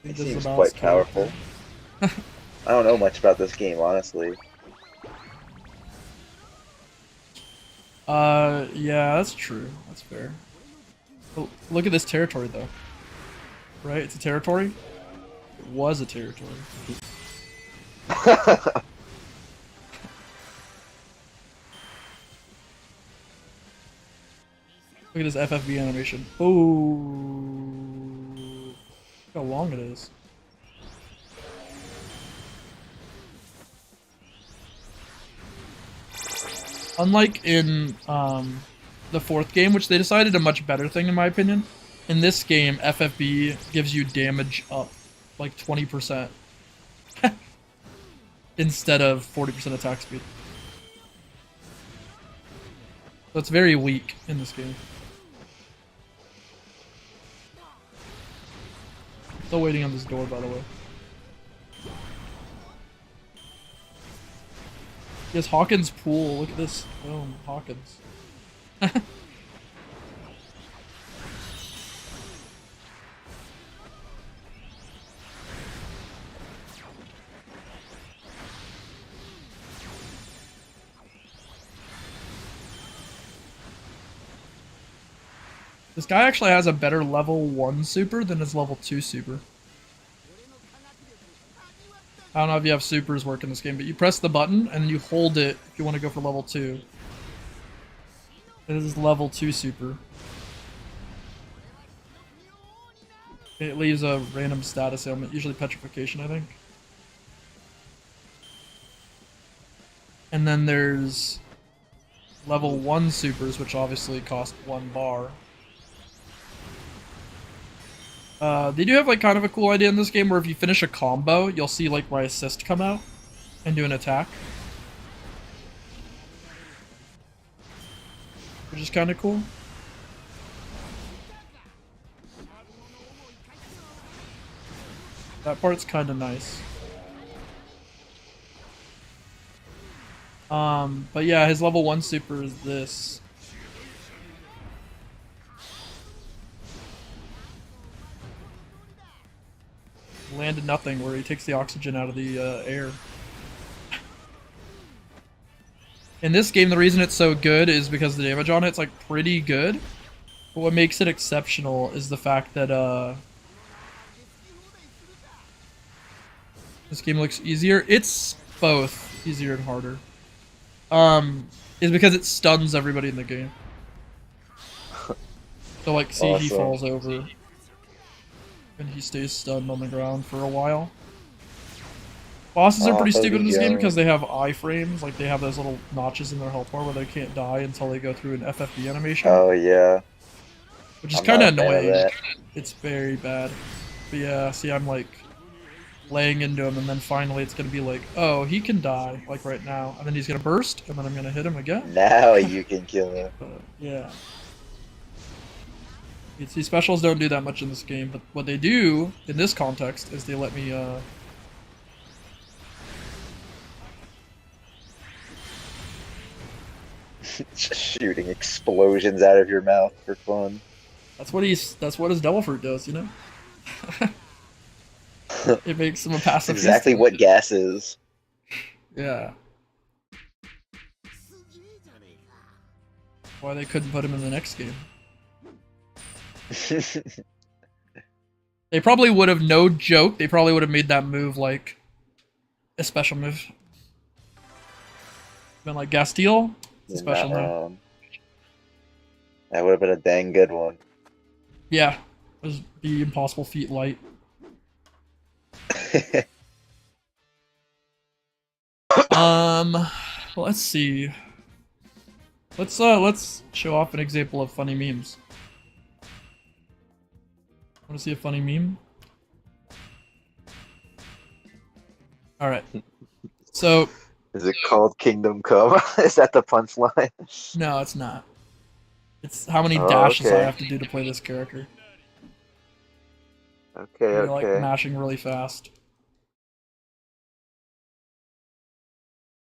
He This is seems the mouse quite character. powerful. I don't know much about this game, honestly. Yeah, that's true. That's fair. Oh, look at this territory, though. Right? It's a territory? It was a territory. Look at this FFB animation. Oh, look how long it is. Unlike in the fourth game, which they decided a much better thing in my opinion, in this game, FFB gives you damage up like 20% instead of 40% attack speed. So it's very weak in this game. Still waiting on this door, by the way. Yes, Hawkins pool. Look at this. Boom, Hawkins. This guy actually has a better level 1 super than his level 2 super. I don't know if you have supers work in this game, but you press the button and you hold it if you want to go for level 2. This is level 2 super. It leaves a random status ailment, usually petrification, I think. And then there's level 1 supers, which obviously cost 1 bar. They do have like kind of a cool idea in this game where if you finish a combo, you'll see like my assist come out and do an attack. Which is kind of cool. That part's kind of nice. But yeah, his level 1 super is this. Landed nothing, where he takes the oxygen out of the air. In this game, the reason it's so good is because the damage on it's like pretty good. But what makes it exceptional is the fact that this game looks easier. It's both easier and harder. Is because it stuns everybody in the game. So like, see, he falls over. And he stays stunned on the ground for a while. Bosses are pretty stupid in this game because they have iframes, like they have those little notches in their health bar where they can't die until they go through an FFB animation. Oh yeah. Which is kind of annoying. It's very bad. But yeah, see, I'm like laying into him, and then finally it's gonna be like, oh, he can die, like right now, and then he's gonna burst, and then I'm gonna hit him again. Now you can kill him. Yeah. See, specials don't do that much in this game, but what they do in this context is they let me Just shooting explosions out of your mouth for fun. that's what his devil fruit does, you know? It makes him a passive. Exactly what gas is. Yeah. Why they couldn't put him in the next game. They probably would have, no joke, they probably would have made that move like a special move. Been like Gastille, it's a special move. That would have been a dang good one. Yeah, it was the impossible feat light. Let's see. Let's show off an example of funny memes. Want to see a funny meme? All right. So. Is it called Kingdom Come? Is that the punchline? No, it's not. It's how many dashes I have to do to play this character. Okay, You're like mashing really fast.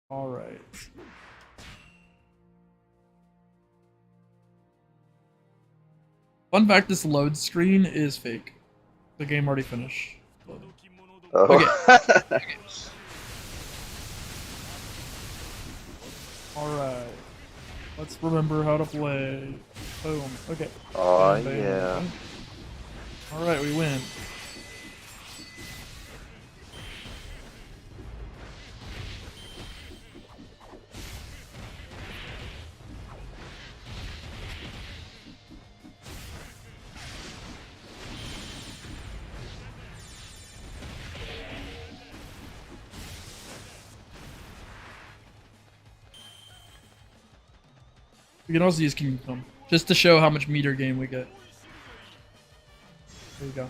All right. Fun fact: this load screen is fake. The game already finished. Oh. Okay. All right. Let's remember how to play. Boom. Okay. Oh bam, bam, yeah. bam. All right, we win. We can also use Kingdom Come, just to show how much meter gain we get. There you go.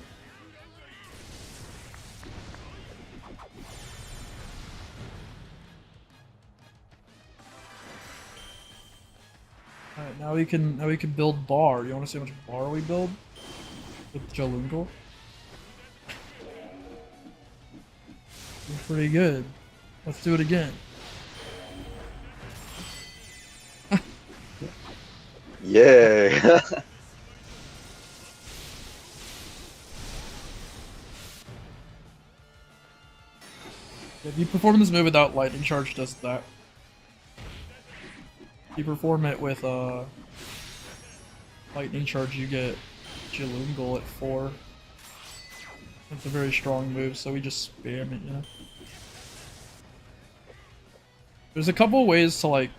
Alright, now we can build bar. You wanna see how much bar we build? With Jalungal? Pretty good. Let's do it again. Yay! If you perform this move without lightning charge, does that. If you perform it with lightning charge, you get Jalungal at 4. It's a very strong move, so we just spam it, you know? There's a couple ways to, like...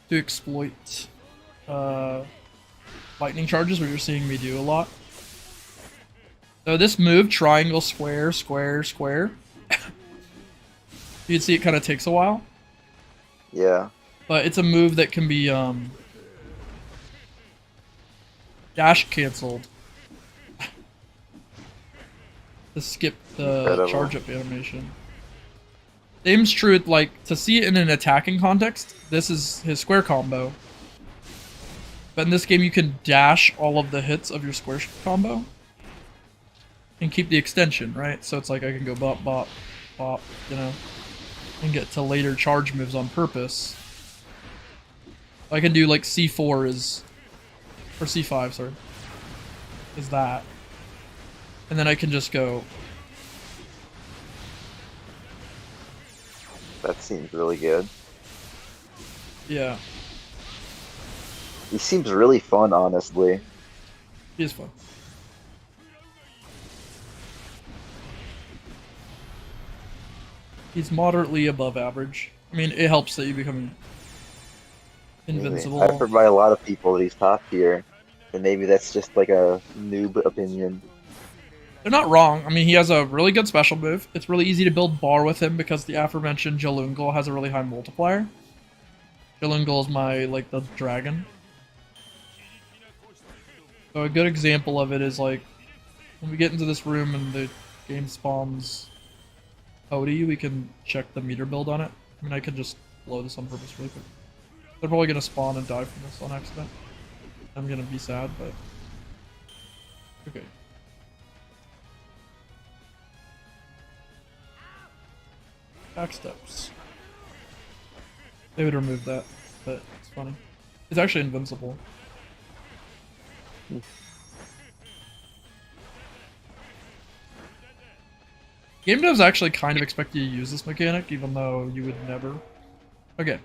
to exploit lightning charges, what you're seeing me do a lot. So this move, triangle, square, square, square, you can see it kind of takes a while. Yeah. But it's a move that can be dash canceled to skip the Incredible. charge up animation. Same's true, like, to see it in an attacking context, this is his square combo. But in this game, you can dash all of the hits of your square combo and keep the extension, right? So it's like I can go bop, bop, bop, you know, and get to later charge moves on purpose. I can do like C4 is, or C5, sorry, is that. And then I can just go. That seems really good. Yeah, He seems really fun, honestly. it is fun. He's moderately above average. I mean, it helps that you become invincible. I've heard by a lot of people that he's top tier, and maybe that's just like a noob opinion. They're not wrong. I mean, he has a really good special move. It's really easy to build bar with him because the aforementioned Jalungal has a really high multiplier. Jalungal is my, like, the dragon. So a good example of it is, like, when we get into this room and the game spawns Odie, we can check the meter build on it. I mean, I could just blow this on purpose really quick. They're probably going to spawn and die from this on accident. I'm going to be sad, but... Okay. Backsteps. They would remove that, but it's funny. It's actually invincible. Game devs actually kind of expect you to use this mechanic, even though you would never. Okay.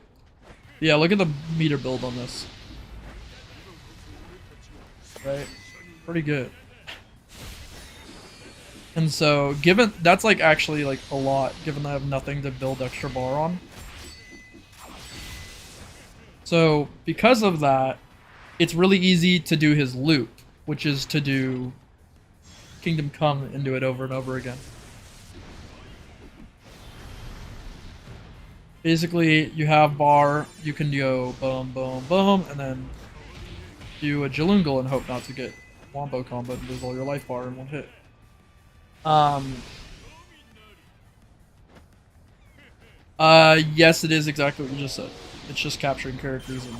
Yeah, look at the meter build on this. Right? Pretty good. And so, given that's like actually like a lot, given that I have nothing to build extra bar on. So, because of that, it's really easy to do his loop, which is to do Kingdom Come and do it over and over again. Basically, you have bar, you can go boom, boom, boom, and then do a Jalungal and hope not to get wombo combo and lose all your life bar in one hit. Yes, it is exactly what you just said. It's just capturing characters and...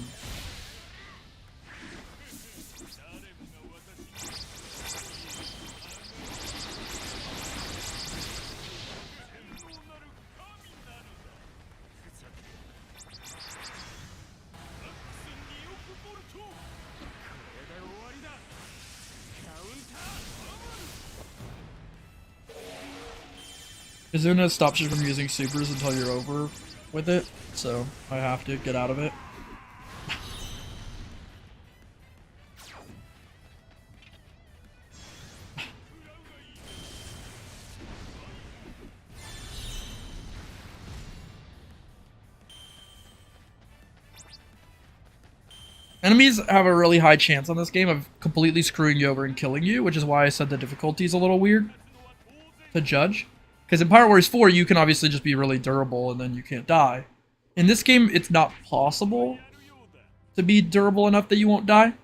Izuna stops you from using supers until you're over with it, so I have to get out of it. Enemies have a really high chance on this game of completely screwing you over and killing you, which is why I said the difficulty is a little weird to judge. Because in Pirate Warriors 4, you can obviously just be really durable and then you can't die. In this game, it's not possible to be durable enough that you won't die.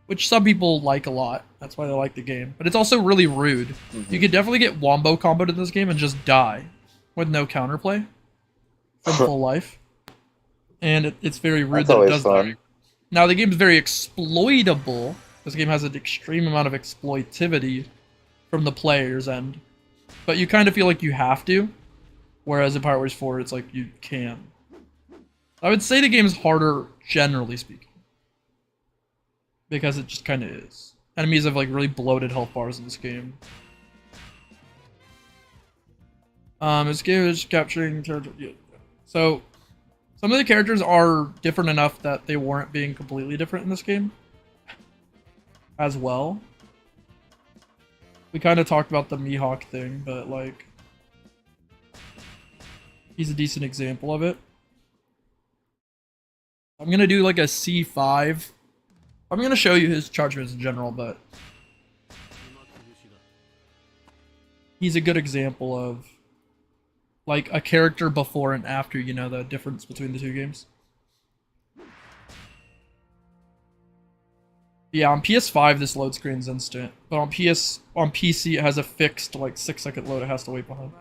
Which some people like a lot. That's why they like the game. But it's also really rude. You could definitely get wombo comboed in this game and just die. With no counterplay. From full life. And it's very rude That's that it always does fun. that. Now, the game is very exploitable. This game has an extreme amount of exploitivity from the player's end. But you kind of feel like you have to. Whereas in Pirate Warriors 4, it's like you can. I would say the game is harder, generally speaking. Because it just kind of is. Enemies have like really bloated health bars in this game. This game is capturing territory. Yeah. So, some of the characters are different enough that they warrant being completely different in this game. As well. We kind of talked about the Mihawk thing, but like... he's a decent example of it. I'm gonna do like a C5. I'm gonna show you his charge moves in general, but... he's a good example of like a character before and after, you know, the difference between the two games. Yeah, on PS5 this load screen's instant, but on PC it has a fixed like 6-second load it has to wait behind.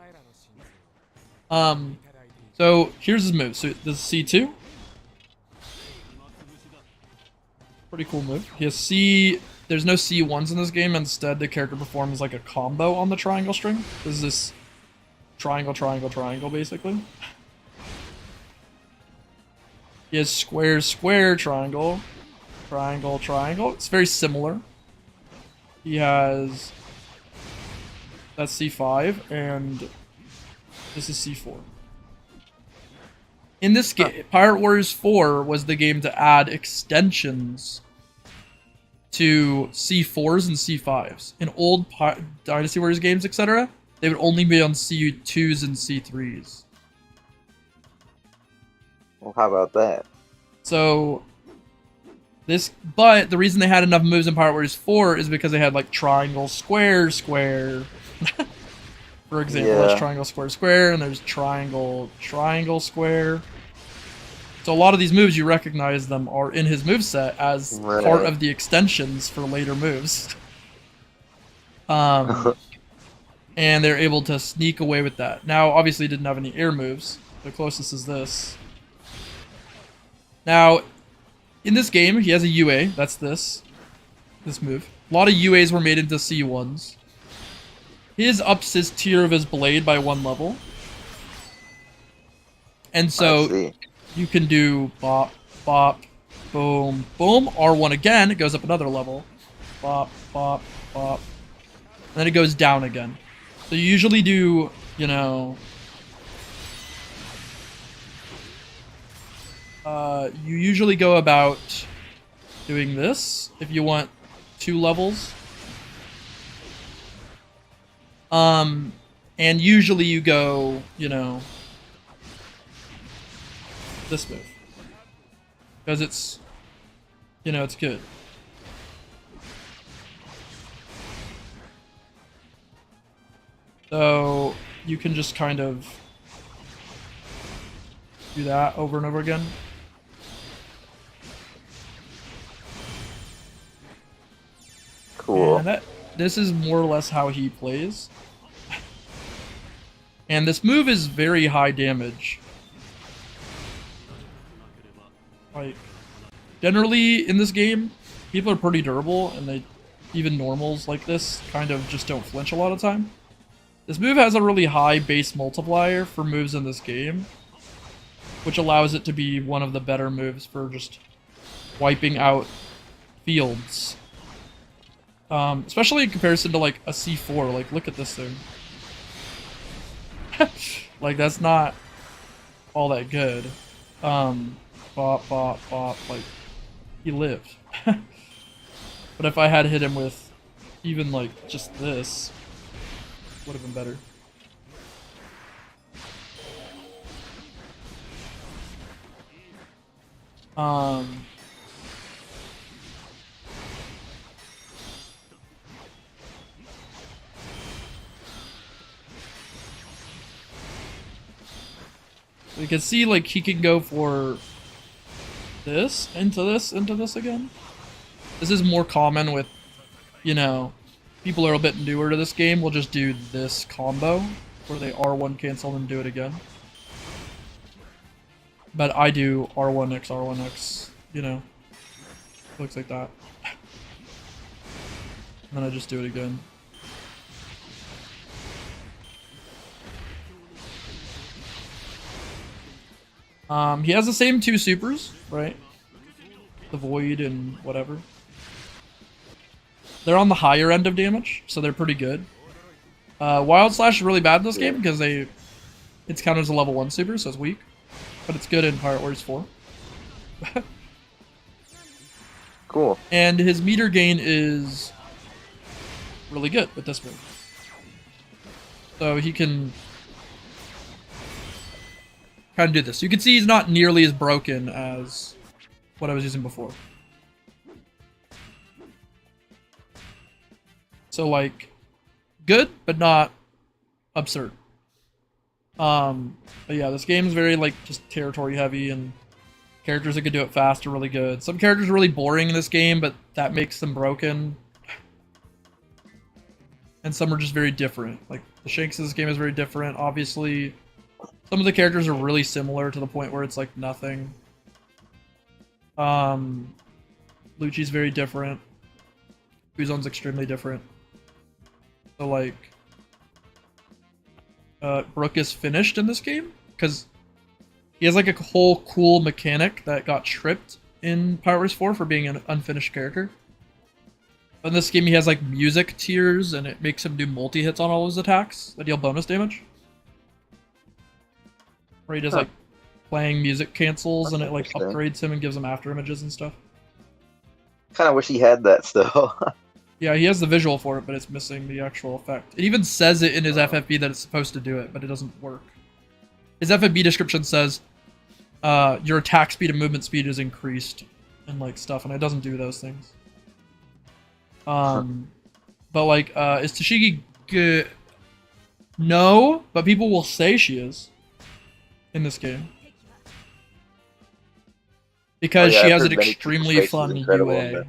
So here's his move. So this is C2. Pretty cool move. He has C. There's no C1s in this game. Instead, the character performs like a combo on the triangle string. This is this triangle, triangle, triangle, basically. He has square, square, triangle, triangle, triangle. It's very similar. He has... that's C5, and this is C4. In this game, Pirate Warriors 4 was the game to add extensions to C4s and C5s. In old Dynasty Warriors games, etc., they would only be on C2s and C3s. Well, how about that? So, but the reason they had enough moves in Pirate Warriors 4 is because they had like triangle, square, square. For example, there's triangle, square, square, and there's triangle, triangle, square. So a lot of these moves, you recognize them are in his moveset as part of the extensions for later moves. And they're able to sneak away with that. Now, obviously, he didn't have any air moves. The closest is this. Now, in this game, he has a UA. That's this move. A lot of UAs were made into C1s. His ups his tier of his blade by 1 level. And so you can do bop, bop, boom, boom. R1 again, it goes up another level. Bop, bop, bop. And then it goes down again. So you usually do, you know... you usually go about doing this if you want 2 levels. And usually you go, you know, this move. Because it's, you know, it's good. So, you can just kind of do that over and over again. Cool. And this is more or less how he plays. And this move is very high damage. Like, generally in this game, people are pretty durable, and even normals like this kind of just don't flinch a lot of time. This move has a really high base multiplier for moves in this game, which allows it to be one of the better moves for just wiping out fields. Especially in comparison to like a C4, like look at this thing. Like that's not all that good. Bop, bop, bop, like he lived. But if I had hit him with even like just this, would have been better. You can see like he can go for this, into this again. This is more common with, you know, people are a bit newer to this game will just do this combo where they R1 cancel and do it again. But I do R1X, R1X, you know, looks like that. And then I just do it again. He has the same 2 supers, right? The Void and whatever. They're on the higher end of damage, so they're pretty good. Wild Slash is really bad in this game because they It's counted as a level 1 super, so it's weak. But it's good in Pirate Warriors 4. Cool. And his meter gain is really good with this move. So he can kind of do this. You can see he's not nearly as broken as what I was using before. So like, good, but not absurd. But yeah, this game is very like just territory heavy, and characters that can do it fast are really good. Some characters are really boring in this game, but that makes them broken. And some are just very different. Like the Shanks in this game is very different. Obviously, some of the characters are really similar to the point where it's like nothing. Lucci's very different. Fuzon's extremely different. So like, Brook is finished in this game because he has like a whole cool mechanic that got stripped in Pirate Warriors 4 for being an unfinished character. But in this game, he has like music tiers, and it makes him do multi-hits on all his attacks that deal bonus damage. Where he does like playing music cancels, That's and it like interesting. upgrades him and gives him after images and stuff. Kind of wish he had that still. Yeah, he has the visual for it, but it's missing the actual effect. It even says it in his FFB that it's supposed to do it, but it doesn't work. His FFB description says, your attack speed and movement speed is increased, and like stuff, and it doesn't do those things. But like, is Tashigi good? No, but people will say she is in this game. Because Oh, yeah, she I've has heard an many people's extremely face is fun incredible in UA. there.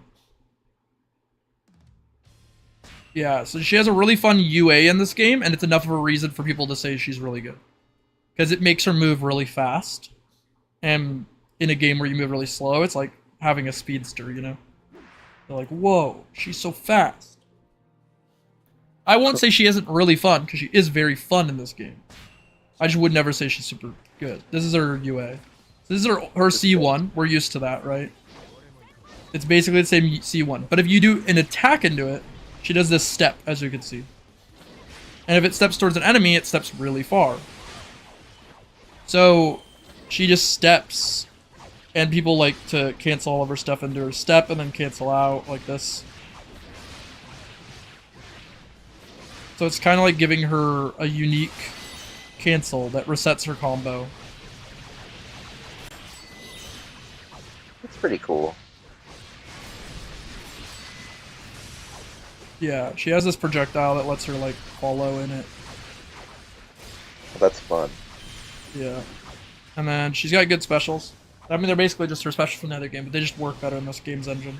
Yeah, so she has a really fun UA in this game, and it's enough of a reason for people to say she's really good. Because it makes her move really fast. And in a game where you move really slow, it's like having a speedster, you know? They're like, whoa, she's so fast. I won't say she isn't really fun, because she is very fun in this game. I just would never say she's super good. This is her UA. This is her C1. We're used to that, right? It's basically the same C1. But if you do an attack into it, she does this step, as you can see. And if it steps towards an enemy, it steps really far. So, she just steps, and people like to cancel all of her stuff into her step and then cancel out like this. So it's kind of like giving her a unique cancel that resets her combo. It's pretty cool. Yeah, she has this projectile that lets her like follow in it. That's fun. Yeah. And then she's got good specials. I mean, they're basically just her specials from the other game, but they just work better in this game's engine.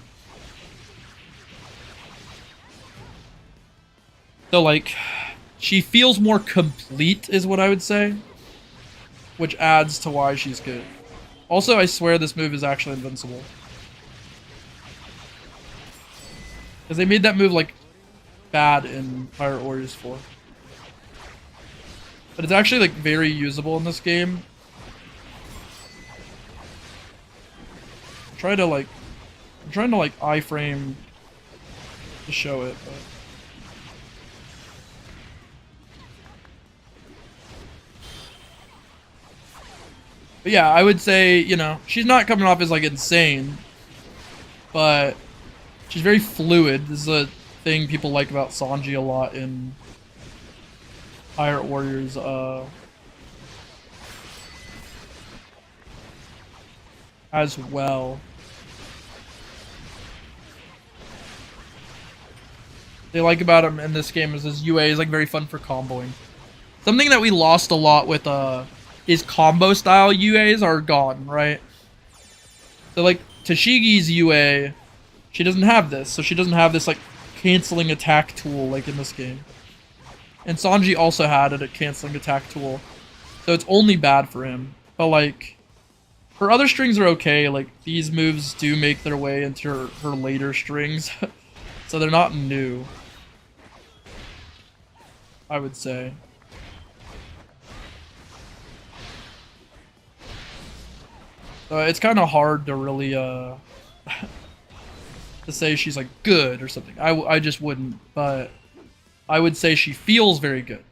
So, like, she feels more complete, is what I would say. Which adds to why she's good. Also, I swear this move is actually invincible. Because they made that move, like, bad in Pirate Warriors 4. But it's actually, like, very usable in this game. I'm trying to, like, iframe to show it, but yeah, I would say, you know, she's not coming off as, like, insane. But she's very fluid. This is a thing people like about Sanji a lot in Pirate Warriors, as well. They like about him in this game is his UA is like very fun for comboing. Something that we lost a lot with is combo style UAs are gone, right? So like Tashigi's UA, she doesn't have this, so she doesn't have this like canceling attack tool like in this game. And Sanji also had it, a canceling attack tool. So it's only bad for him. But like her other strings are okay, like these moves do make their way into her later strings. So they're not new, I would say. It's kind of hard to really to say she's like good or something. I just wouldn't, but I would say she feels very good,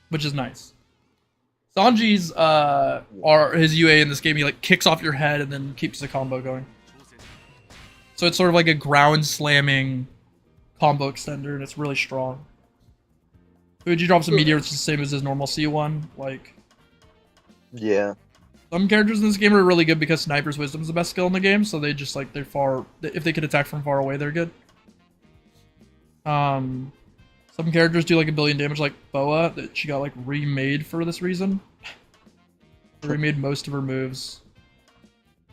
which is nice. Sanji's his UA in this game, he like kicks off your head and then keeps the combo going. So it's sort of like a ground slamming combo extender, and it's really strong. Fuji drops a meteor, it's the same as his normal C1. Like, Yeah. some characters in this game are really good because Sniper's Wisdom is the best skill in the game, so they just like if they could attack from far away, they're good. Some characters do like 1 billion damage, like Boa, that she got like remade for this reason. They remade most of her moves.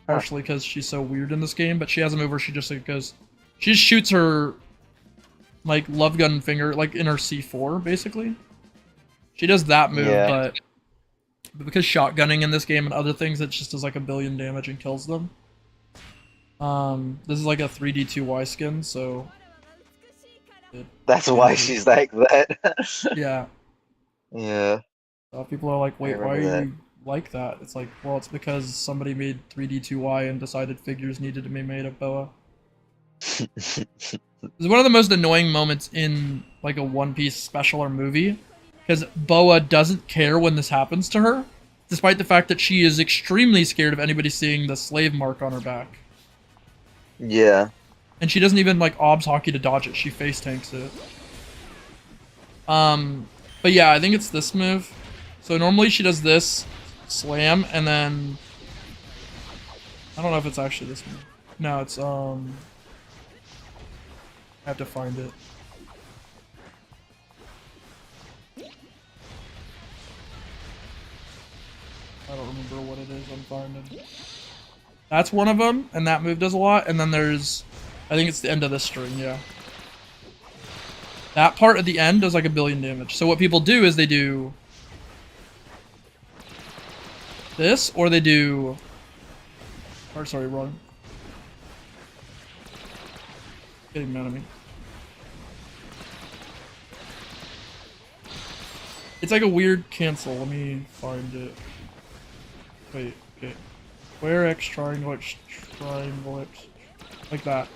Partially because she's so weird in this game, but she has a move where she just like goes, she just shoots her like love gun finger like in her C4 basically. She does that move, Yeah. but because shotgunning in this game and other things, it just does like 1 billion damage and kills them. This is like a 3D2Y skin, so That's why she's like that. yeah. Yeah. People are like, wait, I why are remember that. you like that? It's like, well, it's because somebody made 3D2Y and decided figures needed to be made of Boa. It's one of the most annoying moments in like a One Piece special or movie, because Boa doesn't care when this happens to her, despite the fact that she is extremely scared of anybody seeing the slave mark on her back. Yeah. And she doesn't even like obs hockey to dodge it, she face tanks it. But yeah, I think it's this move. So normally she does this, slam, and then I don't know if it's actually this move. No, it's I have to find it. I don't remember what it is I'm finding. That's one of them, and that move does a lot. And then there's, I think it's the end of this string, yeah. That part at the end does like 1 billion damage. So what people do is they do this, or they do, or sorry, wrong. Getting mad at me. It's like a weird cancel. Let me find it. Wait, okay. Square X, triangle X, triangle X. Like that.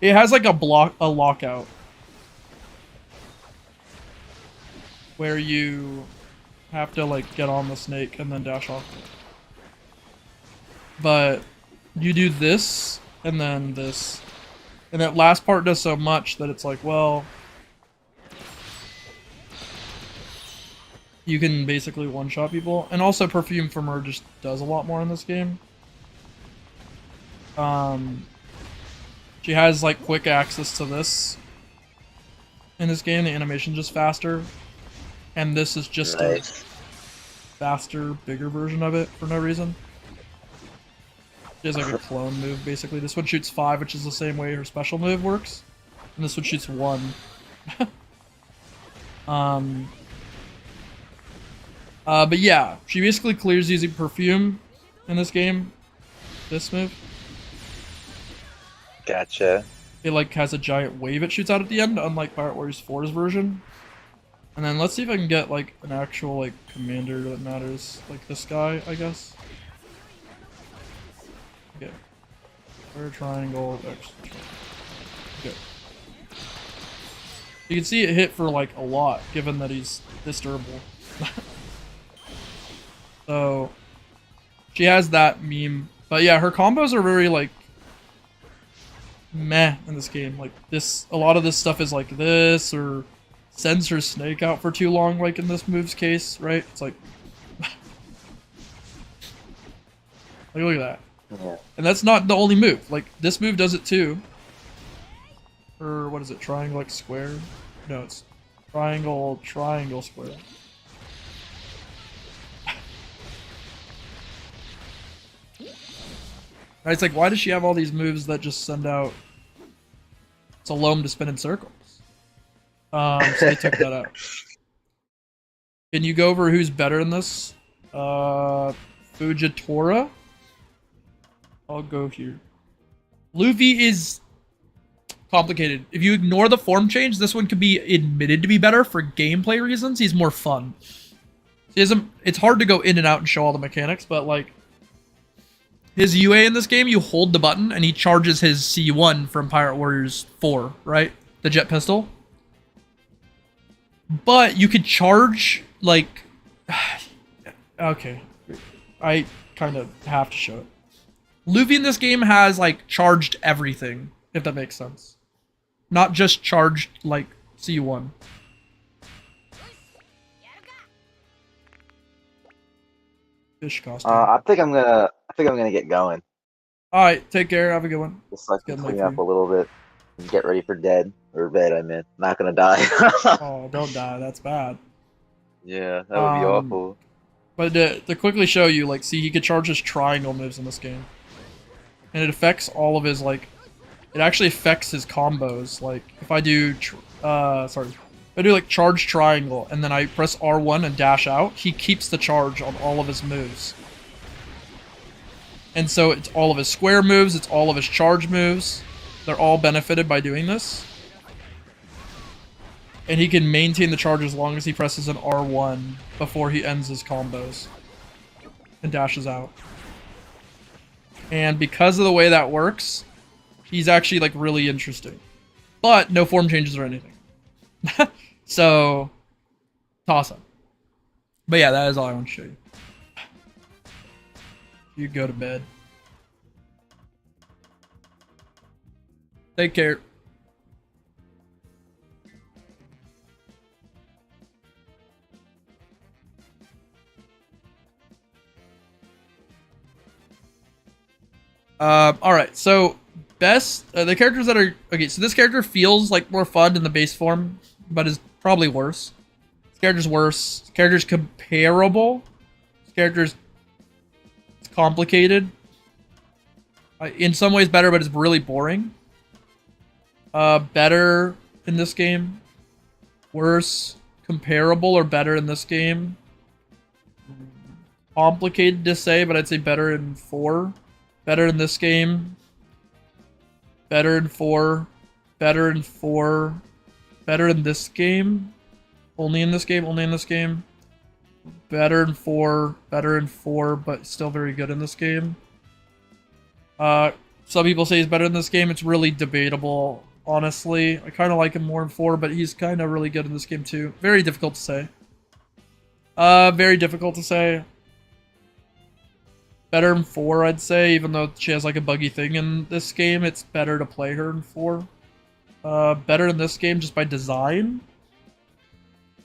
It has like a lockout. Where you have to like get on the snake and then dash off. But you do this and then this. And that last part does so much that it's like, well, you can basically one-shot people. And also Perfume from her just does a lot more in this game. She has like quick access to this in this game. The animation's just faster. And this is just Nice. a faster, bigger version of it for no reason. She has like a clone move, basically. This one shoots 5, which is the same way her special move works. And this one shoots 1. But yeah, she basically clears using Perfume in this game. This move. Gotcha. It like has a giant wave it shoots out at the end, unlike Pirate Warriors 4's version. And then let's see if I can get like an actual like commander that matters, like this guy, I guess. Okay. Square, triangle, X. Okay. You can see it hit for like a lot, given that he's this durable. So she has that meme, but yeah, her combos are very like meh in this game. Like this, a lot of this stuff is like this, or sends her snake out for too long, like in this move's case, right? It's like, look at that. Yeah. And that's not the only move. Like this move does it too. Or what is it? Triangle, like square? No, it's triangle, triangle, square. It's like, why does she have all these moves that just send out Salome to spin in circles? So they took that out. Can you go over who's better in this? Fujitora? I'll go here. Luffy is complicated. If you ignore the form change, this one could be admitted to be better for gameplay reasons. He's more fun. It's hard to go in and out and show all the mechanics, but like his UA in this game, you hold the button and he charges his C1 from Pirate Warriors 4, right? The jet pistol. But you could charge, like, Okay. I kind of have to show it. Luffy in this game has, like, charged everything, if that makes sense. Not just charged, like, C1. Fish costume. I think I'm gonna get going. Alright, take care. Have a good one. Just so I It's can getting late clean for up you. a little bit and get ready for dead or bed. I mean, not gonna die. Oh, don't die. That's bad. Yeah, that would be awful. But to quickly show you, like, see, he could charge his triangle moves in this game. And it affects all of his, like, it actually affects his combos. Like, if I do, if I do, like, charge triangle, and then I press R1 and dash out, he keeps the charge on all of his moves. And so it's all of his square moves, it's all of his charge moves. They're all benefited by doing this. And he can maintain the charge as long as he presses an R1 before he ends his combos and dashes out. And because of the way that works, he's actually, like, really interesting. But no form changes or anything. So, toss up. But yeah, that is all I want to show you. You go to bed. Take care. Alright, so best the characters that are okay, so this character feels like more fun in the base form, but is probably worse. This character's worse. This character's comparable. This character's it's complicated. In some ways better, but it's really boring. Better in this game. Worse. Comparable or better in this game. Complicated to say, but I'd say better in 4. Better in this game. Better in 4. Better in 4. Better in this game. Only in this game. Only in this game. Better in 4. Better in 4, but still very good in this game. Some people say he's better in this game. It's really debatable, honestly. I kind of like him more in 4, but he's kind of really good in this game too. Very difficult to say. Very difficult to say. Better in 4, I'd say, even though she has like a buggy thing in this game, it's better to play her in 4. Better in this game just by design.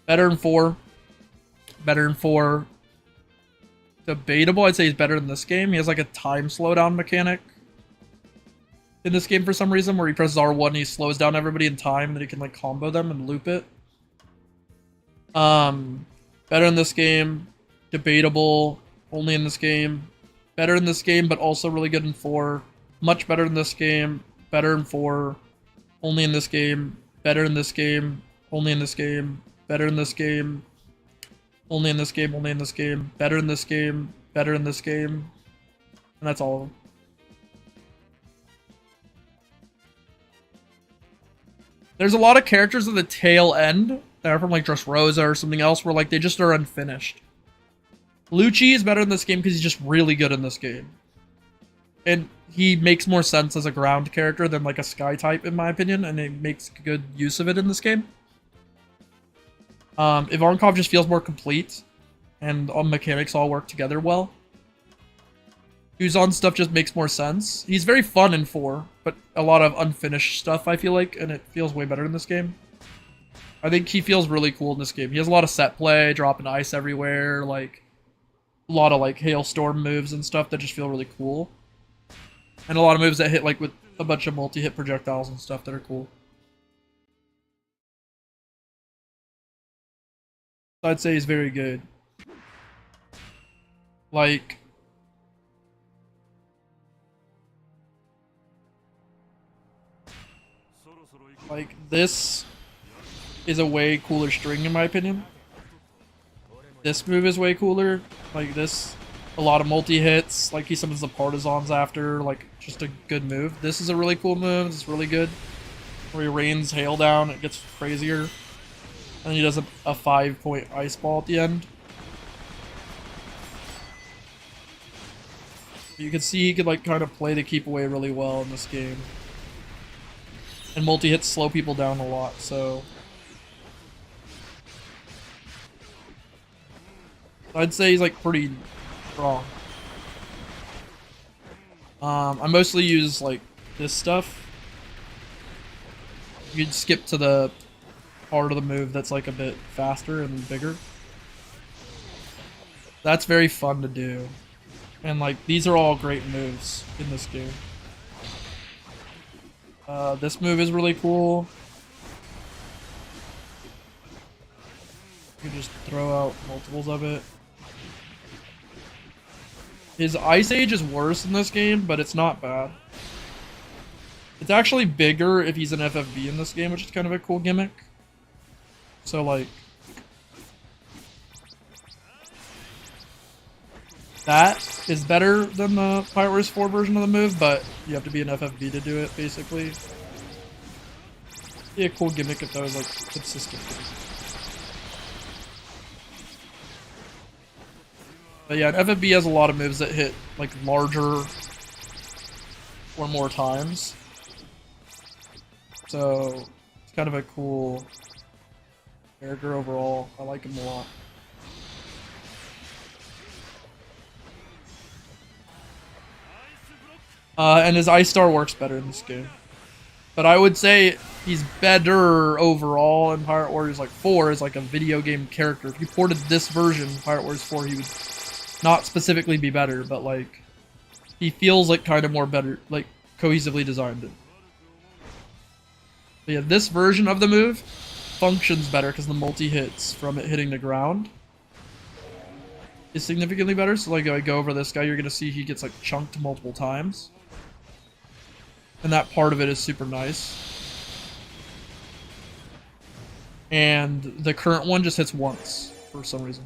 Better in 4. Better in 4. Debatable, I'd say he's better in this game. He has like a time slowdown mechanic in this game for some reason, where he presses R1 and he slows down everybody in time, and then he can like combo them and loop it. Better in this game. Debatable, only in this game. Better in this game, but also really good in 4. Much better in this game. Better in 4. Only in this game. Better in this game. Only in this game. Better in this game. Only in this game. Only in this game. Better in this game. Better in this game. And that's all of them. There's a lot of characters at the tail end that are from like Dressrosa or something else where like they just are unfinished. Lucci is better in this game because he's just really good in this game. And he makes more sense as a ground character than like a sky type in my opinion, and he makes good use of it in this game. Ivankov just feels more complete, and all mechanics all work together well. Uzon stuff just makes more sense. He's very fun in 4, but a lot of unfinished stuff I feel like, and it feels way better in this game. I think he feels really cool in this game. He has a lot of set play, dropping ice everywhere, like a lot of like hailstorm moves and stuff that just feel really cool. And a lot of moves that hit like with a bunch of multi-hit projectiles and stuff that are cool. So I'd say he's very good. Like this is a way cooler string in my opinion. This move is way cooler. Like this, a lot of multi-hits, like he summons the partisans after, like just a good move. This is a really cool move, it's really good. Where he rains hail down, it gets crazier. And then he does a 5-point ice ball at the end. You can see he could like kind of play the keep away really well in this game. And multi-hits slow people down a lot, so I'd say he's like pretty strong. I mostly use like this stuff. You can skip to the part of the move that's like a bit faster and bigger. That's very fun to do. And like these are all great moves in this game. This move is really cool. You can just throw out multiples of it. His Ice Age is worse in this game, but it's not bad. It's actually bigger if he's an FFB in this game, which is kind of a cool gimmick. So like... that is better than the Pirate Warriors 4 version of the move, but you have to be an FFB to do it, basically. Be a cool gimmick if that was like consistent. But yeah, an FFB has a lot of moves that hit like larger or more times. So it's kind of a cool character overall. I like him a lot. And his Ice Star works better in this game. But I would say he's better overall in Pirate Warriors like 4 as like a video game character. If you ported this version, Pirate Warriors 4, he would not specifically be better, but like he feels like kind of more better, like cohesively designed it. But yeah, this version of the move functions better because the multi-hits from it hitting the ground is significantly better. So like if I go over this guy, you're gonna see he gets like chunked multiple times. And that part of it is super nice. And the current one just hits once for some reason.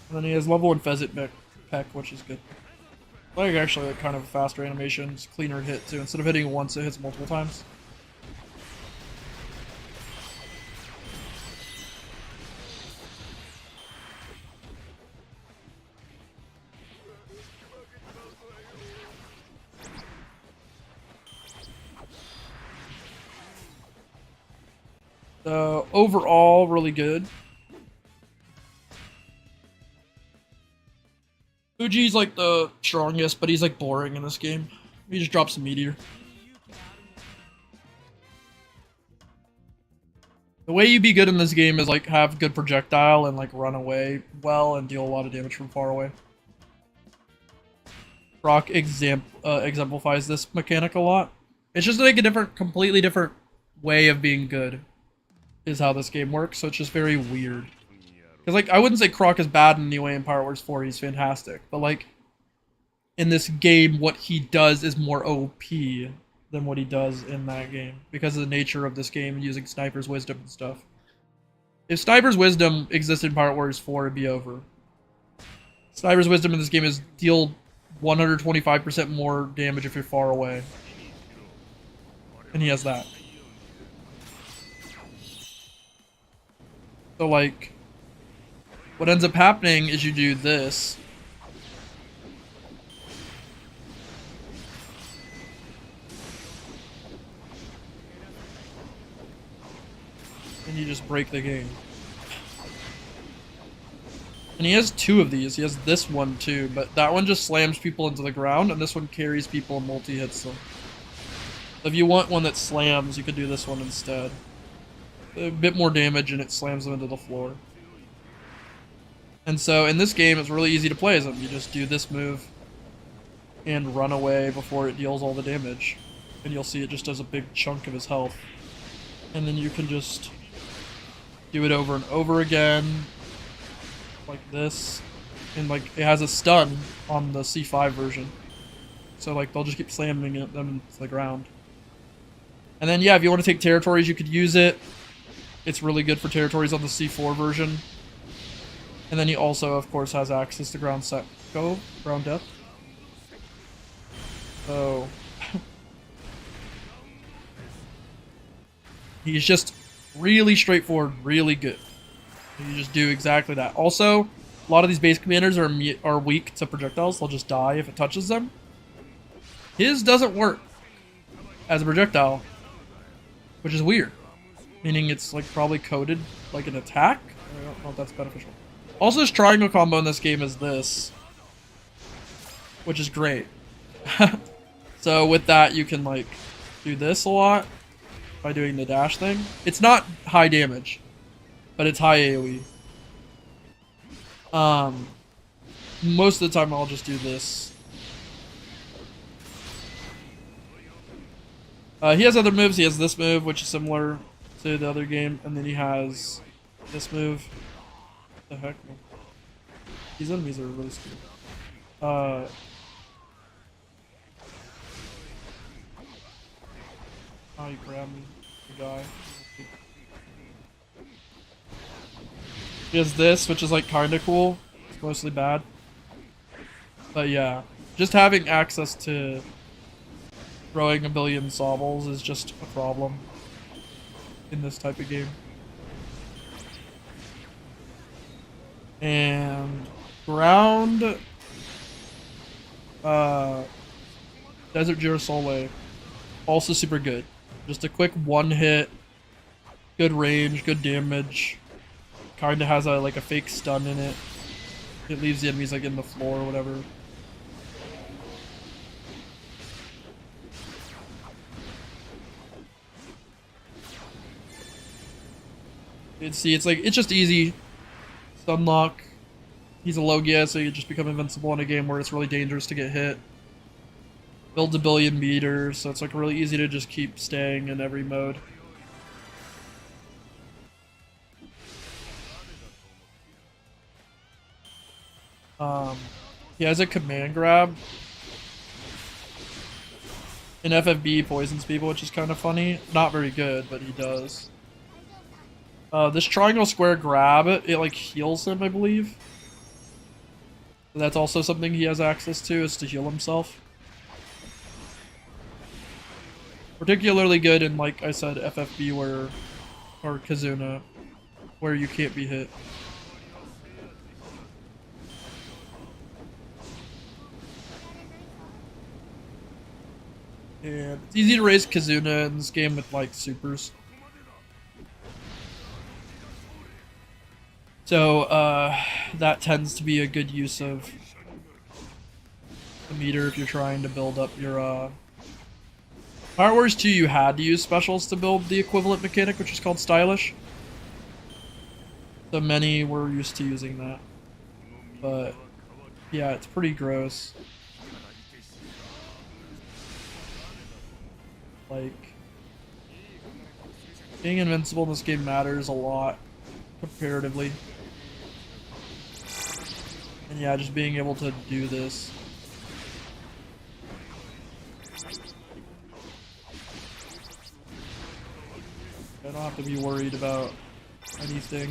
And then he has level 1 Pheasant Peck, which is good. Like actually like kind of a faster animation, it's cleaner hit too. Instead of hitting once, it hits multiple times. So overall, really good. Fuji's like the strongest, but he's like boring in this game. He just drops a meteor. The way you be good in this game is like have good projectile and like run away well and deal a lot of damage from far away. Brock exemplifies this mechanic a lot. It's just like a completely different way of being good is how this game works, so it's just very weird. Because, like, I wouldn't say Croc is bad in any way in Pirate Warriors 4, he's fantastic. But, like, in this game, what he does is more OP than what he does in that game. Because of the nature of this game, using Sniper's Wisdom and stuff. If Sniper's Wisdom existed in Pirate Warriors 4, it'd be over. Sniper's Wisdom in this game is deal 125% more damage if you're far away. And he has that. So, like, what ends up happening is you do this. And you just break the game. And he has 2 of these. He has this one too, but that one just slams people into the ground, and this one carries people and multi-hits them. If you want one that slams, you could do this one instead. A bit more damage and it slams them into the floor. And so in this game, it's really easy to play as him. You just do this move and run away before it deals all the damage. And you'll see it just does a big chunk of his health. And then you can just do it over and over again, like this. And like it has a stun on the C5 version. So like they'll just keep slamming them into the ground. And then yeah, if you want to take territories, you could use it. It's really good for territories on the C4 version. And then he also, of course, has access to ground depth. So he's just really straightforward, really good. You just do exactly that. Also, a lot of these base commanders are weak to projectiles. They'll just die if it touches them. His doesn't work. as a projectile, which is weird. Meaning it's like probably coded like an attack. I don't know if that's beneficial. Also, this triangle combo in this game is this, which is great. So with that, you can like do this a lot by doing the dash thing. It's not high damage, but it's high AoE. Most of the time I'll just do this. He has other moves. He has this move, which is similar to the other game, and then he has this move. What the heck? These enemies are really stupid. Oh, you grabbed me. The guy. He has this, which is like kinda cool. It's mostly bad. But yeah, just having access to throwing a billion sobbles is just a problem in this type of game. And ground Desert Girasole, also super good. Just a quick one hit, good range, good damage. Kinda has a like a fake stun in it. It leaves the enemies like in the floor or whatever. You can see it's like it's just easy. Stun lock. He's a Logia, so you just become invincible in a game where it's really dangerous to get hit. Builds a billion meters, so it's like really easy to just keep staying in every mode. He has a command grab. In FFB, poisons people, which is kind of funny. Not very good, but he does. This triangle square grab, it like heals him, I believe. So that's also something he has access to, is to heal himself. Particularly good in, like I said, FFB or Kazuna, where you can't be hit. And it's easy to raise Kazuna in this game with like supers. So that tends to be a good use of the meter if you're trying to build up your Power Wars 2, you had to use specials to build the equivalent mechanic, which is called Stylish. So many were used to using that. But yeah, it's pretty gross. Like, being invincible in this game matters a lot, comparatively. And yeah, just being able to do this. I don't have to be worried about anything.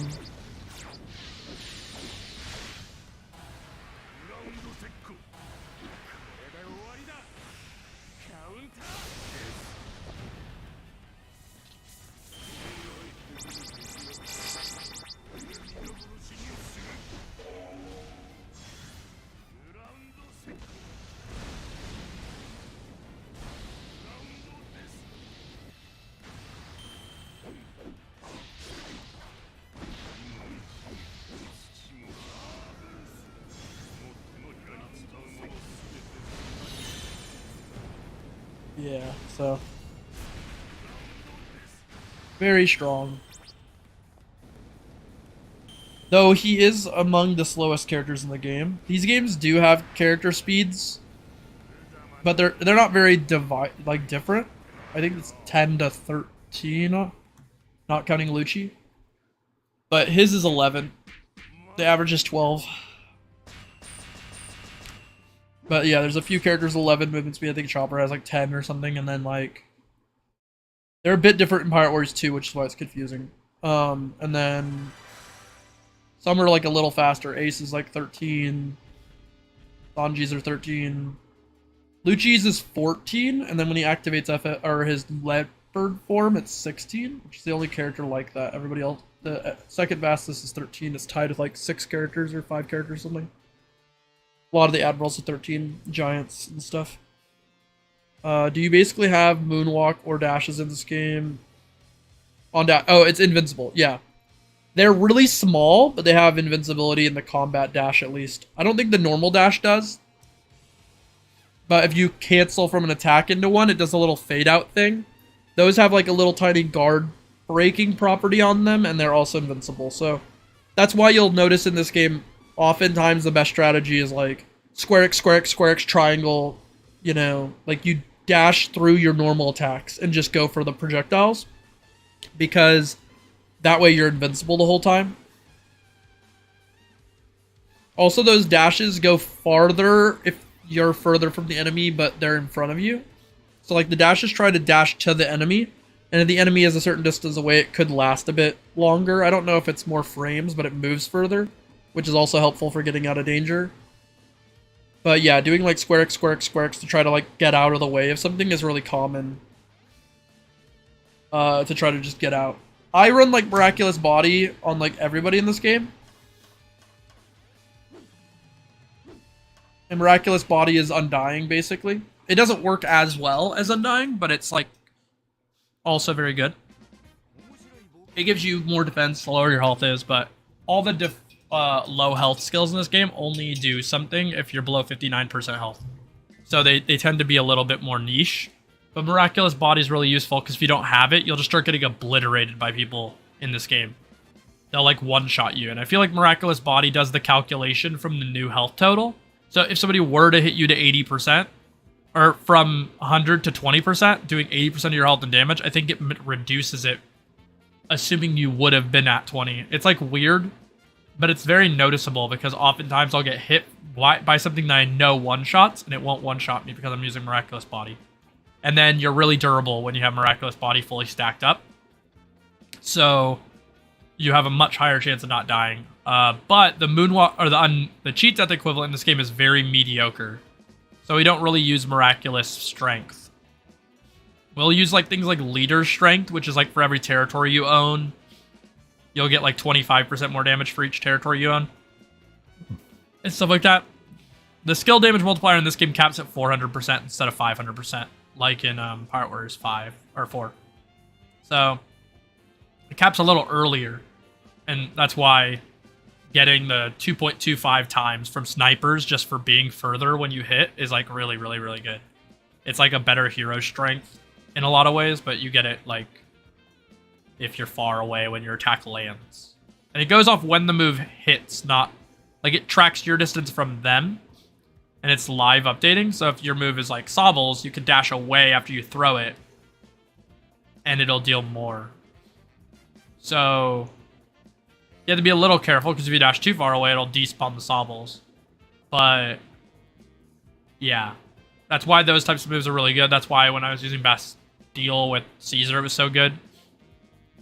Yeah, so very strong. Though he is among the slowest characters in the game. These games do have character speeds, but they're not very different. I think it's 10 to 13, not counting Lucci. But his is 11. The average is 12. But yeah, there's a few characters 11 movement speed. I think Chopper has like 10 or something, and then like they're a bit different in Pirate Wars 2, which is why it's confusing. And then some are like a little faster. Ace is like 13. Sanji's are 13. Lucci's is 14, and then when he activates his leopard form, it's 16, which is the only character like that. Everybody else, the second fastest is 13. It's tied with like 6 characters or 5 characters or something. A lot of the admirals are 13, giants and stuff. Do you basically have moonwalk or dashes in this game? On dash. Oh, it's invincible. Yeah. They're really small, but they have invincibility in the combat dash at least. I don't think the normal dash does. But if you cancel from an attack into one, it does a little fade out thing. Those have like a little tiny guard breaking property on them, and they're also invincible. So that's why you'll notice in this game, oftentimes the best strategy is like square X, square X, square X, triangle. You know, like you dash through your normal attacks and just go for the projectiles. Because that way you're invincible the whole time. Also, those dashes go farther if you're further from the enemy, but they're in front of you. So like the dashes try to dash to the enemy, and if the enemy is a certain distance away, it could last a bit longer. I don't know if it's more frames, but it moves further, which is also helpful for getting out of danger. But yeah, doing like square X, square X, square X to try to like get out of the way of something is really common. To try to just get out. I run like Miraculous Body on like everybody in this game. And Miraculous Body is Undying, basically. It doesn't work as well as Undying, but it's like also very good. It gives you more defense the lower your health is, but all the low health skills in this game only do something if you're below 59% health. So they tend to be a little bit more niche. But Miraculous Body is really useful because if you don't have it, you'll just start getting obliterated by people in this game. They'll like one-shot you. And I feel like Miraculous Body does the calculation from the new health total. So if somebody were to hit you to 80%, or from 100 to 20%, doing 80% of your health and damage, I think it reduces it, assuming you would have been at 20. It's like weird, but it's very noticeable because oftentimes I'll get hit by something that I know one-shots, and it won't one-shot me because I'm using Miraculous Body. And then you're really durable when you have Miraculous Body fully stacked up. So you have a much higher chance of not dying. But the moonwalk or the cheat death equivalent in this game is very mediocre. So we don't really use Miraculous Strength. We'll use like things like Leader Strength, which is like for every territory you own, you'll get like 25% more damage for each territory you own. And stuff like that. The skill damage multiplier in this game caps at 400% instead of 500%. Like in Pirate Warriors 5 or 4. So it caps a little earlier, and that's why getting the 2.25 times from snipers just for being further when you hit is like really, really, really good. It's like a better hero strength in a lot of ways, but you get it like if you're far away when your attack lands. And it goes off when the move hits, not like it tracks your distance from them. And it's live updating, so if your move is like Sobbles, you can dash away after you throw it, and it'll deal more. So you have to be a little careful, because if you dash too far away, it'll despawn the Sobbles. But yeah, that's why those types of moves are really good. That's why when I was using Bastille with Caesar, it was so good.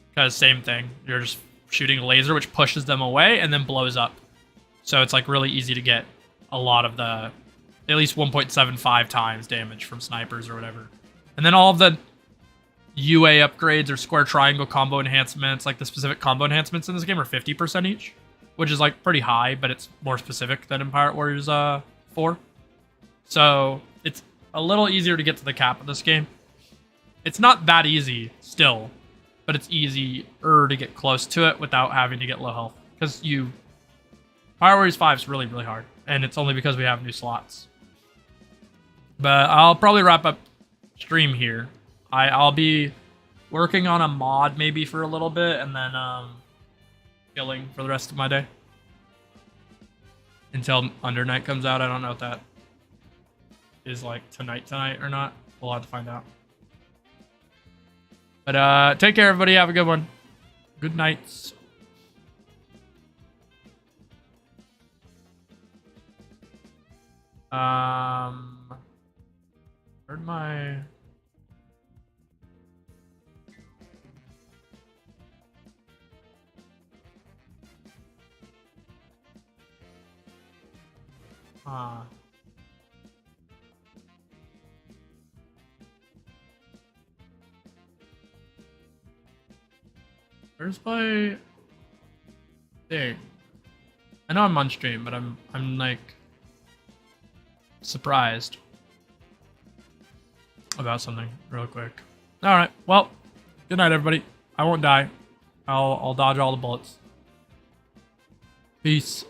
Because same thing, you're just shooting a laser, which pushes them away, and then blows up. So it's like really easy to get a lot of the... at least 1.75 times damage from snipers or whatever. And then all of the UA upgrades or square triangle combo enhancements, like the specific combo enhancements in this game are 50% each, which is like pretty high, but it's more specific than in Pirate Warriors 4. So it's a little easier to get to the cap of this game. It's not that easy still, but it's easier to get close to it without having to get low health. Because Pirate Warriors 5 is really, really hard, and it's only because we have new slots. But I'll probably wrap up stream here. I'll be working on a mod maybe for a little bit, and then chilling for the rest of my day. Until Under Night comes out. I don't know if that is like tonight or not. We'll have to find out. But take care, everybody. Have a good one. Good nights. Where'd my... Where's my thing? I know I'm on stream, but I'm like surprised. about something real quick. All right. Well, good night, everybody. I won't die. I'll dodge all the bullets. Peace.